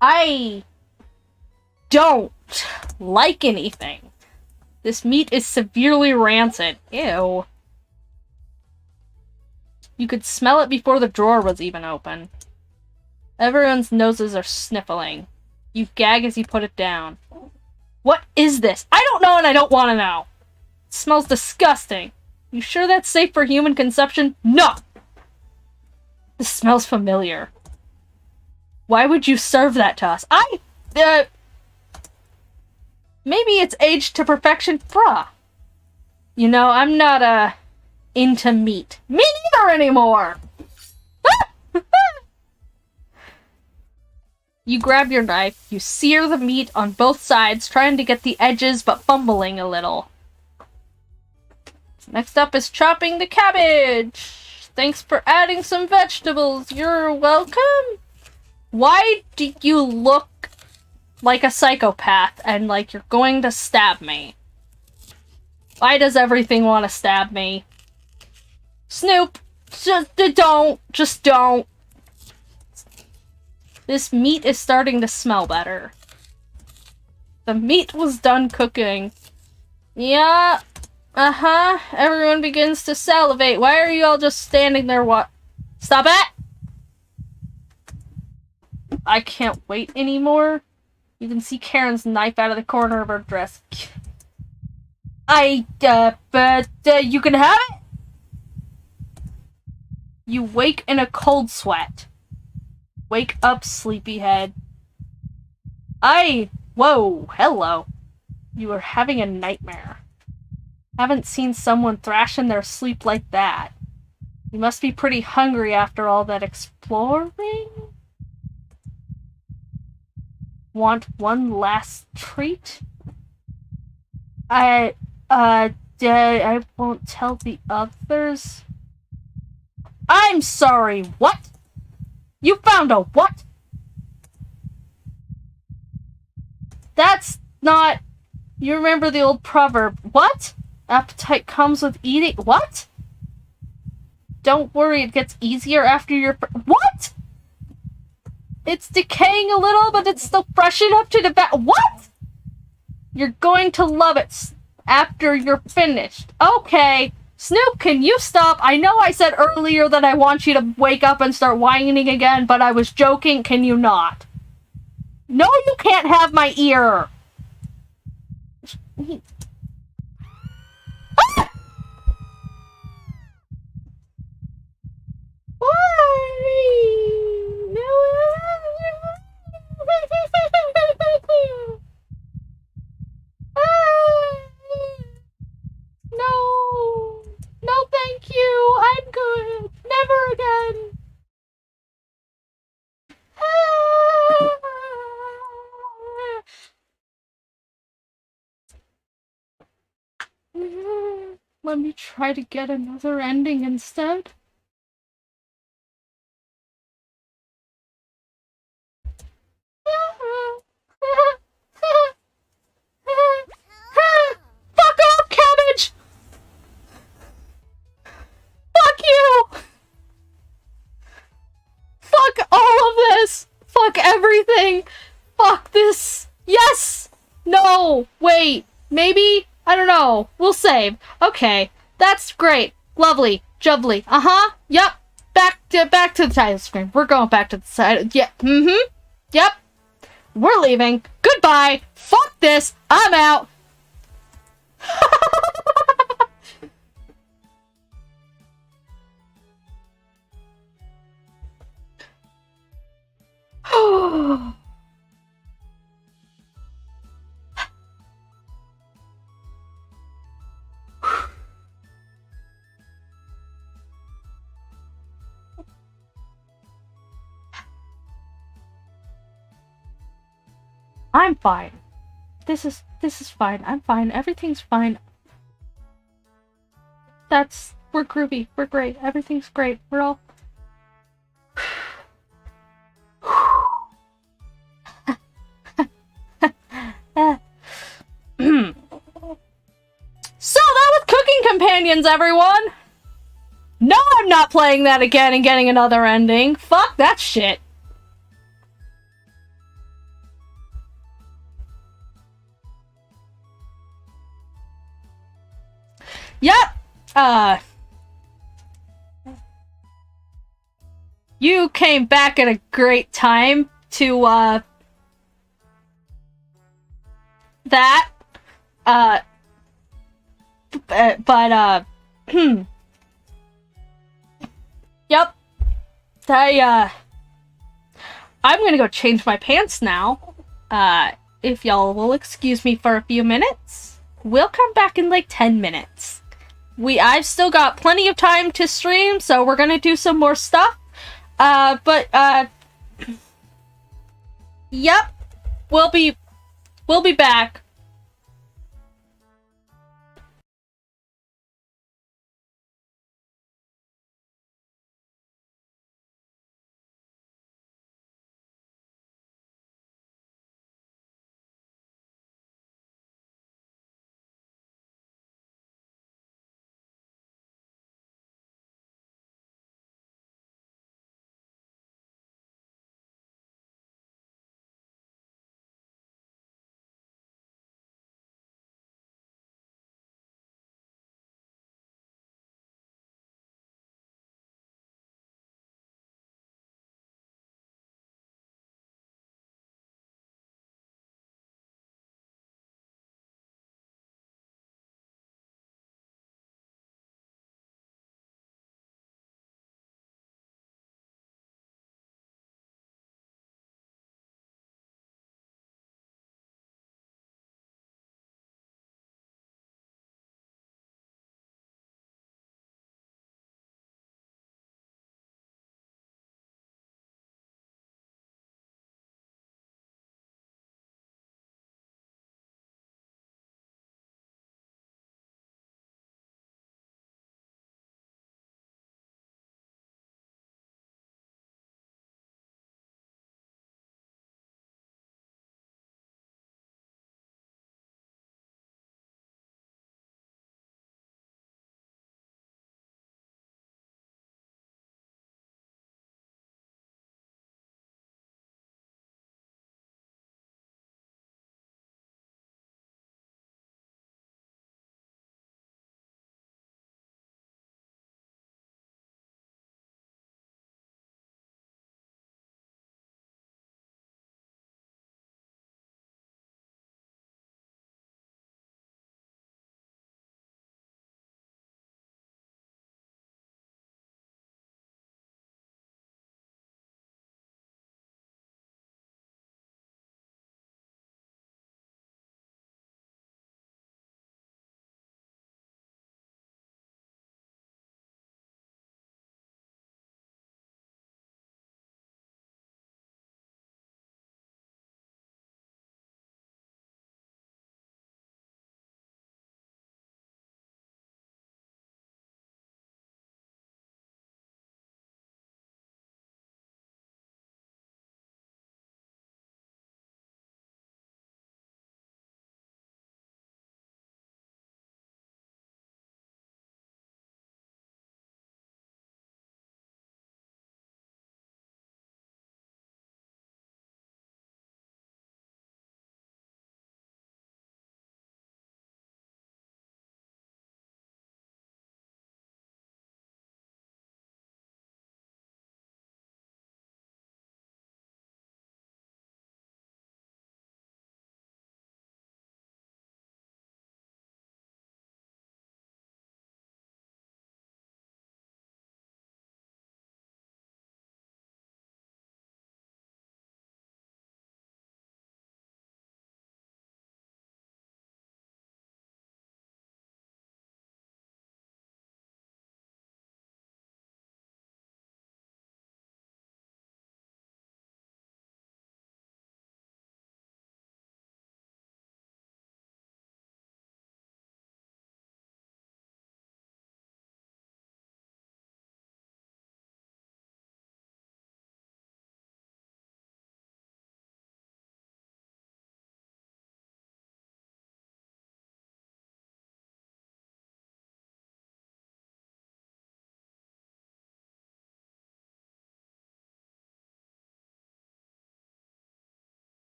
I don't like anything. This meat is severely rancid. Ew. You could smell it before the drawer was even open. Everyone's noses are sniffling. You gag as you put it down. What is this? I don't know and I don't want to know. It smells disgusting. You sure that's safe for human consumption? No! This smells familiar. Why would you serve that to us? Maybe it's aged to perfection. Bruh. You know, I'm not, into meat. Me neither anymore! You grab your knife, you sear the meat on both sides, trying to get the edges but fumbling a little. Next up is chopping the cabbage! Thanks for adding some vegetables, you're welcome! Why do you look like a psychopath and like you're going to stab me? Why does everything want to stab me? Snoop! Just don't! This meat is starting to smell better. The meat was done cooking. Yeah, everyone begins to salivate. Why are you all just standing there Stop it! I can't wait anymore. You can see Karen's knife out of the corner of her dress. But you can have it? You wake in a cold sweat. Wake up, sleepyhead. Whoa, hello. You are having a nightmare. Haven't seen someone thrash in their sleep like that. You must be pretty hungry after all that exploring? Want one last treat? I won't tell the others. I'm sorry, what? You found a what? That's not... You remember the old proverb, what? Appetite comes with eating... What? Don't worry, it gets easier after you're... What? It's decaying a little, but it's still fresh enough to What? You're going to love it after you're finished. Okay. Snoop, can you stop? I know I said earlier that I want you to wake up and start whining again, but I was joking. Can you not? No, you can't have my ear. Ah! Why? No. Let me try to get another ending instead. Fuck off, cabbage! Fuck you! Fuck all of this! Fuck everything! Fuck this! Yes! No! Wait! Maybe? I don't know. We'll save. Okay. That's great. Lovely. Jubbly. Uh-huh. Yep. Back to the title screen. We're going back to the side. Yeah. Mm-hmm. Yep. We're leaving. Goodbye. Fuck this. I'm out. I'm fine. This is fine. I'm fine. Everything's fine. We're groovy. We're great. Everything's great. We're all So that was Cooking Companions, everyone! No, I'm not playing that again and getting another ending. Fuck that shit. Yep. You came back at a great time to, that. Yep. I'm gonna go change my pants now. If y'all will excuse me for a few minutes, we'll come back in like 10 minutes. I've still got plenty of time to stream, so we're gonna do some more stuff. Yep. We'll be back.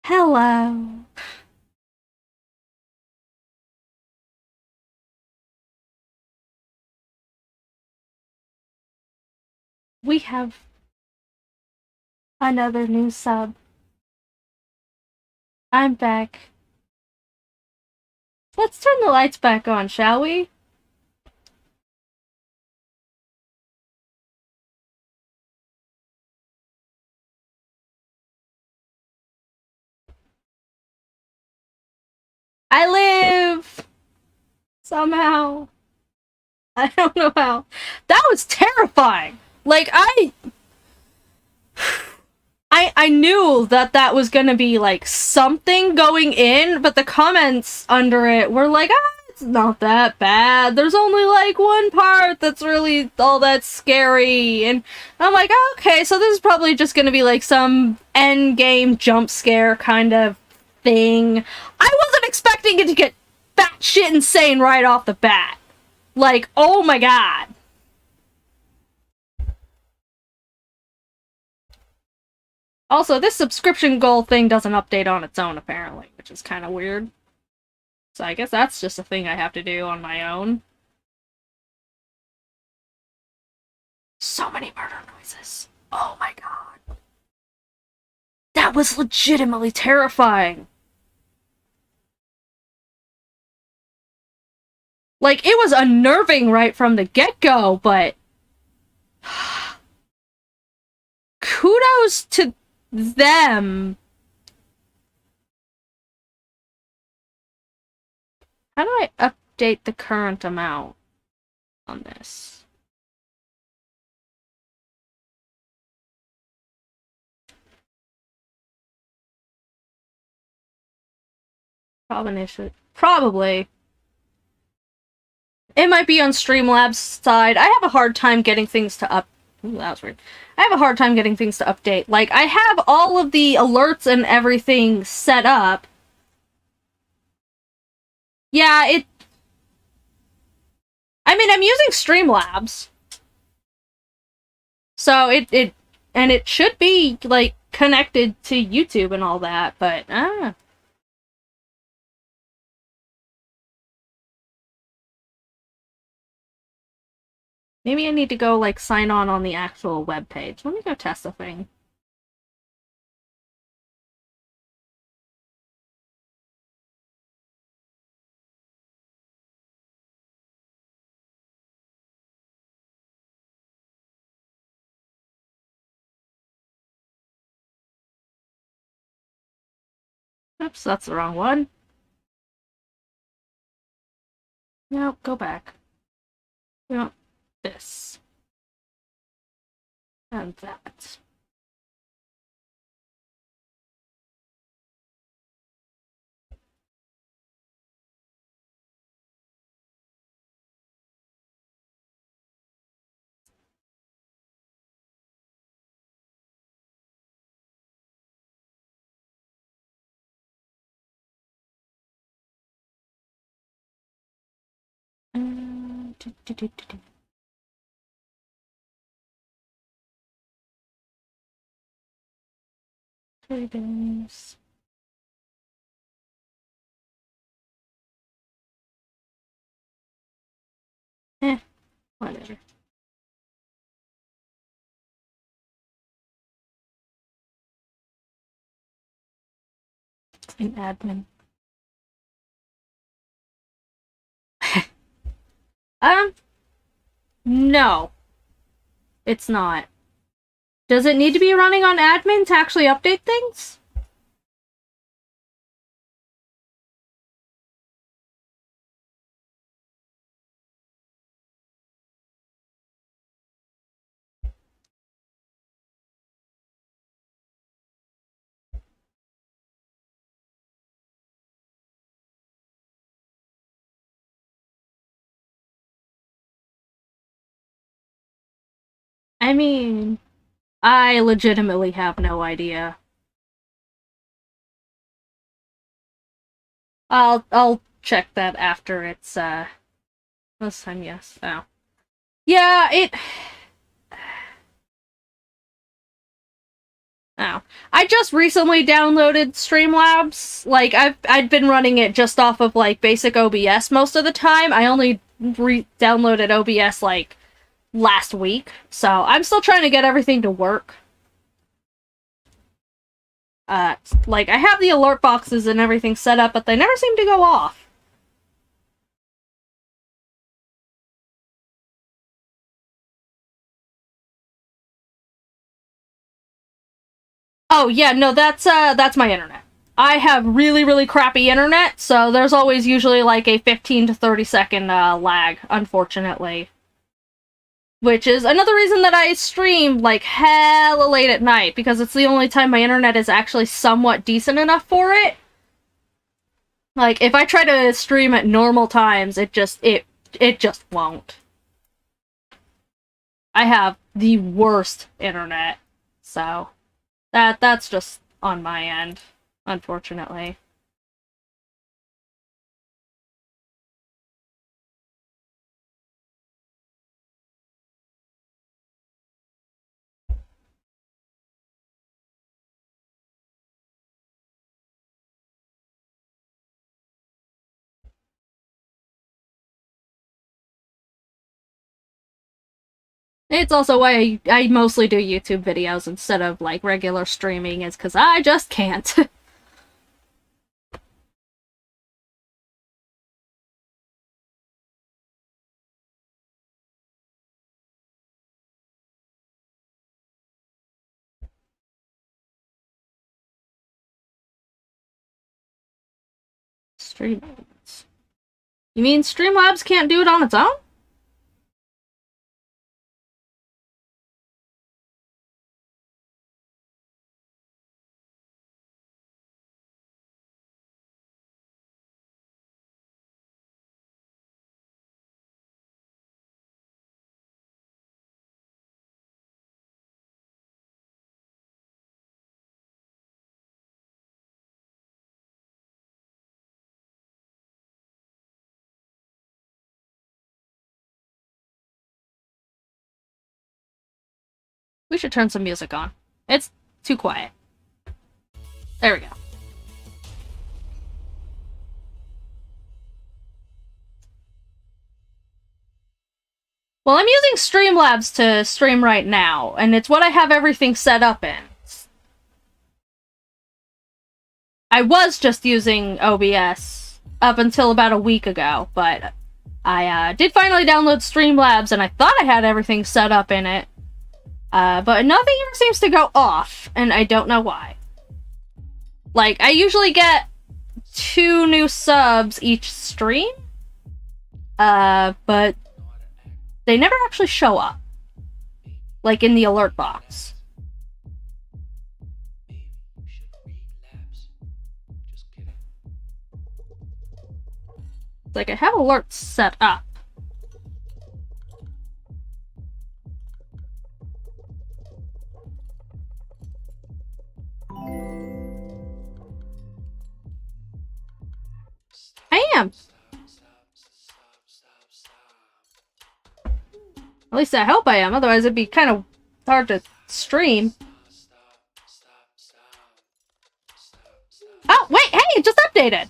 Hello. We have another new sub. I'm back. Let's turn the lights back on, shall we? I live! Somehow. I don't know how. That was terrifying! Like, I knew that that was gonna be, like, something going in, but the comments under it were like, it's not that bad. There's only, like, one part that's really all that scary. And I'm like, okay, so this is probably just gonna be, like, some endgame jump scare kind of thing. I wasn't expecting it to get batshit insane right off the bat. Like, oh my god. Also, this subscription goal thing doesn't update on its own, apparently, which is kind of weird. So I guess that's just a thing I have to do on my own. So many murder noises. Oh my god. That was legitimately terrifying. Like, it was unnerving right from the get-go, but... kudos to them. How do I update the current amount on this? Probably. It might be on Streamlabs' side. I have a hard time getting things to up. Ooh, that was weird. I have a hard time getting things to update. Like, I have all of the alerts and everything set up. Yeah, I mean, I'm using Streamlabs. So and it should be, like, connected to YouTube and all that, but, maybe I need to go, like, sign on the actual web page. Let me go test the thing. Oops, that's the wrong one. No, go back. No, this. And that. Do, do, do, do, do. 3 days. Whatever. In admin. No. It's not. Does it need to be running on admin to actually update things? I mean, I legitimately have no idea. I'll check that after it's this time, yes. Oh. Yeah, Oh. I just recently downloaded Streamlabs. Like, I'd been running it just off of, like, basic OBS most of the time. I only downloaded OBS, like, last week. So, I'm still trying to get everything to work. Like, I have the alert boxes and everything set up, but they never seem to go off. Oh, yeah, no, that's my internet. I have really, really crappy internet, so there's always usually like a 15 to 30 second lag, unfortunately. Which is another reason that I stream like hella late at night, because it's the only time my internet is actually somewhat decent enough for it. Like, if I try to stream at normal times, it just won't. I have the worst internet, so that's just on my end, unfortunately. It's also why I mostly do YouTube videos instead of, like, regular streaming, is because I just can't. Streamlabs. You mean Streamlabs can't do it on its own? We should turn some music on. It's too quiet. There we go. Well, I'm using Streamlabs to stream right now, and it's what I have everything set up in. I was just using OBS up until about a week ago, but I did finally download Streamlabs, and I thought I had everything set up in it. But nothing ever seems to go off, and I don't know why. Like, I usually get 2 new subs each stream, but they never actually show up. Like, in the alert box. Like, I have alerts set up. I am. At least I hope I am, otherwise it'd be kind of hard to stream. Oh, wait, hey, it just updated!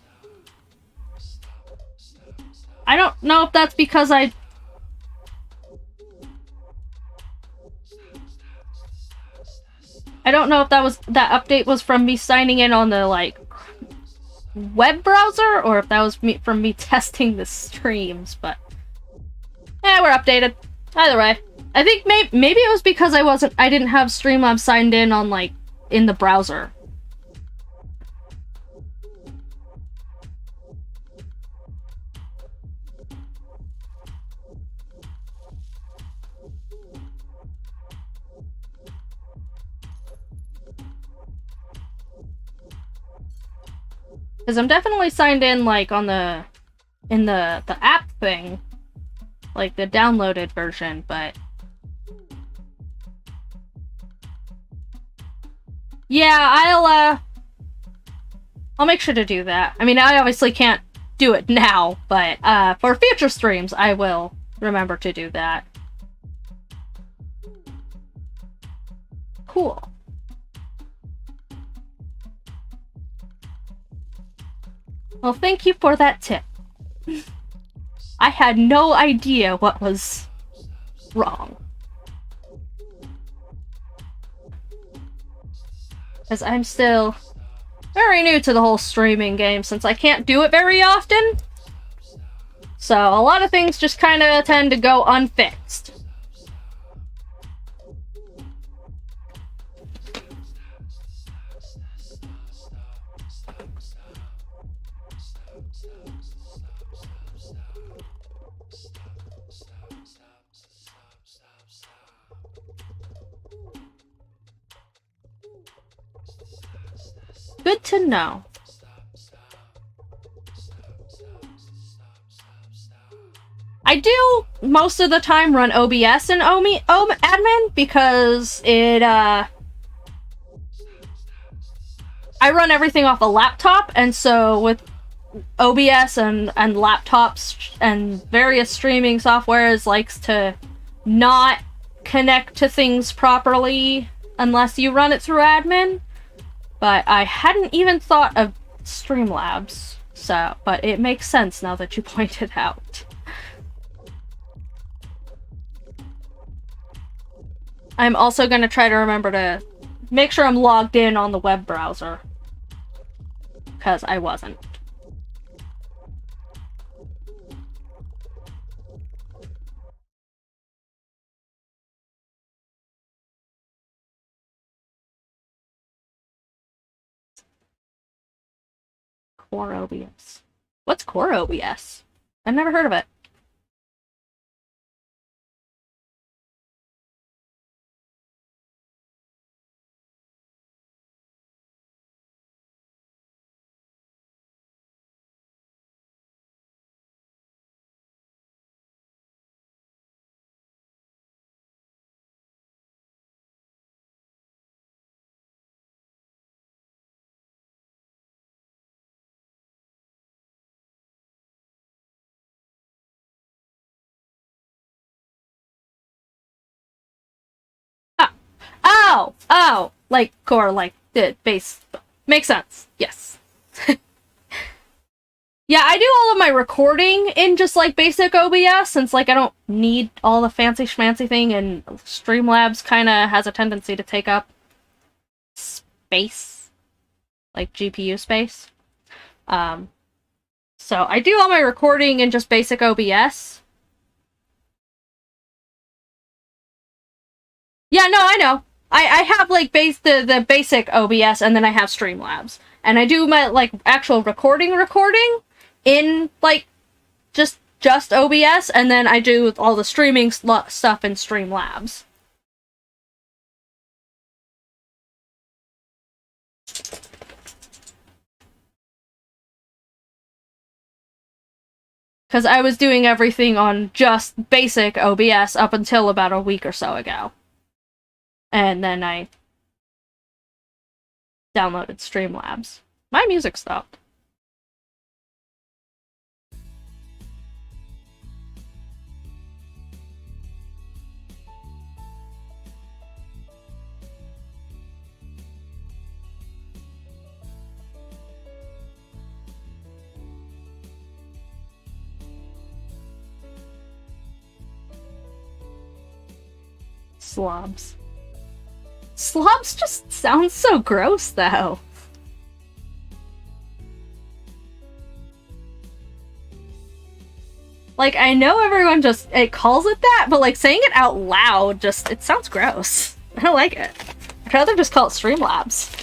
I don't know if that's because I don't know if that update was from me signing in on the, like, web browser, or if that was from me testing the streams, but yeah, we're updated. Either way, I think maybe it was because I didn't have Streamlabs signed in on, like, in the browser. Because I'm definitely signed in, like, on in the app thing. Like, the downloaded version, but yeah, I'll make sure to do that. I mean, I obviously can't do it now, but for future streams, I will remember to do that. Cool. Well, thank you for that tip. I had no idea what was wrong. Because I'm still very new to the whole streaming game since I can't do it very often. So a lot of things just kind of tend to go unfixed. Good to know. I do most of the time run OBS in admin because it I run everything off a laptop, and so with OBS and laptops and various streaming softwares likes to not connect to things properly unless you run it through admin. But I hadn't even thought of Streamlabs, so, but it makes sense now that you point it out. I'm also going to try to remember to make sure I'm logged in on the web browser, because I wasn't. Core OBS. What's Core OBS? I've never heard of it. Oh, like core, like the base. Makes sense. Yes. Yeah, I do all of my recording in just like basic OBS since like I don't need all the fancy schmancy thing, and Streamlabs kind of has a tendency to take up space, like GPU space. So I do all my recording in just basic OBS. Yeah, no, I know. I have like the basic OBS, and then I have Streamlabs, and I do my like actual recording in like just OBS, and then I do all the streaming stuff in Streamlabs. Because I was doing everything on just basic OBS up until about a week or so ago. And then I downloaded Streamlabs. My music stopped. Slobs. Slobs just sounds so gross, though. Like, I know everyone just, it calls it that, but like saying it out loud just, it sounds gross. I don't like it. I'd rather just call it Streamlabs.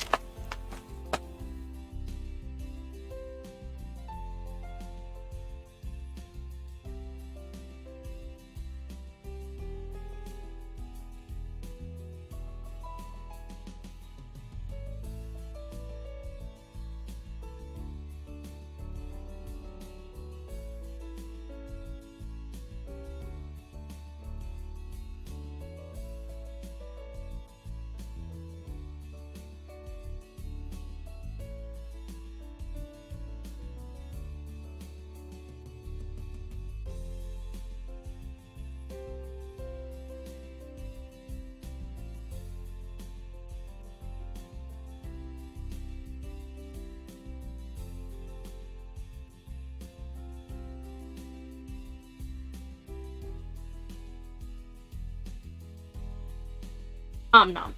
Nom nom.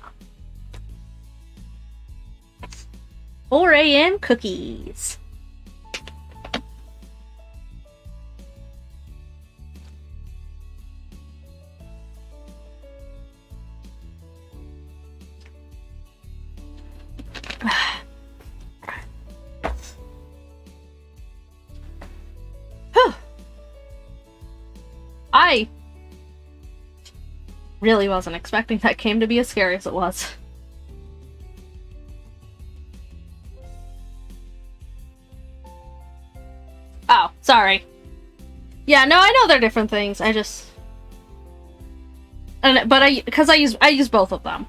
4 a.m. cookies. I really wasn't expecting that game to be as scary as it was. Oh, sorry. Yeah, no, I know they're different things. I just... because I use both of them.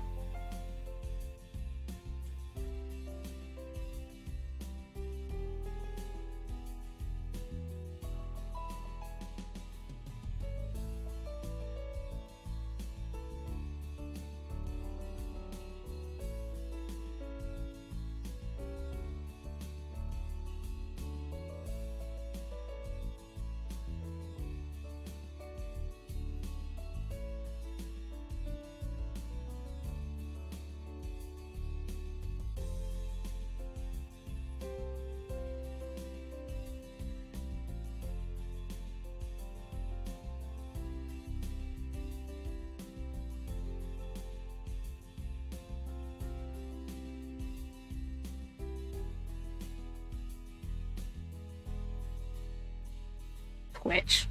Twitch.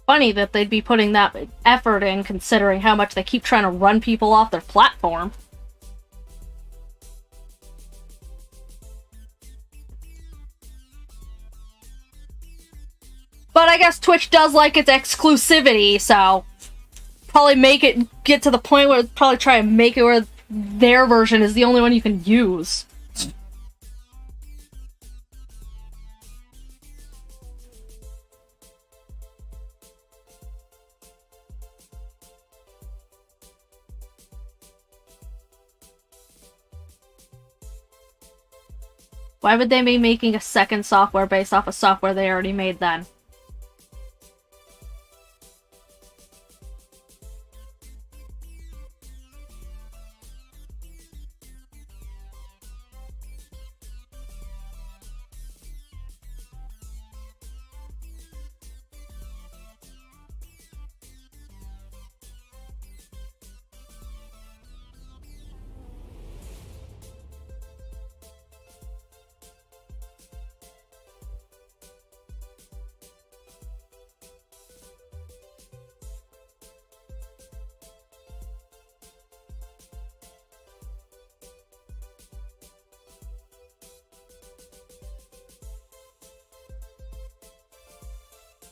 Funny that they'd be putting that effort in, considering how much they keep trying to run people off their platform. But I guess Twitch does like its exclusivity, so probably make it get to the point where probably try and make it where their version is the only one you can use. Why would they be making a second software based off of software they already made then?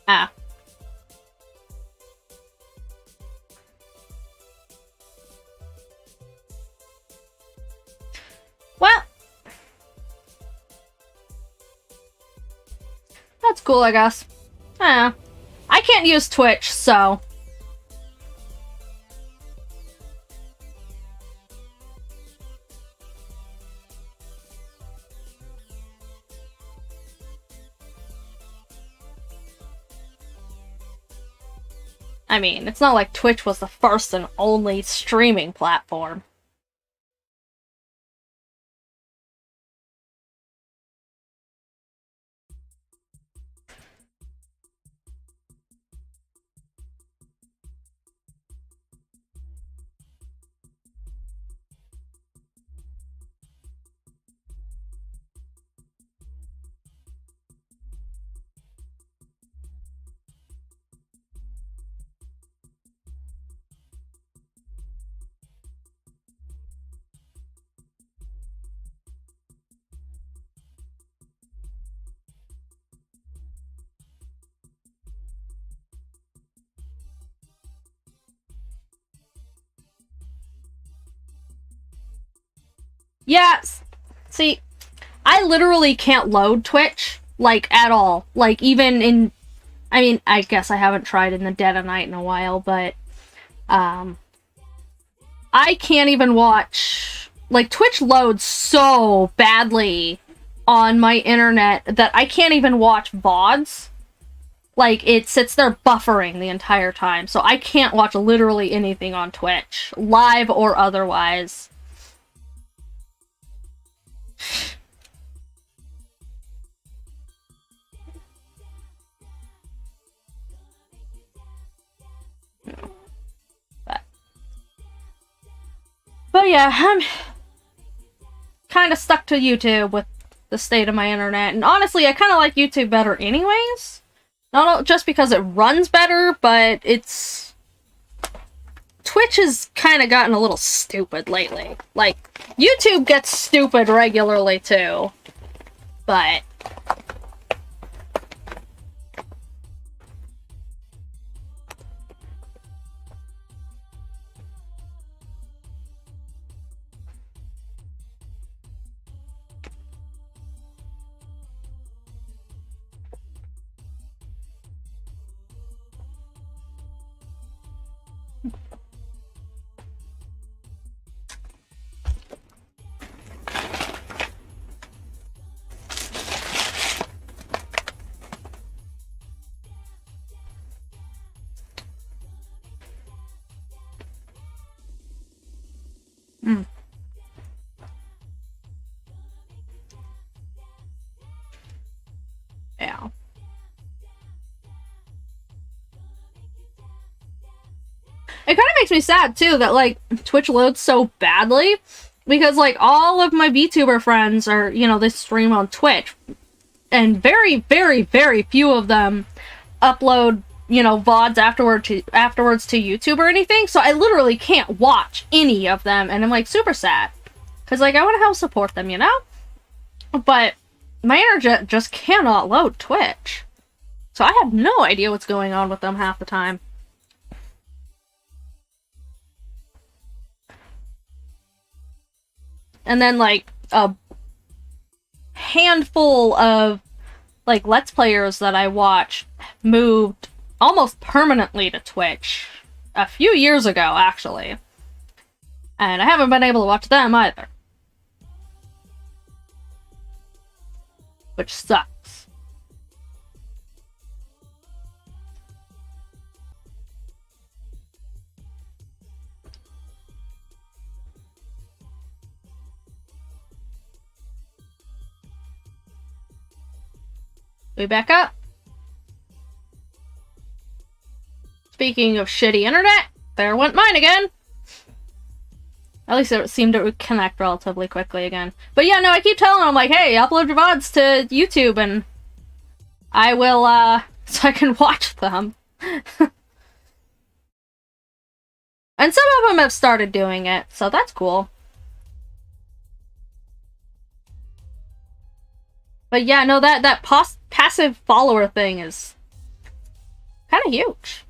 Ah. Well, that's cool, I guess. I can't use Twitch, so... I mean, it's not like Twitch was the first and only streaming platform. Yes. See, I literally can't load Twitch, like, at all. Like, even in... I mean, I guess I haven't tried in the dead of night in a while, but... I I can't even watch... Like, Twitch loads so badly on my internet that I can't even watch VODs. Like, it sits there buffering the entire time, so I can't watch literally anything on Twitch, live or otherwise. But yeah, I'm kind of stuck to YouTube with the state of my internet, and honestly, I kind of like YouTube better anyways. Not just because it runs better, but it's... Twitch has kind of gotten a little stupid lately. Like, YouTube gets stupid regularly too, but... Yeah. It kind of makes me sad, too, that, like, Twitch loads so badly, because, like, all of my VTuber friends are, you know, they stream on Twitch, and very, very, very few of them upload, you know, VODs afterwards to YouTube or anything, so I literally can't watch any of them, and I'm, like, super sad. Because, like, I want to help support them, you know? But my internet just cannot load Twitch. So I have no idea what's going on with them half the time. And then, like, a handful of, like, Let's Players that I watch moved almost permanently to Twitch. A few years ago, actually. And I haven't been able to watch them either. Which sucks. We back up. Speaking of shitty internet, there went mine again. At least it seemed to connect relatively quickly again. But yeah, no, I keep telling them, like, hey, upload your VODs to YouTube and I will, so I can watch them. And some of them have started doing it, so that's cool. But yeah, no, that passive follower thing is kind of huge.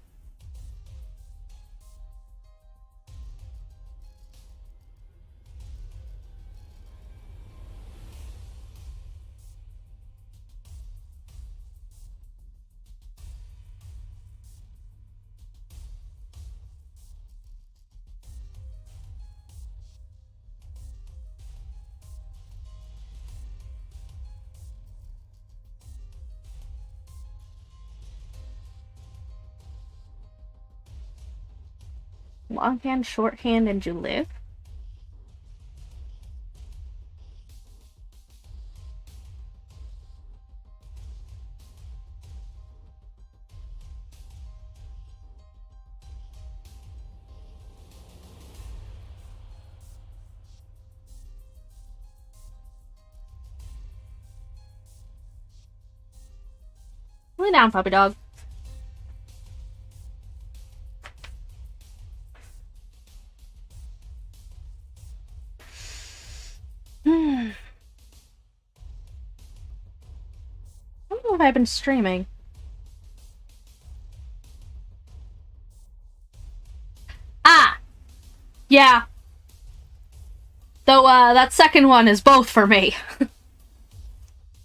Longhand, shorthand, and you live? Lay down, puppy dog. I don't know if I've been streaming. Ah! Yeah. Though, that second one is both for me.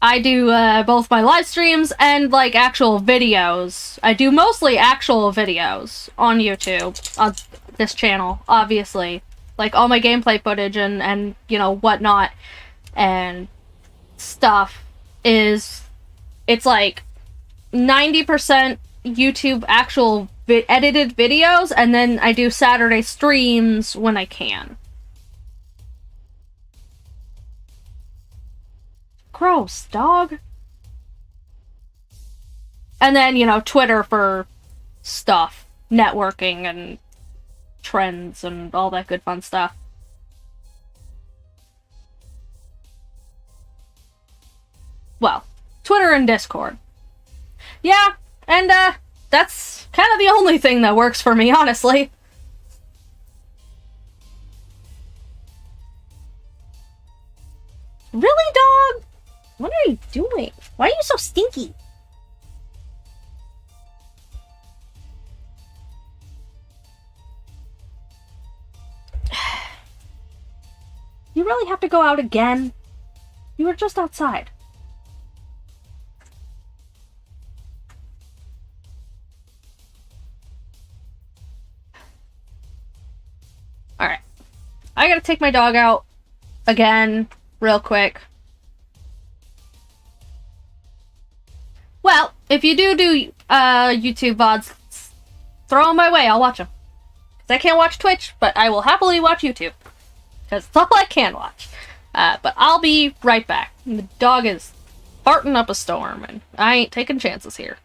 I do, both my live streams and, like, actual videos. I do mostly actual videos on YouTube, on this channel, obviously. like all my gameplay footage and you know, whatnot and stuff is, it's like 90% YouTube actual edited videos, and then I do Saturday streams when I can. Gross, dog. And then, you know, Twitter for stuff, networking and trends and all that good fun stuff. Well, Twitter and Discord. Yeah, and that's kind of the only thing that works for me, honestly. Really, dog? What are you doing? Why are you so stinky? You really have to go out again? You were just outside. Alright. I gotta take my dog out again, real quick. Well, if you do YouTube VODs, throw them my way, I'll watch them. Because I can't watch Twitch, but I will happily watch YouTube. Because it's all I can watch. But I'll be right back. The dog is farting up a storm, and I ain't taking chances here.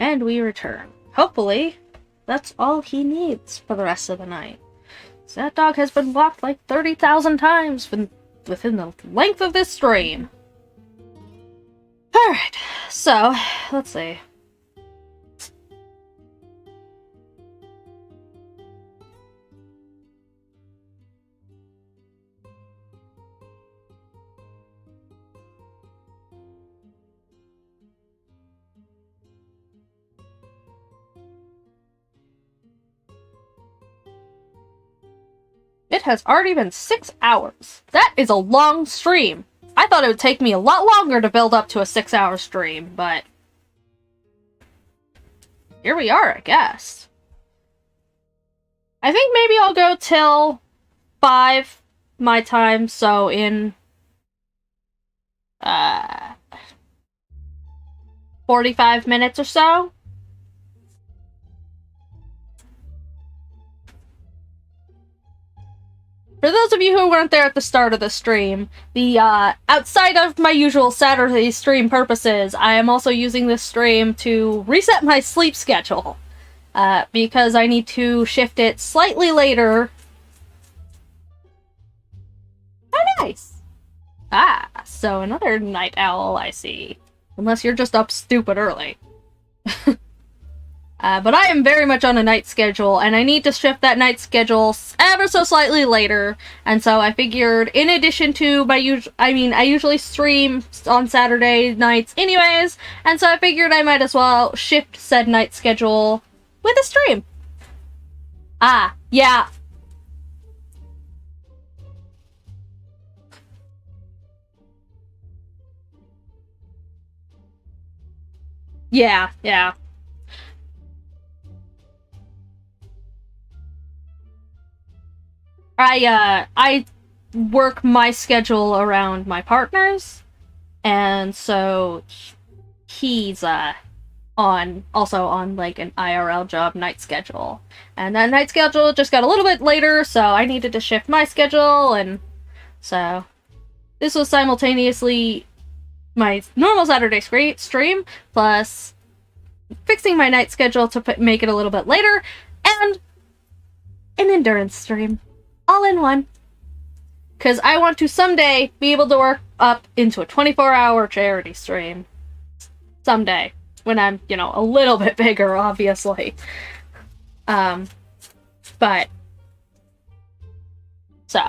And we return. Hopefully, that's all he needs for the rest of the night. So that dog has been walked like 30,000 times within the length of this stream. Alright, so, let's see. It has already been 6 hours. That is a long stream. I thought it would take me a lot longer to build up to a 6-hour stream, but here we are, I guess. I think maybe I'll go till 5 my time, so in 45 minutes or so. For those of you who weren't there at the start of the stream, the outside of my usual Saturday stream purposes, I am also using this stream to reset my sleep schedule. Because I need to shift it slightly later. Oh, nice! Ah, so another night owl, I see. Unless you're just up stupid early. But I am very much on a night schedule, and I need to shift that night schedule ever so slightly later. And so I figured, in addition to my I usually stream on Saturday nights anyways, and so I figured I might as well shift said night schedule with a stream. Ah, yeah. Yeah. I work my schedule around my partner's, and so he's also on like an IRL job night schedule. And that night schedule just got a little bit later, so I needed to shift my schedule, and so this was simultaneously my normal Saturday stream, plus fixing my night schedule to make it a little bit later, and an endurance stream. All in one. Because I want to someday be able to work up into a 24-hour charity stream. Someday. When I'm, a little bit bigger, obviously. But... So.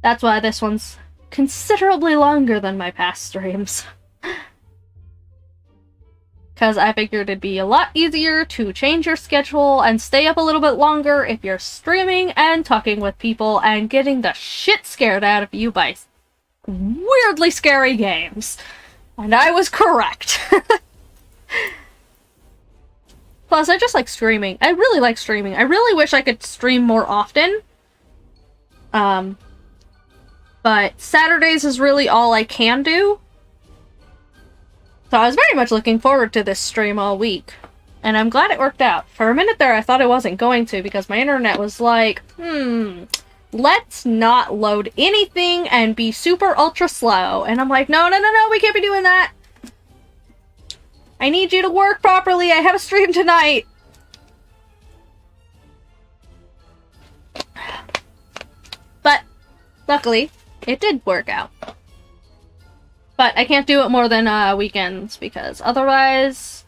That's why this one's considerably longer than my past streams. Because I figured it'd be a lot easier to change your schedule and stay up a little bit longer if you're streaming and talking with people and getting the shit scared out of you by weirdly scary games. And I was correct. Plus, I just like streaming. I really like streaming. I really wish I could stream more often. But Saturdays is really all I can do. So I was very much looking forward to this stream all week. And I'm glad it worked out. For a minute there, I thought it wasn't going to, because my internet was like, let's not load anything and be super ultra slow. And I'm like, no, we can't be doing that. I need you to work properly. I have a stream tonight. But, luckily, it did work out. But I can't do it more than weekends, because otherwise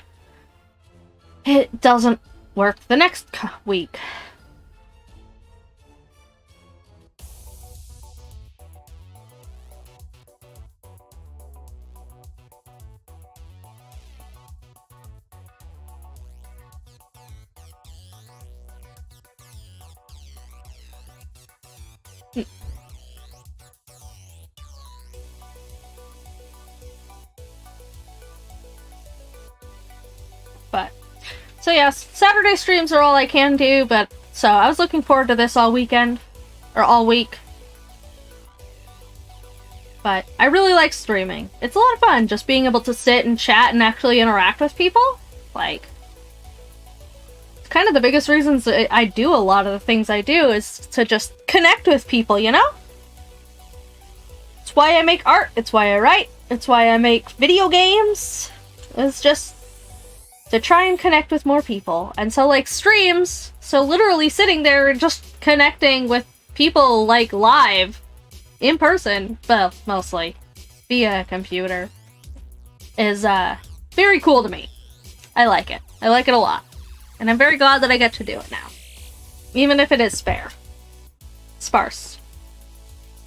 it doesn't work the next week. But, so yes, Saturday streams are all I can do, but, so I was looking forward to this all weekend, or all week. But I really like streaming. It's a lot of fun, just being able to sit and chat and actually interact with people. Like, it's kind of the biggest reasons I do a lot of the things I do, is to just connect with people, you know? It's It's why I make art. It's why I write. It's why I make video games. It's just to try and connect with more people. And so, like, streams, so literally sitting there and just connecting with people, like, live, in person, well, mostly, via computer, is, very cool to me. I like it. I like it a lot. And I'm very glad that I get to do it now. Even if it is sparse.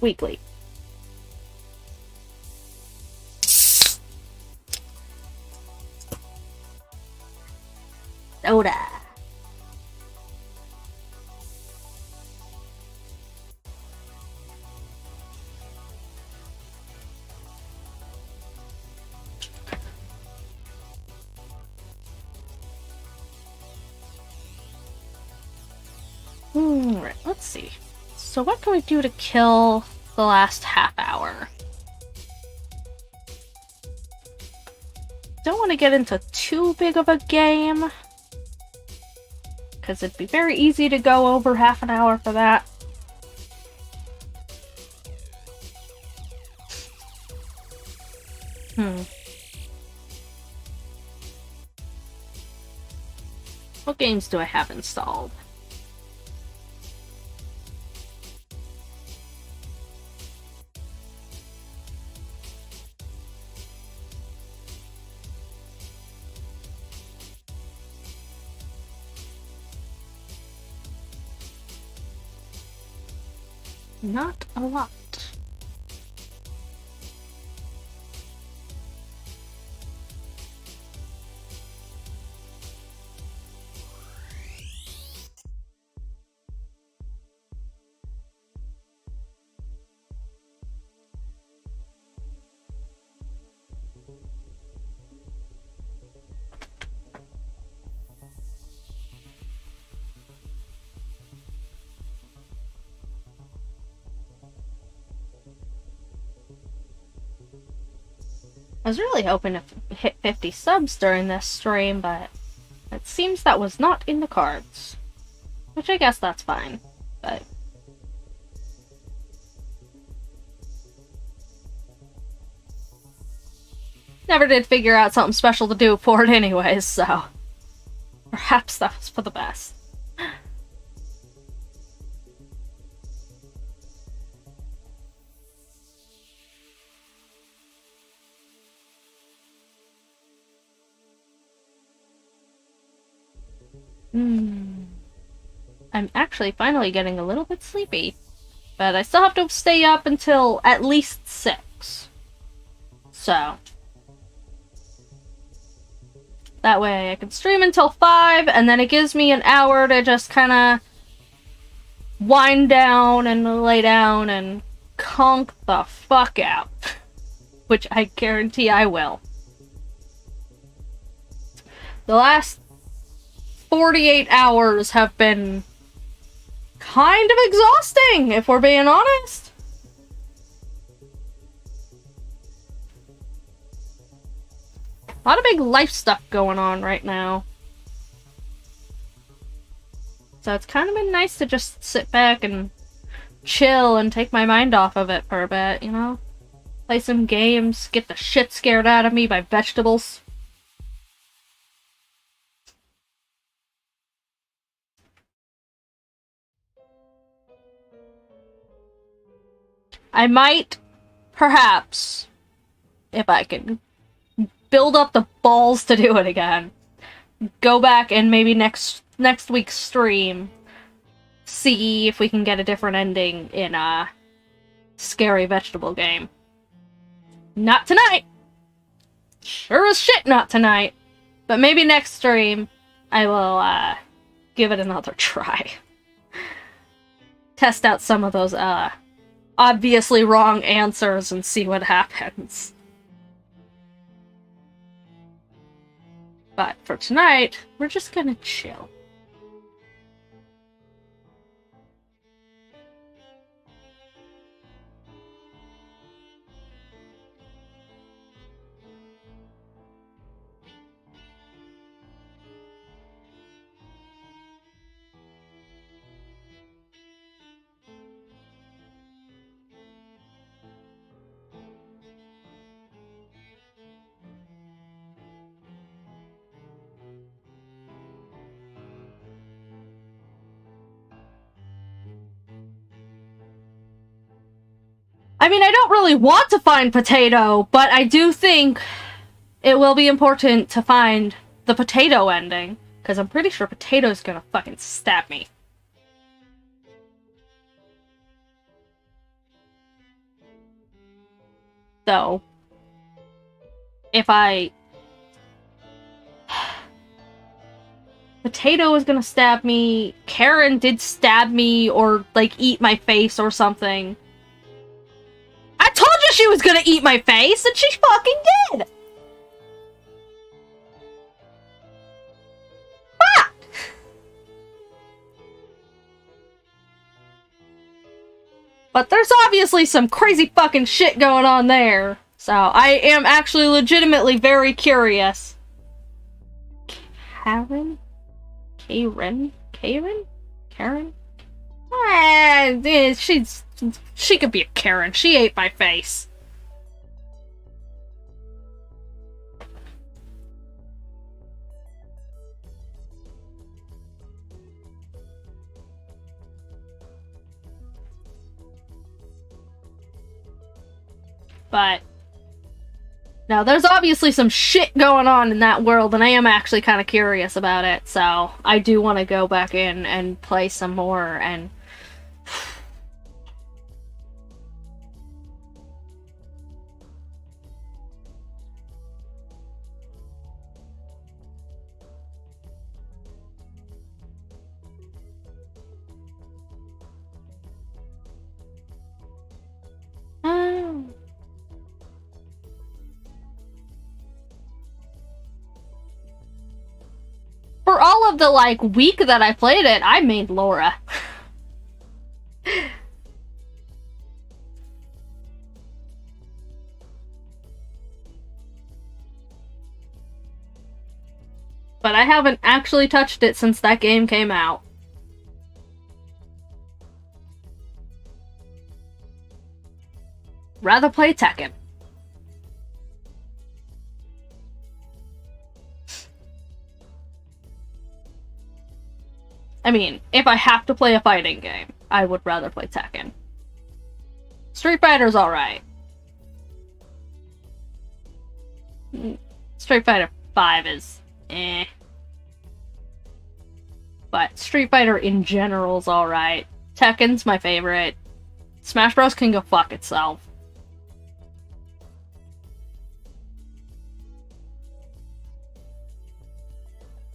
Weekly. Soda. Right, let's see. So what can we do to kill the last half hour? Don't want to get into too big of a game, because it'd be very easy to go over half an hour for that. What games do I have installed? Not a lot. I was really hoping to hit 50 subs during this stream, but it seems that was not in the cards. Which I guess that's fine, but... Never did figure out something special to do for it anyways, so... Perhaps that was for the best. I'm actually finally getting a little bit sleepy, but I still have to stay up until at least 6. So, that way I can stream until 5, and then it gives me an hour to just kind of wind down and lay down and conk the fuck out. Which I guarantee I will. The last 48 hours have been kind of exhausting, if we're being honest. A lot of big life stuff going on right now. So it's kind of been nice to just sit back and chill and take my mind off of it for a bit, you know? Play some games, get the shit scared out of me by vegetables. I might, perhaps, if I can build up the balls to do it again, go back and maybe next week's stream see if we can get a different ending in a scary vegetable game. Not tonight! Sure as shit not tonight! But maybe next stream I will give it another try. Test out some of those obviously wrong answers and see what happens. But for tonight, we're just gonna chill. I mean, I don't really want to find Potato, but I do think it will be important to find the Potato ending, because I'm pretty sure Potato's gonna fucking stab me. So, if I... Potato is gonna stab me, Karen did stab me, or, like, eat my face or something. I told you she was gonna eat my face, and she fucking did! Fuck! But there's obviously some crazy fucking shit going on there. So, I am actually legitimately very curious. Karen? Karen? Karen? Karen? She could be a Karen. She ate my face. But now there's obviously some shit going on in that world, and I am actually kind of curious about it, so I do want to go back in and play some more, and for all of the, like, week that I played it, I made Laura. But I haven't actually touched it since that game came out. Rather play Tekken. I mean, if I have to play a fighting game, I would rather play Tekken. Street Fighter's alright. Street Fighter 5 is eh. But Street Fighter in general's alright. Tekken's my favorite. Smash Bros. Can go fuck itself.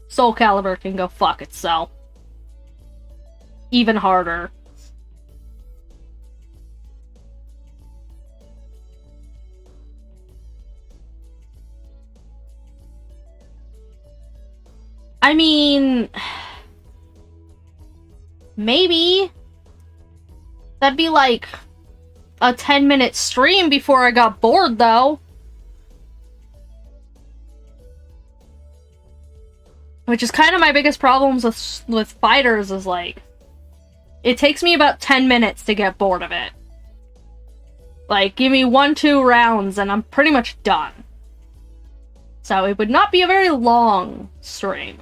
Soul Calibur can go fuck itself. Even harder. I mean, maybe that'd be like a 10-minute stream before I got bored, though. Which is kind of my biggest problems with fighters, is like, it takes me about 10 minutes to get bored of it. Like, give me 1-2 rounds and I'm pretty much done. So it would not be a very long stream.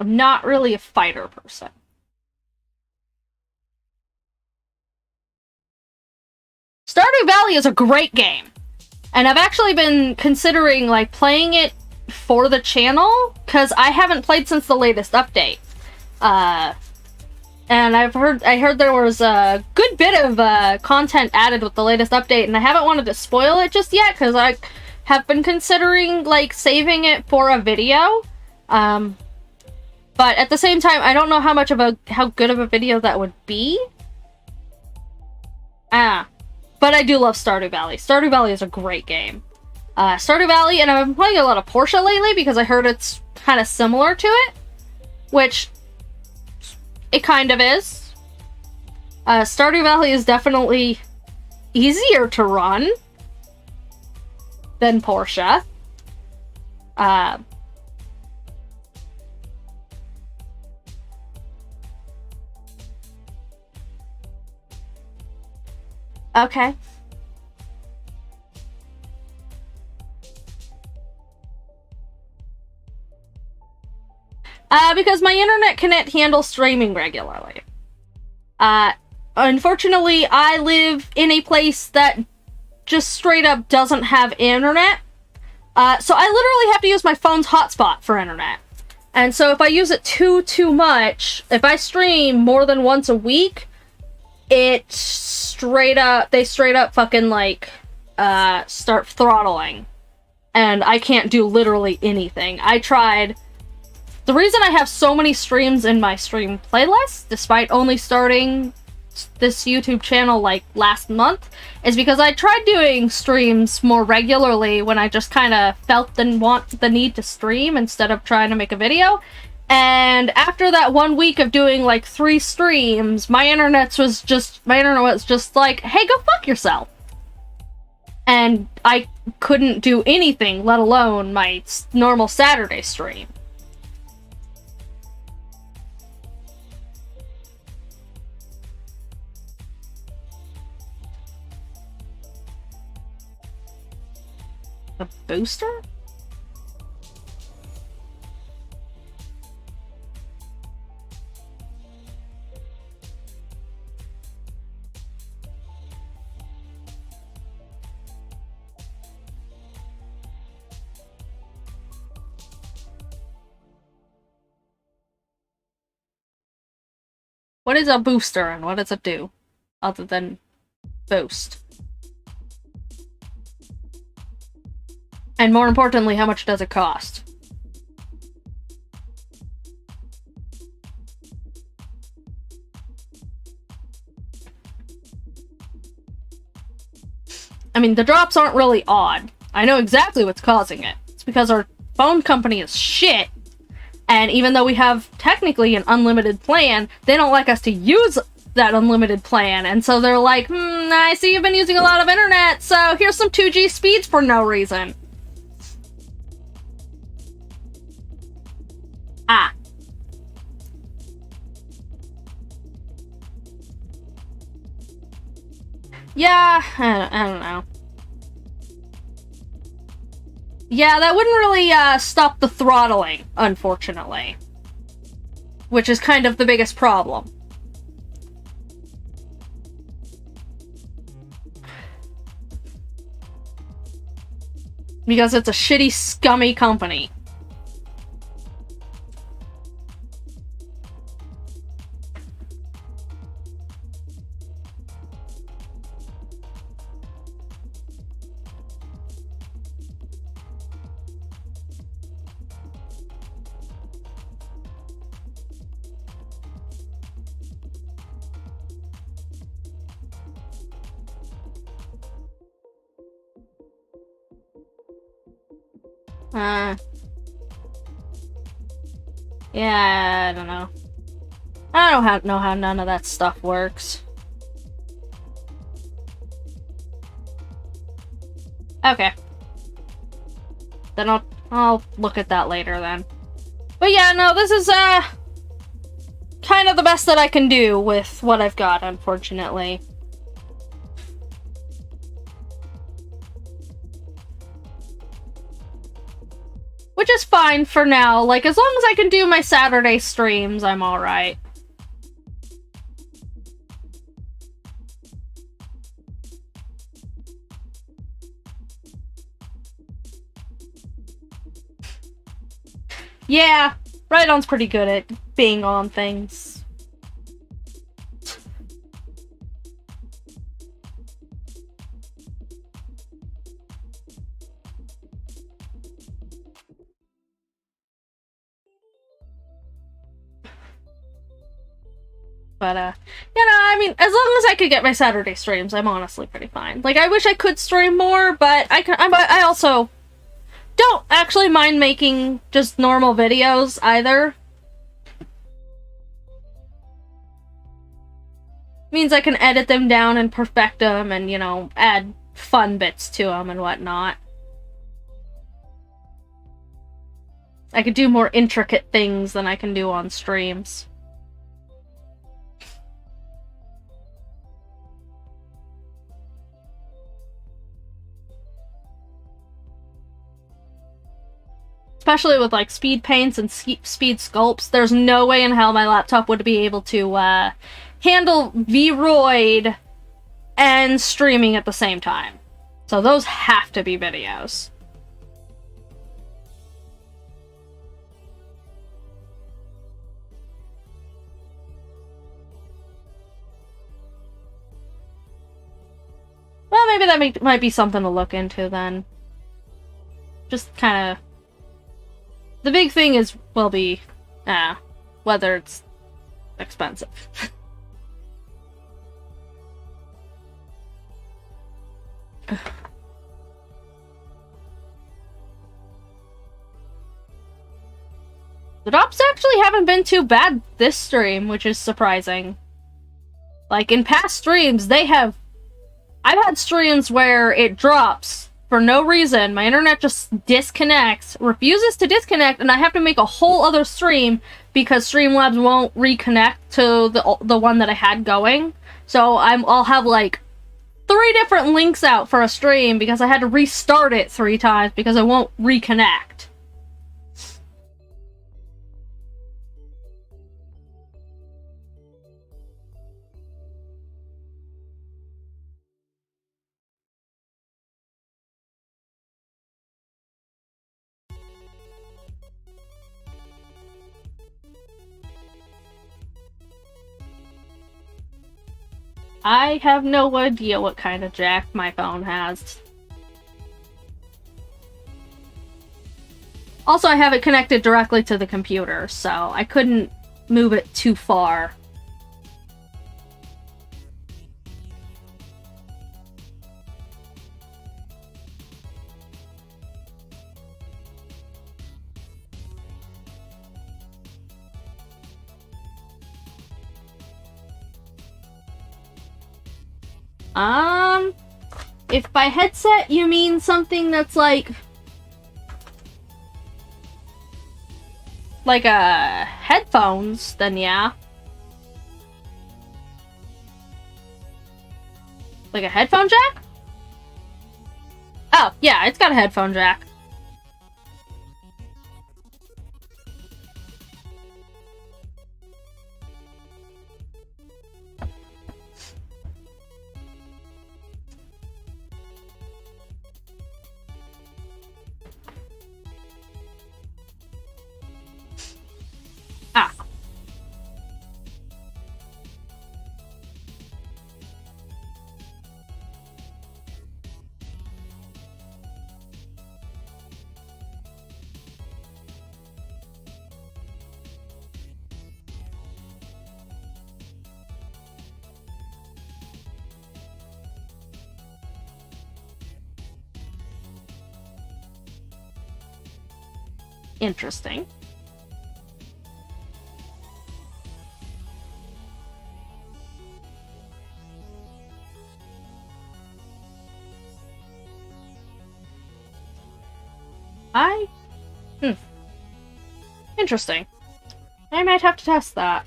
I'm not really a fighter person. Stardew Valley is a great game. And I've actually been considering, like, playing it for the channel, because I haven't played since the latest update. And I heard there was a good bit of content added with the latest update, and I haven't wanted to spoil it just yet, because I have been considering, like, saving it for a video. But at the same time, I don't know how good of a video that would be. But I do love Stardew Valley. Stardew Valley is a great game. Stardew Valley, and I've been playing a lot of Portia lately because I heard it's kind of similar to it. Which, it kind of is. Stardew Valley is definitely easier to run than Portia. Okay. Because my internet can't handle streaming regularly. Unfortunately, I live in a place that just straight up doesn't have internet. So I literally have to use my phone's hotspot for internet. And so if I use it too much, if I stream more than once a week, they straight up fucking, like, start throttling. And I can't do literally anything. I tried. The reason I have so many streams in my stream playlist, despite only starting this YouTube channel, like, last month, is because I tried doing streams more regularly when I just kind of felt the need to stream instead of trying to make a video. And after that 1 week of doing, like, 3 streams, my internet was just like, hey, go fuck yourself. And I couldn't do anything, let alone my normal Saturday stream. A booster? What is a booster and what does it do? Other than boost. And more importantly, how much does it cost? I mean, the drops aren't really odd. I know exactly what's causing it. It's because our phone company is shit, and even though we have technically an unlimited plan, they don't like us to use that unlimited plan, and so they're like, I see you've been using a lot of internet, so here's some 2G speeds for no reason. Ah. Yeah, I don't know. Yeah, that wouldn't really stop the throttling, unfortunately. Which is kind of the biggest problem. Because it's a shitty, scummy company. Yeah, I don't know. I don't know how none of that stuff works. Okay. Then I'll look at that later then. But yeah, no, this is kind of the best that I can do with what I've got, unfortunately. Which is fine for now. Like, as long as I can do my Saturday streams, I'm alright. Yeah, Ride-On's pretty good at being on things. But, you know, I mean, as long as I could get my Saturday streams, I'm honestly pretty fine. Like, I wish I could stream more, but I also don't actually mind making just normal videos, either. Means I can edit them down and perfect them and, you know, add fun bits to them and whatnot. I could do more intricate things than I can do on streams. especially with like speed paints and speed sculpts, there's no way in hell my laptop would be able to handle Vroid and streaming at the same time. So those have to be videos. Well, maybe that might be something to look into then. Just kind of... The big thing is, will be, whether it's expensive. The drops actually haven't been too bad this stream, which is surprising. Like, in past streams, I've had streams where it drops for no reason, my internet just disconnects, refuses to disconnect, and I have to make a whole other stream because Streamlabs won't reconnect to the one that I had going. So I'll have like 3 different links out for a stream because I had to restart it 3 times because it won't reconnect. I have no idea what kind of jack my phone has. Also, I have it connected directly to the computer, so I couldn't move it too far. If by headset you mean something that's like headphones, then yeah. Like a headphone jack? Oh, yeah, it's got a headphone jack. Ah. Interesting. Interesting. I might have to test that.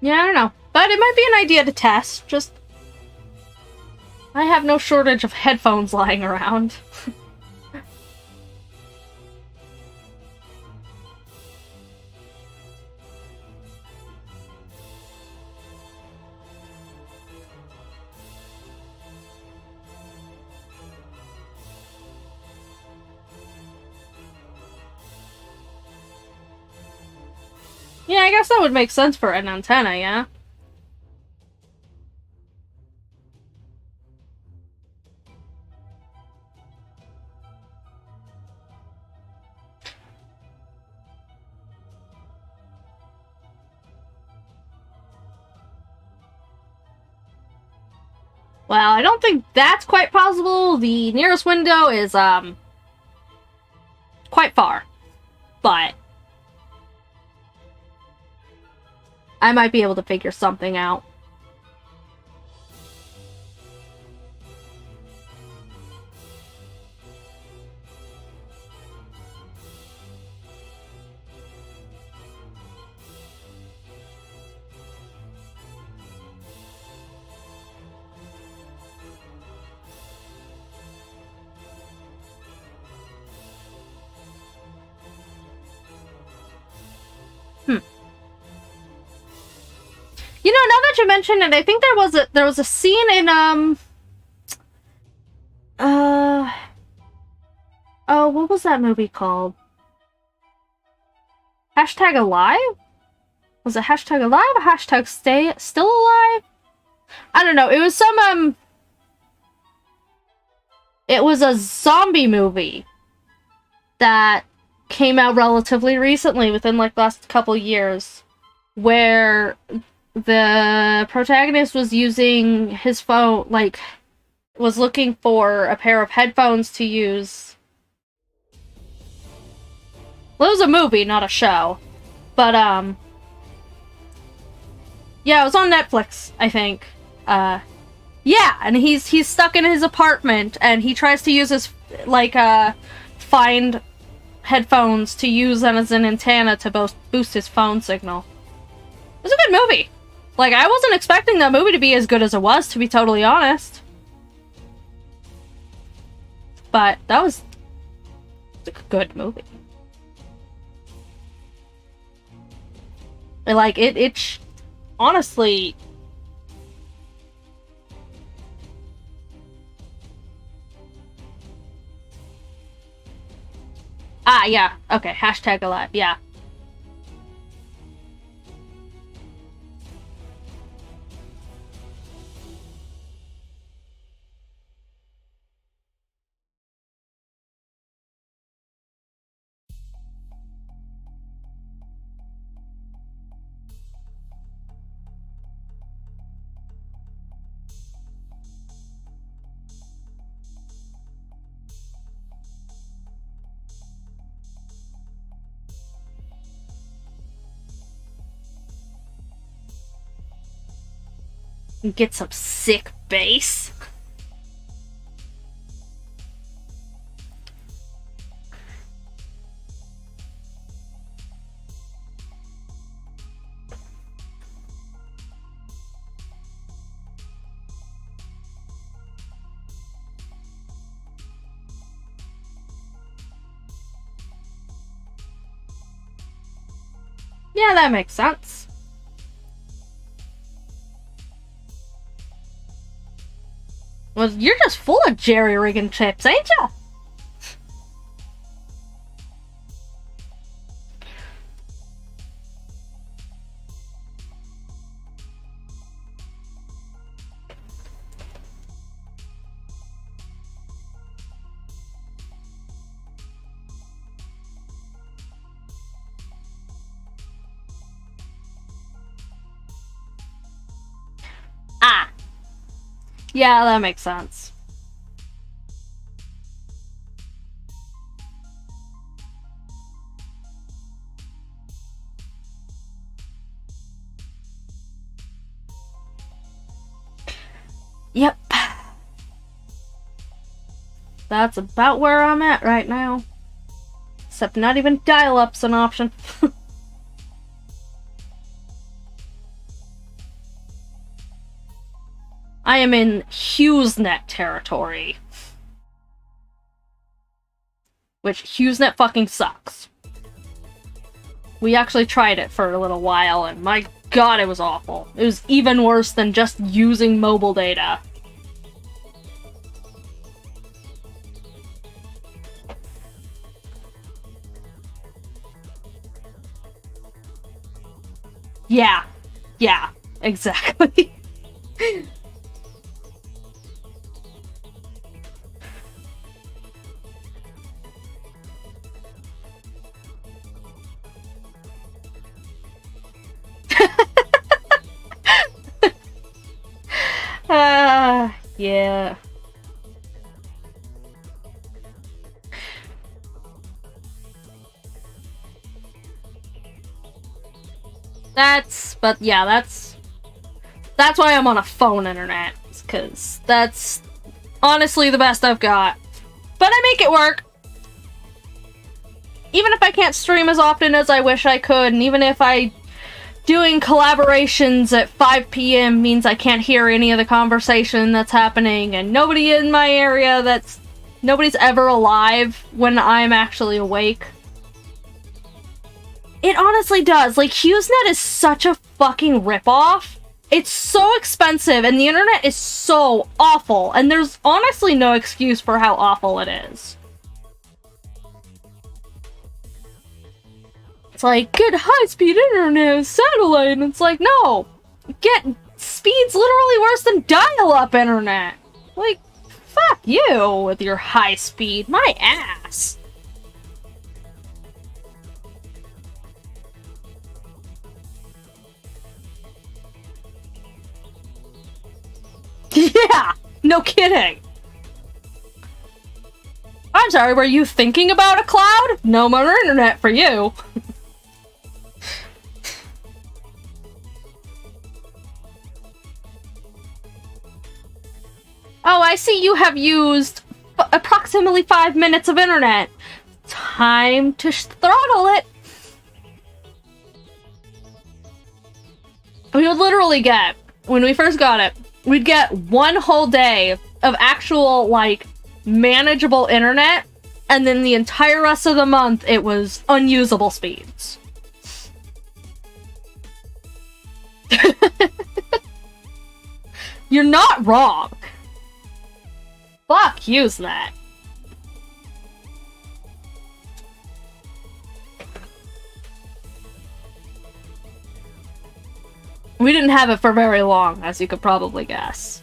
Yeah, I don't know. But it might be an idea to test. Just... I have no shortage of headphones lying around. Yeah, I guess that would make sense for an antenna, yeah? Well, I don't think that's quite possible. The nearest window is, quite quite far, but I might be able to figure something out. You know, now that you mention it, I think there was a scene in oh, what was that movie called? Hashtag Alive? Was it Hashtag Alive or Hashtag Still Alive? I don't know. It was some it was a zombie movie that came out relatively recently, within like the last couple years, where the protagonist was using his phone, like, was looking for a pair of headphones to use. Well, it was a movie, not a show. But, yeah, it was on Netflix, I think. Yeah, and he's stuck in his apartment, and he tries to use his, like, find headphones to use them as an antenna to boost his phone signal. It was a good movie. Like, I wasn't expecting that movie to be as good as it was, to be totally honest. But that was a good movie. Like, it honestly... Ah, yeah. Okay, Hashtag Alive, yeah. Get some sick bass. Yeah, that makes sense. Well, you're just full of jerry-rigging tips, ain't ya? Ah. Yeah, that makes sense. Yep. That's about where I'm at right now. Except not even dial-up's an option. I am in HughesNet territory. Which, HughesNet fucking sucks. We actually tried it for a little while, and my god, it was awful. It was even worse than just using mobile data. Yeah. Yeah, exactly. Yeah. But yeah, that's why I'm on a phone internet, because that's honestly the best I've got. But I make it work. Even if I can't stream as often as I wish I could, and even if doing collaborations at 5 p.m. means I can't hear any of the conversation that's happening, and nobody in my area nobody's ever alive when I'm actually awake. It honestly does. Like, HughesNet is such a fucking ripoff. It's so expensive, and the internet is so awful, and there's honestly no excuse for how awful it is. It's like, get high-speed internet with satellite, and it's like, no! Get speeds literally worse than dial-up internet! Like, fuck you with your high speed, my ass! Yeah! No kidding! I'm sorry, were you thinking about a cloud? No more internet for you. Oh, I see you have used approximately 5 minutes of internet. Time to throttle it. We would literally get, when we first got it, we'd get one whole day of actual, like, manageable internet, and then the entire rest of the month it was unusable speeds. You're not wrong. Fuck, use that. We didn't have it for very long, as you could probably guess.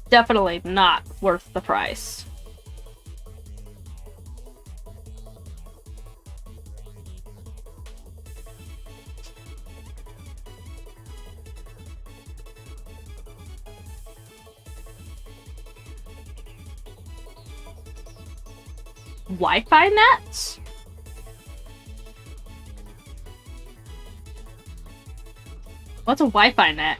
Definitely not worth the price. Wi-Fi nets? What's a Wi-Fi net?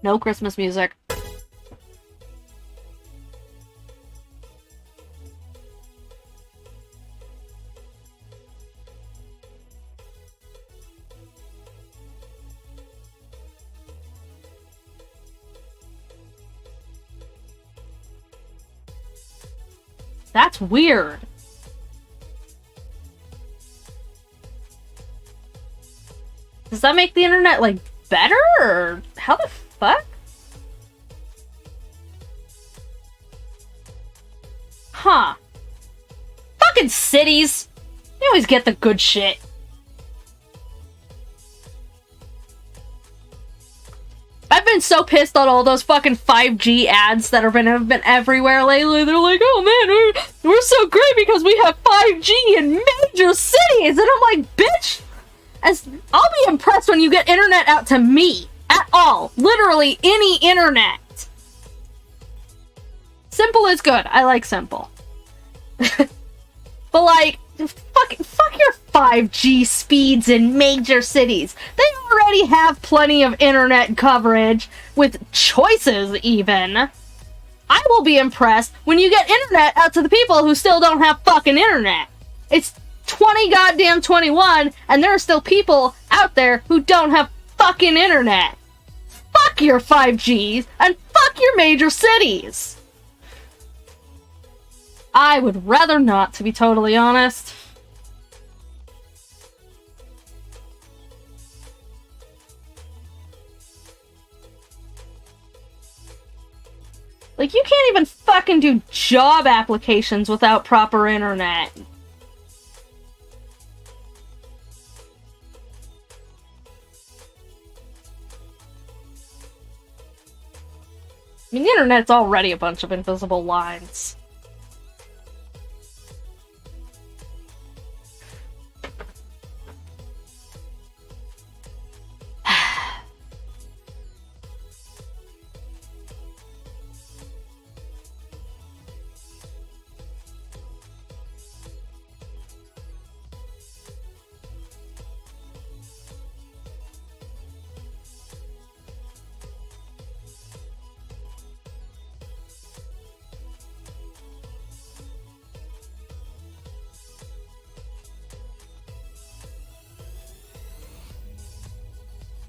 No Christmas music. That's weird. Does that make the internet, like, better? Or how the fuck? Huh. Fucking cities! They always get the good shit. I've been so pissed on all those fucking 5G ads that have been everywhere lately. They're like, oh man, we're so great because we have 5G in major cities! And I'm like, bitch! I'll be impressed when you get internet out to me. At all. Literally any internet. Simple is good. I like simple. But like, fuck your 5G speeds in major cities. They already have plenty of internet coverage, with choices even. I will be impressed when you get internet out to the people who still don't have fucking internet. It's 2021, and there are still people out there who don't have fucking internet. Fuck your 5Gs, and fuck your major cities. I would rather not, to be totally honest. Like, you can't even fucking do job applications without proper internet. I mean, the internet's already a bunch of invisible lines.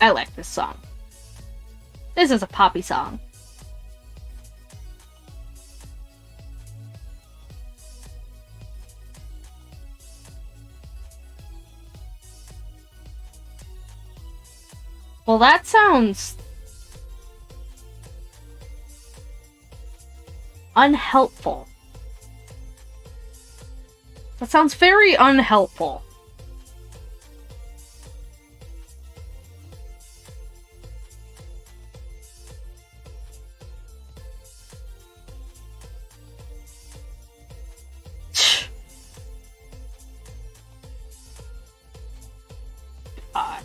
I like this song. This is a poppy song. Well, that sounds unhelpful. That sounds very unhelpful. God.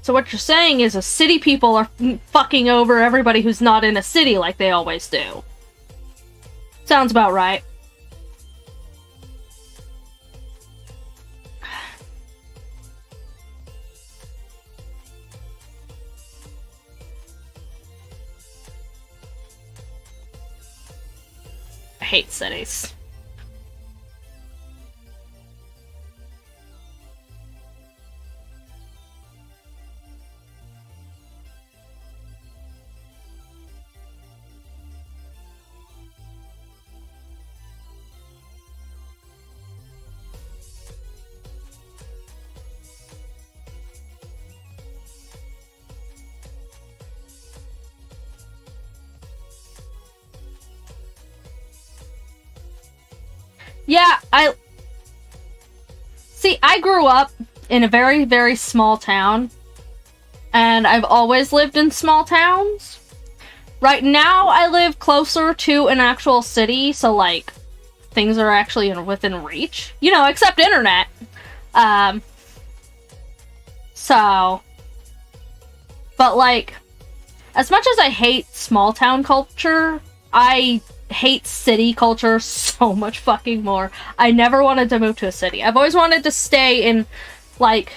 So what you're saying is city people are fucking over everybody who's not in a city like they always do. Sounds about right. I hate cities. Yeah, I grew up in a very, very small town, and I've always lived in small towns. Right now, I live closer to an actual city, so, like, things are actually within reach. You know, except internet. But, like, as much as I hate small town culture, I hate city culture so much fucking more. I never wanted to move to a city. I've always wanted to stay in, like,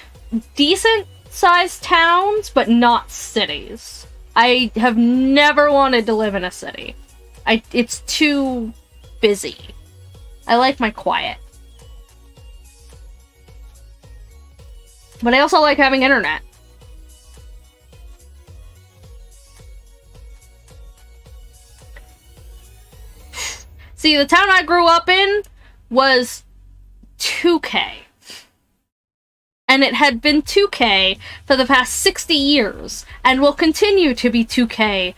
decent sized towns, but not cities. I have never wanted to live in a city. It's too busy. I like my quiet. But I also like having internet. See, the town I grew up in was 2K. And it had been 2K for the past 60 years, and will continue to be 2K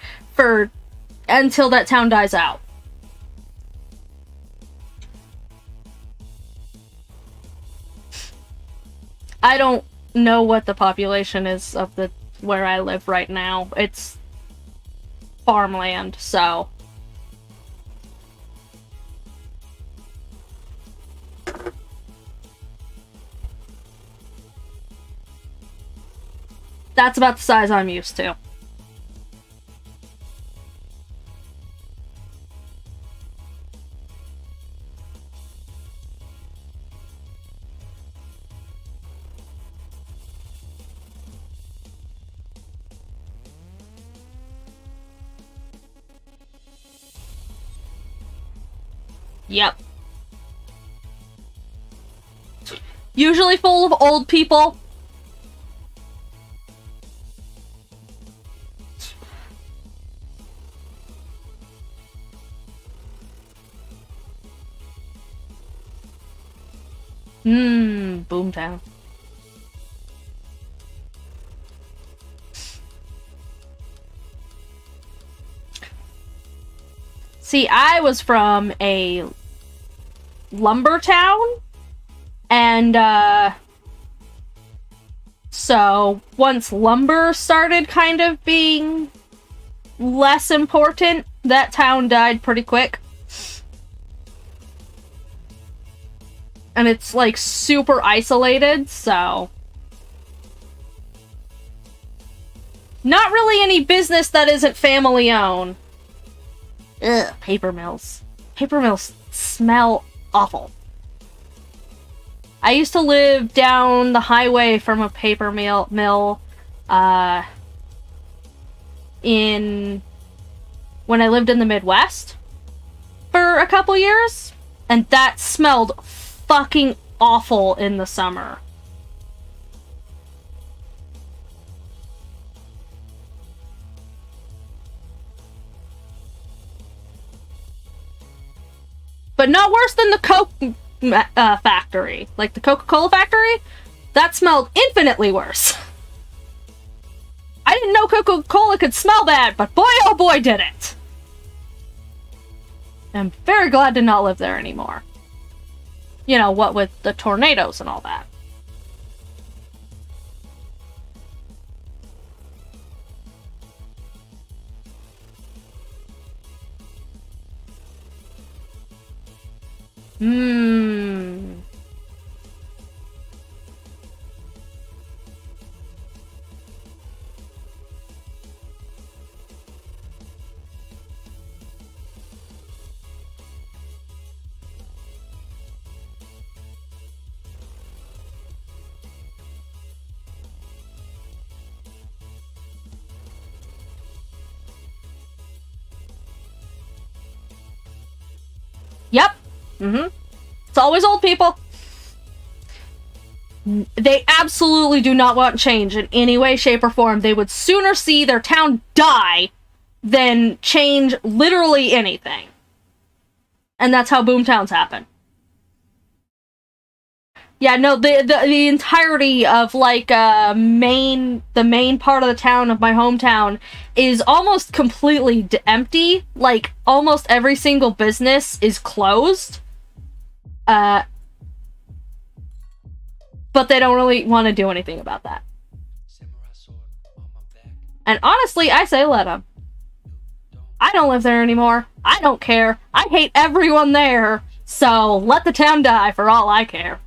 until that town dies out. I don't know what the population is of where I live right now. It's farmland, so... That's about the size I'm used to. Yep. Usually full of old people. Boomtown. See, I was from a lumber town, and, so once lumber started kind of being less important, that town died pretty quick. And it's, like, super isolated, so... Not really any business that isn't family-owned. Ugh, paper mills. Paper mills smell awful. I used to live down the highway from a paper mill, when I lived in the Midwest for a couple years, and that smelled fucking awful in the summer. But not worse than the Coke factory. Like the Coca-Cola factory? That smelled infinitely worse. I didn't know Coca-Cola could smell bad, but boy oh boy did it! I'm very glad to not live there anymore. You know, what with the tornadoes and all that. Yep. It's always old people. They absolutely do not want change in any way, shape, or form. They would sooner see their town die than change literally anything. And that's how boomtowns happen. Yeah, no, the entirety of, like, the main part of the town of my hometown is almost completely empty. Like, almost every single business is closed. But they don't really want to do anything about that. And honestly, I say let them. I don't live there anymore. I don't care. I hate everyone there. So let the town die for all I care.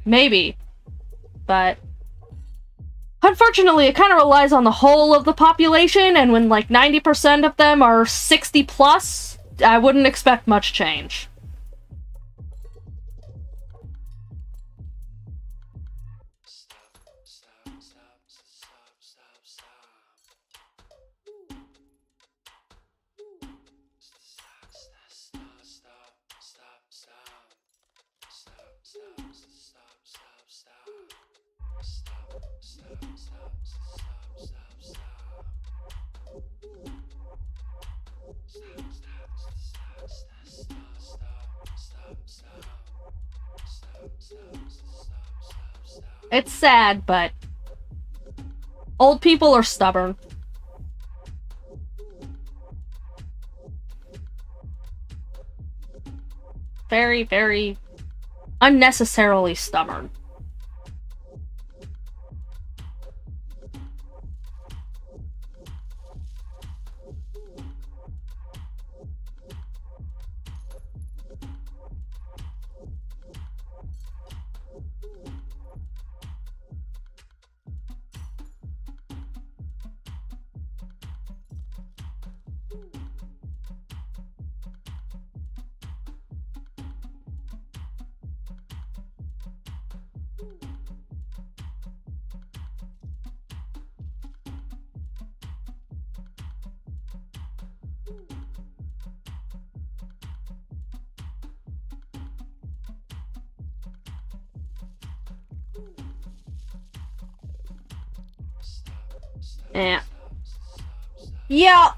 Maybe. But unfortunately, it kind of relies on the whole of the population, and when like 90% of them are 60 plus, I wouldn't expect much change. It's sad, but old people are stubborn. Very, very unnecessarily stubborn. Yeah. Yeah.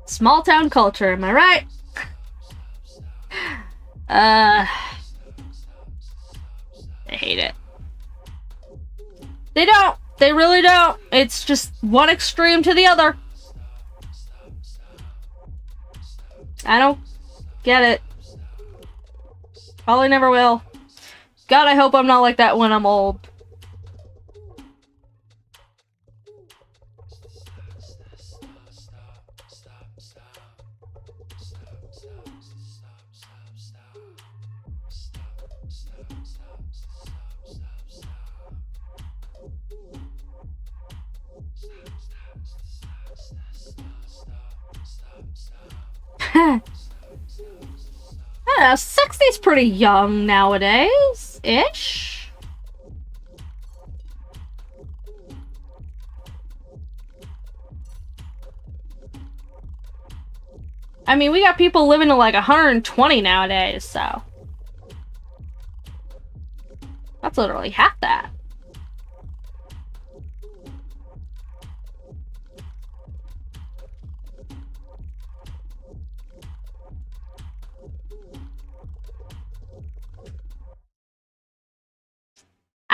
Small town culture, am I right? hate it. They don't. They really don't. It's just one extreme to the other. I don't get it. Probably never will. God, I hope I'm not like that when I'm old. I don't know, 60's pretty young nowadays-ish. I mean, we got people living to like 120 nowadays, so... That's literally half that.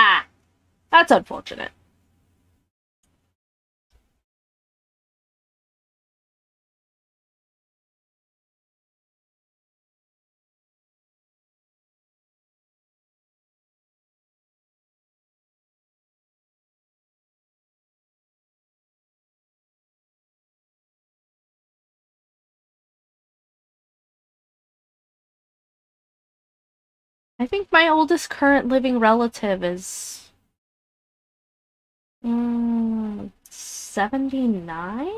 Ah, that's unfortunate. I think my oldest current living relative is... 79?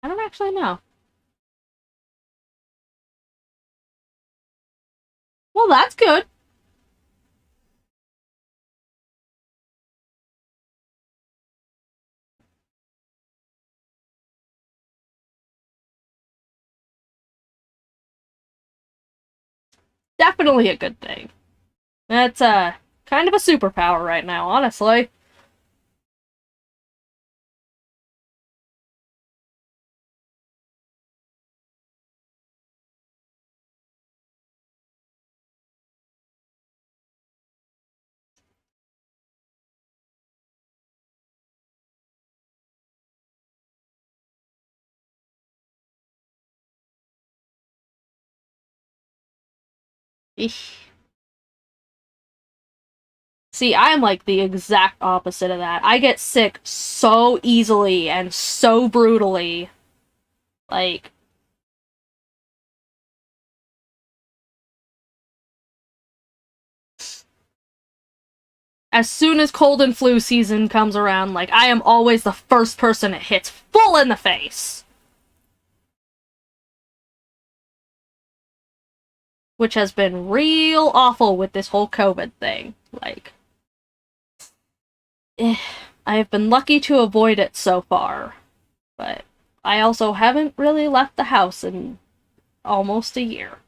I don't actually know. Well, that's good. Definitely a good thing. That's, kind of a superpower right now, honestly. Eesh. See, I'm like the exact opposite of that. I get sick so easily and so brutally. Like... As soon as cold and flu season comes around, like, I am always the first person it hits full in the face. Which has been real awful with this whole COVID thing. Like, I have been lucky to avoid it so far. But I also haven't really left the house in almost a year.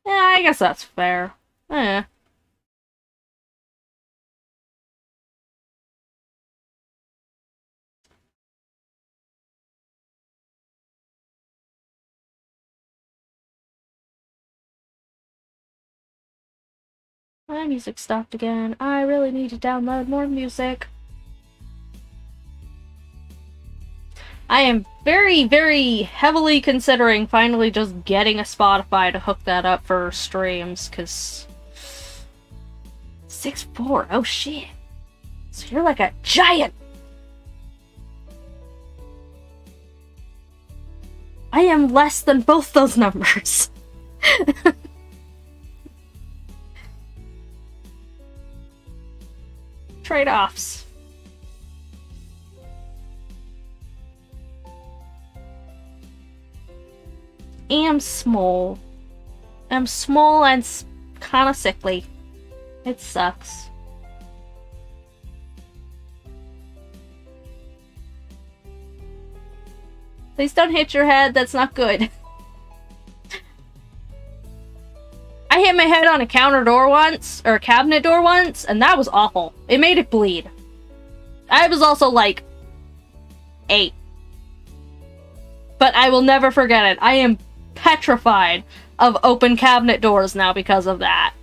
Yeah, I guess that's fair. Eh. My music stopped again. I really need to download more music. I am very, very heavily considering finally just getting a Spotify to hook that up for streams, because... 6'4", oh shit. So you're like a giant! I am less than both those numbers. Trade-offs. Am small. I'm small and kind of sickly. It sucks. Please don't hit your head, that's not good. I hit my head on a counter door once, or a cabinet door once, and that was awful. It made it bleed. I was also like 8. But I will never forget it. I am petrified of open cabinet doors now because of that.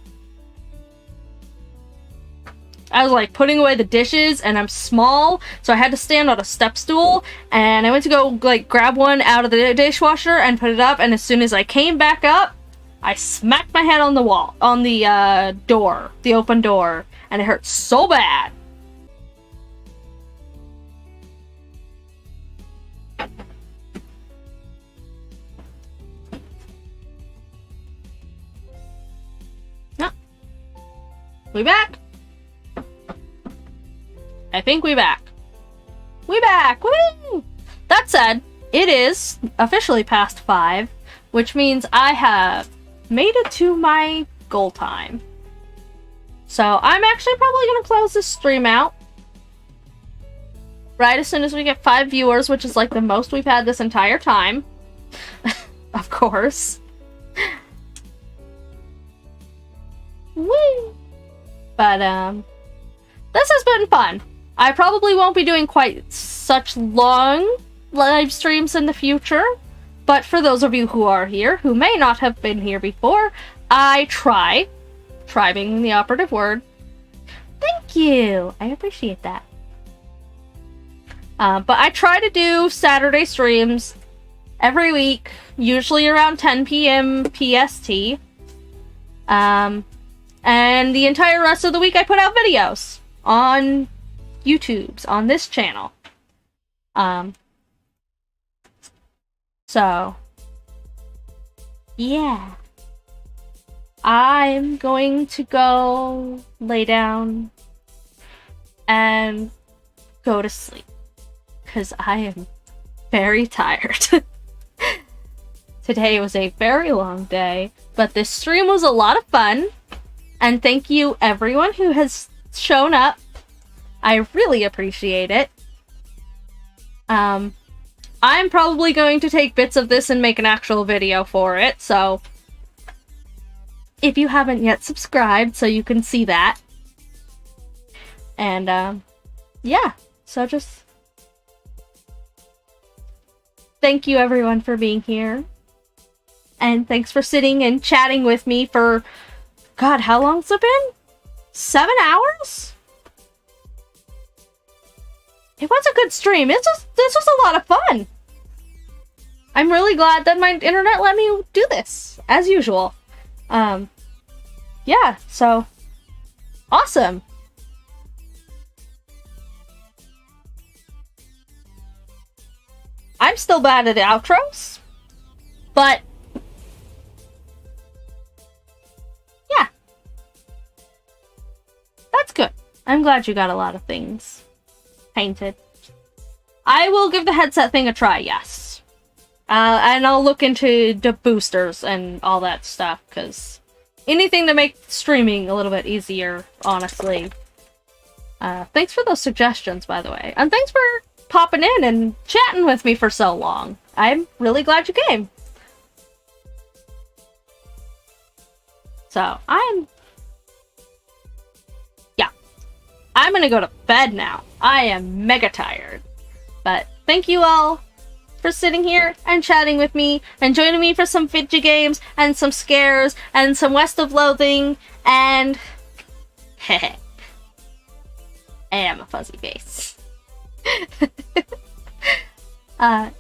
I was like putting away the dishes, and I'm small, so I had to stand on a step stool, and I went to go like grab one out of the dishwasher and put it up, and as soon as I came back up, I smacked my head on the wall, on the door, the open door, and it hurt so bad. We back? I think we back. We back! Woo! That said, it is officially past 5, which means I have made it to my goal time. So I'm actually probably going to close this stream out right as soon as we get 5 viewers, which is like the most we've had this entire time. Of course. Woo! But, this has been fun. I probably won't be doing quite such long live streams in the future, but for those of you who are here, who may not have been here before, I try being the operative word. Thank you! I appreciate that. But I try to do Saturday streams every week, usually around 10 p.m. PST. And the entire rest of the week I put out videos on YouTube's, on this channel. So, yeah. I'm going to go lay down and go to sleep, because I am very tired. Today was a very long day, but this stream was a lot of fun. And thank you everyone who has shown up. I really appreciate it. I'm probably going to take bits of this and make an actual video for it, so if you haven't yet subscribed, so you can see that. And, yeah, so just thank you everyone for being here. And thanks for sitting and chatting with me for, God, how long's it been? 7 hours? It was a good stream. This was a lot of fun. I'm really glad that my internet let me do this, as usual. Yeah, so awesome. I'm still bad at outros, but yeah, that's good. I'm glad you got a lot of things painted. I will give the headset thing a try, yes. And I'll look into the boosters and all that stuff, because anything to make streaming a little bit easier, honestly. Thanks for those suggestions, by the way. And thanks for popping in and chatting with me for so long. I'm really glad you came. So, I'm gonna go to bed now. I am mega tired. But thank you all for sitting here and chatting with me and joining me for some video games and some scares and some West of Loathing and heh. I am a fuzzy face. I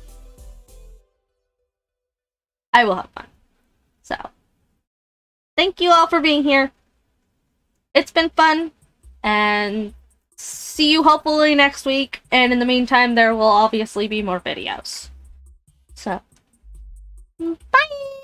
will have fun. So, thank you all for being here. It's been fun, and see you hopefully next week. And in the meantime, there will obviously be more videos. So, bye!